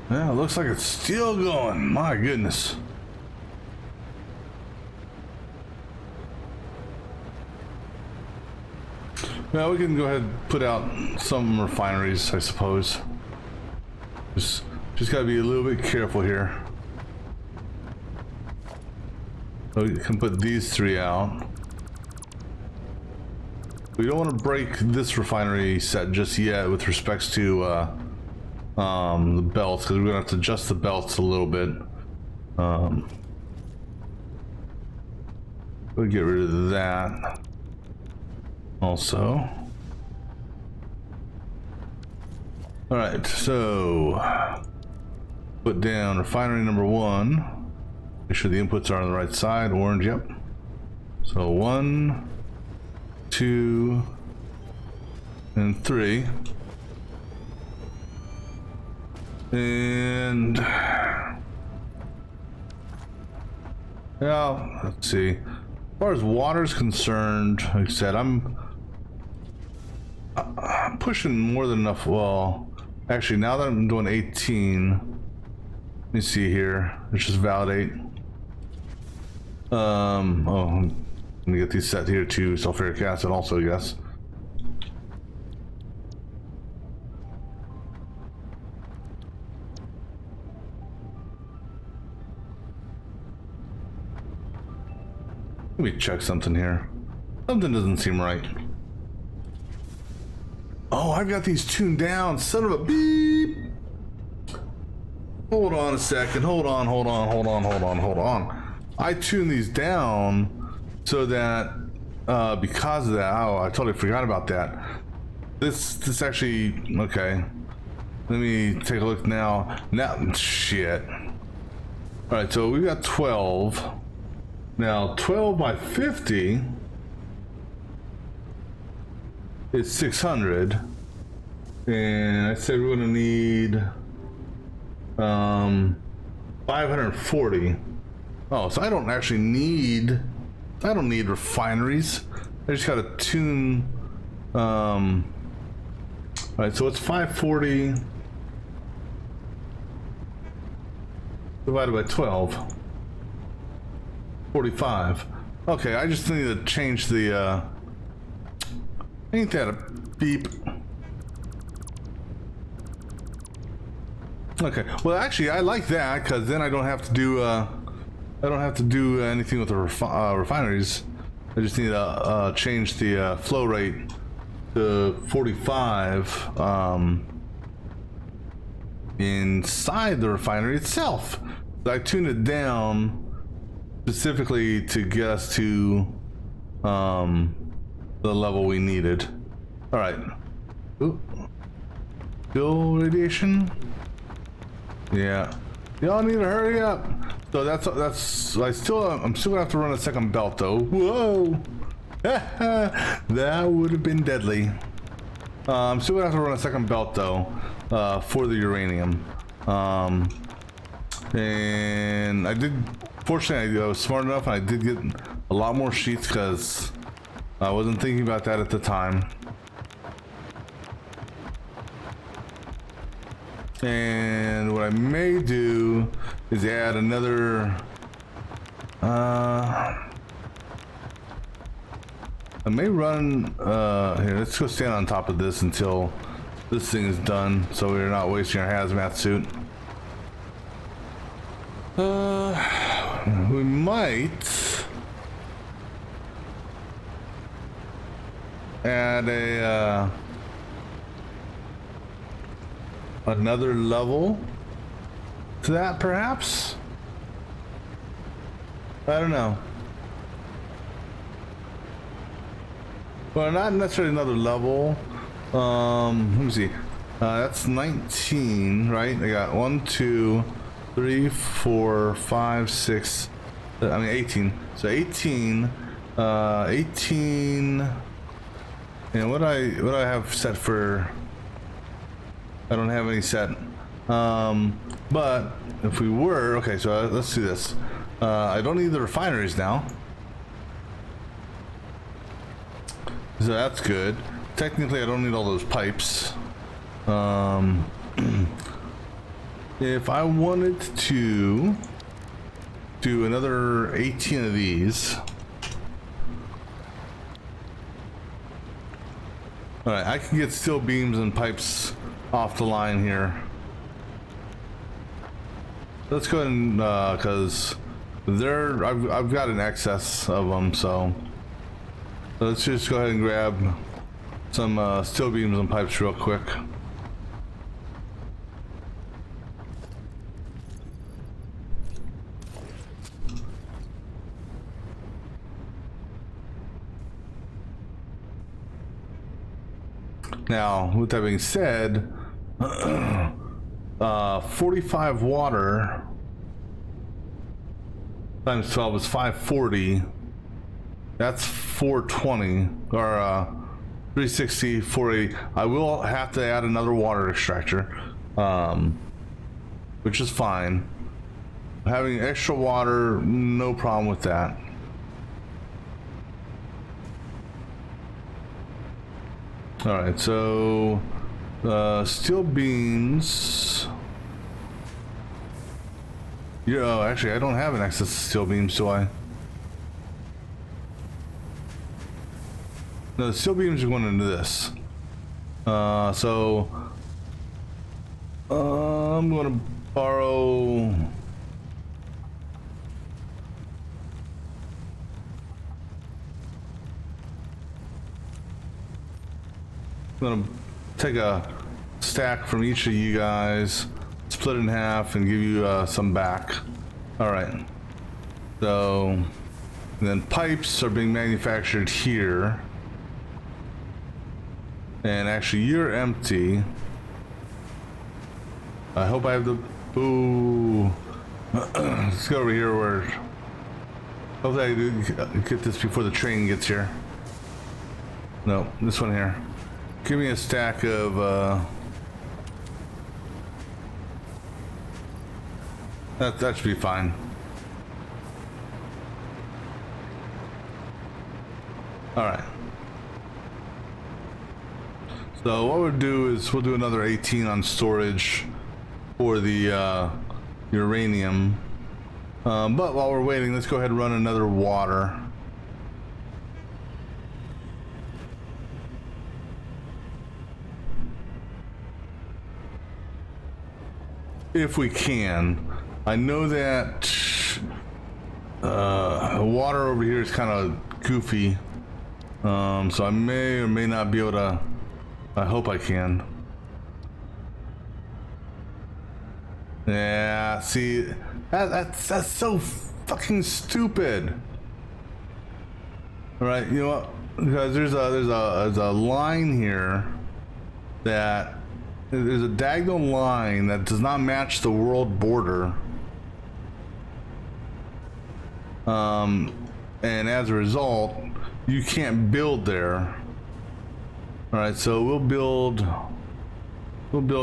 Yeah, it looks like it's still going. My goodness. Well, we can go ahead and put out some refineries, I suppose. Just gotta be a little bit careful here. So we can put these 3 out. We don't want to break this refinery set just yet with respects to the belts, because we're gonna have to adjust the belts a little bit. We'll get rid of that. Also. All right, so put down refinery number 1. Make sure the inputs are on the right side. Orange, yep. So 1, 2, and 3. And well, let's see. As far as water is concerned, like I said, I'm pushing more than enough. Well, actually, now that I'm doing 18, let me see here. Let's just validate. Oh, let me get these set here to sulfuric acid also, yes. Let me check something here. Something doesn't seem right. Oh, I've got these tuned down, son of a beep. Hold on a second, hold on. I tuned these down so that, because of that, oh, I totally forgot about that. This actually, okay. Let me take a look now. Now, shit. All right, so we've got 12. Now, 12 by 50 is 600. And I said we're gonna need 540. Oh, so I don't actually need, I don't need refineries. I just gotta tune, all right, so it's 540 divided by 12. 45. Okay, I just need to change the, ain't that a beep? Okay, well actually I like that, because then I don't have to do, anything with the refineries. I just need to change the flow rate to 45 inside the refinery itself. So I tuned it down specifically to get us to the level we needed. All right. Ooh. Still radiation? Yeah. Y'all need to hurry up. So that's I'm still gonna have to run a second belt though. Whoa. That would have been deadly. I'm still gonna have to run a second belt though, for the uranium. And I did, fortunately I was smart enough and I did get a lot more sheets because I wasn't thinking about that at the time. And what I may do is add another, I may run, here, let's go stand on top of this until this thing is done so we're not wasting our hazmat suit. We might add a, another level to that, perhaps? I don't know. Well, not necessarily another level. Let me see. That's 19, right? I got 1, 2, 3, 4, 5, 6. I mean 18. So 18. 18. And what I have set for? I don't have any set. But if we were, okay, so let's do this. I don't need the refineries now. So that's good. Technically, I don't need all those pipes. if I wanted to do another 18 of these. All right, I can get steel beams and pipes off the line here. Let's go ahead and, cause I've got an excess of them, so let's just go ahead and grab some steel beams and pipes real quick. Now, with that being said, 45 water times 12 is 540. That's 420, or 360, 480. I will have to add another water extractor, which is fine. Having extra water, no problem with that. All right, so steel beams. Yeah, oh, actually, I don't have an excess of steel beams, do I? No, the steel beams are going into this. So I'm going to borrow. I'm gonna take a stack from each of you guys, split it in half, and give you some back. All right. So, and then pipes are being manufactured here. And actually, you're empty. I hope I have the. Ooh. Let's go over here where. Hopefully, I get this before the train gets here. No, this one here. Give me a stack of that should be fine. All right. So what we'll do is we'll do another 18 on storage for the uranium. But while we're waiting, let's go ahead and run another water. If we can. I know that water over here is kind of goofy, so I may or may not be able to. I hope I can. Yeah, see, that's so fucking stupid. All right, you know what? Because there's a line here that. There's a diagonal line that does not match the world border. And as a result, you can't build there. All right, so we'll build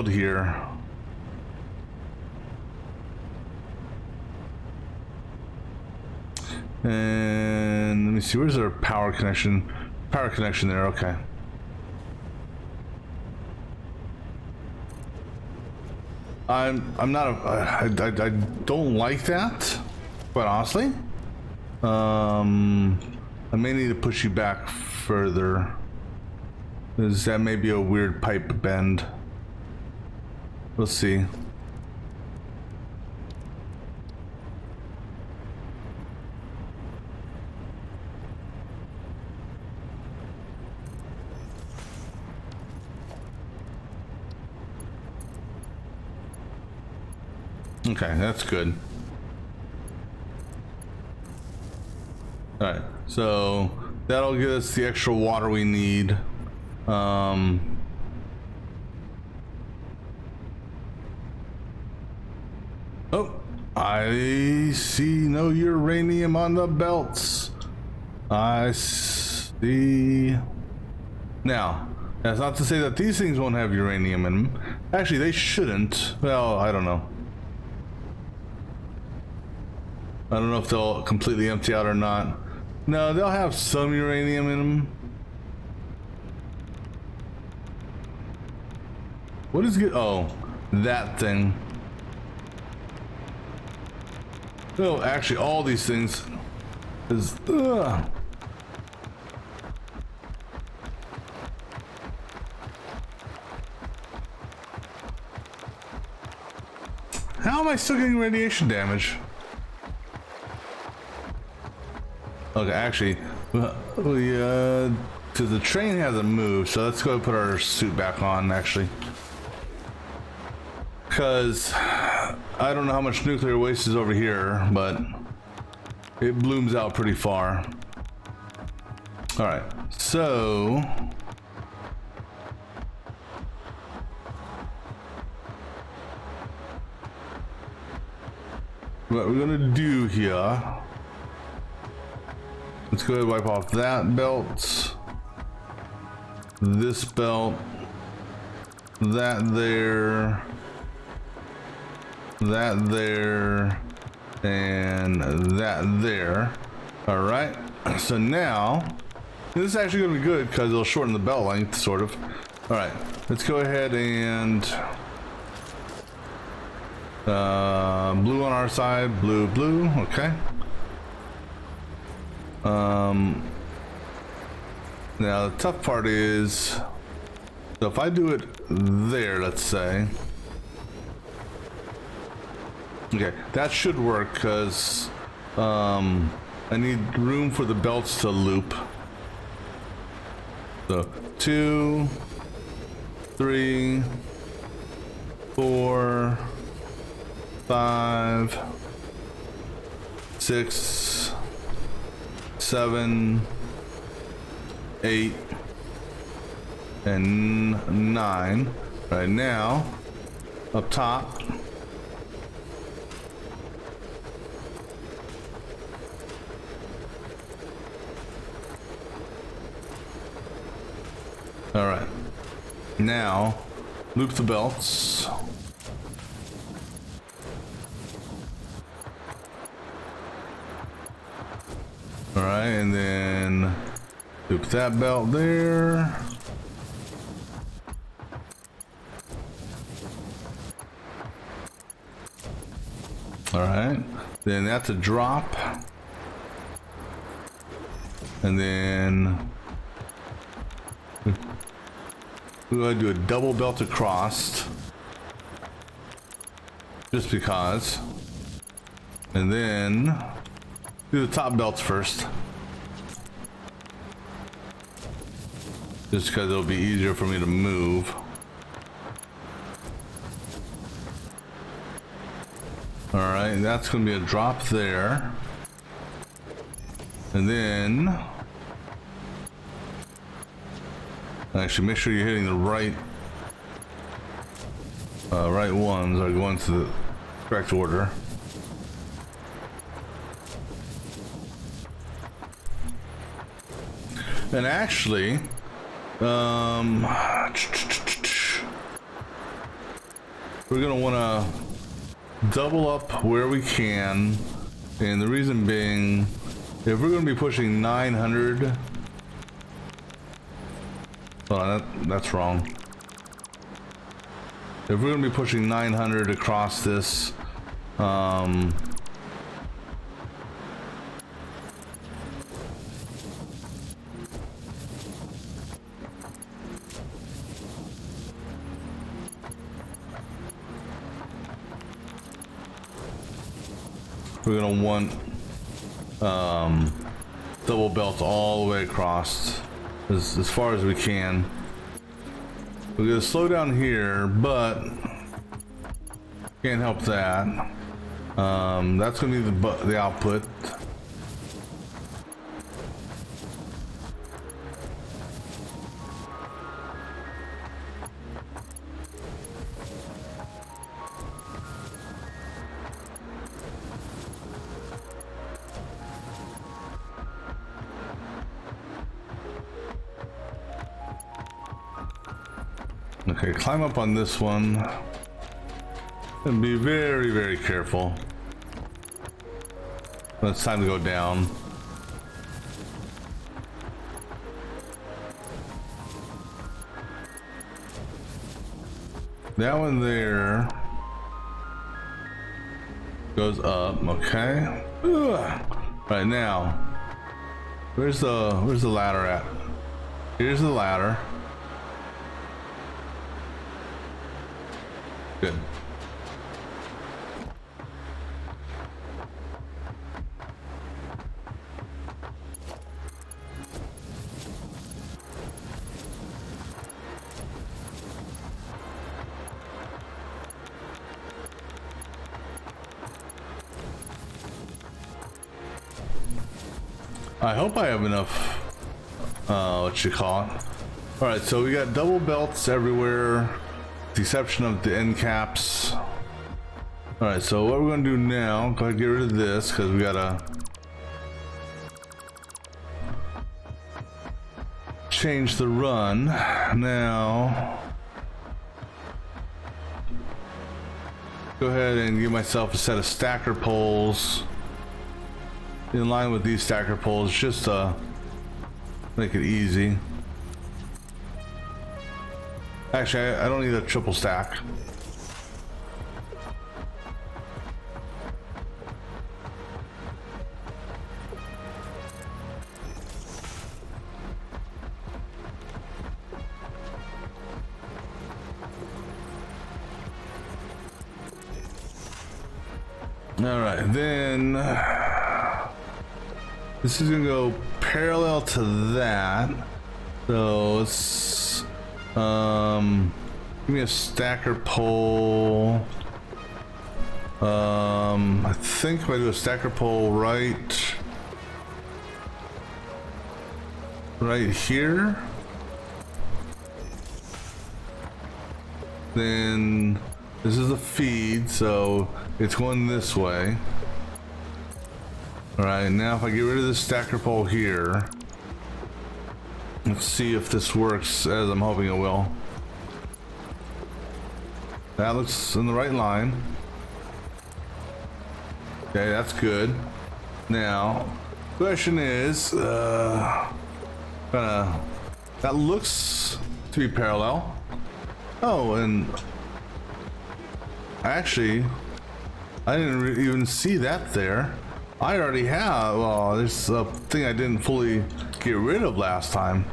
here. And let me see, where's our power connection? Power connection there, okay. I'm not I don't like that, quite honestly. I may need to push you back further, because that may be a weird pipe bend. We'll see. Okay, that's good. All right, so that'll give us the extra water we need. Oh, I see no uranium on the belts. I see. Now, that's not to say that these things won't have uranium in them. Actually, they shouldn't. Well, I don't know. I don't know if they'll completely empty out or not. No, they'll have some uranium in them. What is good? Oh, that thing. No, actually, all these things is. How am I still getting radiation damage? Okay, actually, because the train hasn't moved, so let's go put our suit back on, actually. Because I don't know how much nuclear waste is over here, but it blooms out pretty far. All right, so what we're gonna do here, let's go ahead and wipe off that belt, this belt, that there, that there, and that there. All right, so now this is actually gonna be good because it'll shorten the belt length, sort of. All right, let's go ahead and blue on our side, blue, blue, okay. Now the tough part is, so if I do it there, let's say, okay, that should work because I need room for the belts to loop. So 2, 3, 4, 5, 6, 7, 8, and 9. Right now, up top. All right. Now, loop the belts. All right, and then loop that belt there. All right, then that's a drop. And then we're going to do a double belt across. Just because. And then do the top belts first. Just because it'll be easier for me to move. Alright, that's going to be a drop there. And then actually make sure you're hitting the right right ones, or going to the correct order. And actually, we're gonna want to double up where we can, and the reason being, if we're gonna be pushing 900, that's wrong. If we're gonna be pushing 900 across this, we're gonna want double belts all the way across as far as we can. We're gonna slow down here, but can't help that. That's gonna be the output. Okay, climb up on this one and be very, very careful. When it's time to go down. That one there Goes up, okay. Ugh. Right now, where's the ladder at? Here's the ladder. Good. I hope I have enough, what you call it. All right, so we got double belts everywhere, with the exception of the end caps. All right, so what we're gonna do now, go ahead and get rid of this, because we gotta change the run. Now, go ahead and give myself a set of stacker poles in line with these stacker poles, just to make it easy. Actually, I don't need a triple stack. All right, then this is gonna go parallel to that. So let's give me a stacker pole. I think if I do a stacker pole right here, then this is the feed, so it's going this way. All right, now if I get rid of this stacker pole here, let's see if this works as I'm hoping it will. That looks in the right line. Okay, that's good. Now, question is, that looks to be parallel. Oh, and actually, I didn't even see that there. I already have, well, there's a thing I didn't fully get rid of last time.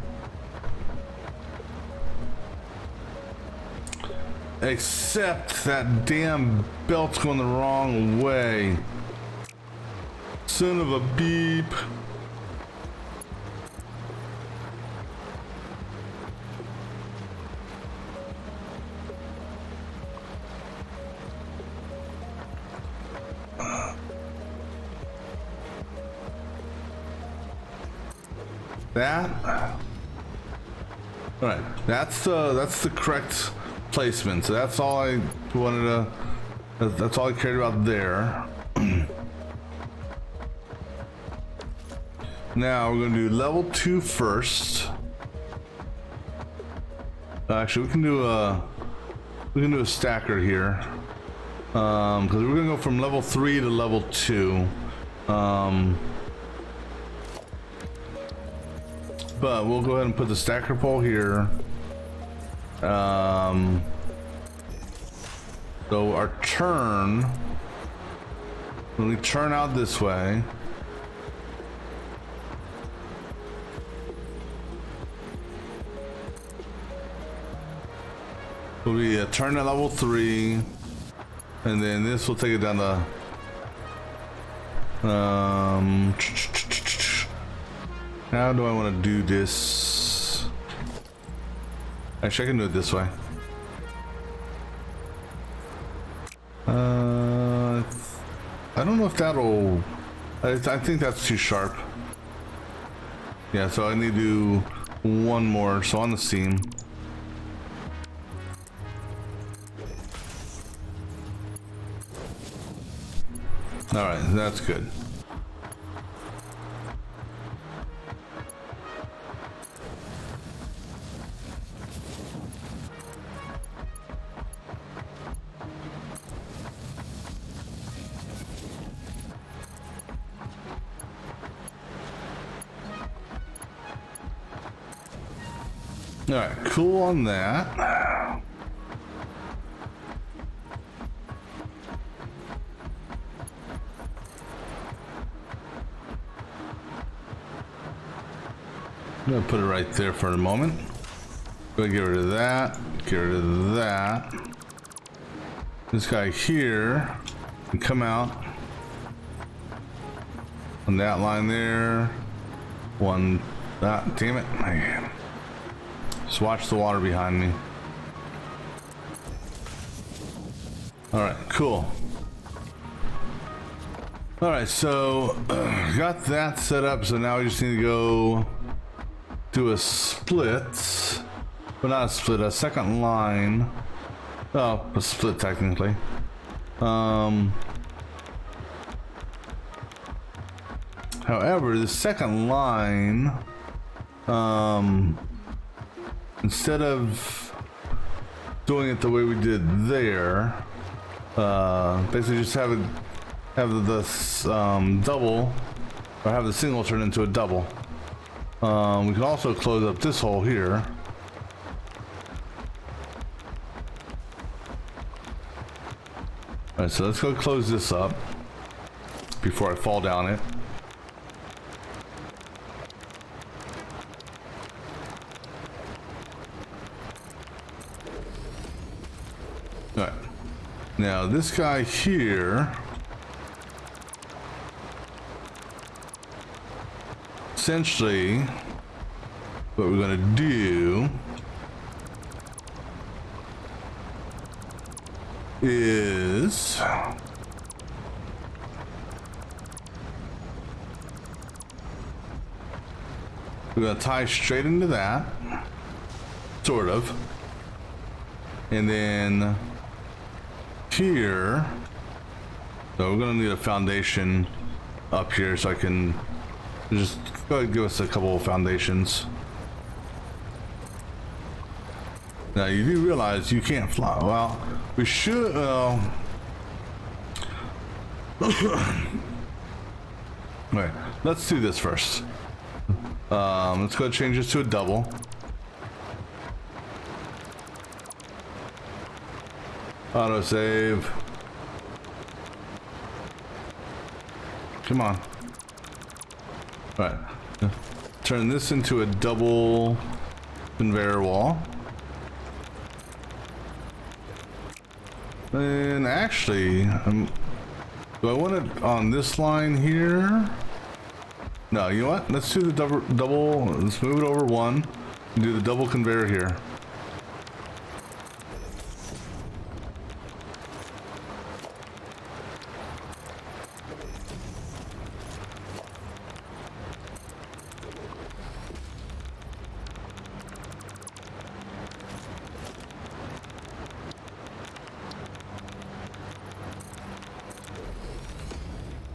Except that damn belt's going the wrong way. Son of a beep. That, all right, that's the correct placement. So that's all I wanted to, that's all I cared about there. Now we're gonna do level 2 first. Actually, we can do a stacker here, because we're gonna go from level 3 to level 2. But we'll go ahead and put the stacker pole here. So our turn, when we turn out this way, will be a turn at level 3, and then this will take it down to how do I want to do this? Actually, I can do it this way. I don't know if that'll, I think that's too sharp. Yeah, so I need to do one more, so on the seam. All right, that's good. All right, cool on that. I'm gonna put it right there for a moment. Go get rid of that. Get rid of that. This guy here can come out on that line there. One. Ah, damn it! Man. Just watch the water behind me. All right, cool. All right, so got that set up. So now we just need to go do a split, but not a split, a second line. Oh, a split technically. However, the second line, instead of doing it the way we did there, basically just have this double, or have the single turn into a double. We can also close up this hole here. Alright, so let's go close this up before I fall down it. Alright. Now this guy here, essentially what we're going to do is we're going to tie straight into that, sort of, and then here, so we're going to need a foundation up here, so I can just go ahead and give us a couple of foundations. Now you do realize you can't fly. Well, we should. Wait, let's do this first. Let's go change this to a double. Auto save. Come on. All right. Turn this into a double conveyor wall. And actually, do I want it on this line here? No, you know what? Let's do the double. Let's move it over one and do the double conveyor here.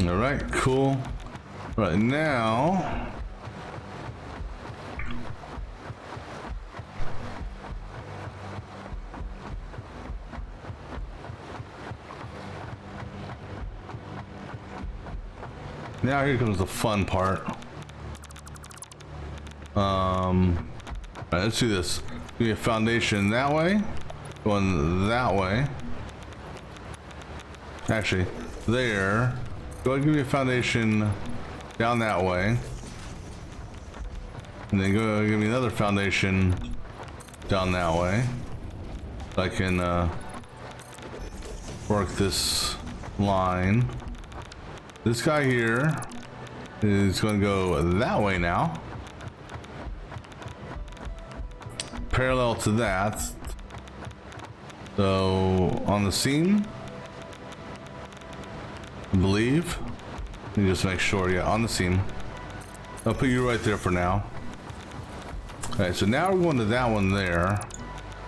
All right, cool. Right now, here comes the fun part. All right, let's do this. We have foundation that way, going that way. Actually, there. Go ahead and give me a foundation down that way. And then go give me another foundation down that way. So I can work this line. This guy here is going to go that way now. Parallel to that. So on the seam, I believe. Let me just make sure. Yeah, on the seam. I'll put you right there for now. Okay, so now we're going to that one there.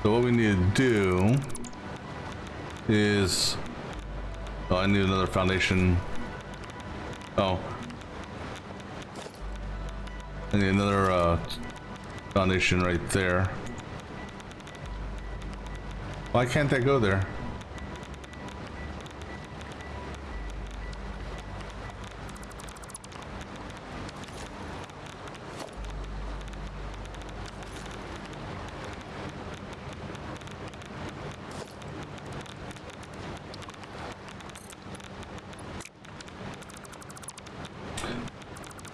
So what we need to do is, oh, I need another foundation. Oh, I need another foundation right there. Why can't that go there?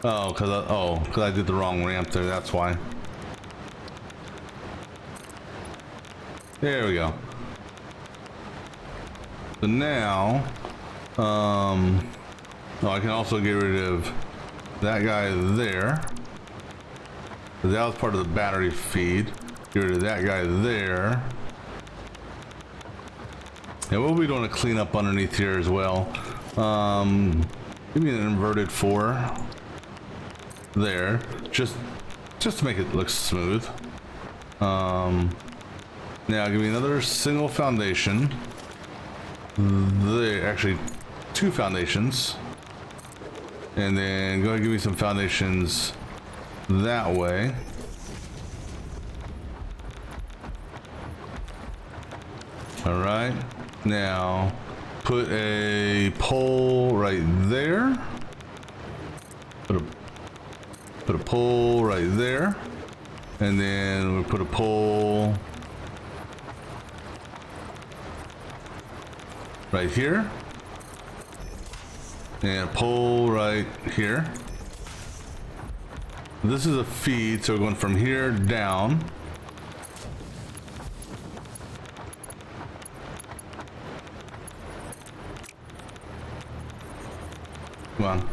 Oh, cause I did the wrong ramp there. That's why. There we go. So now, oh, I can also get rid of that guy there. That was part of the battery feed. Get rid of that guy there. And we'll be doing a cleanup underneath here as well. Give me an inverted 4 there, just to make it look smooth. Now give me another single foundation. There, actually 2 foundations, and then go ahead and give me some foundations that way. All right, now put a pole right there. Put a pole right there, and then we put a pole right here, and a pole right here. This is a feed, so we're going from here down. Come on.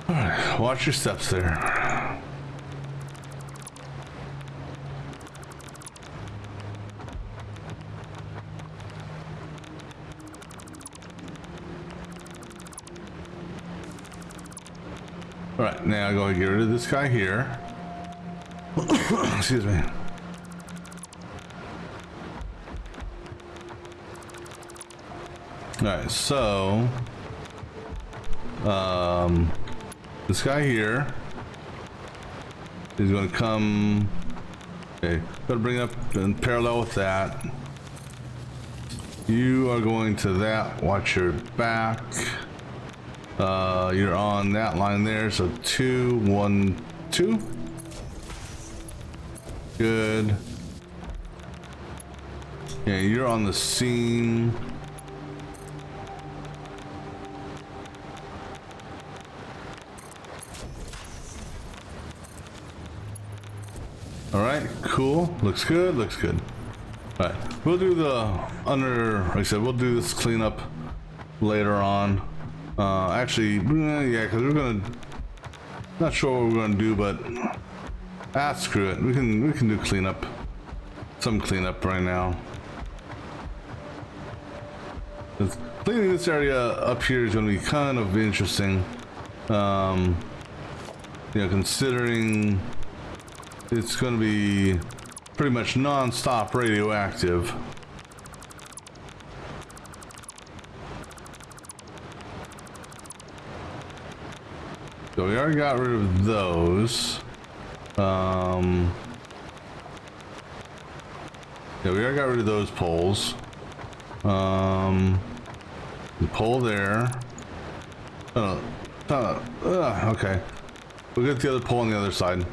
All right, watch your steps there. All right, now go and get rid of this guy here. Excuse me. All right, so this guy here is going to come. Okay, going to bring up in parallel with that. You are going to that. Watch your back. You're on that line there, so 2, 1, 2. Good. Yeah, you're on the seam. All right, cool. Looks good. Looks good. All right, we'll do the like I said, we'll do this cleanup later on. Actually, yeah, because we're gonna. Not sure what we're gonna do, but screw it. We can do cleanup. Some cleanup right now. Cleaning this area up here is gonna be kind of interesting. You know, considering it's gonna be pretty much non-stop radioactive. So we already got rid of those. Yeah, we already got rid of those poles. The pole there. Okay. We'll get the other pole on the other side.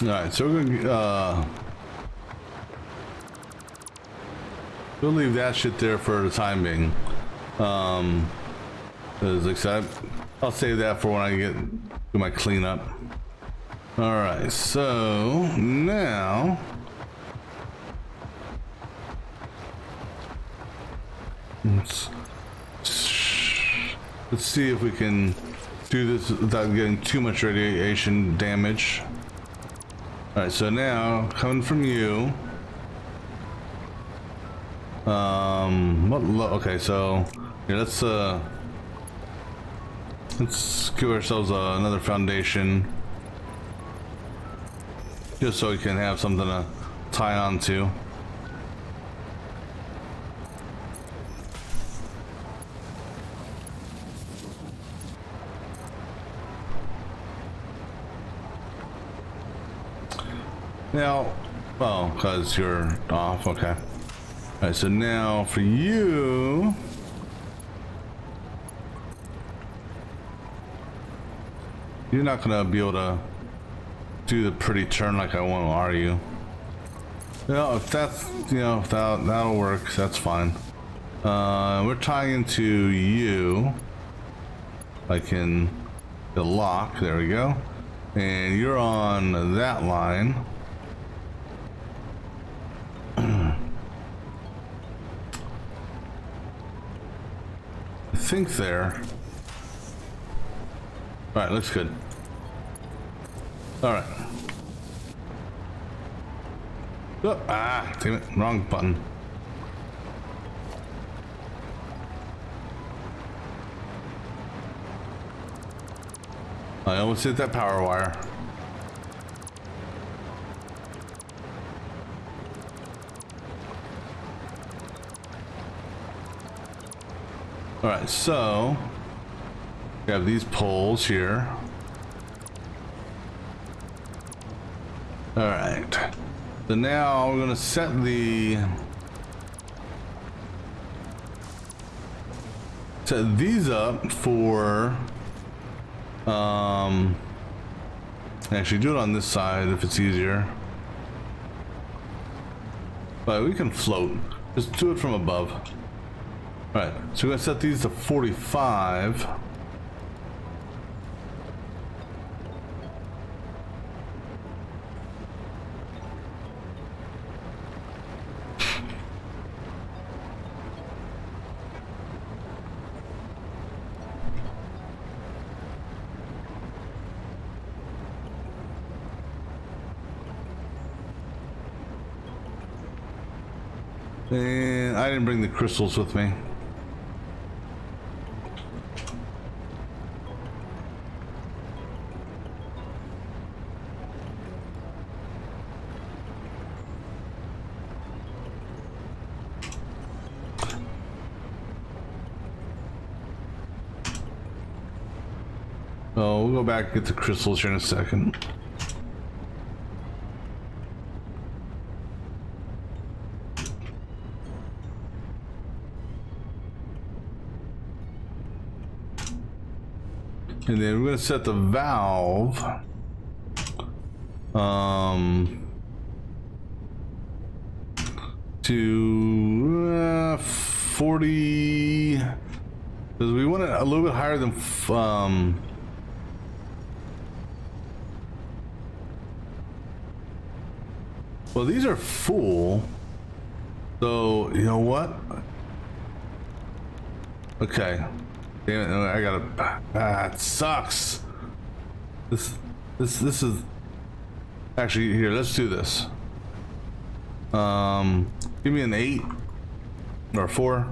All right, so we're gonna we'll leave that shit there for the time being. As I said, I'll save that for when I get to my cleanup. All right, so now let's see if we can do this without getting too much radiation damage. All right, so now coming from you, Okay, so here, let's give ourselves another foundation, just so we can have something to tie on to. Now, oh, because you're off, okay. All right, so now for you, you're not gonna be able to do the pretty turn like I want, are you? Well, if that's, you know, if that'll work, that's fine. We're tying into you, like in the lock, there we go. And you're on that line. I think there. All right, looks good. All right. Oh, ah, damn it, wrong button. I almost hit that power wire. All right, so we have these poles here. All right, so now we're gonna set these up for actually do it on this side if it's easier, but we can float, just do it from above. All right, so we're gonna set these to 45. And I didn't bring the crystals with me. Oh, we'll go back and get the crystals here in a second. And then we're going to set the valve to 40, because we want it a little bit higher than well, these are full, so you know what? Okay. Damn it, I gotta, it sucks. This is, actually, here, let's do this. Give me an 8 or 4.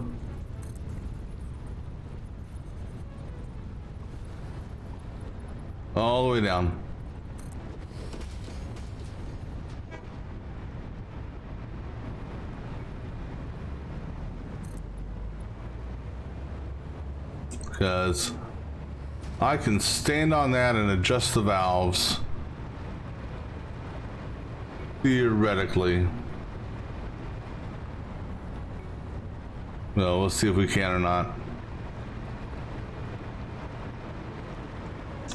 All the way down. Because I can stand on that and adjust the valves theoretically. Well, we'll see if we can or not.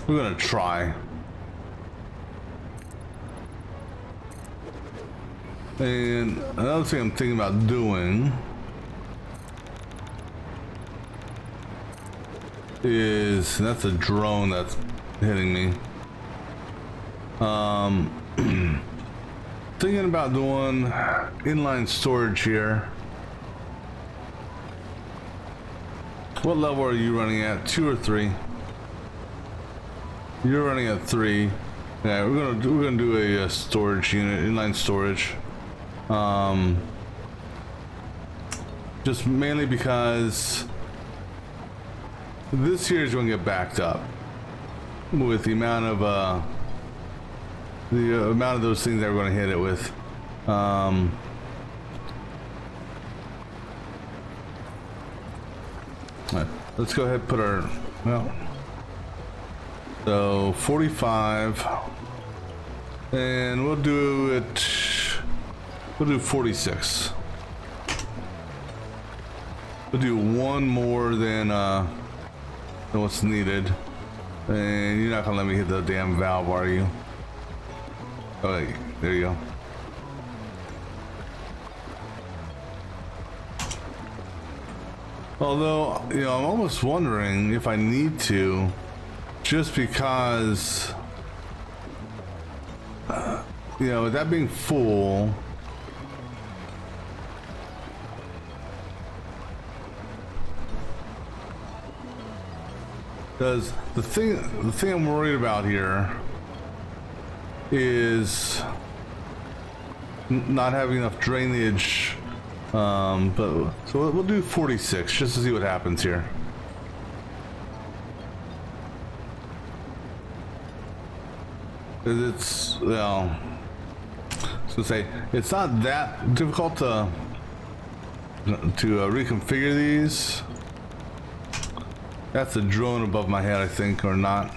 We're gonna try. And another thing I'm thinking about doing is, that's a drone that's hitting me. Thinking about doing inline storage here. What level are you running at? 2 or 3? You're running at 3. Yeah, we're gonna do a storage unit, inline storage. just mainly because this here is going to get backed up with the amount of those things that we're going to hit it with. All right, let's go ahead and put our, well, so 45, and we'll do 46. We'll do one more than what's needed. And you're not gonna let me hit the damn valve, are you? Oh, wait, there you go. Although, you know, I'm almost wondering if I need to, just because, you know, with that being full, because the thing I'm worried about here is not having enough drainage. But so we'll do 46 just to see what happens here. It's, well, so say it's not that difficult to reconfigure these. That's a drone above my head, I think, or not.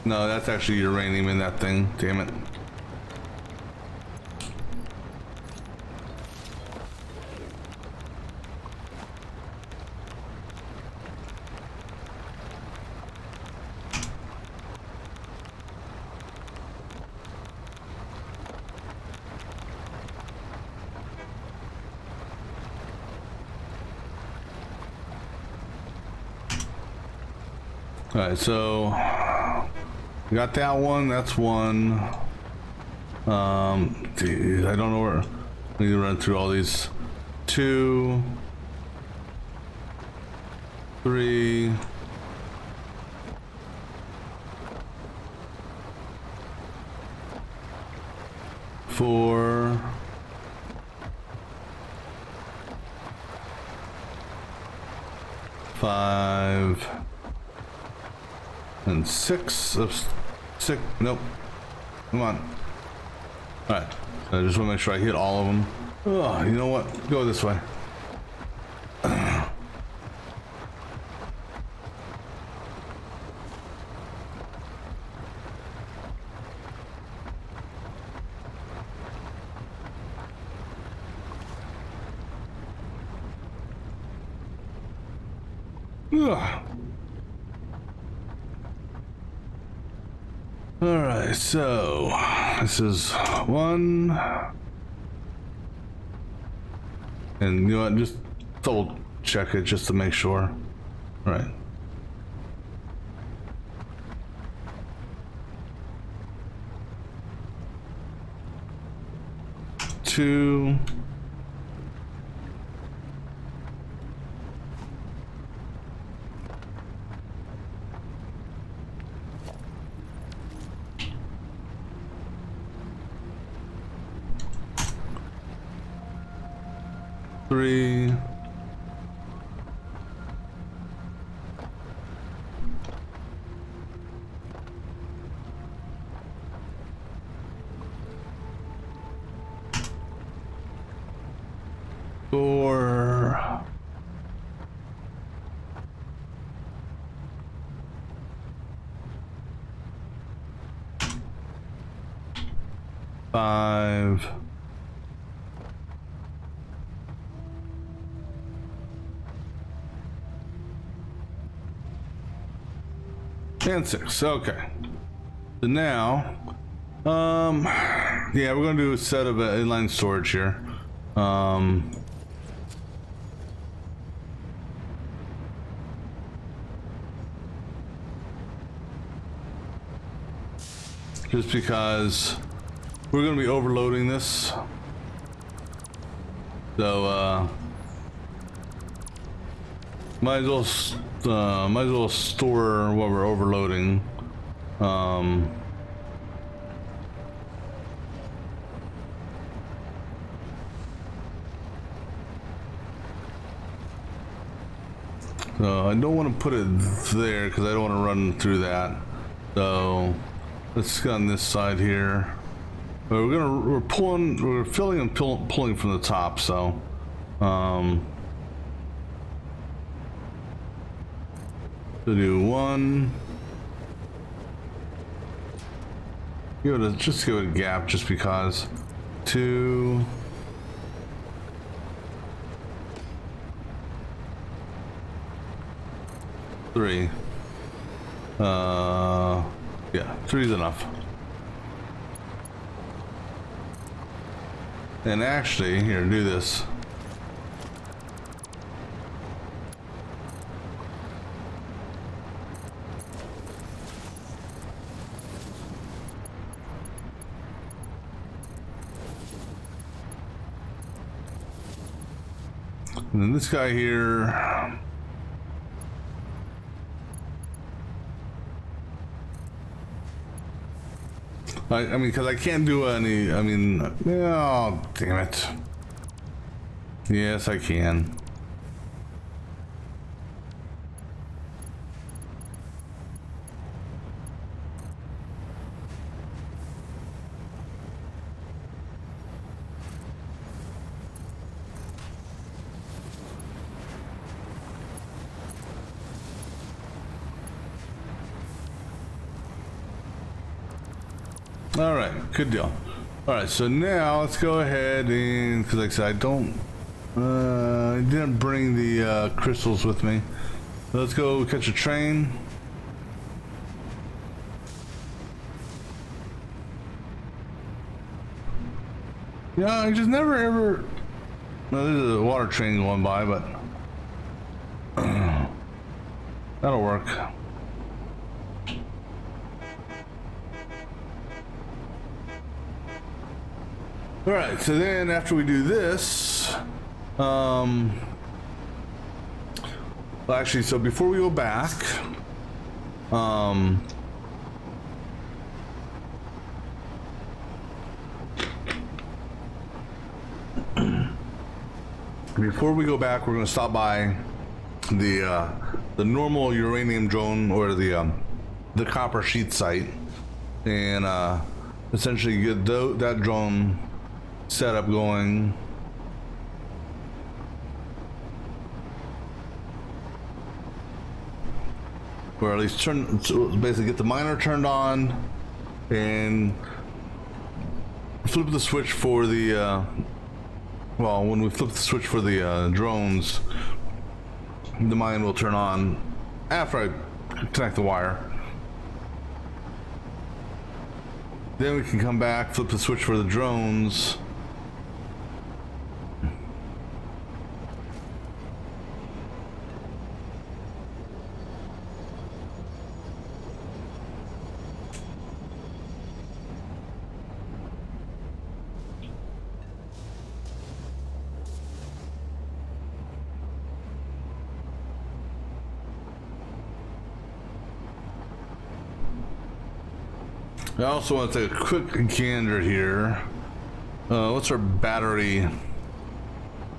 No, that's actually uranium in that thing. Damn it. All right, so we got that one. That's one. Geez, I don't know where. I need to run through all these. 2, 3. 4. 5. And 6 of 6. Nope. Come on. All right. I just want to make sure I hit all of them. Oh, you know what? Go this way. Ugh. All right, so this is 1, and you know what? Just double check it just to make sure. All right. 2. 3. 4. 5. And 6. Okay. So now, yeah, we're gonna do a set of inline storage here. Just because we're gonna be overloading this, so might as well store what we're overloading. So I don't want to put it there because I don't want to run through that. So let's go on this side here. We're filling and pulling from the top. So we'll do one. Just give it a gap just because. 2. 3. Yeah, 3 is enough. And actually, here, do this. And then this guy here. I mean, because I can't do any, I mean, oh, damn it. Yes, I can. All right, good deal. All right, so now let's go ahead and, because like I said, I didn't bring the crystals with me. So let's go catch a train. Yeah, I just never ever. Well, there's a water train going by, but that'll work. All right, so then after we do this, well, actually, so before we go back, before we go back, we're going to stop by the normal uranium drone or the copper sheet site, and essentially get that drone setup going. Or at least basically get the miner turned on and flip the switch for the well, when we flip the switch for the drones, the mine will turn on after I connect the wire. Then we can come back, flip the switch for the drones. I also want to take a quick gander here. What's our battery? You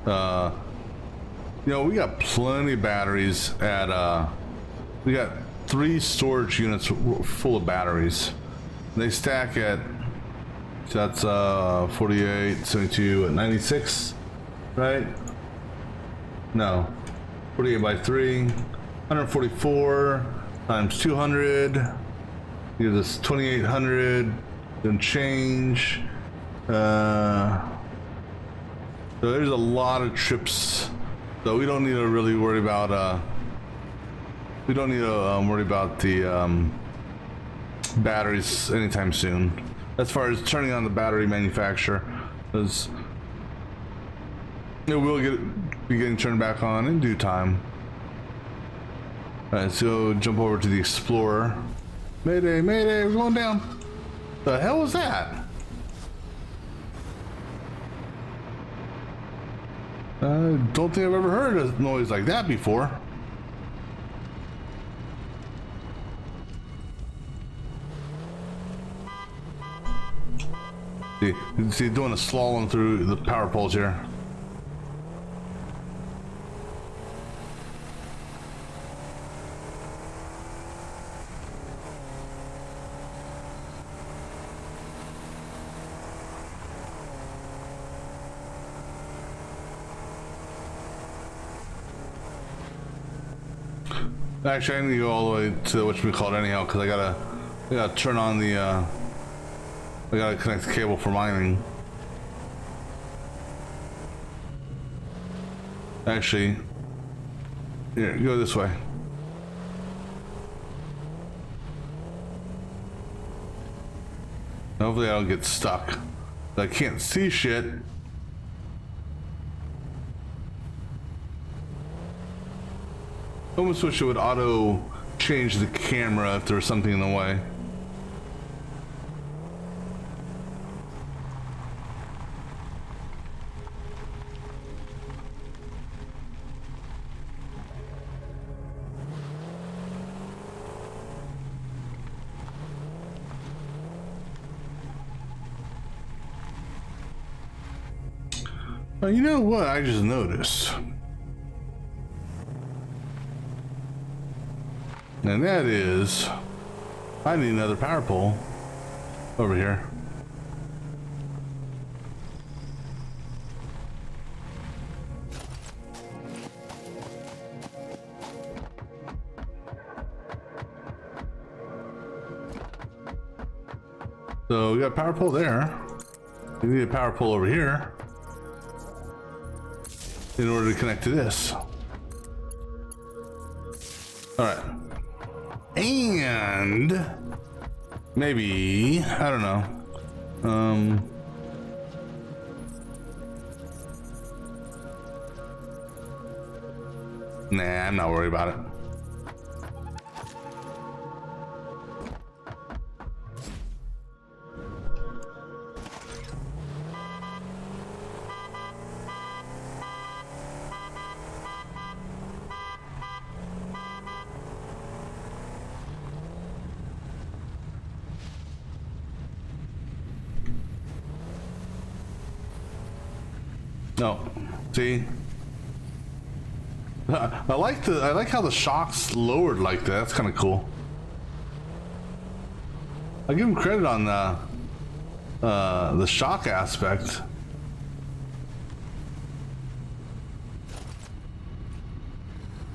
know, we got plenty of batteries at, we got 3 storage units full of batteries. They stack at, so that's 48, 72, and 96, right? No, 48 by 3, 144 times 200. Gives us 2,800 and change. So there's a lot of trips. So we don't need to really worry about the batteries anytime soon. As far as turning on the battery manufacturer, because it will be getting turned back on in due time. All right, so jump over to the Explorer. Mayday, mayday, we're going down. The hell was that? Don't think I've ever heard a noise like that before. See, you can see it doing a slalom through the power poles here. Actually, I need to go all the way to whatchamacallit anyhow, because I gotta turn on the, I gotta connect the cable for mining. Actually, here, go this way. Hopefully I don't get stuck. I can't see shit. I almost wish it would auto change the camera if there was something in the way. You know what I just noticed? And that is, I need another power pole over here. So we got a power pole there. We need a power pole over here in order to connect to this. All right. And maybe, I don't know. Nah, I'm not worried about it. No, see, I like how the shock's lowered like that. That's kind of cool. I give him credit on the shock aspect.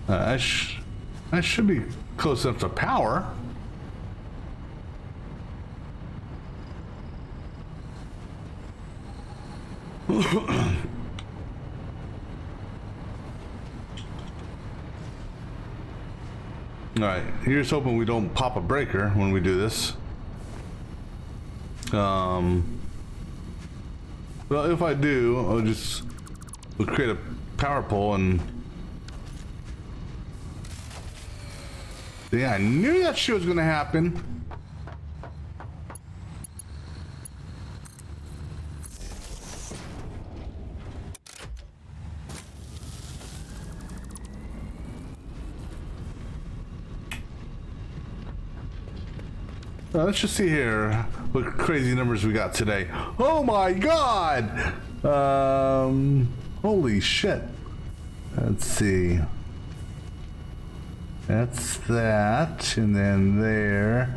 I should be close enough to power. Alright, here's hoping we don't pop a breaker when we do this. Well, if I do, we'll create a power pole and... Yeah, I knew that shit was gonna happen. Let's just see here what crazy numbers we got today. Oh my god! Holy shit. Let's see. That's that, and then there.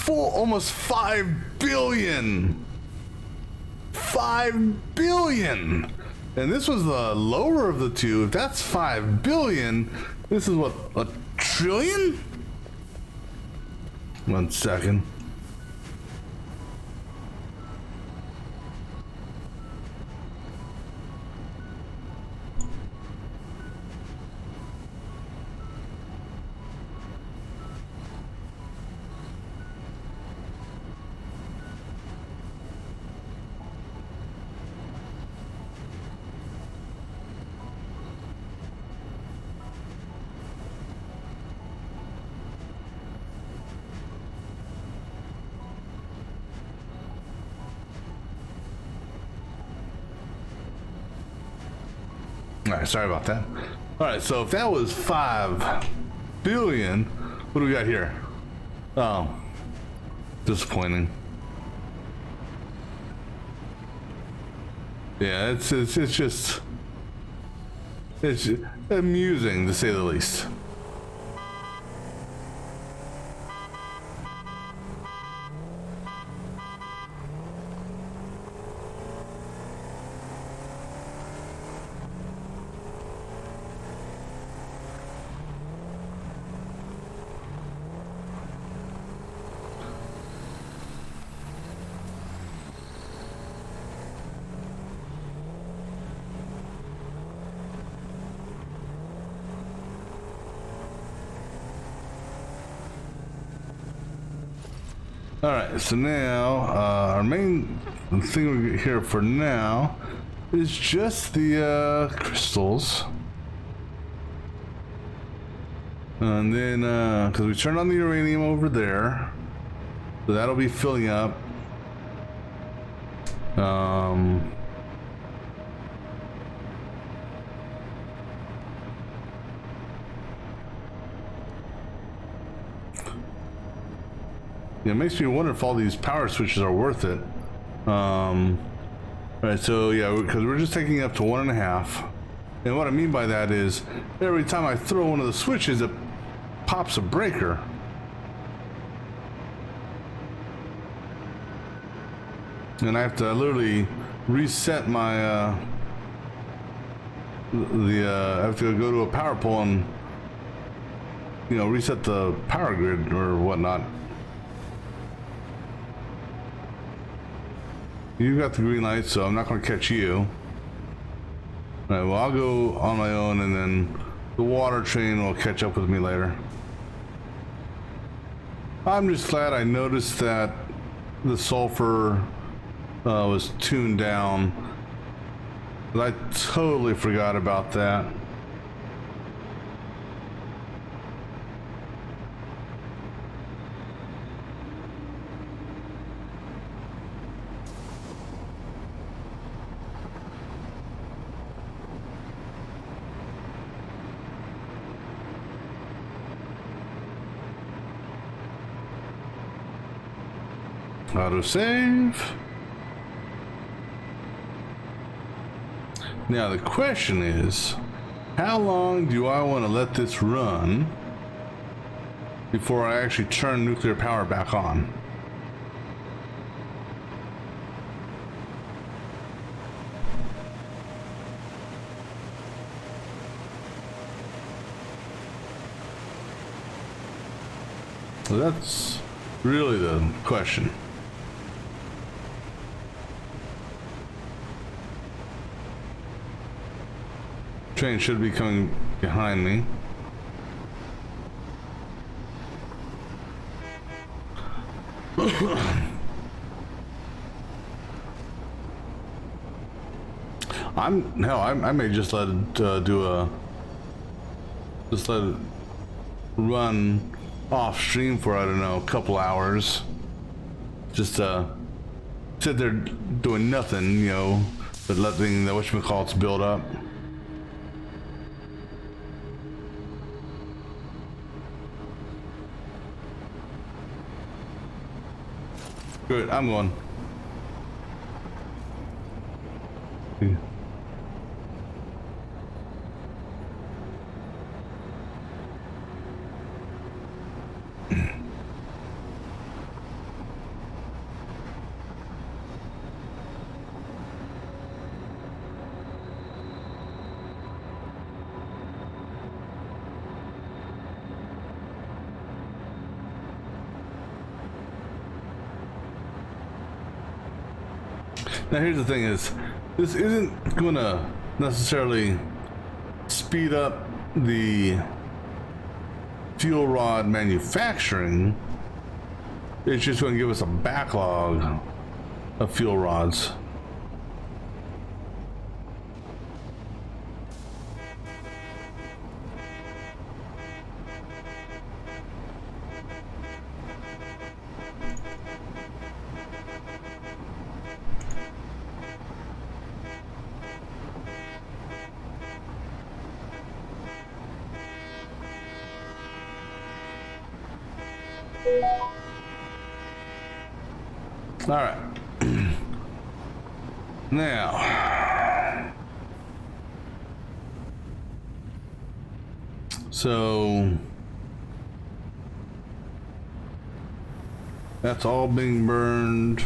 Almost 5 billion! 5 billion! And this was the lower of the two. If that's 5 billion, this is what, a trillion? 1 second. Alright, sorry about that. Alright, so if that was 5 billion, what do we got here? Oh, disappointing. Yeah, it's just amusing to say the least. All right, so now our main thing we get here for now is just the crystals. And then, because we turned on the uranium over there, so that'll be filling up. It makes me wonder if all these power switches are worth it. Right, so yeah, because we're just taking it up to 1.5. And what I mean by that is, every time I throw one of the switches, it pops a breaker. And I have to literally reset my, I have to go to a power pole and, you know, reset the power grid or whatnot. You got the green light, so I'm not going to catch you. Alright, well, I'll go on my own, and then the water train will catch up with me later. I'm just glad I noticed that the sulfur was tuned down. I totally forgot about that. Autosave. Now the question is, how long do I want to let this run before I actually turn nuclear power back on? So that's really the question. Train should be coming behind me. I may just let it just let it run off stream for, I don't know, a couple hours. Just sit there doing nothing, you know, but letting the whatchamacallits build up. Good, I'm going. Yeah. Now here's the thing is, this isn't gonna necessarily speed up the fuel rod manufacturing. It's just gonna give us a backlog of fuel rods. All right. Now, so that's all being burned.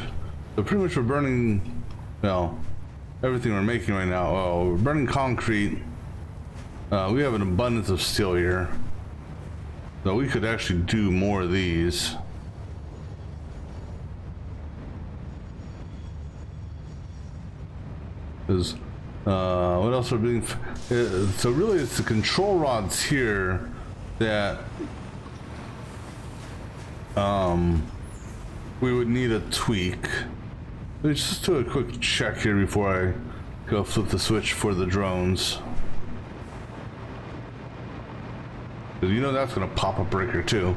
So pretty much we're burning, well, everything we're making right now. Oh, we're burning concrete. We have an abundance of steel here, so we could actually do more of these. Because what else are being? So really, it's the control rods here that we would need a tweak. Let's just do a quick check here before I go flip the switch for the drones. You know that's gonna pop a breaker too.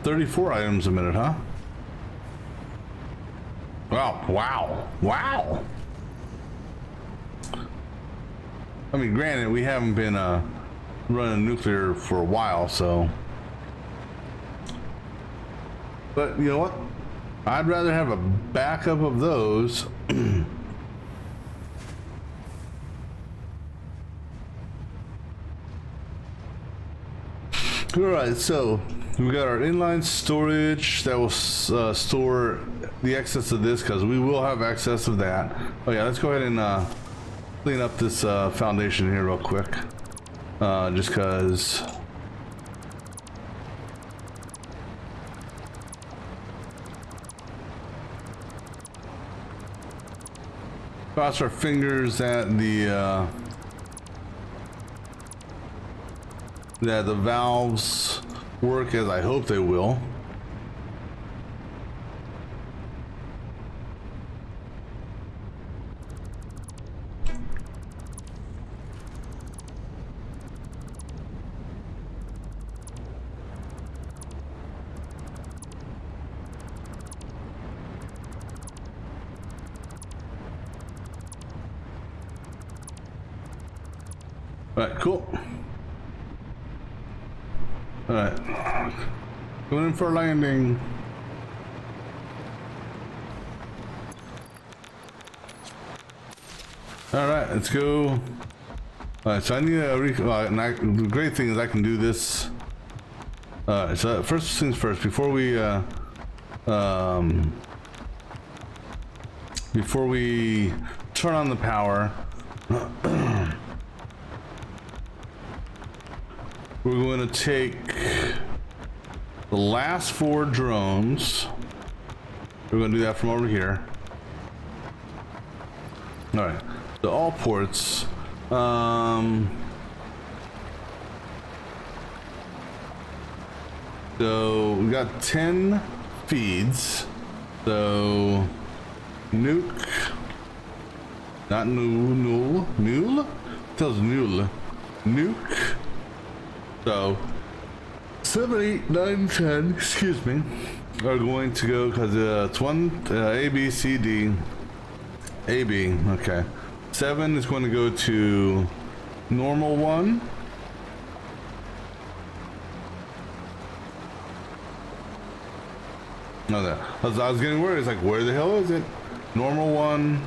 34 items a minute, huh? Wow. I mean, granted, we haven't been running nuclear for a while, so. But you know what? I'd rather have a backup of those. Alright, so we got our inline storage that will store the excess of this, because we will have excess of that. Oh yeah, let's go ahead and clean up this foundation here real quick. Just because. Cross our fingers that the valves work as I hope they will. All right, cool. All right, going in for a landing. All right, let's go. All right, so I need the great thing is I can do this. All right, so first things first, before we turn on the power, we're going to take the last 4 drones. We're going to do that from over here. All right, so all ports. So we got 10 feeds. So nuke, not null, tells null, nuke. So 7, 8, 9, 10, excuse me, are going to go, because it's one A, B, C, D, A, B. Okay, 7 is going to go to normal 1. No, that I was getting worried. It's like, where the hell is it? Normal 1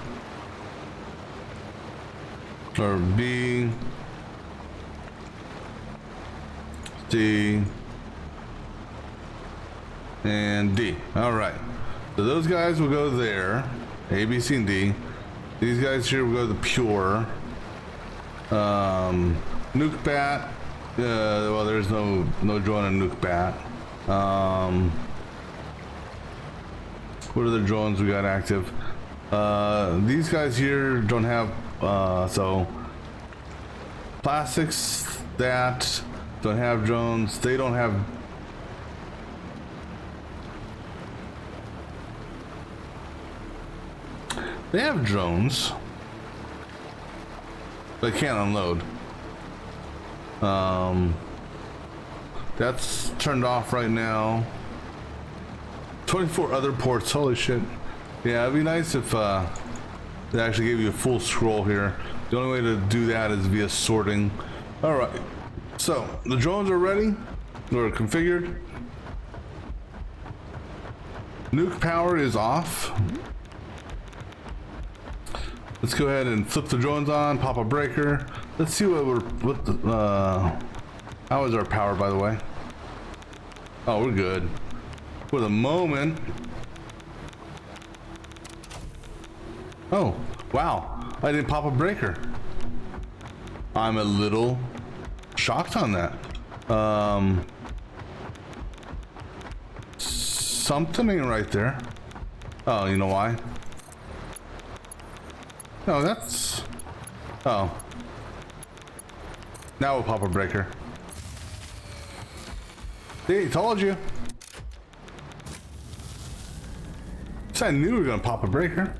or B, C, and D. All right. So those guys will go there. A, B, C, and D. These guys here will go to the pure. Nuke bat. Well, there's no drone in nuke bat. What are the drones we got active? These guys here don't have, so plastics that don't have drones. They don't have. They have drones. They can't unload. That's turned off right now. 24 other ports, holy shit. Yeah, it'd be nice if they actually gave you a full scroll here. The only way to do that is via sorting. Alright, so the drones are ready, or configured. Nuke power is off. Let's go ahead and flip the drones on, pop a breaker. Let's see how is our power, by the way? Oh, we're good. For the moment. Oh, wow. I didn't pop a breaker. I'm a little shocked on that. Something ain't right there. Oh, you know why? No, that's... Oh. Now we'll pop a breaker. See, told you. I knew we were gonna pop a breaker.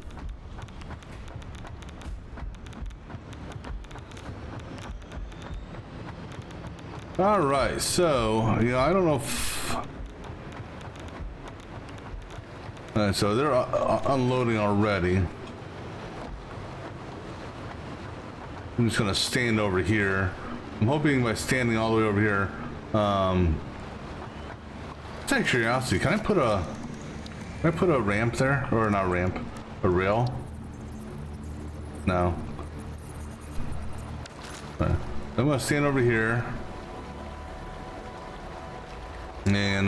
All right, so I don't know if. All right, so they're unloading already. I'm just gonna stand over here. I'm hoping by standing all the way over here. Just out of curiosity, can I put a ramp there, or not ramp, a rail? No. Right. I'm gonna stand over here, and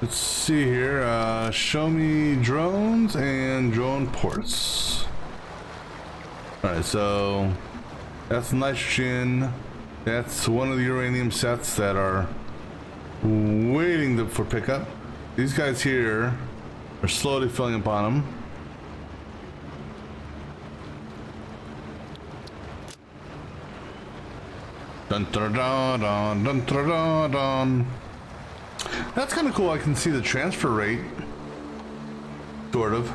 let's see here. Show me drones and drone ports. All right, so that's nitrogen. That's one of the uranium sets that are waiting for pickup. These guys here are slowly filling up on them. Dun dun dun dun dun dun dun. That's kind of cool. I can see the transfer rate, sort of.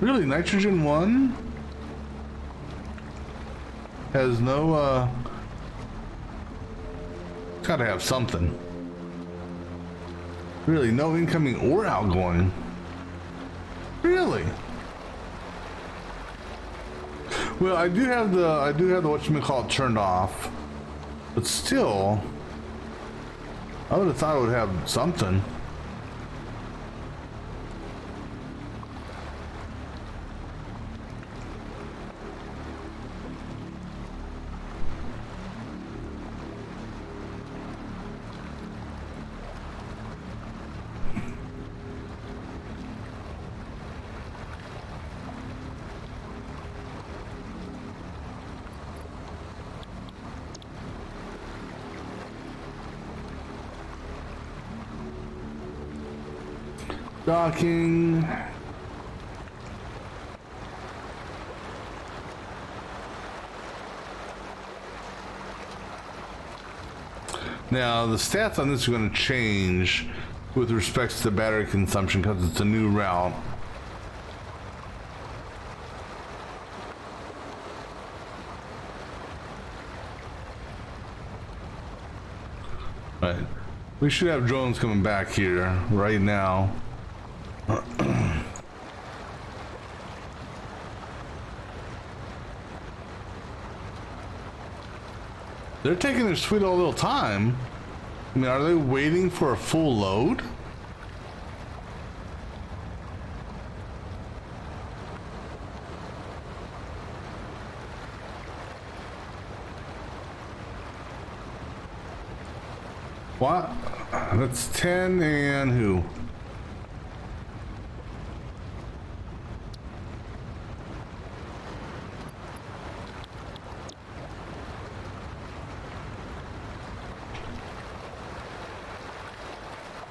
Really, nitrogen 1 has no, gotta have something. Really, no incoming or outgoing. Really? Well, I do have the whatchamacallit turned off, but still, I would have thought it would have something. Docking. Now the stats on this are going to change with respect to battery consumption because it's a new route. Right. We should have drones coming back here right now. They're taking their sweet old little time. I mean, are they waiting for a full load? What? That's 10 and who?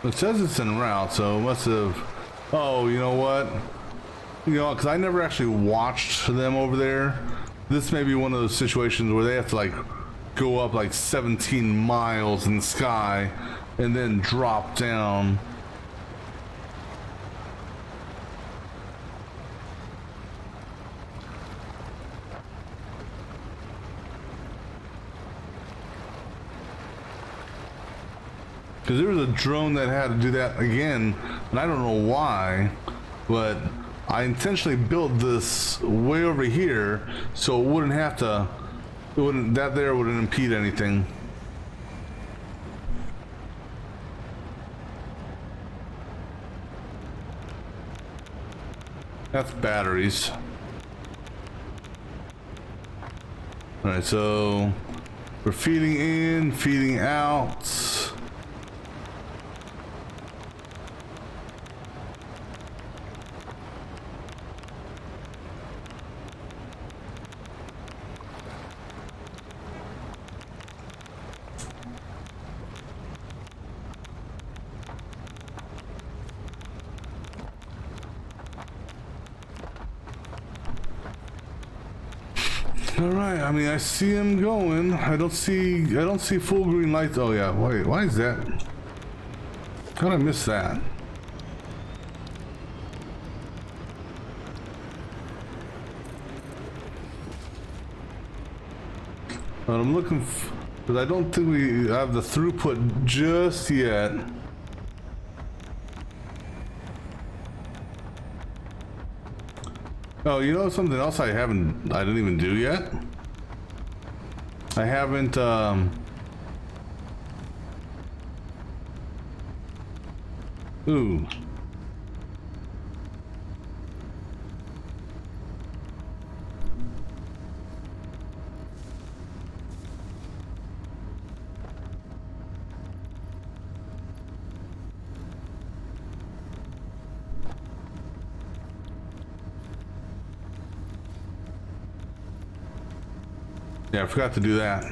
It says it's en route, so it must have. Oh, you know what? You know, because I never actually watched them over there. This may be one of those situations where they have to like go up like 17 miles in the sky and then drop down. Because there was a drone that had to do that again, and I don't know why, but I intentionally built this way over here so it wouldn't have to, that there wouldn't impede anything. That's batteries. Alright, so we're feeding in, feeding out. All right. I mean, I see him going. I don't see full green lights. Oh yeah. Wait. Why is that? How did I miss that? But I'm looking, but I don't think we have the throughput just yet. Oh, you know something else I didn't even do yet? I haven't, ooh. Yeah, I forgot to do that.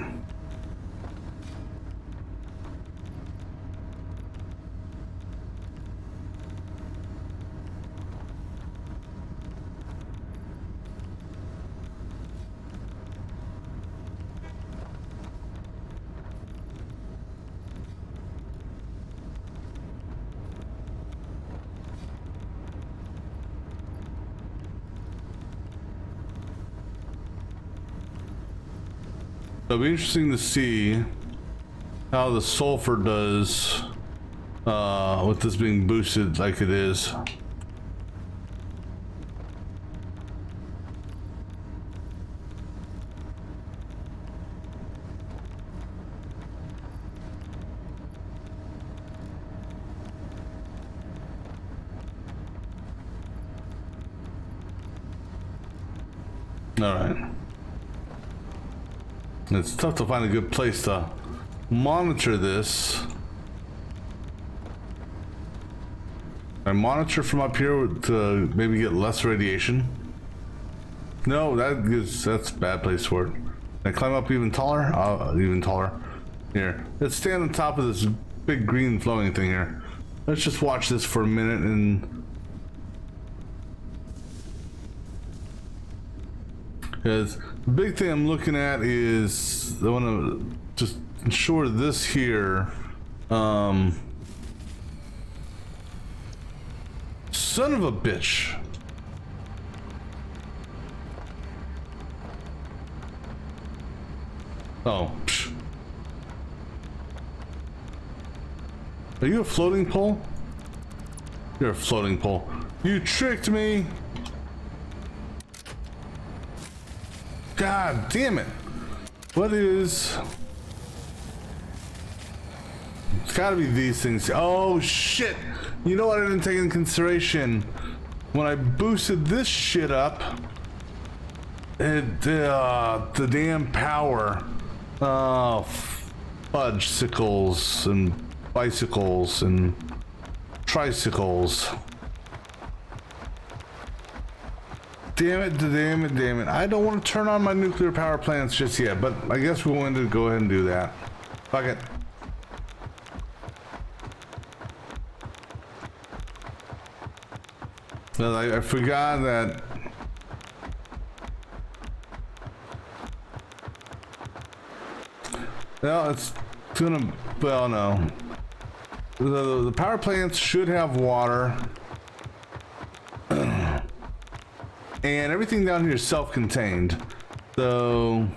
It'll be interesting to see how the sulfur does with this being boosted like it is. All right. It's tough to find a good place to monitor this. I monitor from up here to maybe get less radiation. No, that's a bad place for it. Can I climb up even taller? Even taller. Here, let's stand on top of this big green flowing thing here. Let's just watch this for a minute and. Because the big thing I'm looking at is I want to just ensure this here. Son of a bitch. Oh. Psh. Are you a floating pole? You're a floating pole. You tricked me. God damn it. What is... It's gotta be these things. Oh shit. You know what I didn't take into consideration? When I boosted this shit up, the damn power. Oh, fudge sickles and bicycles and tricycles. Damn it, damn it, damn it. I don't want to turn on my nuclear power plants just yet, but I guess we're going to go ahead and do that. Fuck it. Well, I forgot that. Well, it's gonna, well, no. The power plants should have water. And everything down here is self-contained. So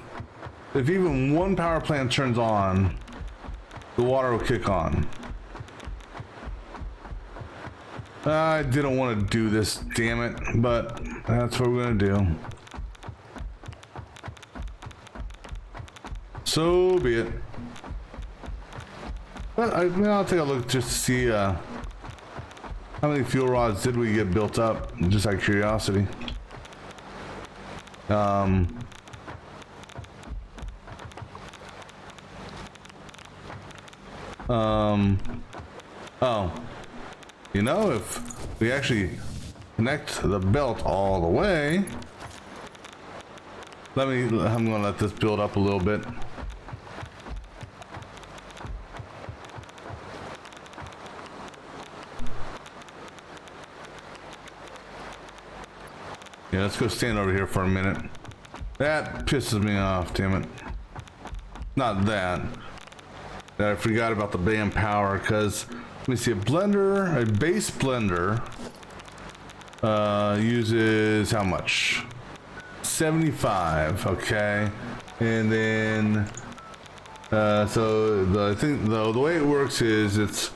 if even one power plant turns on, the water will kick on. I didn't want to do this, damn it, but that's what we're gonna do. So be it. But I'll take a look just to see how many fuel rods did we get built up, just out of curiosity. Oh, you know, if we actually connect the belt all the way, I'm gonna let this build up a little bit. Yeah, let's go stand over here for a minute. That pisses me off, damn it. Not that. That I forgot about the damn power, because let me see, a blender, a base blender uses how much? 75, okay. And then so I think the way it works is it's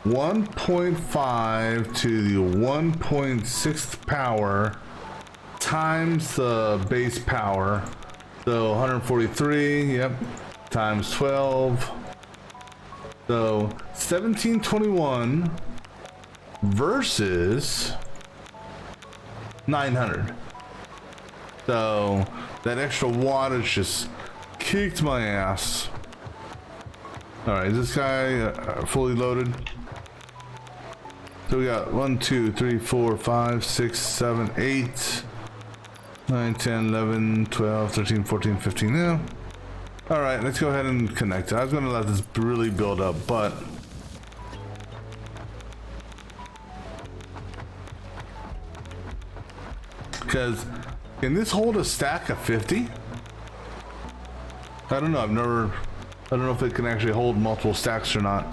1.5 to the 1.6th power times the base power. So 143, yep, times 12. So 1721 versus 900. So that extra wattage just kicked my ass. All right, is this guy fully loaded? So we got 1, 2, 3, 4, 5, 6, 7, 8, 9, 10, 11, 12, 13, 14, 15. Yeah. All right, let's go ahead and connect. I was going to let this really build up, but because can this hold a stack of 50? I don't know. I don't know if it can actually hold multiple stacks or not.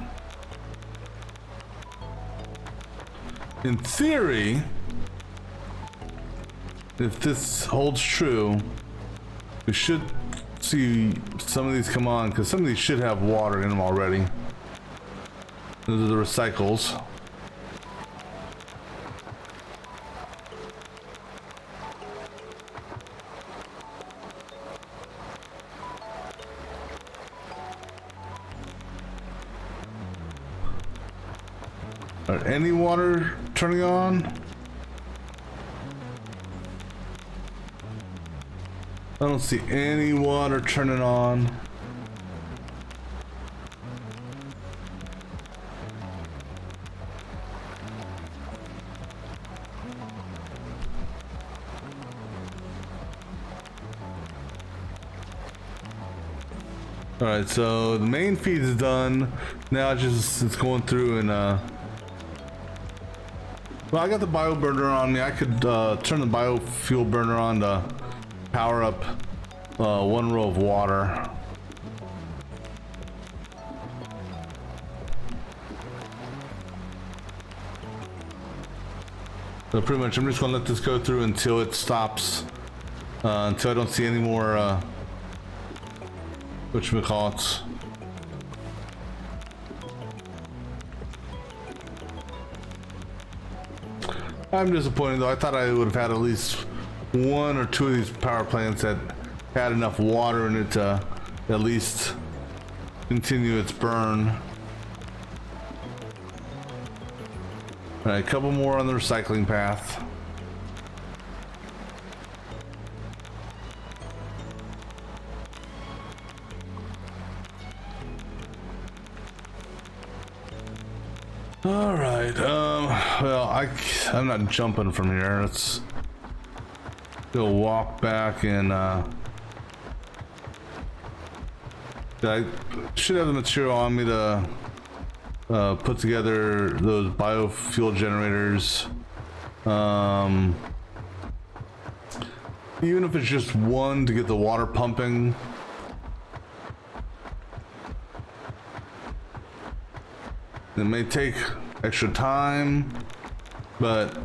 In theory, if this holds true, we should see some of these come on, because some of these should have water in them already. Those are the recycles. Are any water turning on? I don't see any water turning on. All right, so the main feed is done. Now it's going through and well, I got the bio burner on me. I could turn the biofuel burner on to power up one row of water. So pretty much I'm just gonna let this go through until it stops, until I don't see any more whatchamacallits. I'm disappointed though. I thought I would have had at least one or two of these power plants that had enough water in it to at least continue its burn. All right, a couple more on the recycling path. All right, well, I'm not jumping from here. Let's go walk back and I should have the material on me to put together those biofuel generators. Even if it's just one to get the water pumping. It may take extra time, but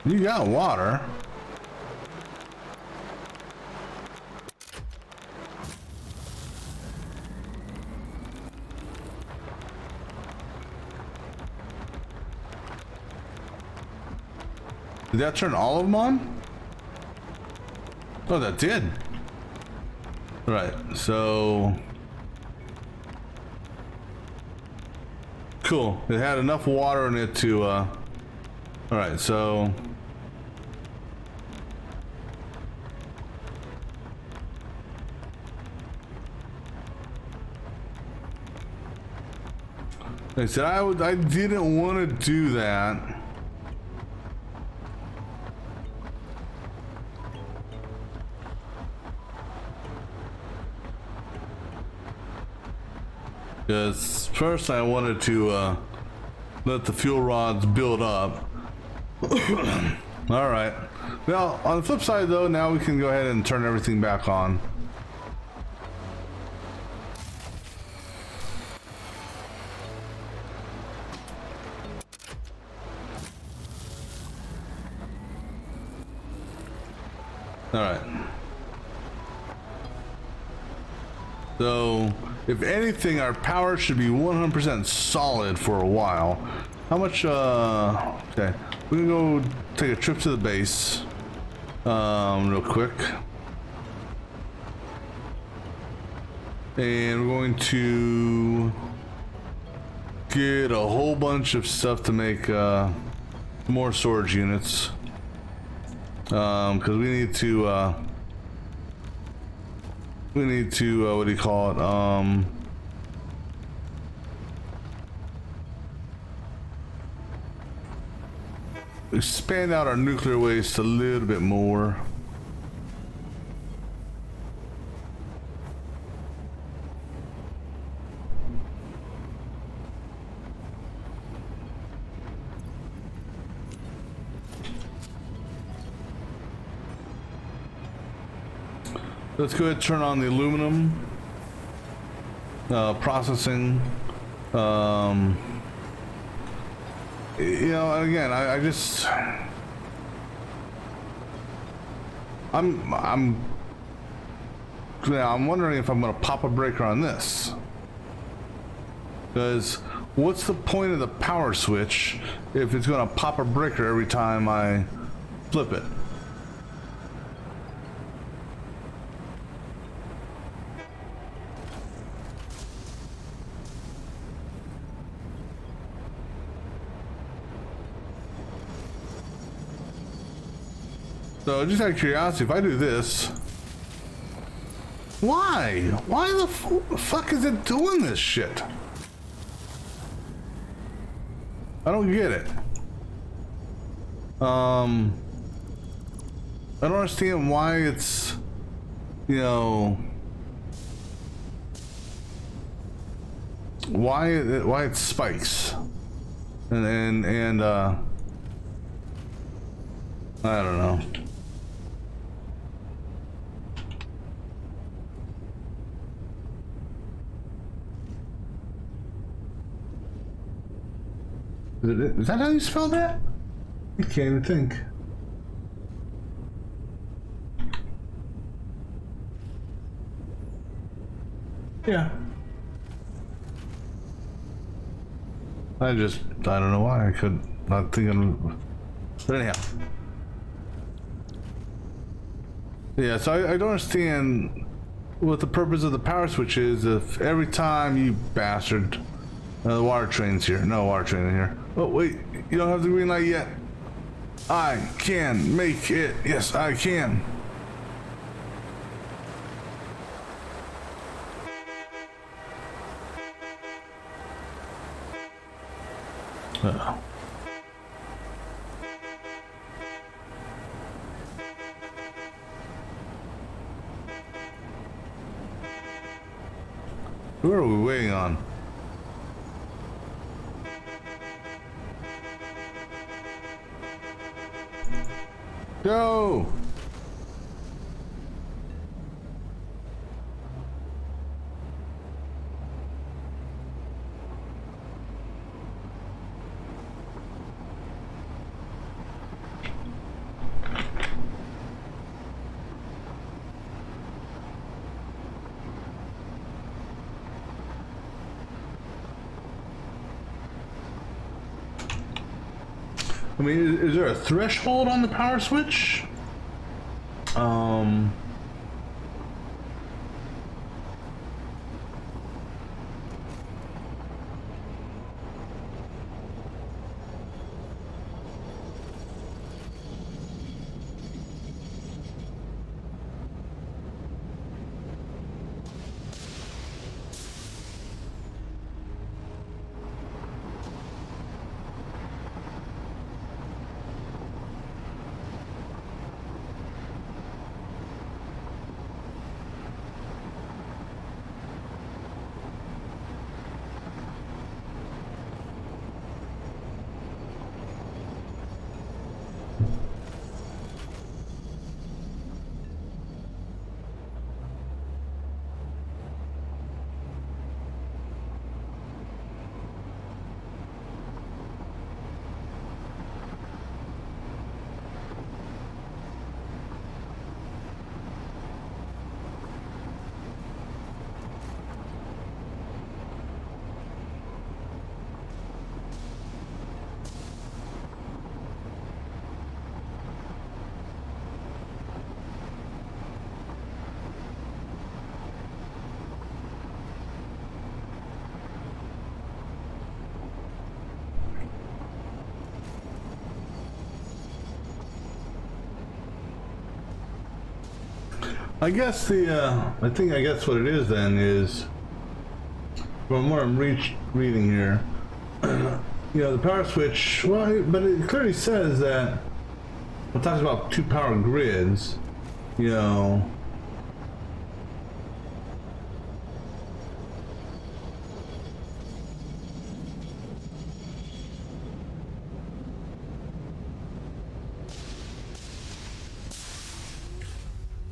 you got water. Did that turn all of them on? Oh, that did. Right, so cool. It had enough water in it to all right, so like I said, I didn't want to do that. Because first I wanted to let the fuel rods build up. Alright. Well, on the flip side though, now we can go ahead and turn everything back on. Alright. So, if anything, our power should be 100% solid for a while. How much, okay. We're gonna go take a trip to the base, real quick. And we're going to get a whole bunch of stuff to make, more storage units. Because we need to, what do you call it? Expand out our nuclear waste a little bit more. Let's go ahead and turn on the aluminum processing. You know, again, I just I'm wondering if I'm gonna pop a breaker on this, because what's the point of the power switch if it's gonna pop a breaker every time I flip it? So just out of curiosity, if I do this, why? Why the fuck is it doing this shit? I don't get it. I don't understand why it's, you know, why it spikes, and I don't know. Is that how you spell that? I can't even think. Yeah. I don't know why I could not think of. But anyhow. Yeah, so I don't understand what the purpose of the power switch is if every time you bastard. The water train's here. No water train in here. Oh, wait. You don't have the green light yet. I can make it. Yes, I can. Who are we waiting on? Go! I mean, is there a threshold on the power switch? I guess I guess what it is then is, from what I'm reading here, you know, the power switch, well, but it clearly says that it talks about 2 power grids, you know.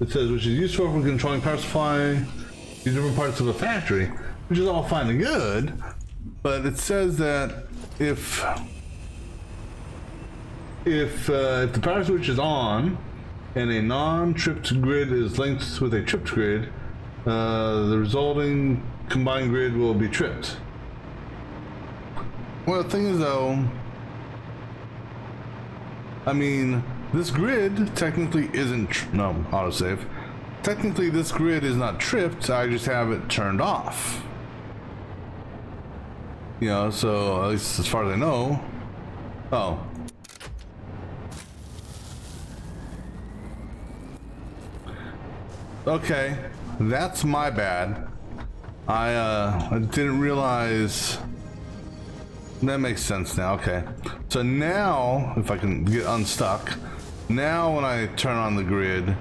It says, which is useful for controlling power supply in different parts of a factory, which is all fine and good, but it says that if the power switch is on and a non-tripped grid is linked with a tripped grid, the resulting combined grid will be tripped. Well, the thing is though, I mean, this grid technically isn't, no, autosave. Technically this grid is not tripped, I just have it turned off. You know, so at least as far as I know. Oh. Okay, that's my bad. I didn't realize. That makes sense now, okay. So now, if I can get unstuck, now when I turn on the grid,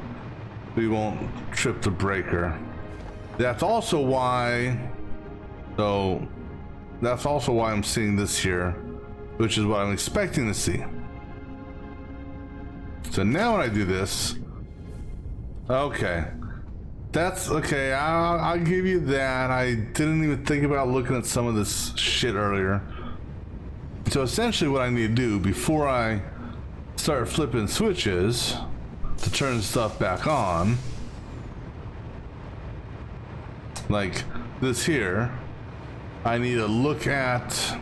we won't trip the breaker. That's also why, so that's also why I'm seeing this here, which is what I'm expecting to see. So now when I do this, okay. That's okay, I'll give you that. I didn't even think about looking at some of this shit earlier. So essentially what I need to do before I start flipping switches to turn stuff back on, like this here, I need to look at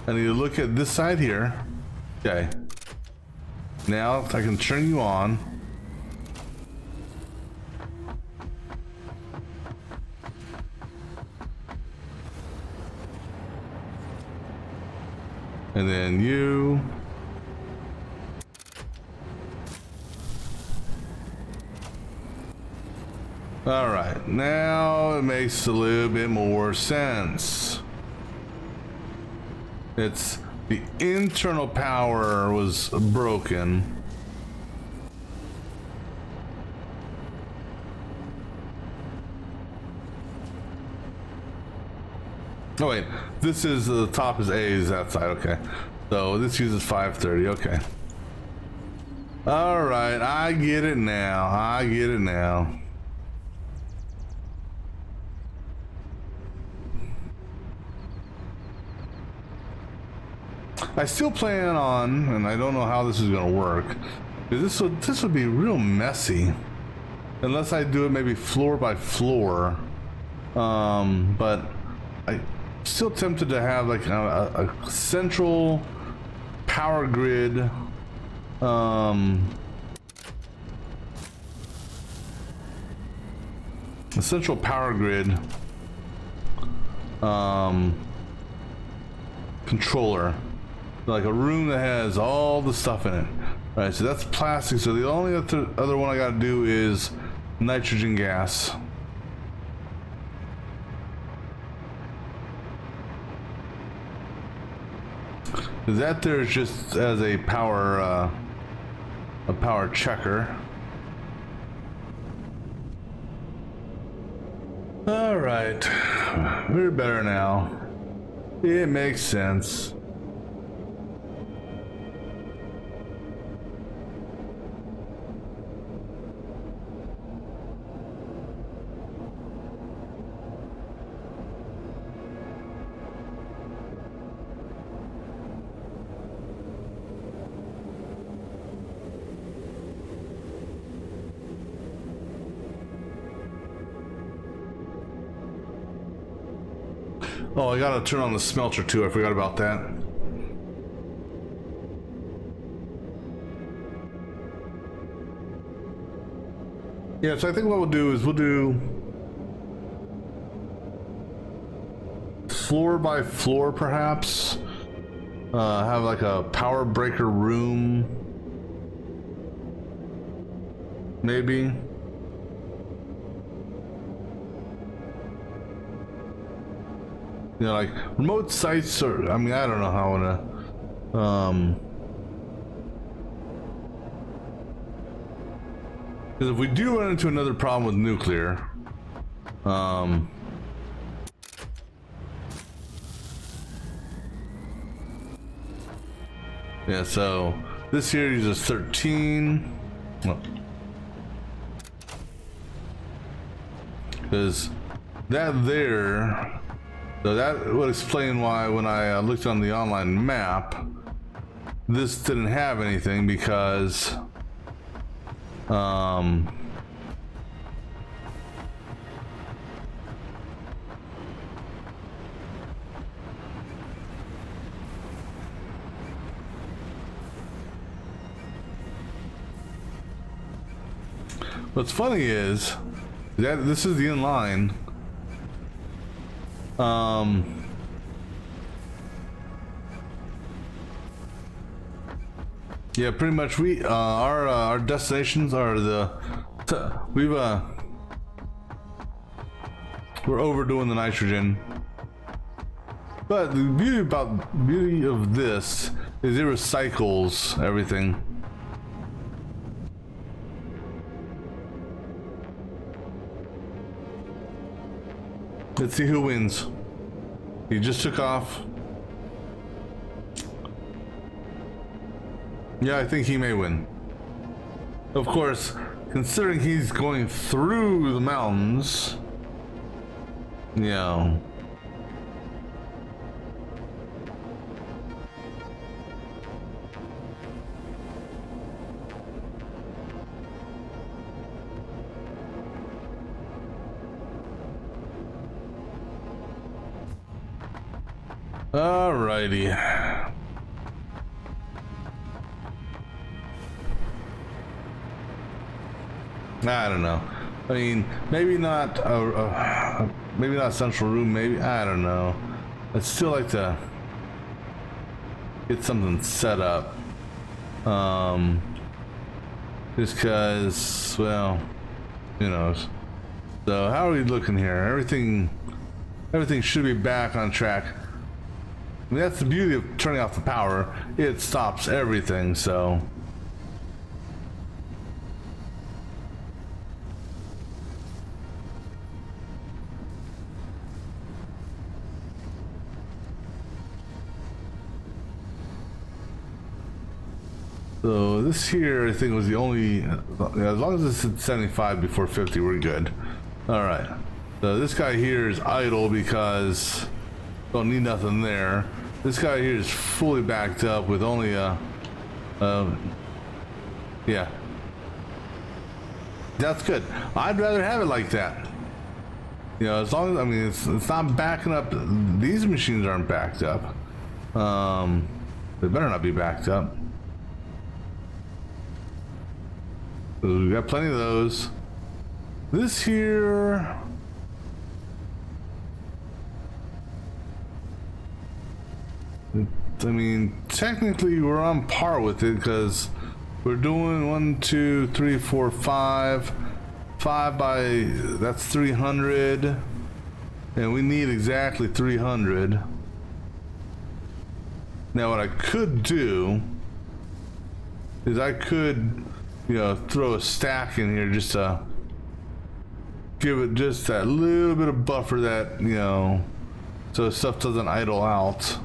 this side here. Okay. Now I can turn you on. And then you. All right, now it makes a little bit more sense. It's the internal power was broken. Oh wait, this is the top is A is that side, okay. So this uses 530, okay. All right, I get it now. I get it now. I still plan on, and I don't know how this is gonna work, because this would be real messy unless I do it maybe floor by floor. But I'm still tempted to have like a central power grid. A central power grid controller. Like a room that has all the stuff in it. All right, so that's plastic. So the only other one I gotta do is nitrogen gas. That there's just as a power checker. All right, we're better now. It makes sense. Oh, I gotta turn on the smelter too. I forgot about that. Yeah, so I think what we'll do is we'll do floor by floor perhaps. Have like a power breaker room. maybe. You know, like remote sites, or I mean, I don't know how to. Because if we do run into another problem with nuclear, yeah. So this here uses 13. Because that there. So that would explain why when I looked on the online map, this didn't have anything because what's funny is that this is the inline. Yeah, pretty much we our destinations are we're overdoing the nitrogen. But the beauty of this is it recycles everything. Let's see who wins. He just took off. Yeah, I think he may win. Of course, considering he's going through the mountains, you know. Alrighty. I don't know. I mean, maybe not maybe not central room. Maybe I don't know. I'd still like to get something set up. Just because, well, who knows. So how are we looking here? Everything should be back on track. I mean, that's the beauty of turning off the power. It stops everything, so. So this here, I think, was the only, yeah, as long as it's at 75 before 50, we're good. All right. So this guy here is idle because don't need nothing there. This guy here is fully backed up with only a, yeah. That's good. I'd rather have it like that. You know, as long as, I mean, it's not backing up. These machines aren't backed up. They better not be backed up. We got plenty of those. This here, I mean, technically we're on par with it because we're doing 1, 2, 3, 4, 5. 5 by, that's 300. And we need exactly 300. Now what I could do is I could, you know, throw a stack in here just to give it just that little bit of buffer that, you know, so stuff doesn't idle out.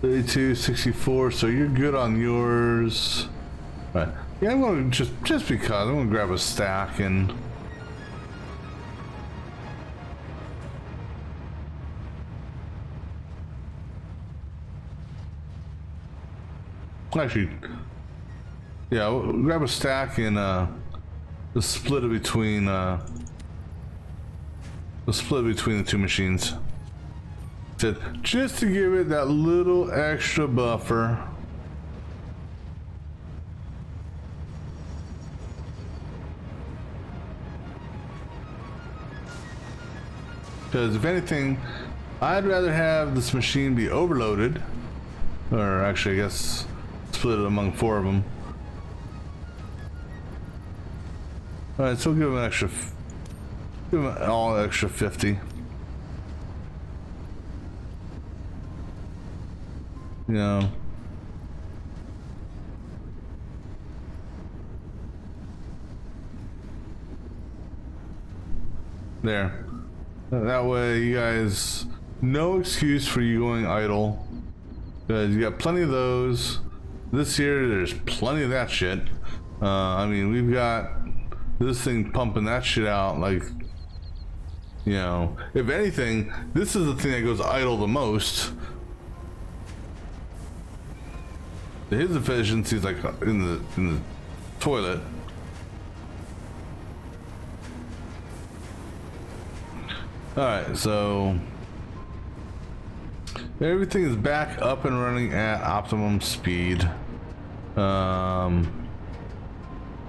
$32, $64, so you're good on yours. All right. Yeah, I'm gonna just because I'm gonna grab a stack and actually, yeah, we'll grab a stack and just split it between the two machines. Just to give it that little extra buffer. Because if anything, I'd rather have this machine be overloaded, or actually I guess split it among 4 of them. Alright, so we'll give them an extra, give them all extra 50. You know. There. That way you guys, no excuse for you going idle. Because you got plenty of those. This here, there's plenty of that shit. I mean, we've got this thing pumping that shit out like, you know, if anything, this is the thing that goes idle the most. His efficiency is like in the toilet. Alright, so everything is back up and running at optimum speed. Wow,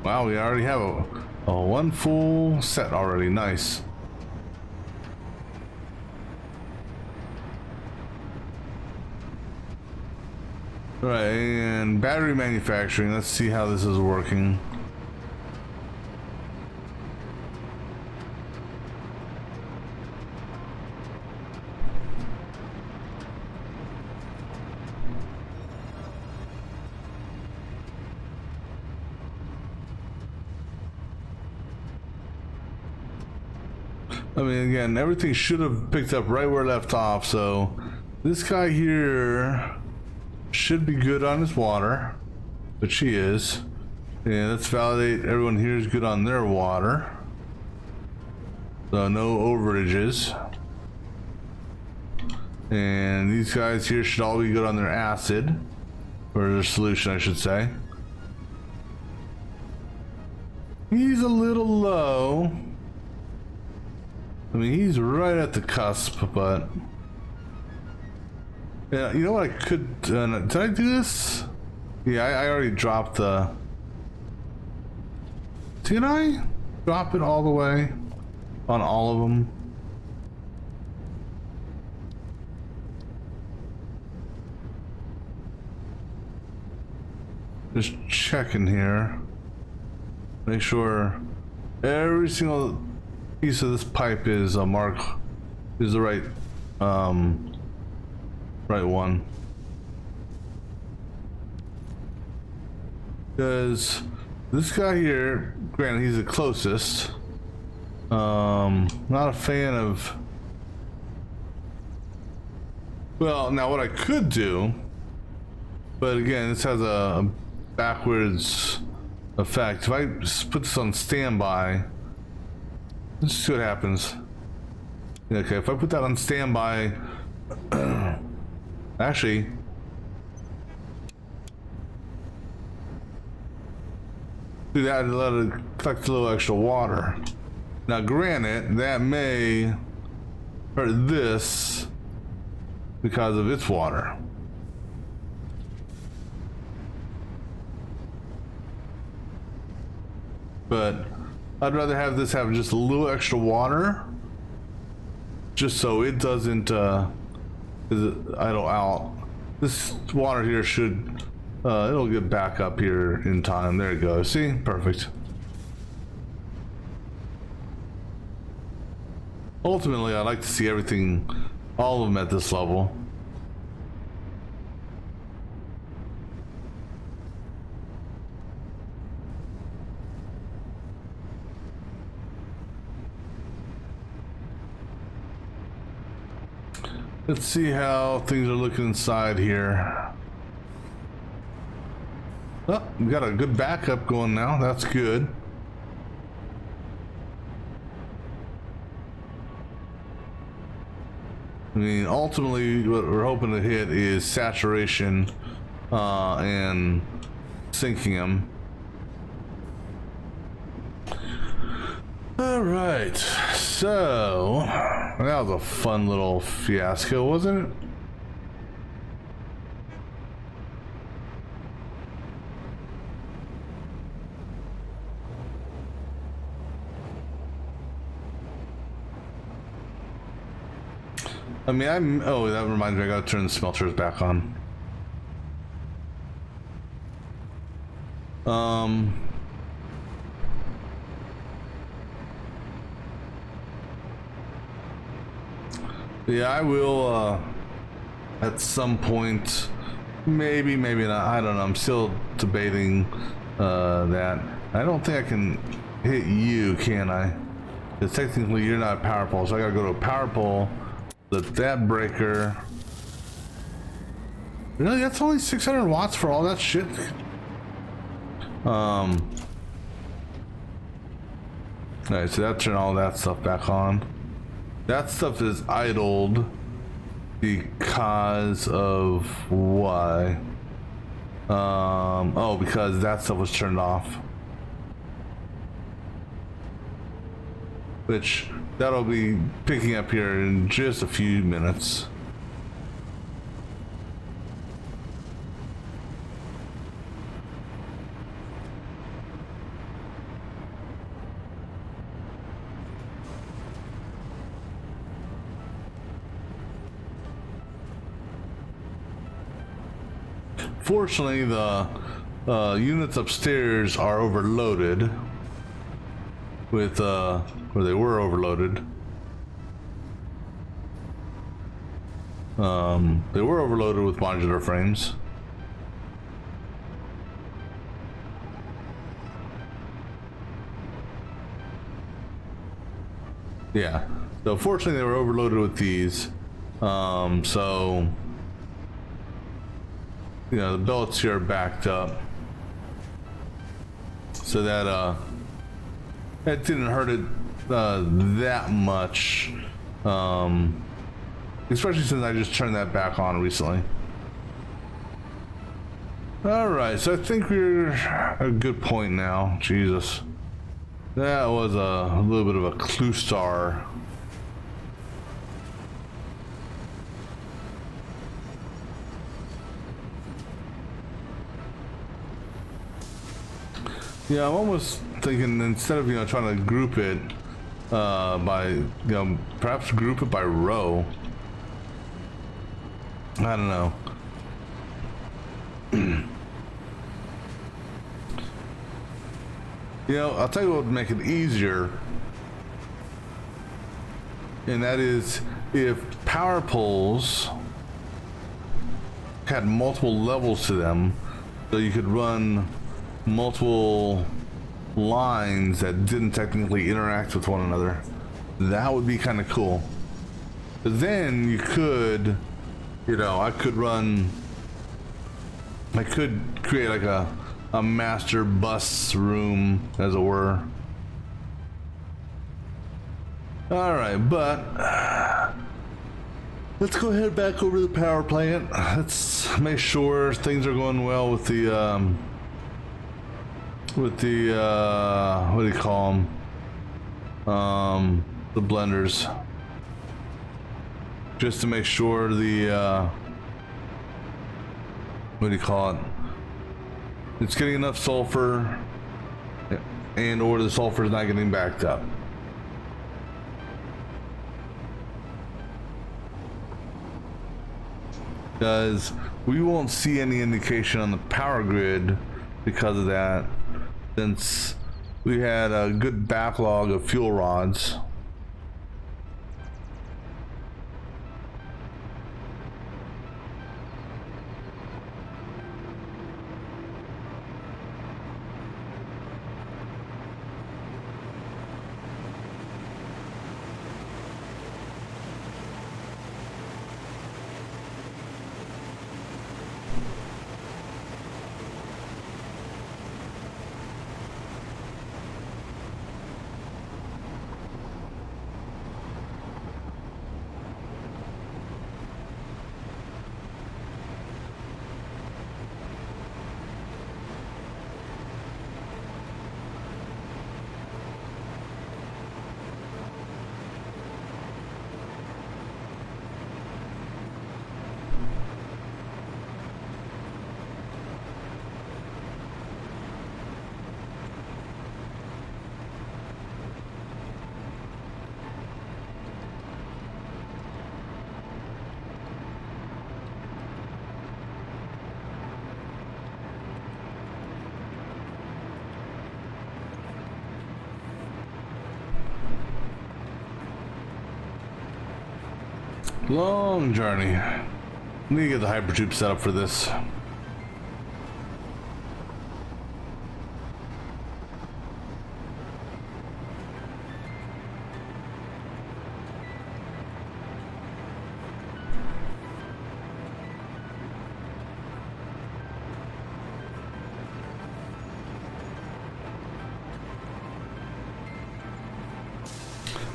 we already have a one full set already. Nice. Right, and battery manufacturing. Let's see how this is working. I mean, again, everything should have picked up right where it left off, so this guy here should be good on his water, which he is. And let's validate everyone here is good on their water. So no overages. And these guys here should all be good on their acid, or their solution, I should say. He's a little low. I mean, he's right at the cusp, but yeah, you know what I could, did I do this? Yeah, I already dropped the, did I drop it all the way on all of them? Just checking here, make sure every single piece of this pipe is a mark, is the right right one. Because this guy here, granted he's the closest, not a fan of, well, now what I could do, but again this has a backwards effect. If I just put this on standby, let's see what happens. Okay, if I put that on standby, actually, do that and let it collect a little extra water. Now, granted, that may hurt this because of its water. But I'd rather have this have just a little extra water, just so it doesn't idle out. This water here should, it'll get back up here in time. There you go. See? Perfect. Ultimately, I like to see everything, all of them at this level. Let's see how things are looking inside here. Oh, we got a good backup going now. That's good. I mean, ultimately, what we're hoping to hit is saturation and sinking them. All right, so that was a fun little fiasco, wasn't it? I mean, oh, that reminds me, I gotta turn the smelters back on. Yeah, I will, at some point, maybe not, I don't know, I'm still debating, that. I don't think I can hit you, can I? Because technically you're not a power pole, so I gotta go to a power pole, let that breaker. Really, that's only 600 watts for all that shit? Alright, so that turned all that stuff back on. That stuff is idled because of why? Oh, because that stuff was turned off. Which that'll be picking up here in just a few minutes. Fortunately, the units upstairs are overloaded with, or they were overloaded. They were overloaded with modular frames. Yeah, so fortunately they were overloaded with these. So you know, the belts here are backed up, so that that didn't hurt it that much, especially since I just turned that back on recently. All right, so I think we're at a good point now. Jesus, that was a little bit of a clue star. Yeah, I'm almost thinking instead of, you know, trying to group it by, you know, perhaps group it by row. I don't know. You know, I'll tell you what would make it easier, and that is if power poles had multiple levels to them, so you could run multiple lines that didn't technically interact with one another. That would be kind of cool. But then you could, you know, I could create like a master bus room, as it were. All right, but let's go ahead back over to the power plant. Let's make sure things are going well with the what do you call them, the blenders, just to make sure the what do you call it, it's getting enough sulfur, and or the sulfur is not getting backed up. Because we won't see any indication on the power grid because of that, since we had a good backlog of fuel rods. Long journey. Need to get the hypertube set up for this.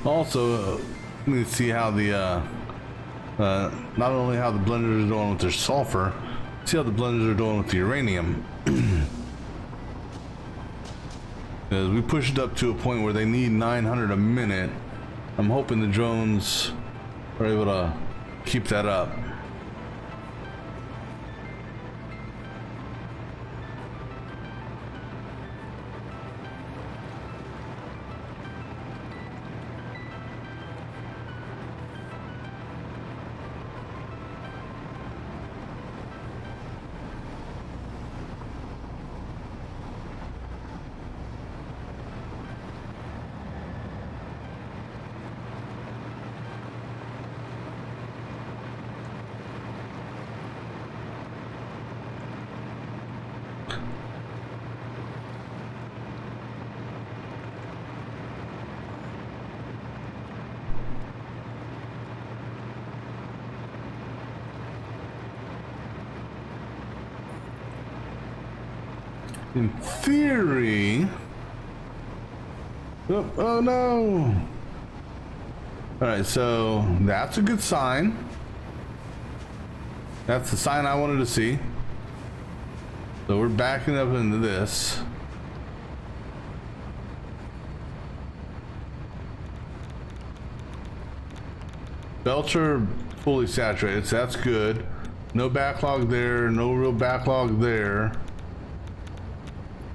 Also, we need to see how the not only how the blenders are doing with their sulfur, see how the blenders are doing with the uranium. Because we pushed it up to a point where they need 900 a minute. I'm hoping the drones are able to keep that up. In theory... Oh no! Alright, so that's a good sign. That's the sign I wanted to see. So we're backing up into this. Belts are fully saturated, so that's good. No backlog there, no real backlog there.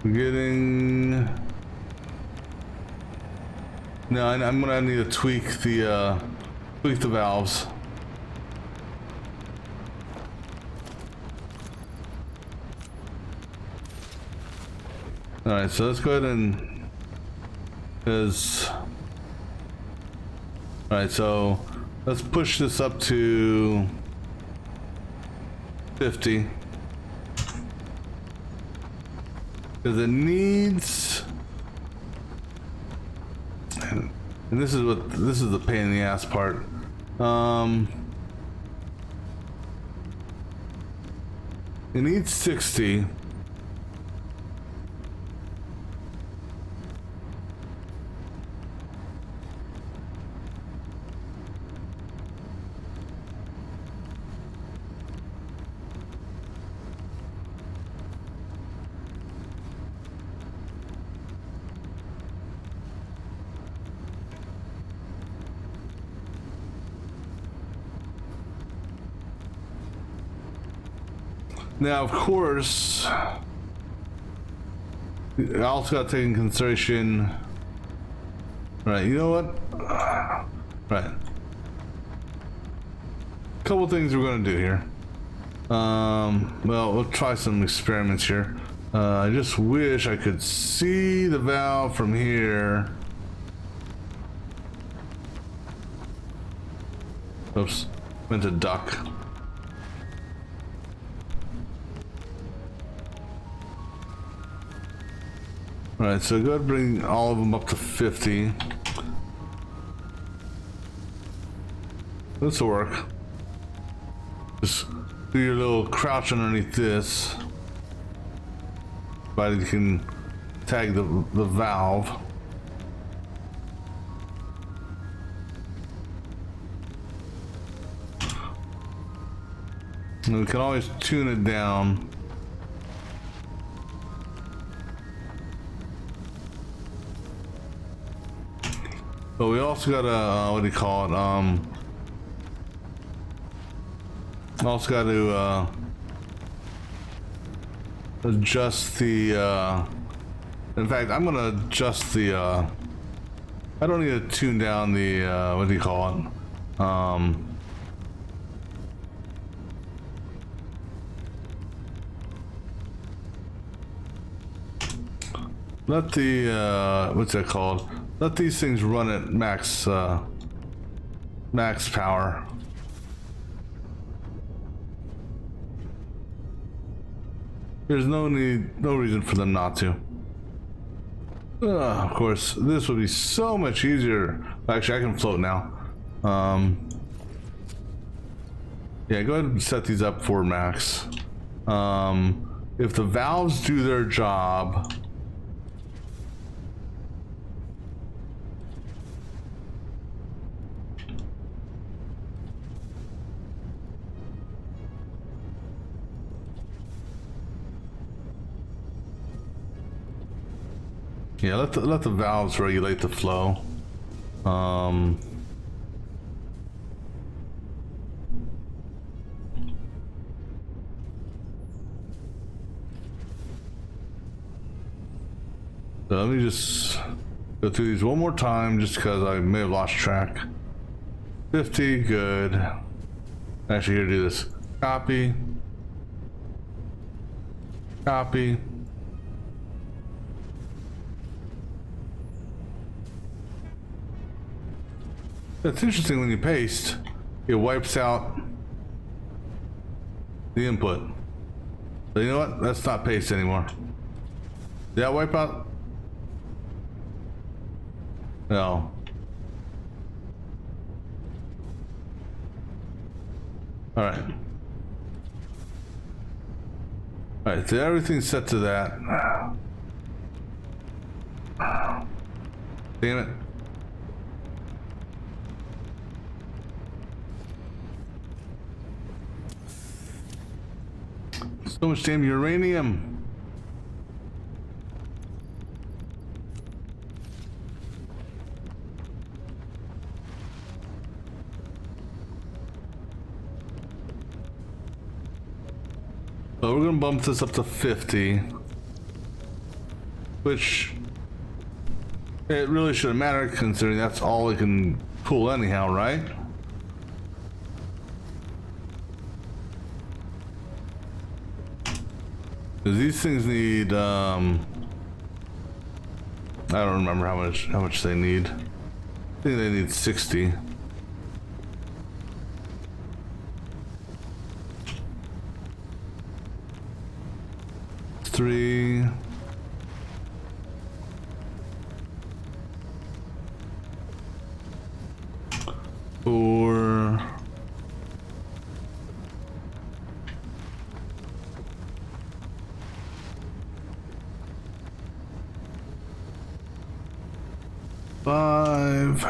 We're getting... No, I'm gonna need to tweak the valves. All right, so let's go ahead and all right, so let's push this up to 50 because it needs. And this is the pain in the ass part. It needs 60. Now, of course, I also got to take in consideration. Right, you know what? Right. A couple things we're gonna do here. Well, we'll try some experiments here. I just wish I could see the valve from here. Oops, meant to duck. Alright, so go ahead and bring all of them up to 50. This will work. Just do your little crouch underneath this. But you can tag the valve. And we can always tune it down. But we also got to, what do you call it? Also got to adjust the. In fact, I'm gonna adjust the. I don't need to tune down the. What do you call it? Let the. What's that called? Let these things run at max max power. There's no reason for them not to. Of course, this would be so much easier. Actually, I can float now. Yeah, go ahead and set these up for max. If the valves do their job, yeah, let the valves regulate the flow. So let me just go through these one more time, just because I may have lost track. 50, good. Actually, here, do this. Copy. Copy. It's interesting when you paste, it wipes out the input. But you know what? Let's not paste anymore. Did that wipe out? No. Alright. Alright, so everything's set to that. Damn it. So much damn uranium. So we're gonna bump this up to 50, which it really shouldn't matter considering that's all it can pull anyhow, right? Because these things need I don't remember how much they need. I think they need 60. Three. Four. Five.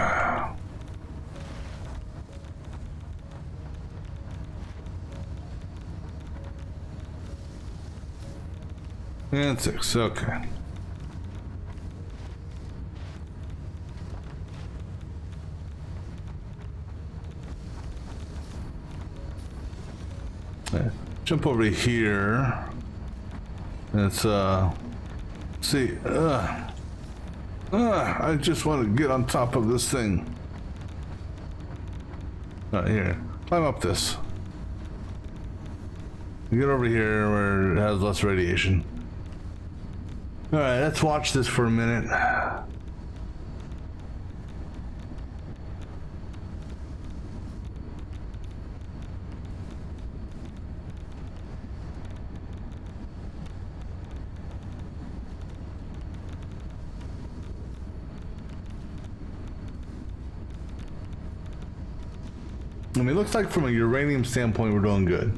And 6, okay. Okay. Jump over here. Let's see. I just want to get on top of this thing. Here. Climb up this. Get over here where it has less radiation. Alright, let's watch this for a minute. I mean, it looks like from a uranium standpoint, we're doing good.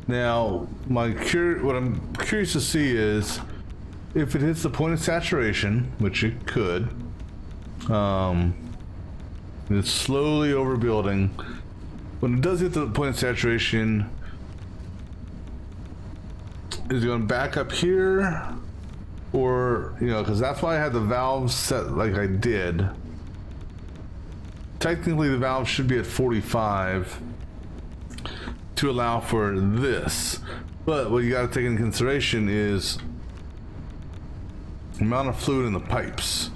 Now, what I'm curious to see is if it hits the point of saturation, which it could. It's slowly overbuilding. When it does hit the point of saturation, is it going back up here? Or, you know, because that's why I had the valves set like I did. Technically, the valve should be at 45 to allow for this. But what you got to take into consideration is the amount of fluid in the pipes.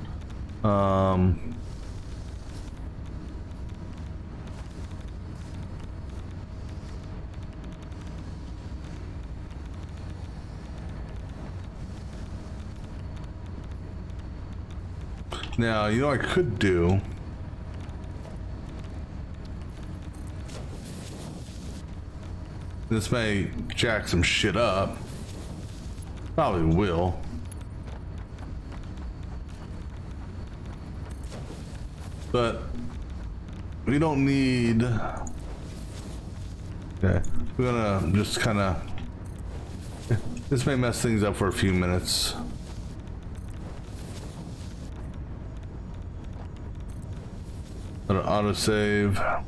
Now, you know what I could do? This may jack some shit up. Probably will. But we don't need. Okay, we're gonna just kind of. This may mess things up for a few minutes. Autosave.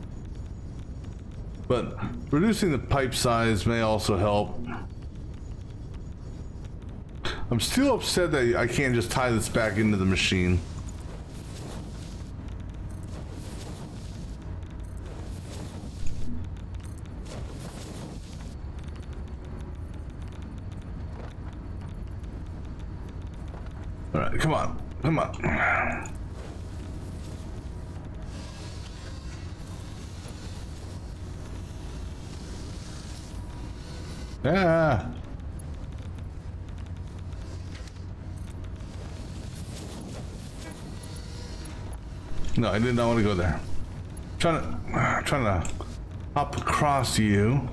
But reducing the pipe size may also help. I'm still upset that I can't just tie this back into the machine. All right, come on, come on. Yeah. No, I did not want to go there. Trying to hop across you.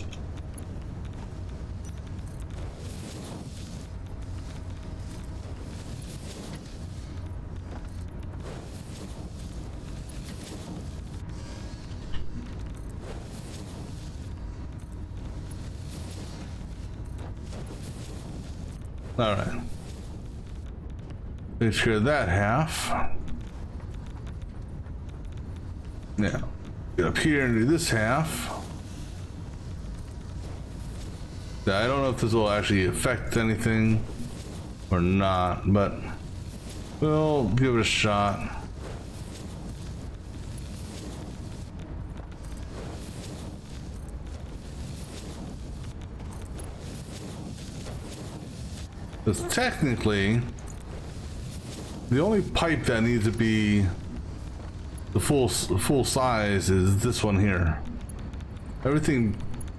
All right. Make sure that half. Now, get up here and do this half. Now, I don't know if this will actually affect anything or not, but we'll give it a shot. Because technically, the only pipe that needs to be the full size is this one here. Everything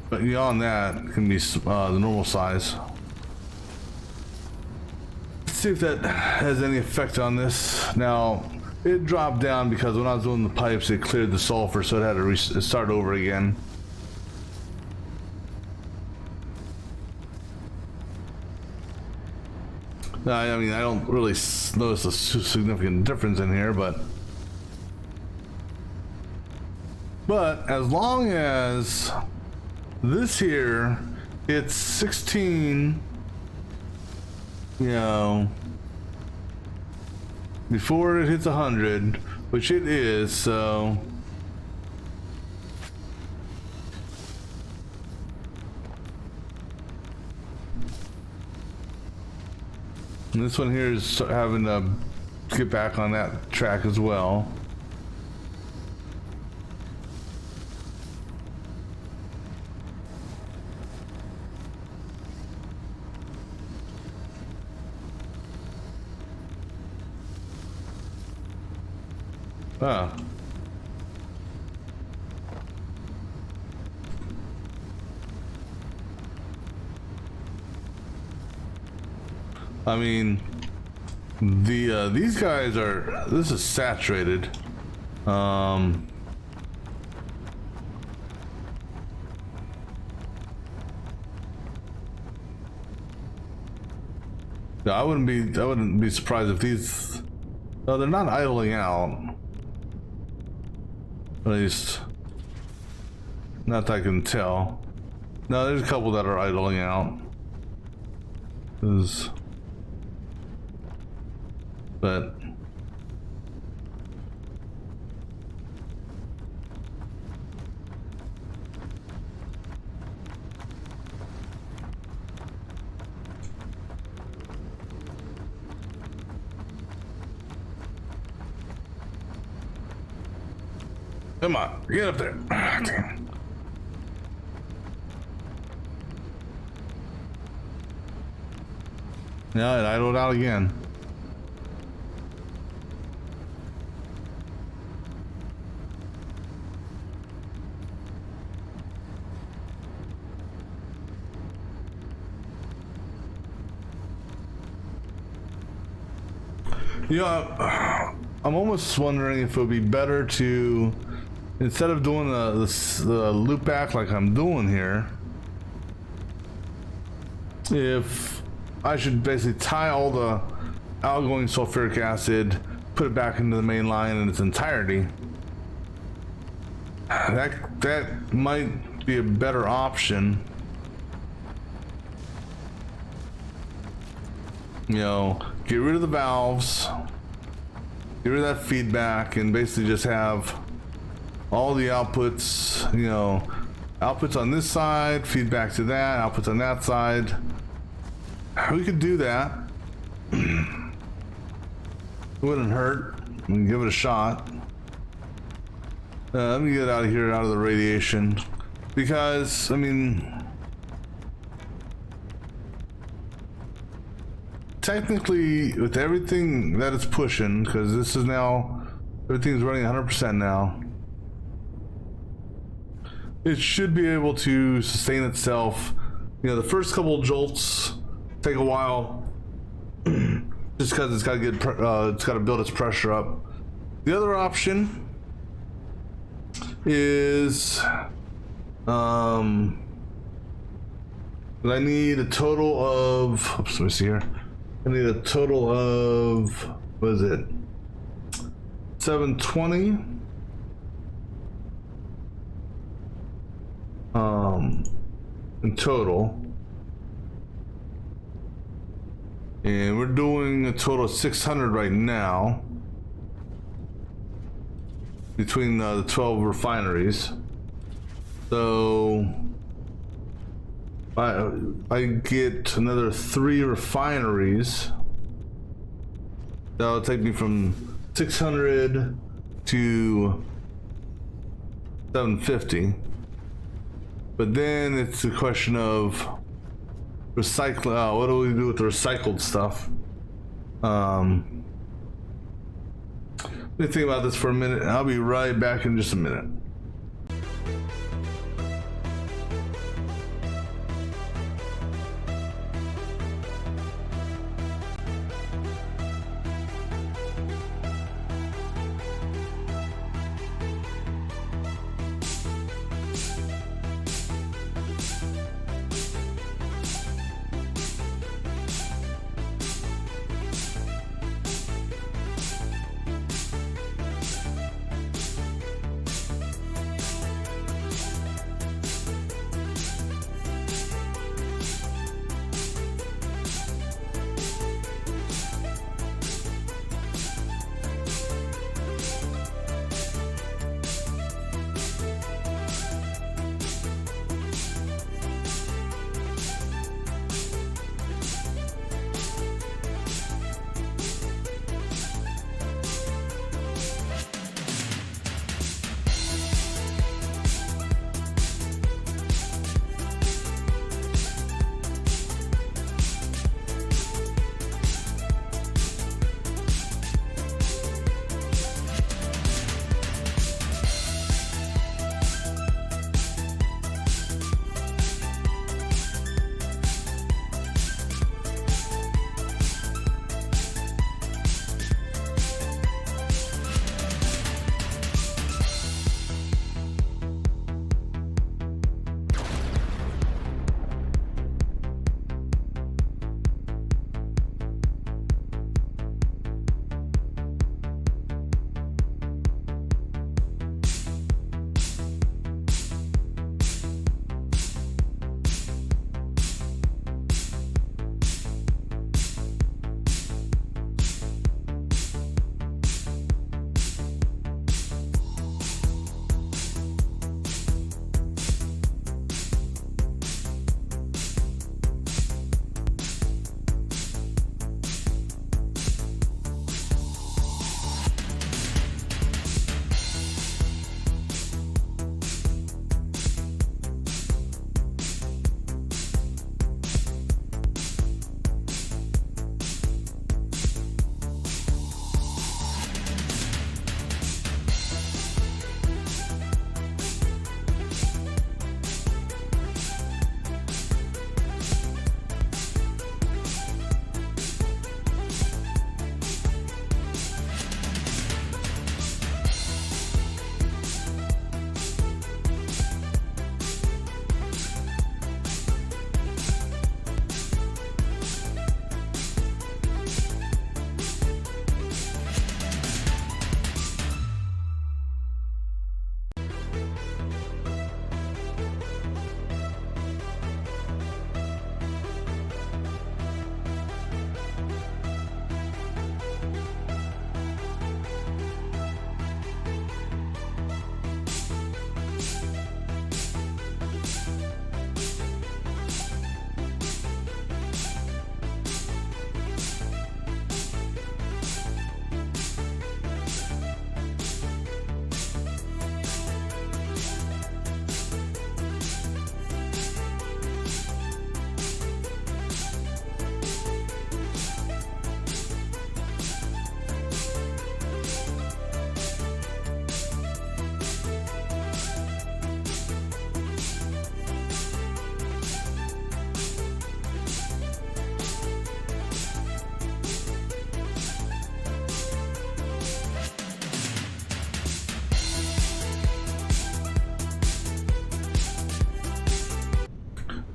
beyond that can be the normal size. Let's see if that has any effect on this. Now, it dropped down because when I was doing the pipes, it cleared the sulfur, so it had to start over again. I mean, I don't really notice a significant difference in here, but as long as this here hits 16, you know, before it hits 100, which it is, so. And this one here is having to get back on that track as well. Ah. I mean, these guys are. This is saturated. I wouldn't be surprised if these. No, they're not idling out. At least, not that I can tell. No, there's a couple that are idling out. But come on, get up there. Damn. Yeah, it idled out again. Yeah, I'm almost wondering if it would be better to, instead of doing the loop back like I'm doing here, if I should basically tie all the outgoing sulfuric acid, put it back into the main line in its entirety. That might be a better option. You know, get rid of the valves, get rid of that feedback, and basically just have all the outputs, you know, outputs on this side, feedback to that, outputs on that side. We could do that. It wouldn't hurt. We can give it a shot. Let me get out of here, out of the radiation, because I mean, technically, with everything that it's pushing, because this is now, everything's running 100% now, it should be able to sustain itself. You know, the first couple of jolts take a while, just because it's got to get, it's got to build its pressure up. The other option is, I need a total of, oops, let me see here. I need a total of, what is it? 720. In total. And we're doing a total of 600 right now. Between the 12 refineries. So I get another 3 refineries. That'll take me from 600 to 750. But then it's a question of recycle. What do we do with the recycled stuff? Let me think about this for a minute. I'll be right back in just a minute.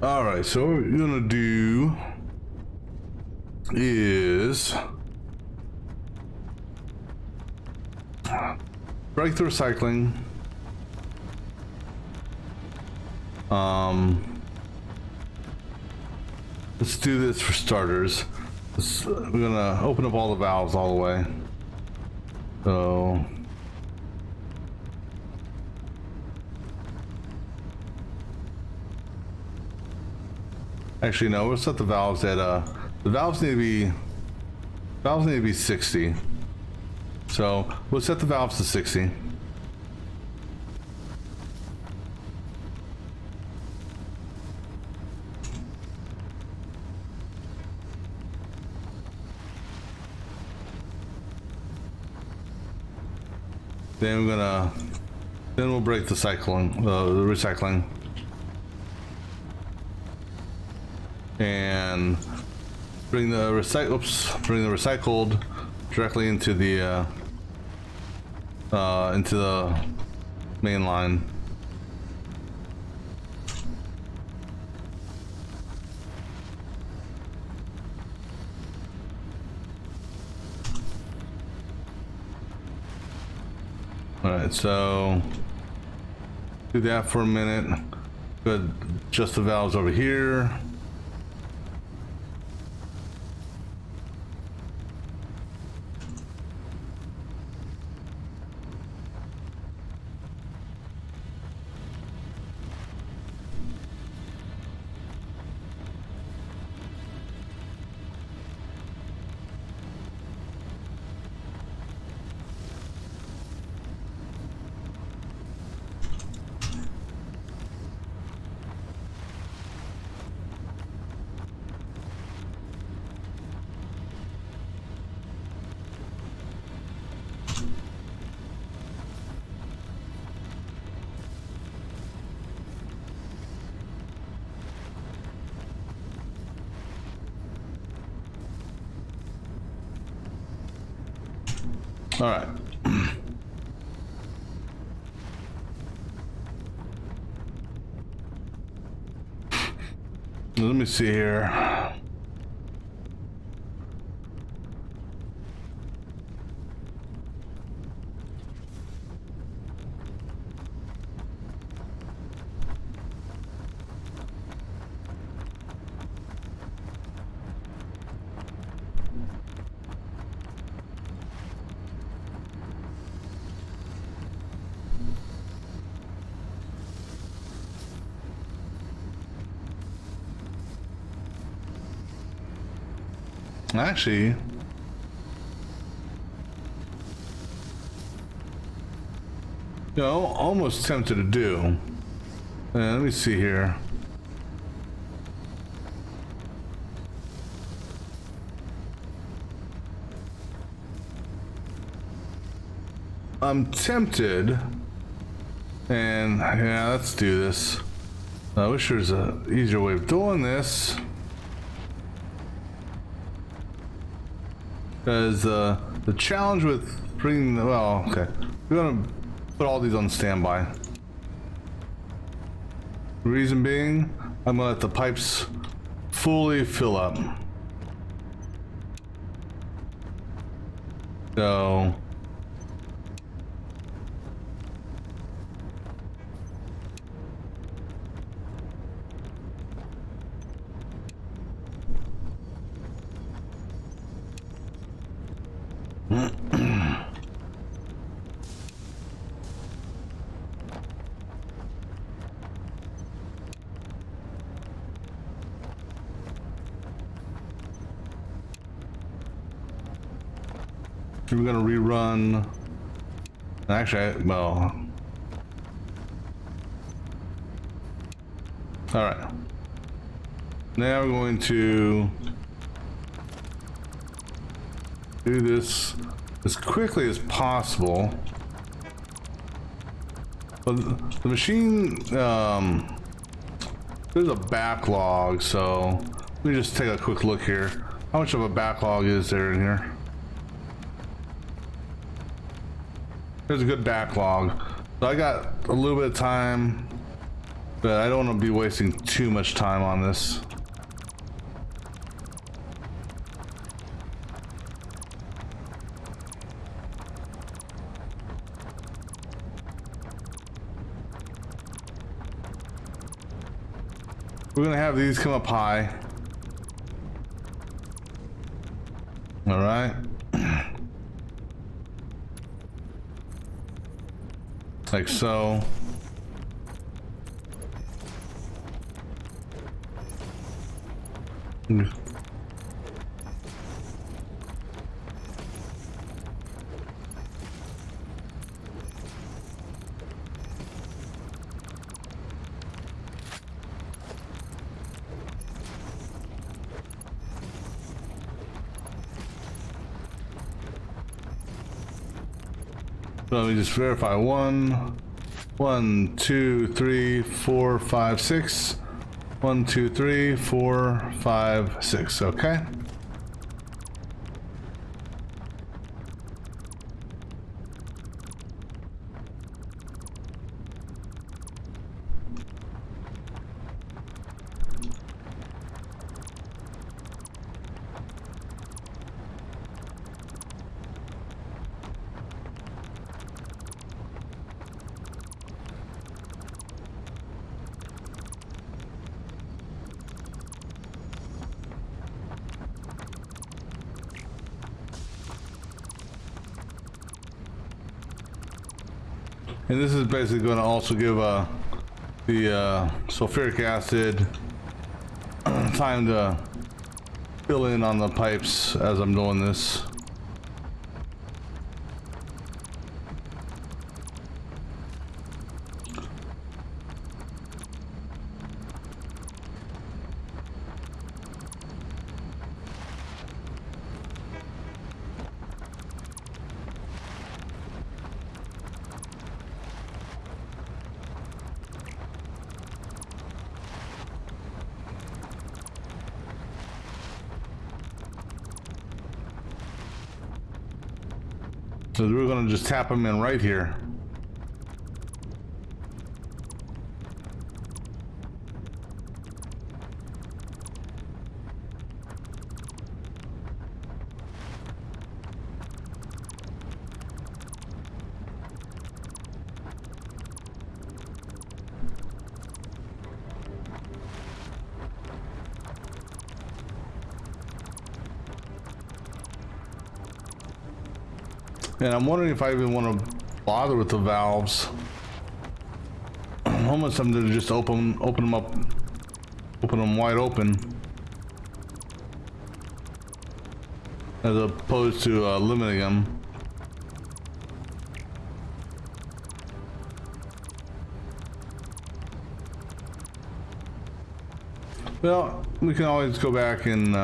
All right, so what we're gonna do is break the recycling. Let's do this for starters. We're gonna open up all the valves all the way. So actually no, we'll set the valves at the valves need to be 60. So we'll set the valves to 60. Then we'll break the recycling, and bring the recycled directly into the main line. All right, so do that for a minute. Good, adjust the valves over here. All right. Let me see here. Actually, almost tempted to do. Let me see here. I'm tempted, and yeah, let's do this. I wish there was an easier way of doing this. Because the challenge with bringing the, well, okay, we're gonna put all these on standby. Reason being, I'm gonna let the pipes fully fill up. So we're gonna rerun. Actually, well, all right. Now we're going to do this as quickly as possible. But the machine, there's a backlog, so let me just take a quick look here. How much of a backlog is there in here? There's a good backlog. So I got a little bit of time. But I don't want to be wasting too much time on this. We're gonna have these come up high. All right. Like so. So let me just verify. 1, 2, 3, 4, 5, 6. 1, 2, 3, 4, 5, 6. Okay. And this is basically going to also give the sulfuric acid time to fill in on the pipes as I'm doing this. So we're going to just tap them in right here. And I'm wondering if I even want to bother with the valves. Almost I'm to just open them up, open them wide open, as opposed to limiting them. Well, we can always go back and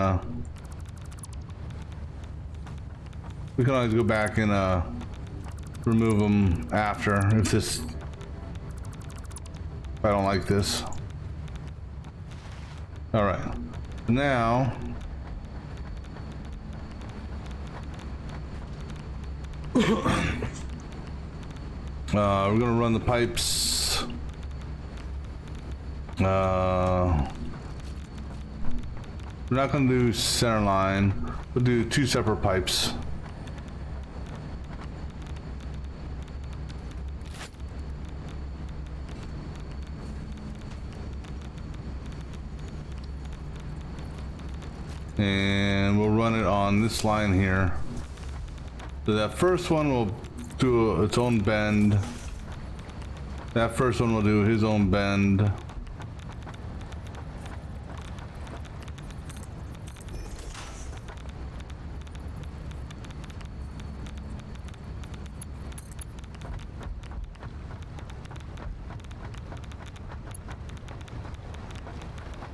remove them after if I don't like this. All right, now we're gonna run the pipes. We're not gonna do center line. We'll do 2 separate pipes. And we'll run it on this line here. So that first one will do its own bend. That first one will do his own bend.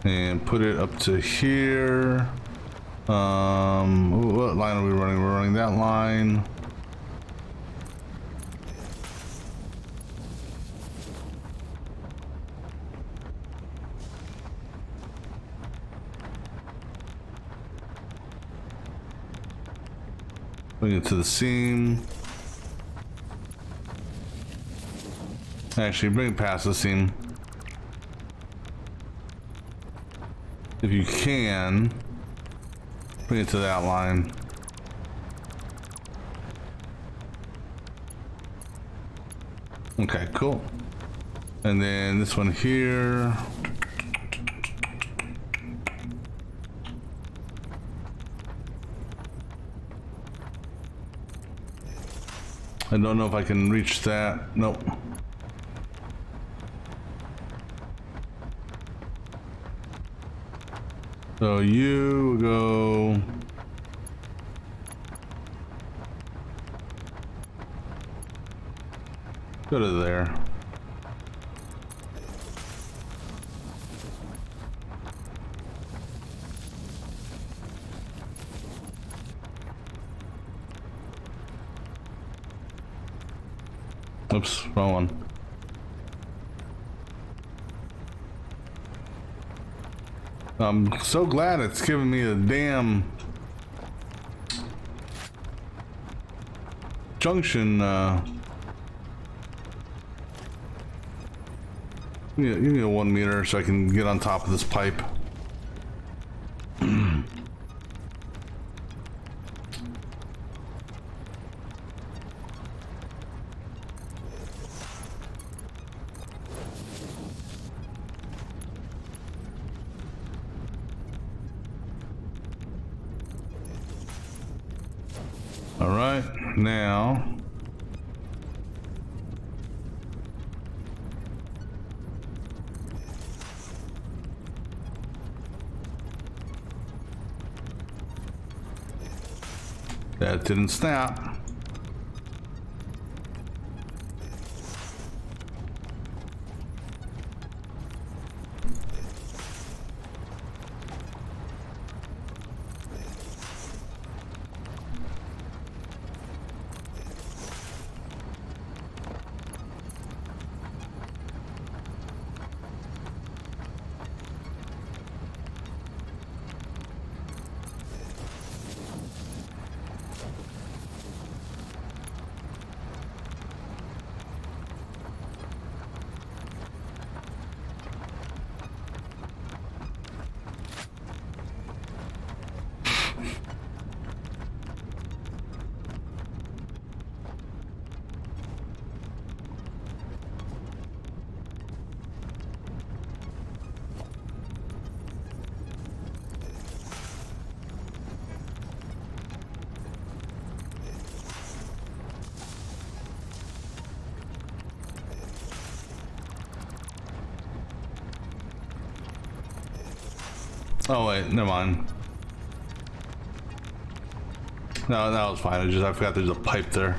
And put it up to here. What line are we running? We're running that line. Bring it to the seam. Actually, bring it past the seam. if you can, bring it to that line. Okay, cool. And then this one here. I don't know if I can reach that. Nope. So you go. Go to there. Oops, wrong one. I'm so glad it's giving me a damn junction. Give me a 1 meter so I can get on top of this pipe. All right, now. That didn't snap. Oh wait, never mind. No, that was fine. I forgot there's a pipe there.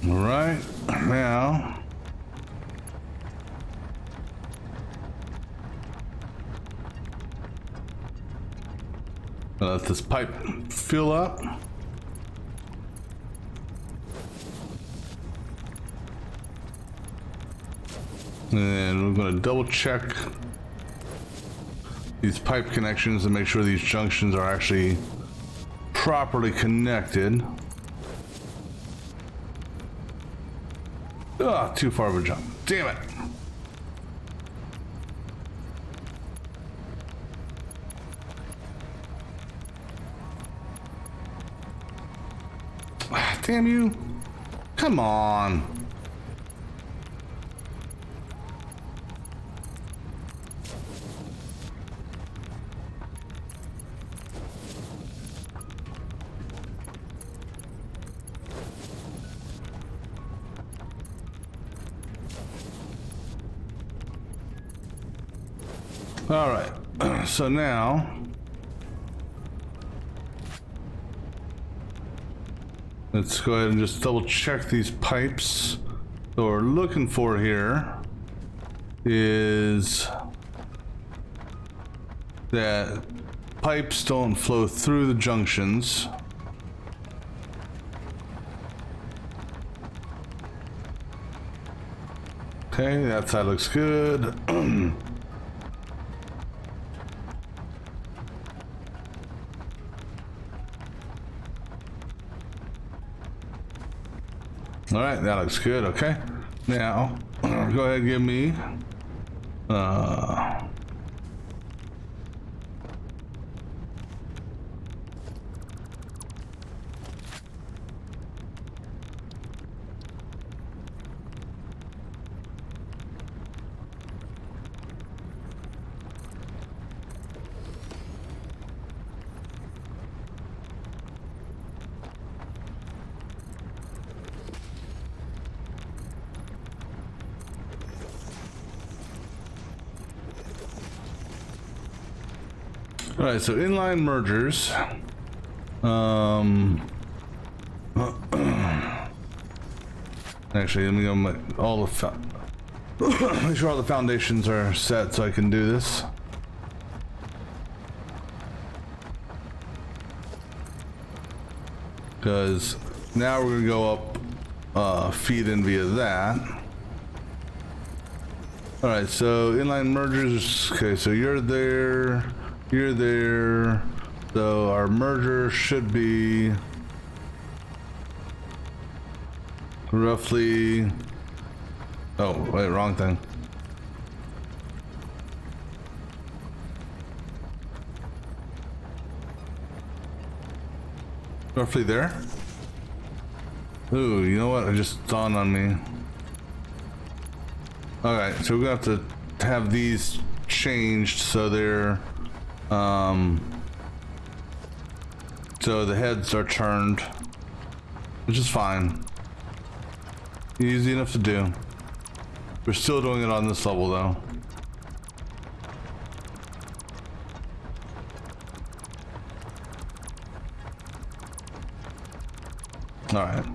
All right, now. Let this pipe fill up. And we're going to double check these pipe connections and make sure these junctions are actually properly connected. Ah, too far of a jump. Damn it. Damn you. Come on. All right. So now let's go ahead and just double check these pipes. So what we're looking for here is that pipes don't flow through the junctions. Okay, that side looks good. All right, that looks good. Okay, now go ahead and give me all right, so inline mergers. Actually, let me go make all the make sure all the foundations are set so I can do this. Because now we're gonna go up, feed in via that. All right, so inline mergers. Okay, so you're there. You're there, so our merger should be roughly, oh wait, wrong thing. Roughly there. Ooh, you know what, it just dawned on me. Alright, so we're gonna have to have these changed so they're so the heads are turned, which is fine. Easy enough to do. We're still doing it on this level though. All right.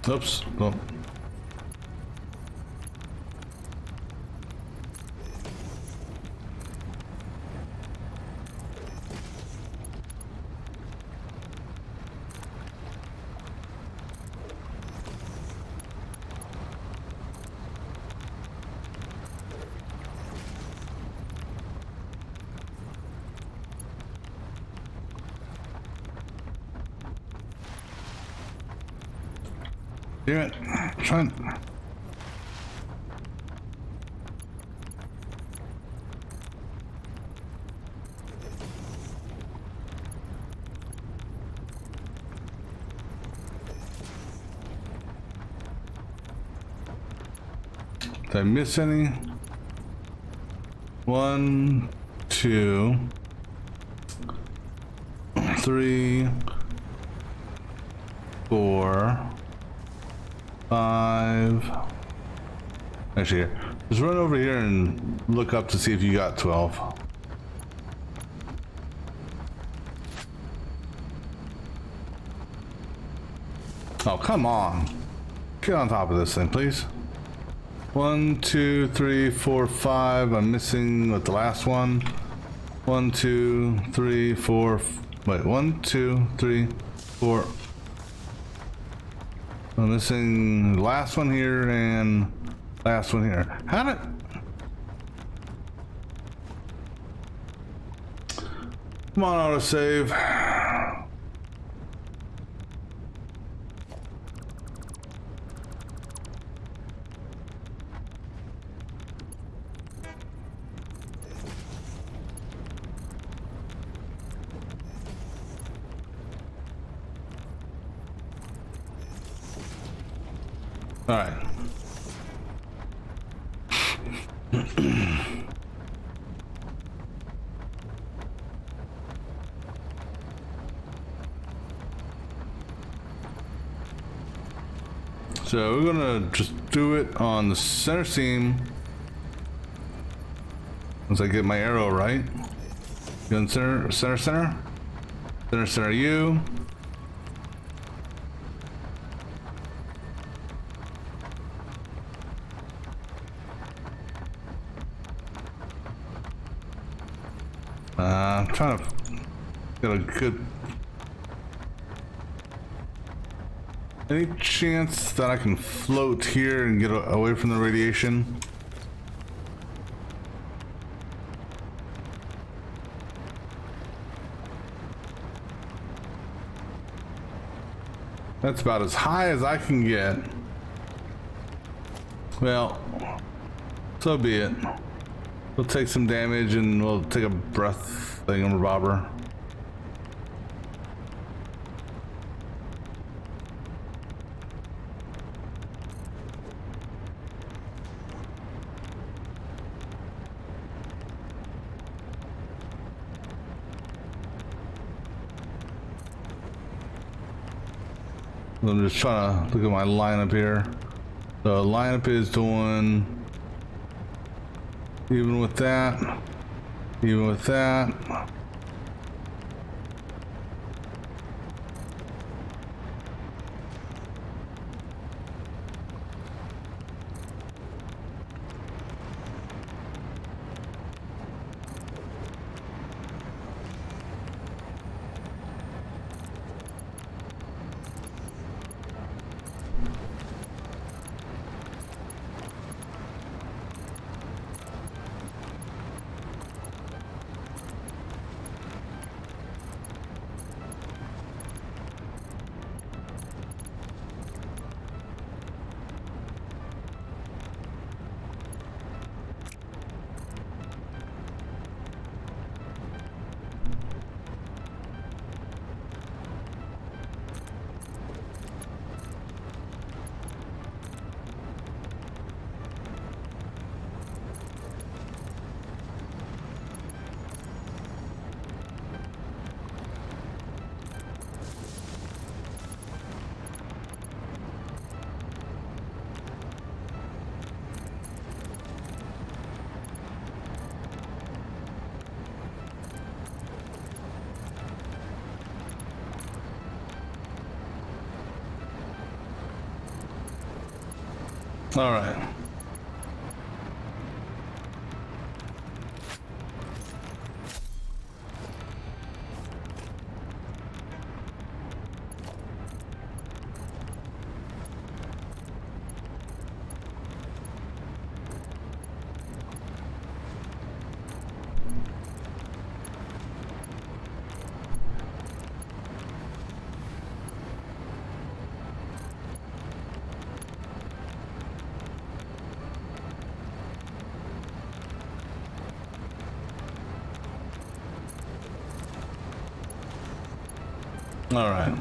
Oops. Oh. Damn it. Trying. Did I miss any? 1, 2, 3, 4, 5. Actually, just run over here and look up to see if you got 12. Oh, come on. Get on top of this thing, please. 1, 2, 3, 4, 5. I'm missing with the last one. 1, 2, 3, 4. Wait, 1, 2, 3, 4. I'm missing the last one here and last one here. How did... Come on, autosave. All right. So we're gonna just do it on the center seam. Once I get my arrow right. Go in center, center, center. Center, center, you. I'm trying to get a good... Any chance that I can float here and get away from the radiation? That's about as high as I can get. Well, so be it. We'll take some damage and we'll take a breath thingamabobber. I'm just trying to look at my lineup here. The lineup is doing even with that, even with that. All right. All right.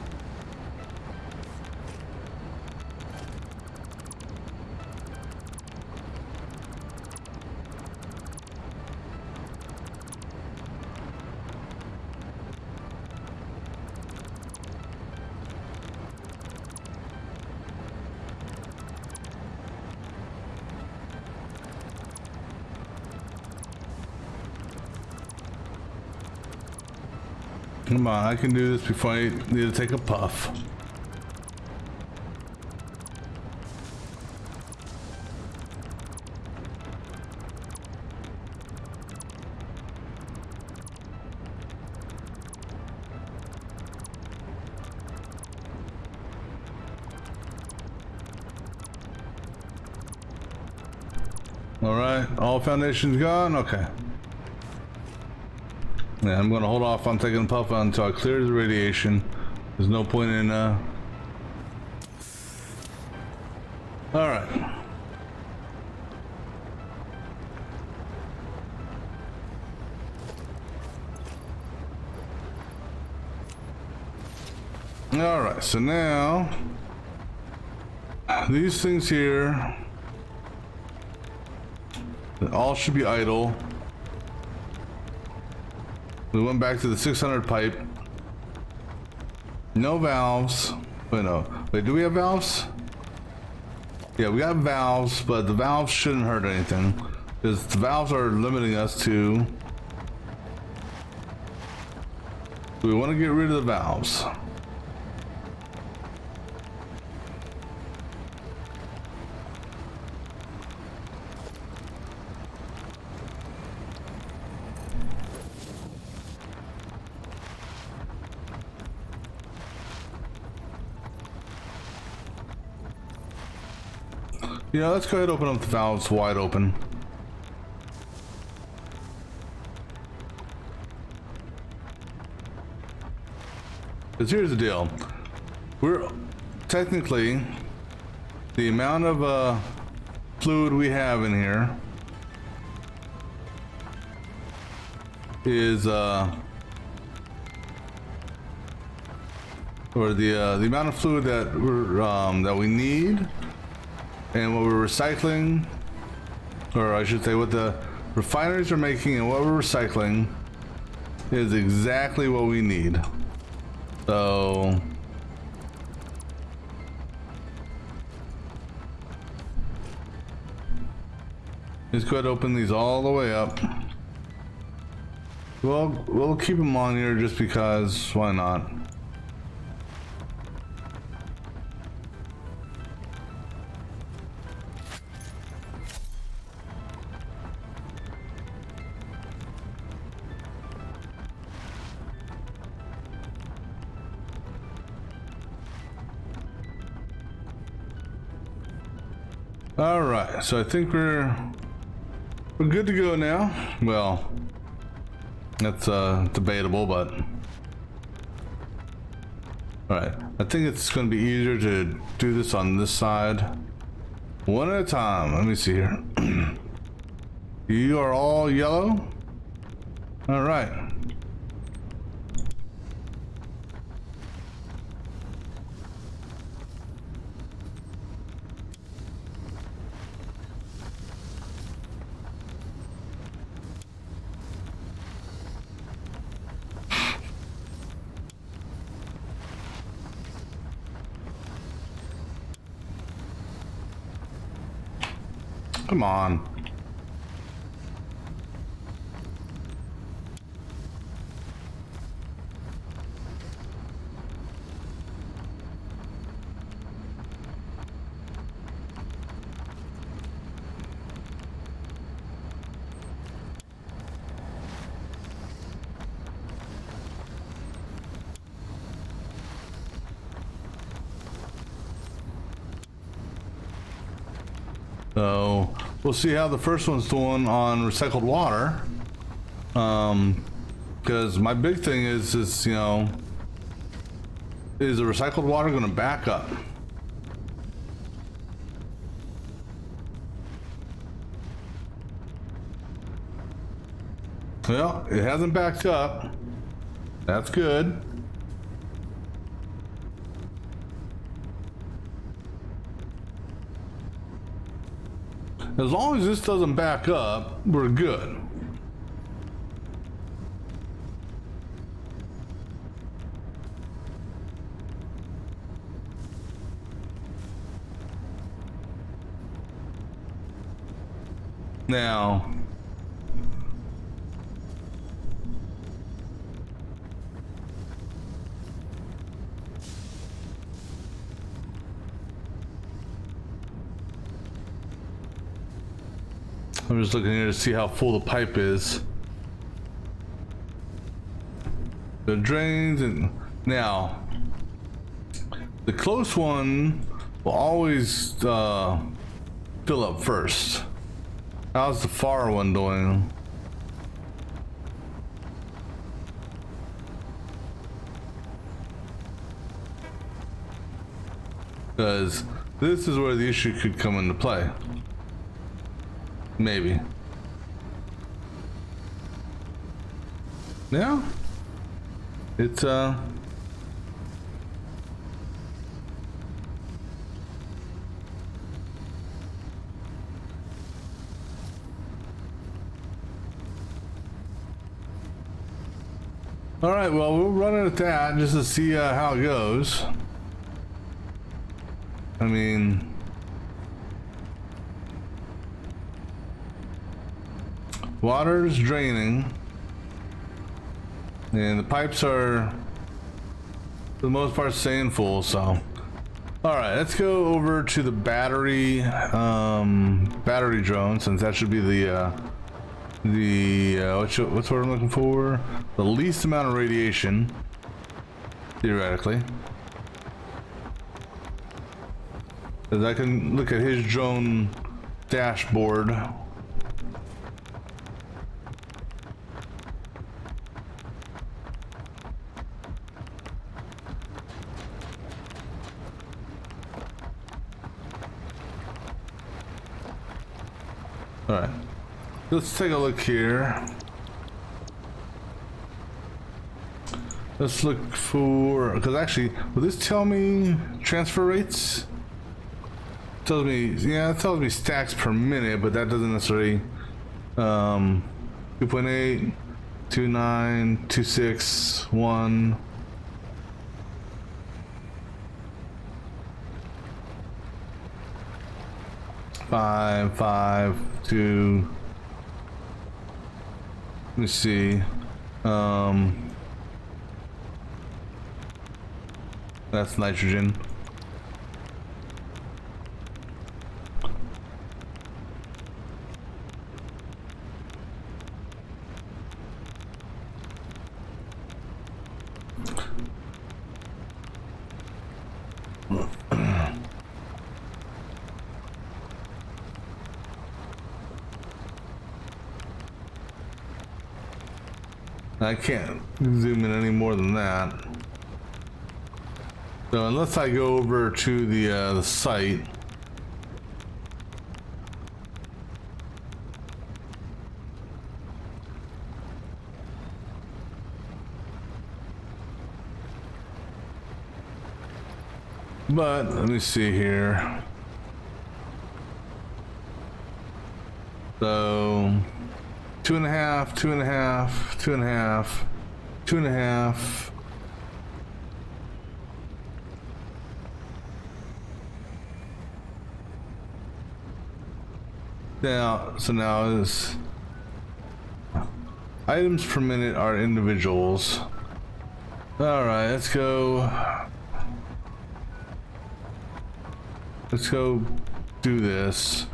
Come on, I can do this before I need to take a puff. All right, all foundations gone? Okay. Yeah, I'm gonna hold off on taking a puff until I clear the radiation. There's no point in Alright. Alright, so now these things here all should be idle. We went back to the 600 pipe. No valves. Wait, no. Wait, do we have valves? Yeah, we got valves, but the valves shouldn't hurt anything. Because the valves are limiting us to... We want to get rid of the valves. You know, let's go ahead and open up the valves wide open. Because here's the deal. We're technically, the amount of fluid we have in here is or the amount of fluid that that we need, and what we're recycling, or I should say what the refineries are making and what we're recycling, is exactly what we need. So let's go ahead and open these all the way up. Well, we'll keep them on here just because, why not? All right, so I think we're good to go now. Well, that's debatable, but all right. I think it's going to be easier to do this on this side, one at a time. Let me see here. You are all yellow. All right. Come on. So we'll see how the first one's doing on recycled water. Because my big thing is you know, is the recycled water going to back up? Well, it hasn't backed up. That's good. As long as this doesn't back up, we're good. Now, I'm just looking here to see how full the pipe is. The drains, and now the close one will always fill up first. How's the far one doing? Because this is where the issue could come into play. Maybe. Yeah. It's all right, well, we'll run it at that just to see how it goes. I mean, Water's draining. And the pipes are, for the most part, staying full, so. Alright, let's go over to the battery drone, since that should be what's what I'm looking for? The least amount of radiation, theoretically. Because I can look at his drone dashboard. Alright, let's take a look here. Let's look for, because actually, will this tell me transfer rates? It tells me, yeah, it tells me stacks per minute, but that doesn't necessarily, 2.8, 2.9, 2.6, 1. Five, 2. Let me see. That's nitrogen. I can't zoom in any more than that. So unless I go over to the site. But let me see here. So 2.5, 2.5, 2.5, 2.5. Now is items per minute are individuals. All right, let's go do this.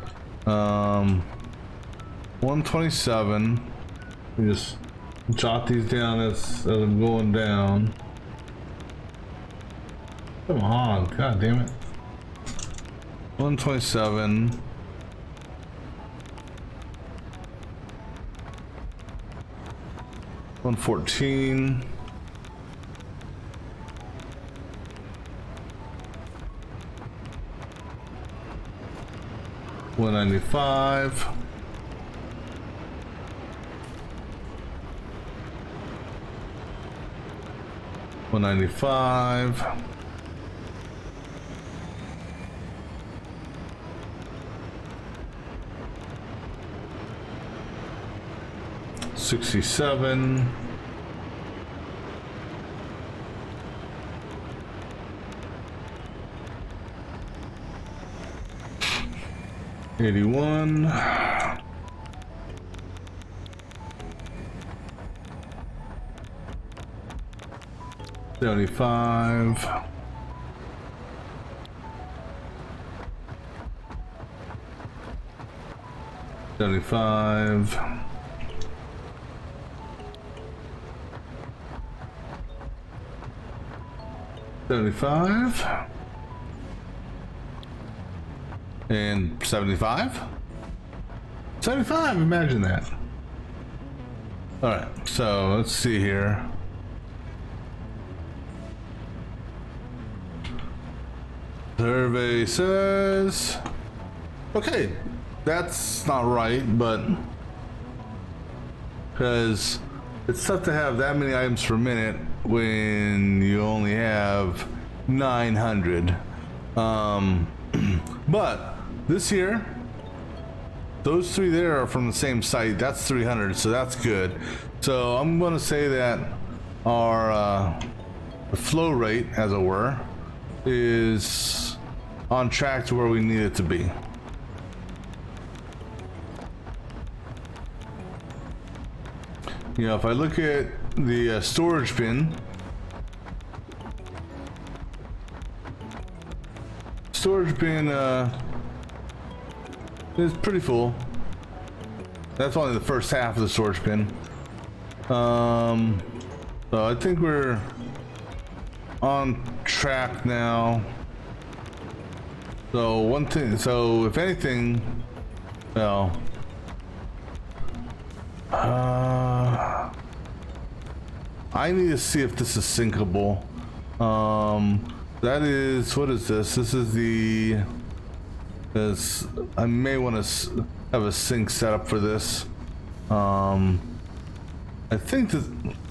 127. Let me just jot these down as I'm going down. Come on, god damn it. 127. 114. 195. 195. 67. 81. 75. 75. 75. And 75? 75, imagine that. Alright, so let's see here. Survey says, okay, that's not right, but because it's tough to have that many items per minute when you only have 900. But this here, those three there are from the same site. That's 300, so that's good. So I'm going to say that our flow rate, as it were, is on track to where we need it to be. you know, if I look at the storage bin, is pretty full. That's only the first half of the storage bin. So I think we're on track now. So one thing, so if anything, well, I need to see if this is syncable. That is, what is this? This is the, I may want to have a sync set up for this. I think that,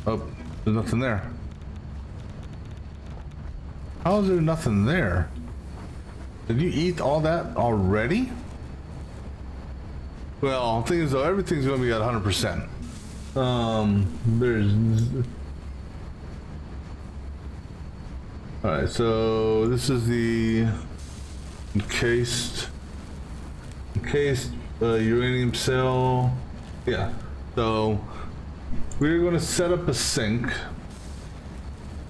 oh, there's nothing there. How is there nothing there? Did you eat all that already? Well, the thing is though, everything's gonna be at 100%. Alright, so this is the encased uranium cell. Yeah, so we're going to set up a sink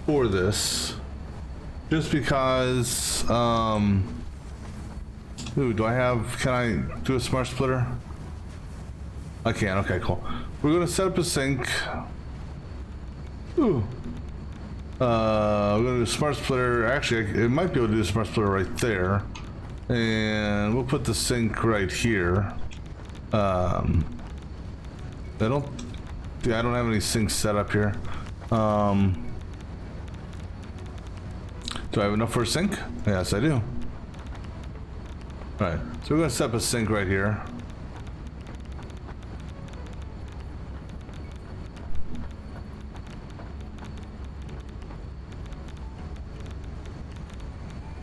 for this just because ooh, can I do a smart splitter? I can. Okay, cool. We're going to set up a sink. Ooh. We're gonna do a smart splitter. Actually, it might be able to do a smart splitter right there, and we'll put the sink right here. I don't have any sinks set up here. Do I have enough for a sink? Yes, I do. All right, so we're gonna set up a sink right here.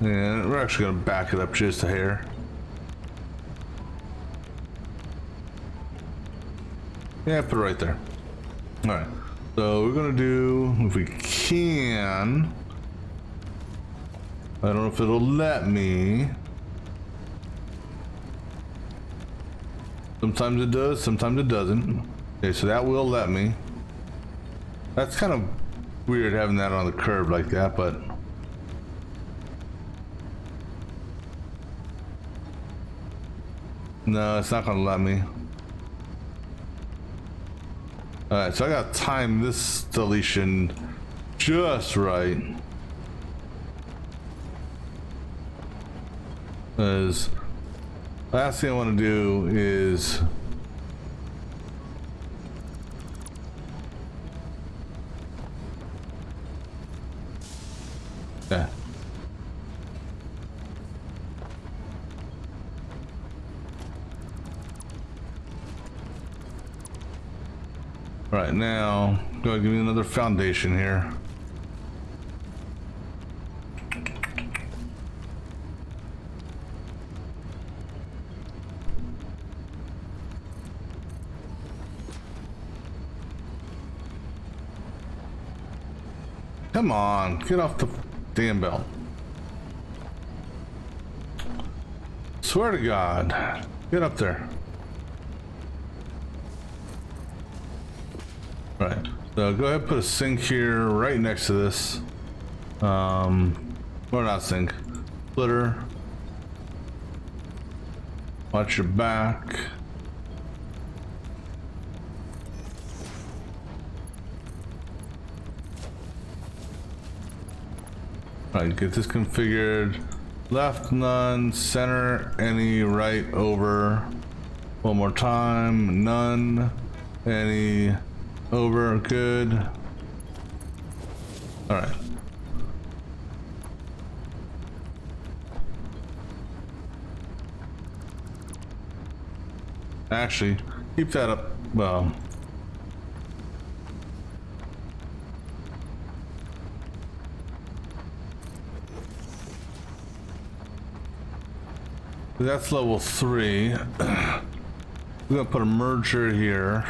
And we're actually going to back it up just a hair. Yeah, put it right there. Alright, so we're going to do, if we can, I don't know if it'll let me. Sometimes it does, sometimes it doesn't. Okay, so that will let me. That's kind of weird having that on the curb like that, but no, it's not gonna let me. Alright, so I gotta time this deletion just right. Because last thing I want to do is yeah. Right now, go ahead, give me another foundation here. Come on, get off the damn belt. Swear to God, get up there. Right, so go ahead and put a sink here right next to this. Or not sink, splitter. Watch your back. Alright, get this configured. Left none, center any, right over. One more time, none, any, over, good. Alright. Actually, keep that up, well. That's level 3. We're gonna put a merger here.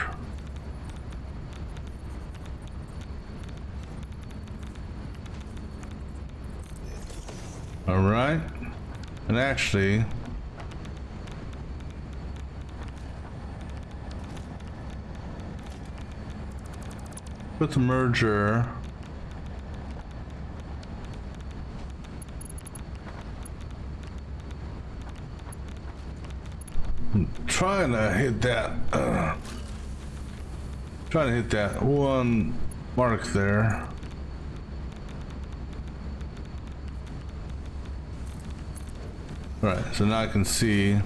All right, and actually, Put the merger. I'm trying to hit that. Trying to hit that one mark there. All right, so now I can see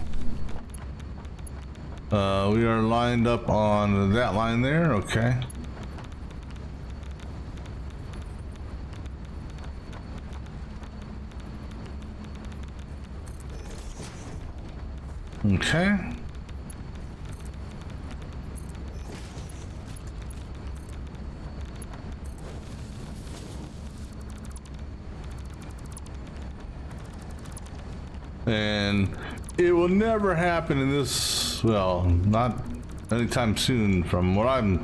we are lined up on that line there. Okay. Okay. And it will never happen in this, well, not anytime soon from what I'm,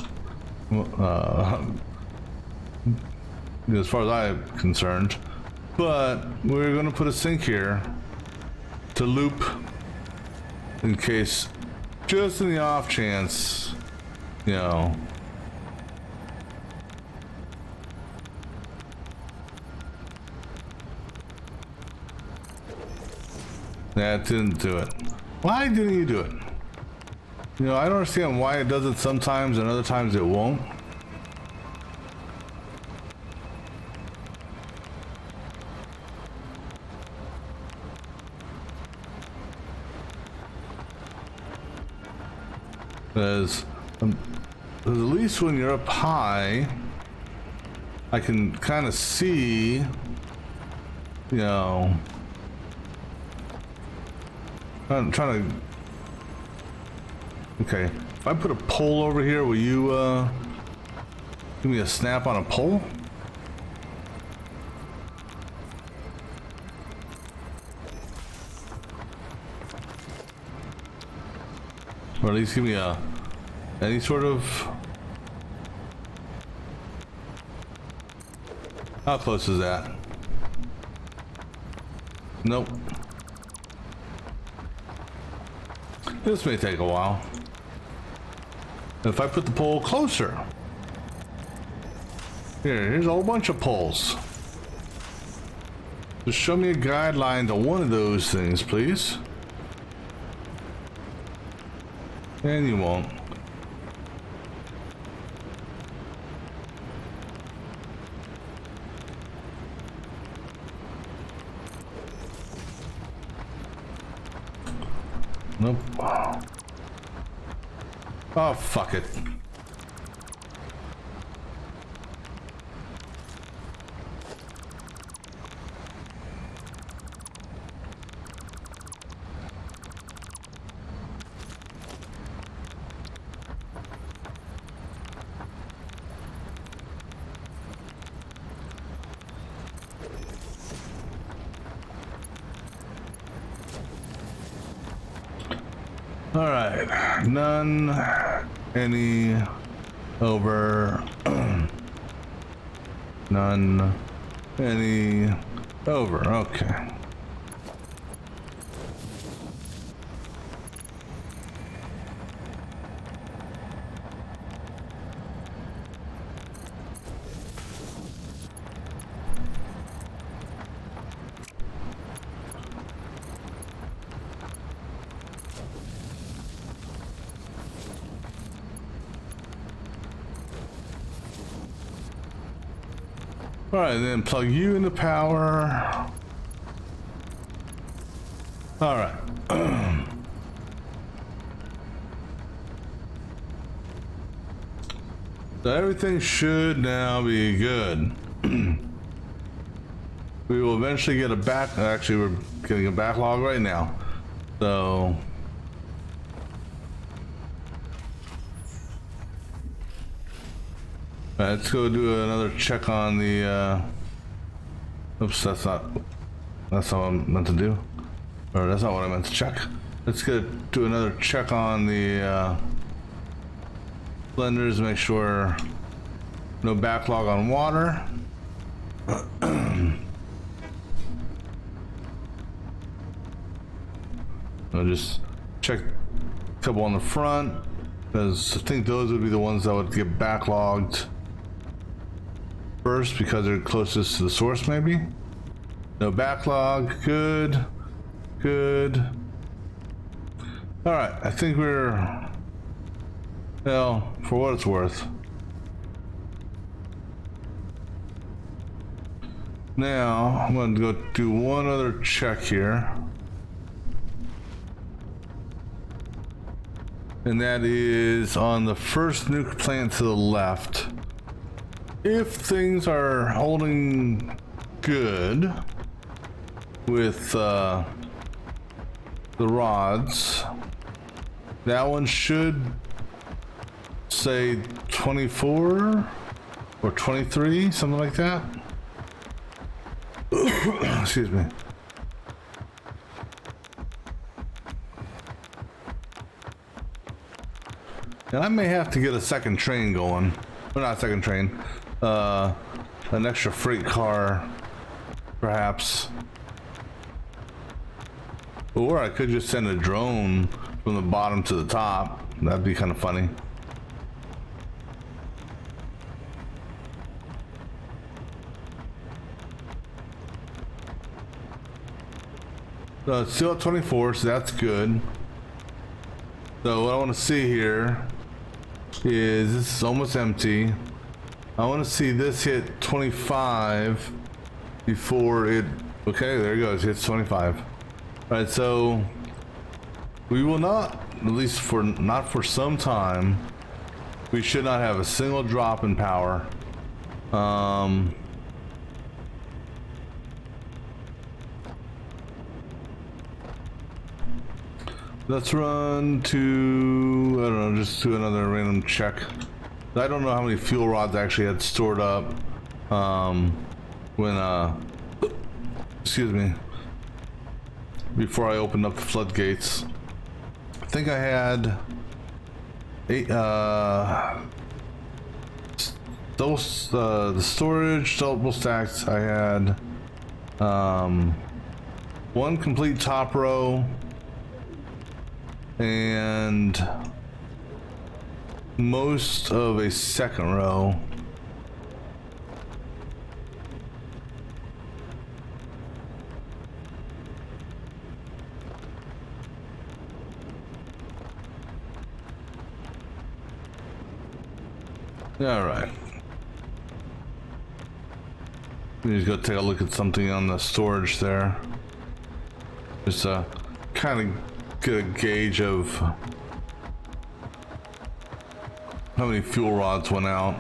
as far as I'm concerned. But we're gonna put a sink here to loop in case, just in the off chance, you know. That didn't do it. Why didn't you do it? You know, I don't understand why it does it sometimes and other times it won't. Because at least when you're up high, I can kind of see, you know, I'm trying to. Okay, if I put a pole over here, will you give me a snap on a pole? Or at least give me any sort of. How close is that? Nope. This may take a while. If I put the pole closer. Here's a whole bunch of poles. Just show me a guideline to one of those things, please. And you won't. Nope. Oh, fuck it. All right, none, any, over, none, any, over, okay. All right, then plug you into power. All right. So everything should now be good. We will eventually get a actually we're getting a backlog right now. So let's go do another check on the, oops, that's not what I meant to do. Or that's not what I meant to check. Let's do another check on the blenders, make sure no backlog on water. I'll just check a couple on the front, because I think those would be the ones that would get backlogged first because they're closest to the source, maybe. No backlog. Good. Good. All right. I think we're, well, for what it's worth. Now I'm going to go do one other check here. And that is on the first nuke plant to the left. If things are holding good with the rods, that one should say 24 or 23, something like that. Excuse me. And I may have to get a second train going. Well, not a second train. An extra freight car, perhaps. Or I could just send a drone from the bottom to the top. That'd be kind of funny. So it's still at 24, so that's good. So what I want to see here is this is almost empty. I want to see this hit 25 before it, okay, there it goes, hits 25. All right, so we will not, at least for not for some time, we should not have a single drop in power. Let's run to, I don't know, just do another random check. I don't know how many fuel rods I actually had stored up when, excuse me, before I opened up the floodgates. I think I had 8, those, the storage, double stacks, I had 1 complete top row, and most of a second row. All right. We need to go take a look at something on the storage there. Just kind of get a gauge of how many fuel rods went out.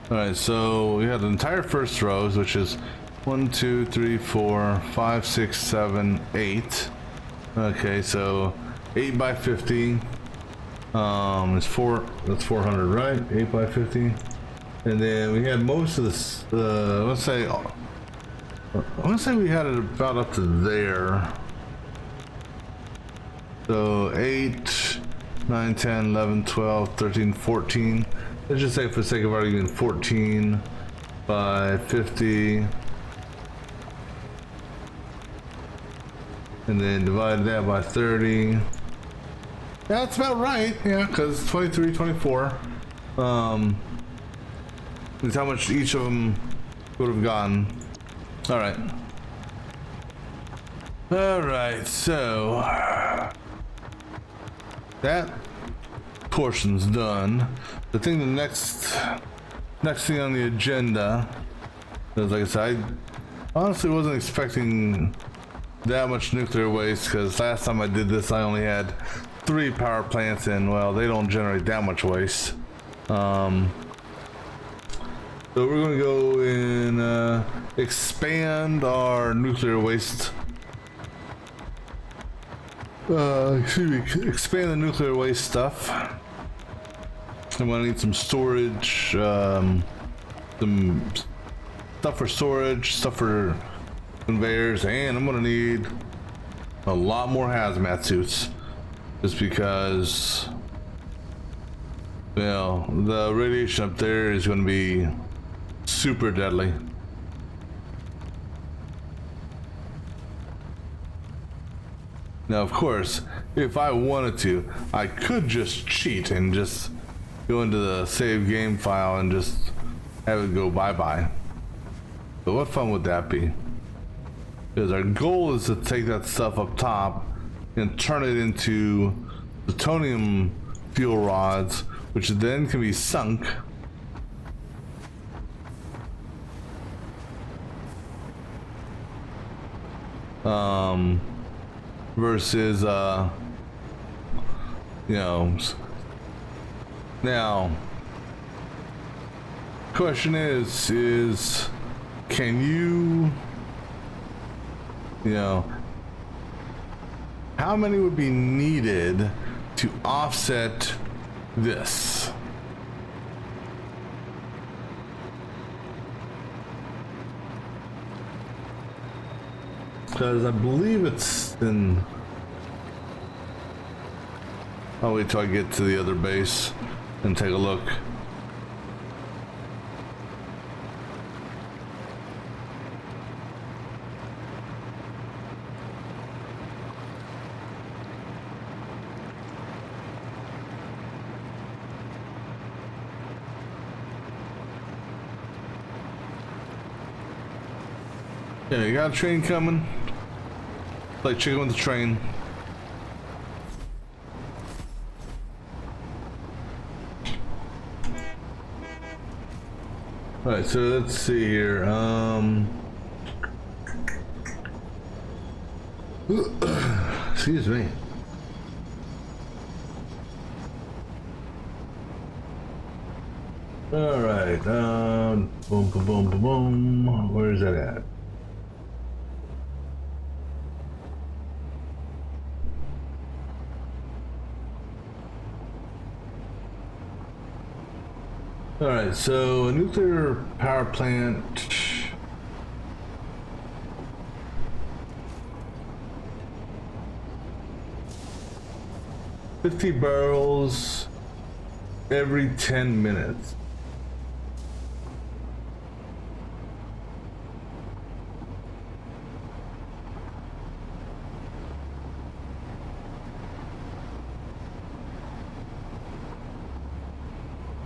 All right, so we had the entire first rows, which is 1, 2, 3, 4, 5, 6, 7, 8. Okay, so 8 by 50 is 4. That's 400, right? 8 by 50. And then we had most of this, let's say, I want to say we had it about up to there. So 8, 9, 10, 11, 12, 13, 14. Let's just say for the sake of argument 14 by 50. And then divide that by 30. Yeah, that's about right. Yeah, because 23, 24. Is how much each of them would have gotten. All right. All right, so that portion's done. I think the next thing on the agenda is, like I said, I honestly wasn't expecting that much nuclear waste, because last time I did this I only had 3 power plants, and well, they don't generate that much waste. So we're going to go and expand our nuclear waste. Excuse me, expand the nuclear waste stuff. I'm going to need some storage, some stuff for storage, stuff for conveyors, and I'm going to need a lot more hazmat suits. Just because, well, the radiation up there is going to be super deadly. Now, of course, if I wanted to, I could just cheat and just go into the save game file and just have it go bye-bye. But what fun would that be? Because our goal is to take that stuff up top and turn it into plutonium fuel rods, which then can be sunk versus you know, now question is can you know, how many would be needed to offset this? Because I believe it's in... I'll wait till I get to the other base and take a look. Yeah, you got a train coming. Like chicken with the train. Alright, so let's see here. Excuse me. Alright, boom, boom, boom, boom, boom. Where's that at? Alright, so a nuclear power plant. $50 barrels every 10 minutes.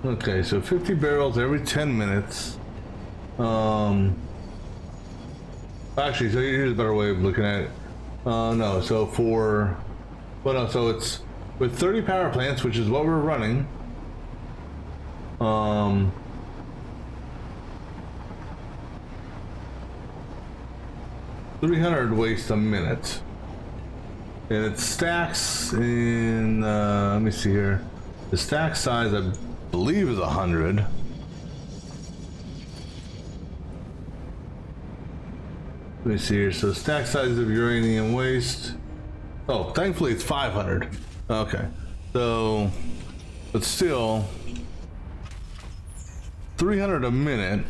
Okay, so 50 barrels every 10 minutes. Actually, so here's a better way of looking at it. No, so for, well, no, so it's with 30 power plants, which is what we're running. 300 waste a minute, and it stacks in. Let me see here. The stack size, I believe, is 100. Let me see here. So stack size of uranium waste. Oh, thankfully it's 500. Okay. So, but still, 300 a minute.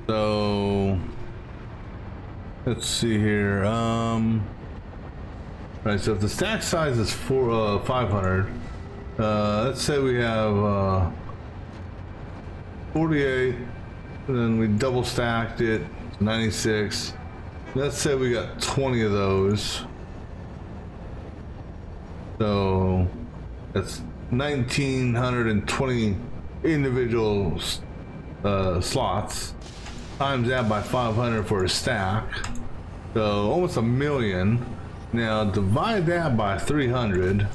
So, let's see here. Right. So if the stack size is 500. Let's say we have 48, and then we double stacked it, 96. Let's say we got 20 of those. So that's 1,920 individual slots. Times that by 500 for a stack. So almost 1 million. Now divide that by 300.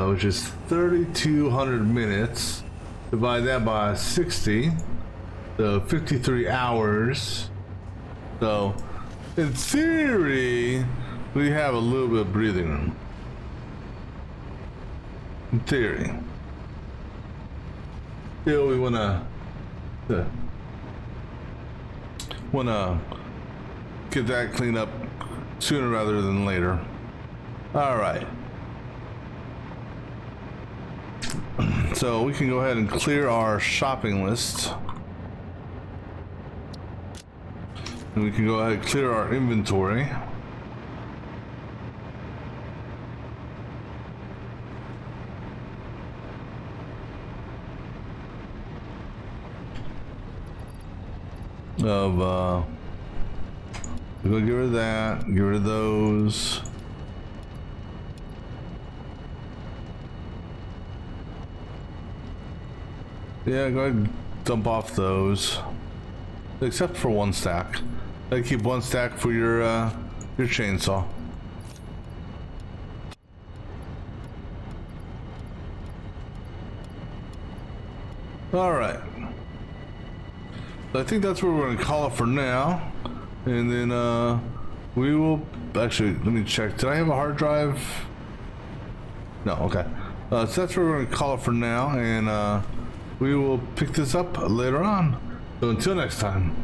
Which is 3,200 minutes. Divide that by 60, so 53 hours. So, in theory, we have a little bit of breathing room. In theory. Still, we wanna get that cleaned up sooner rather than later. All right. So we can go ahead and clear our shopping list. And we can go ahead and clear our inventory. Of We're gonna get rid of that, get rid of those. Yeah, go ahead and dump off those. Except for one stack. I keep one stack for your chainsaw. Alright. So I think that's where we're gonna call it for now. And then we will actually let me check. Did I have a hard drive? No, okay. So that's where we're gonna call it for now, and we will pick this up later on. So until next time.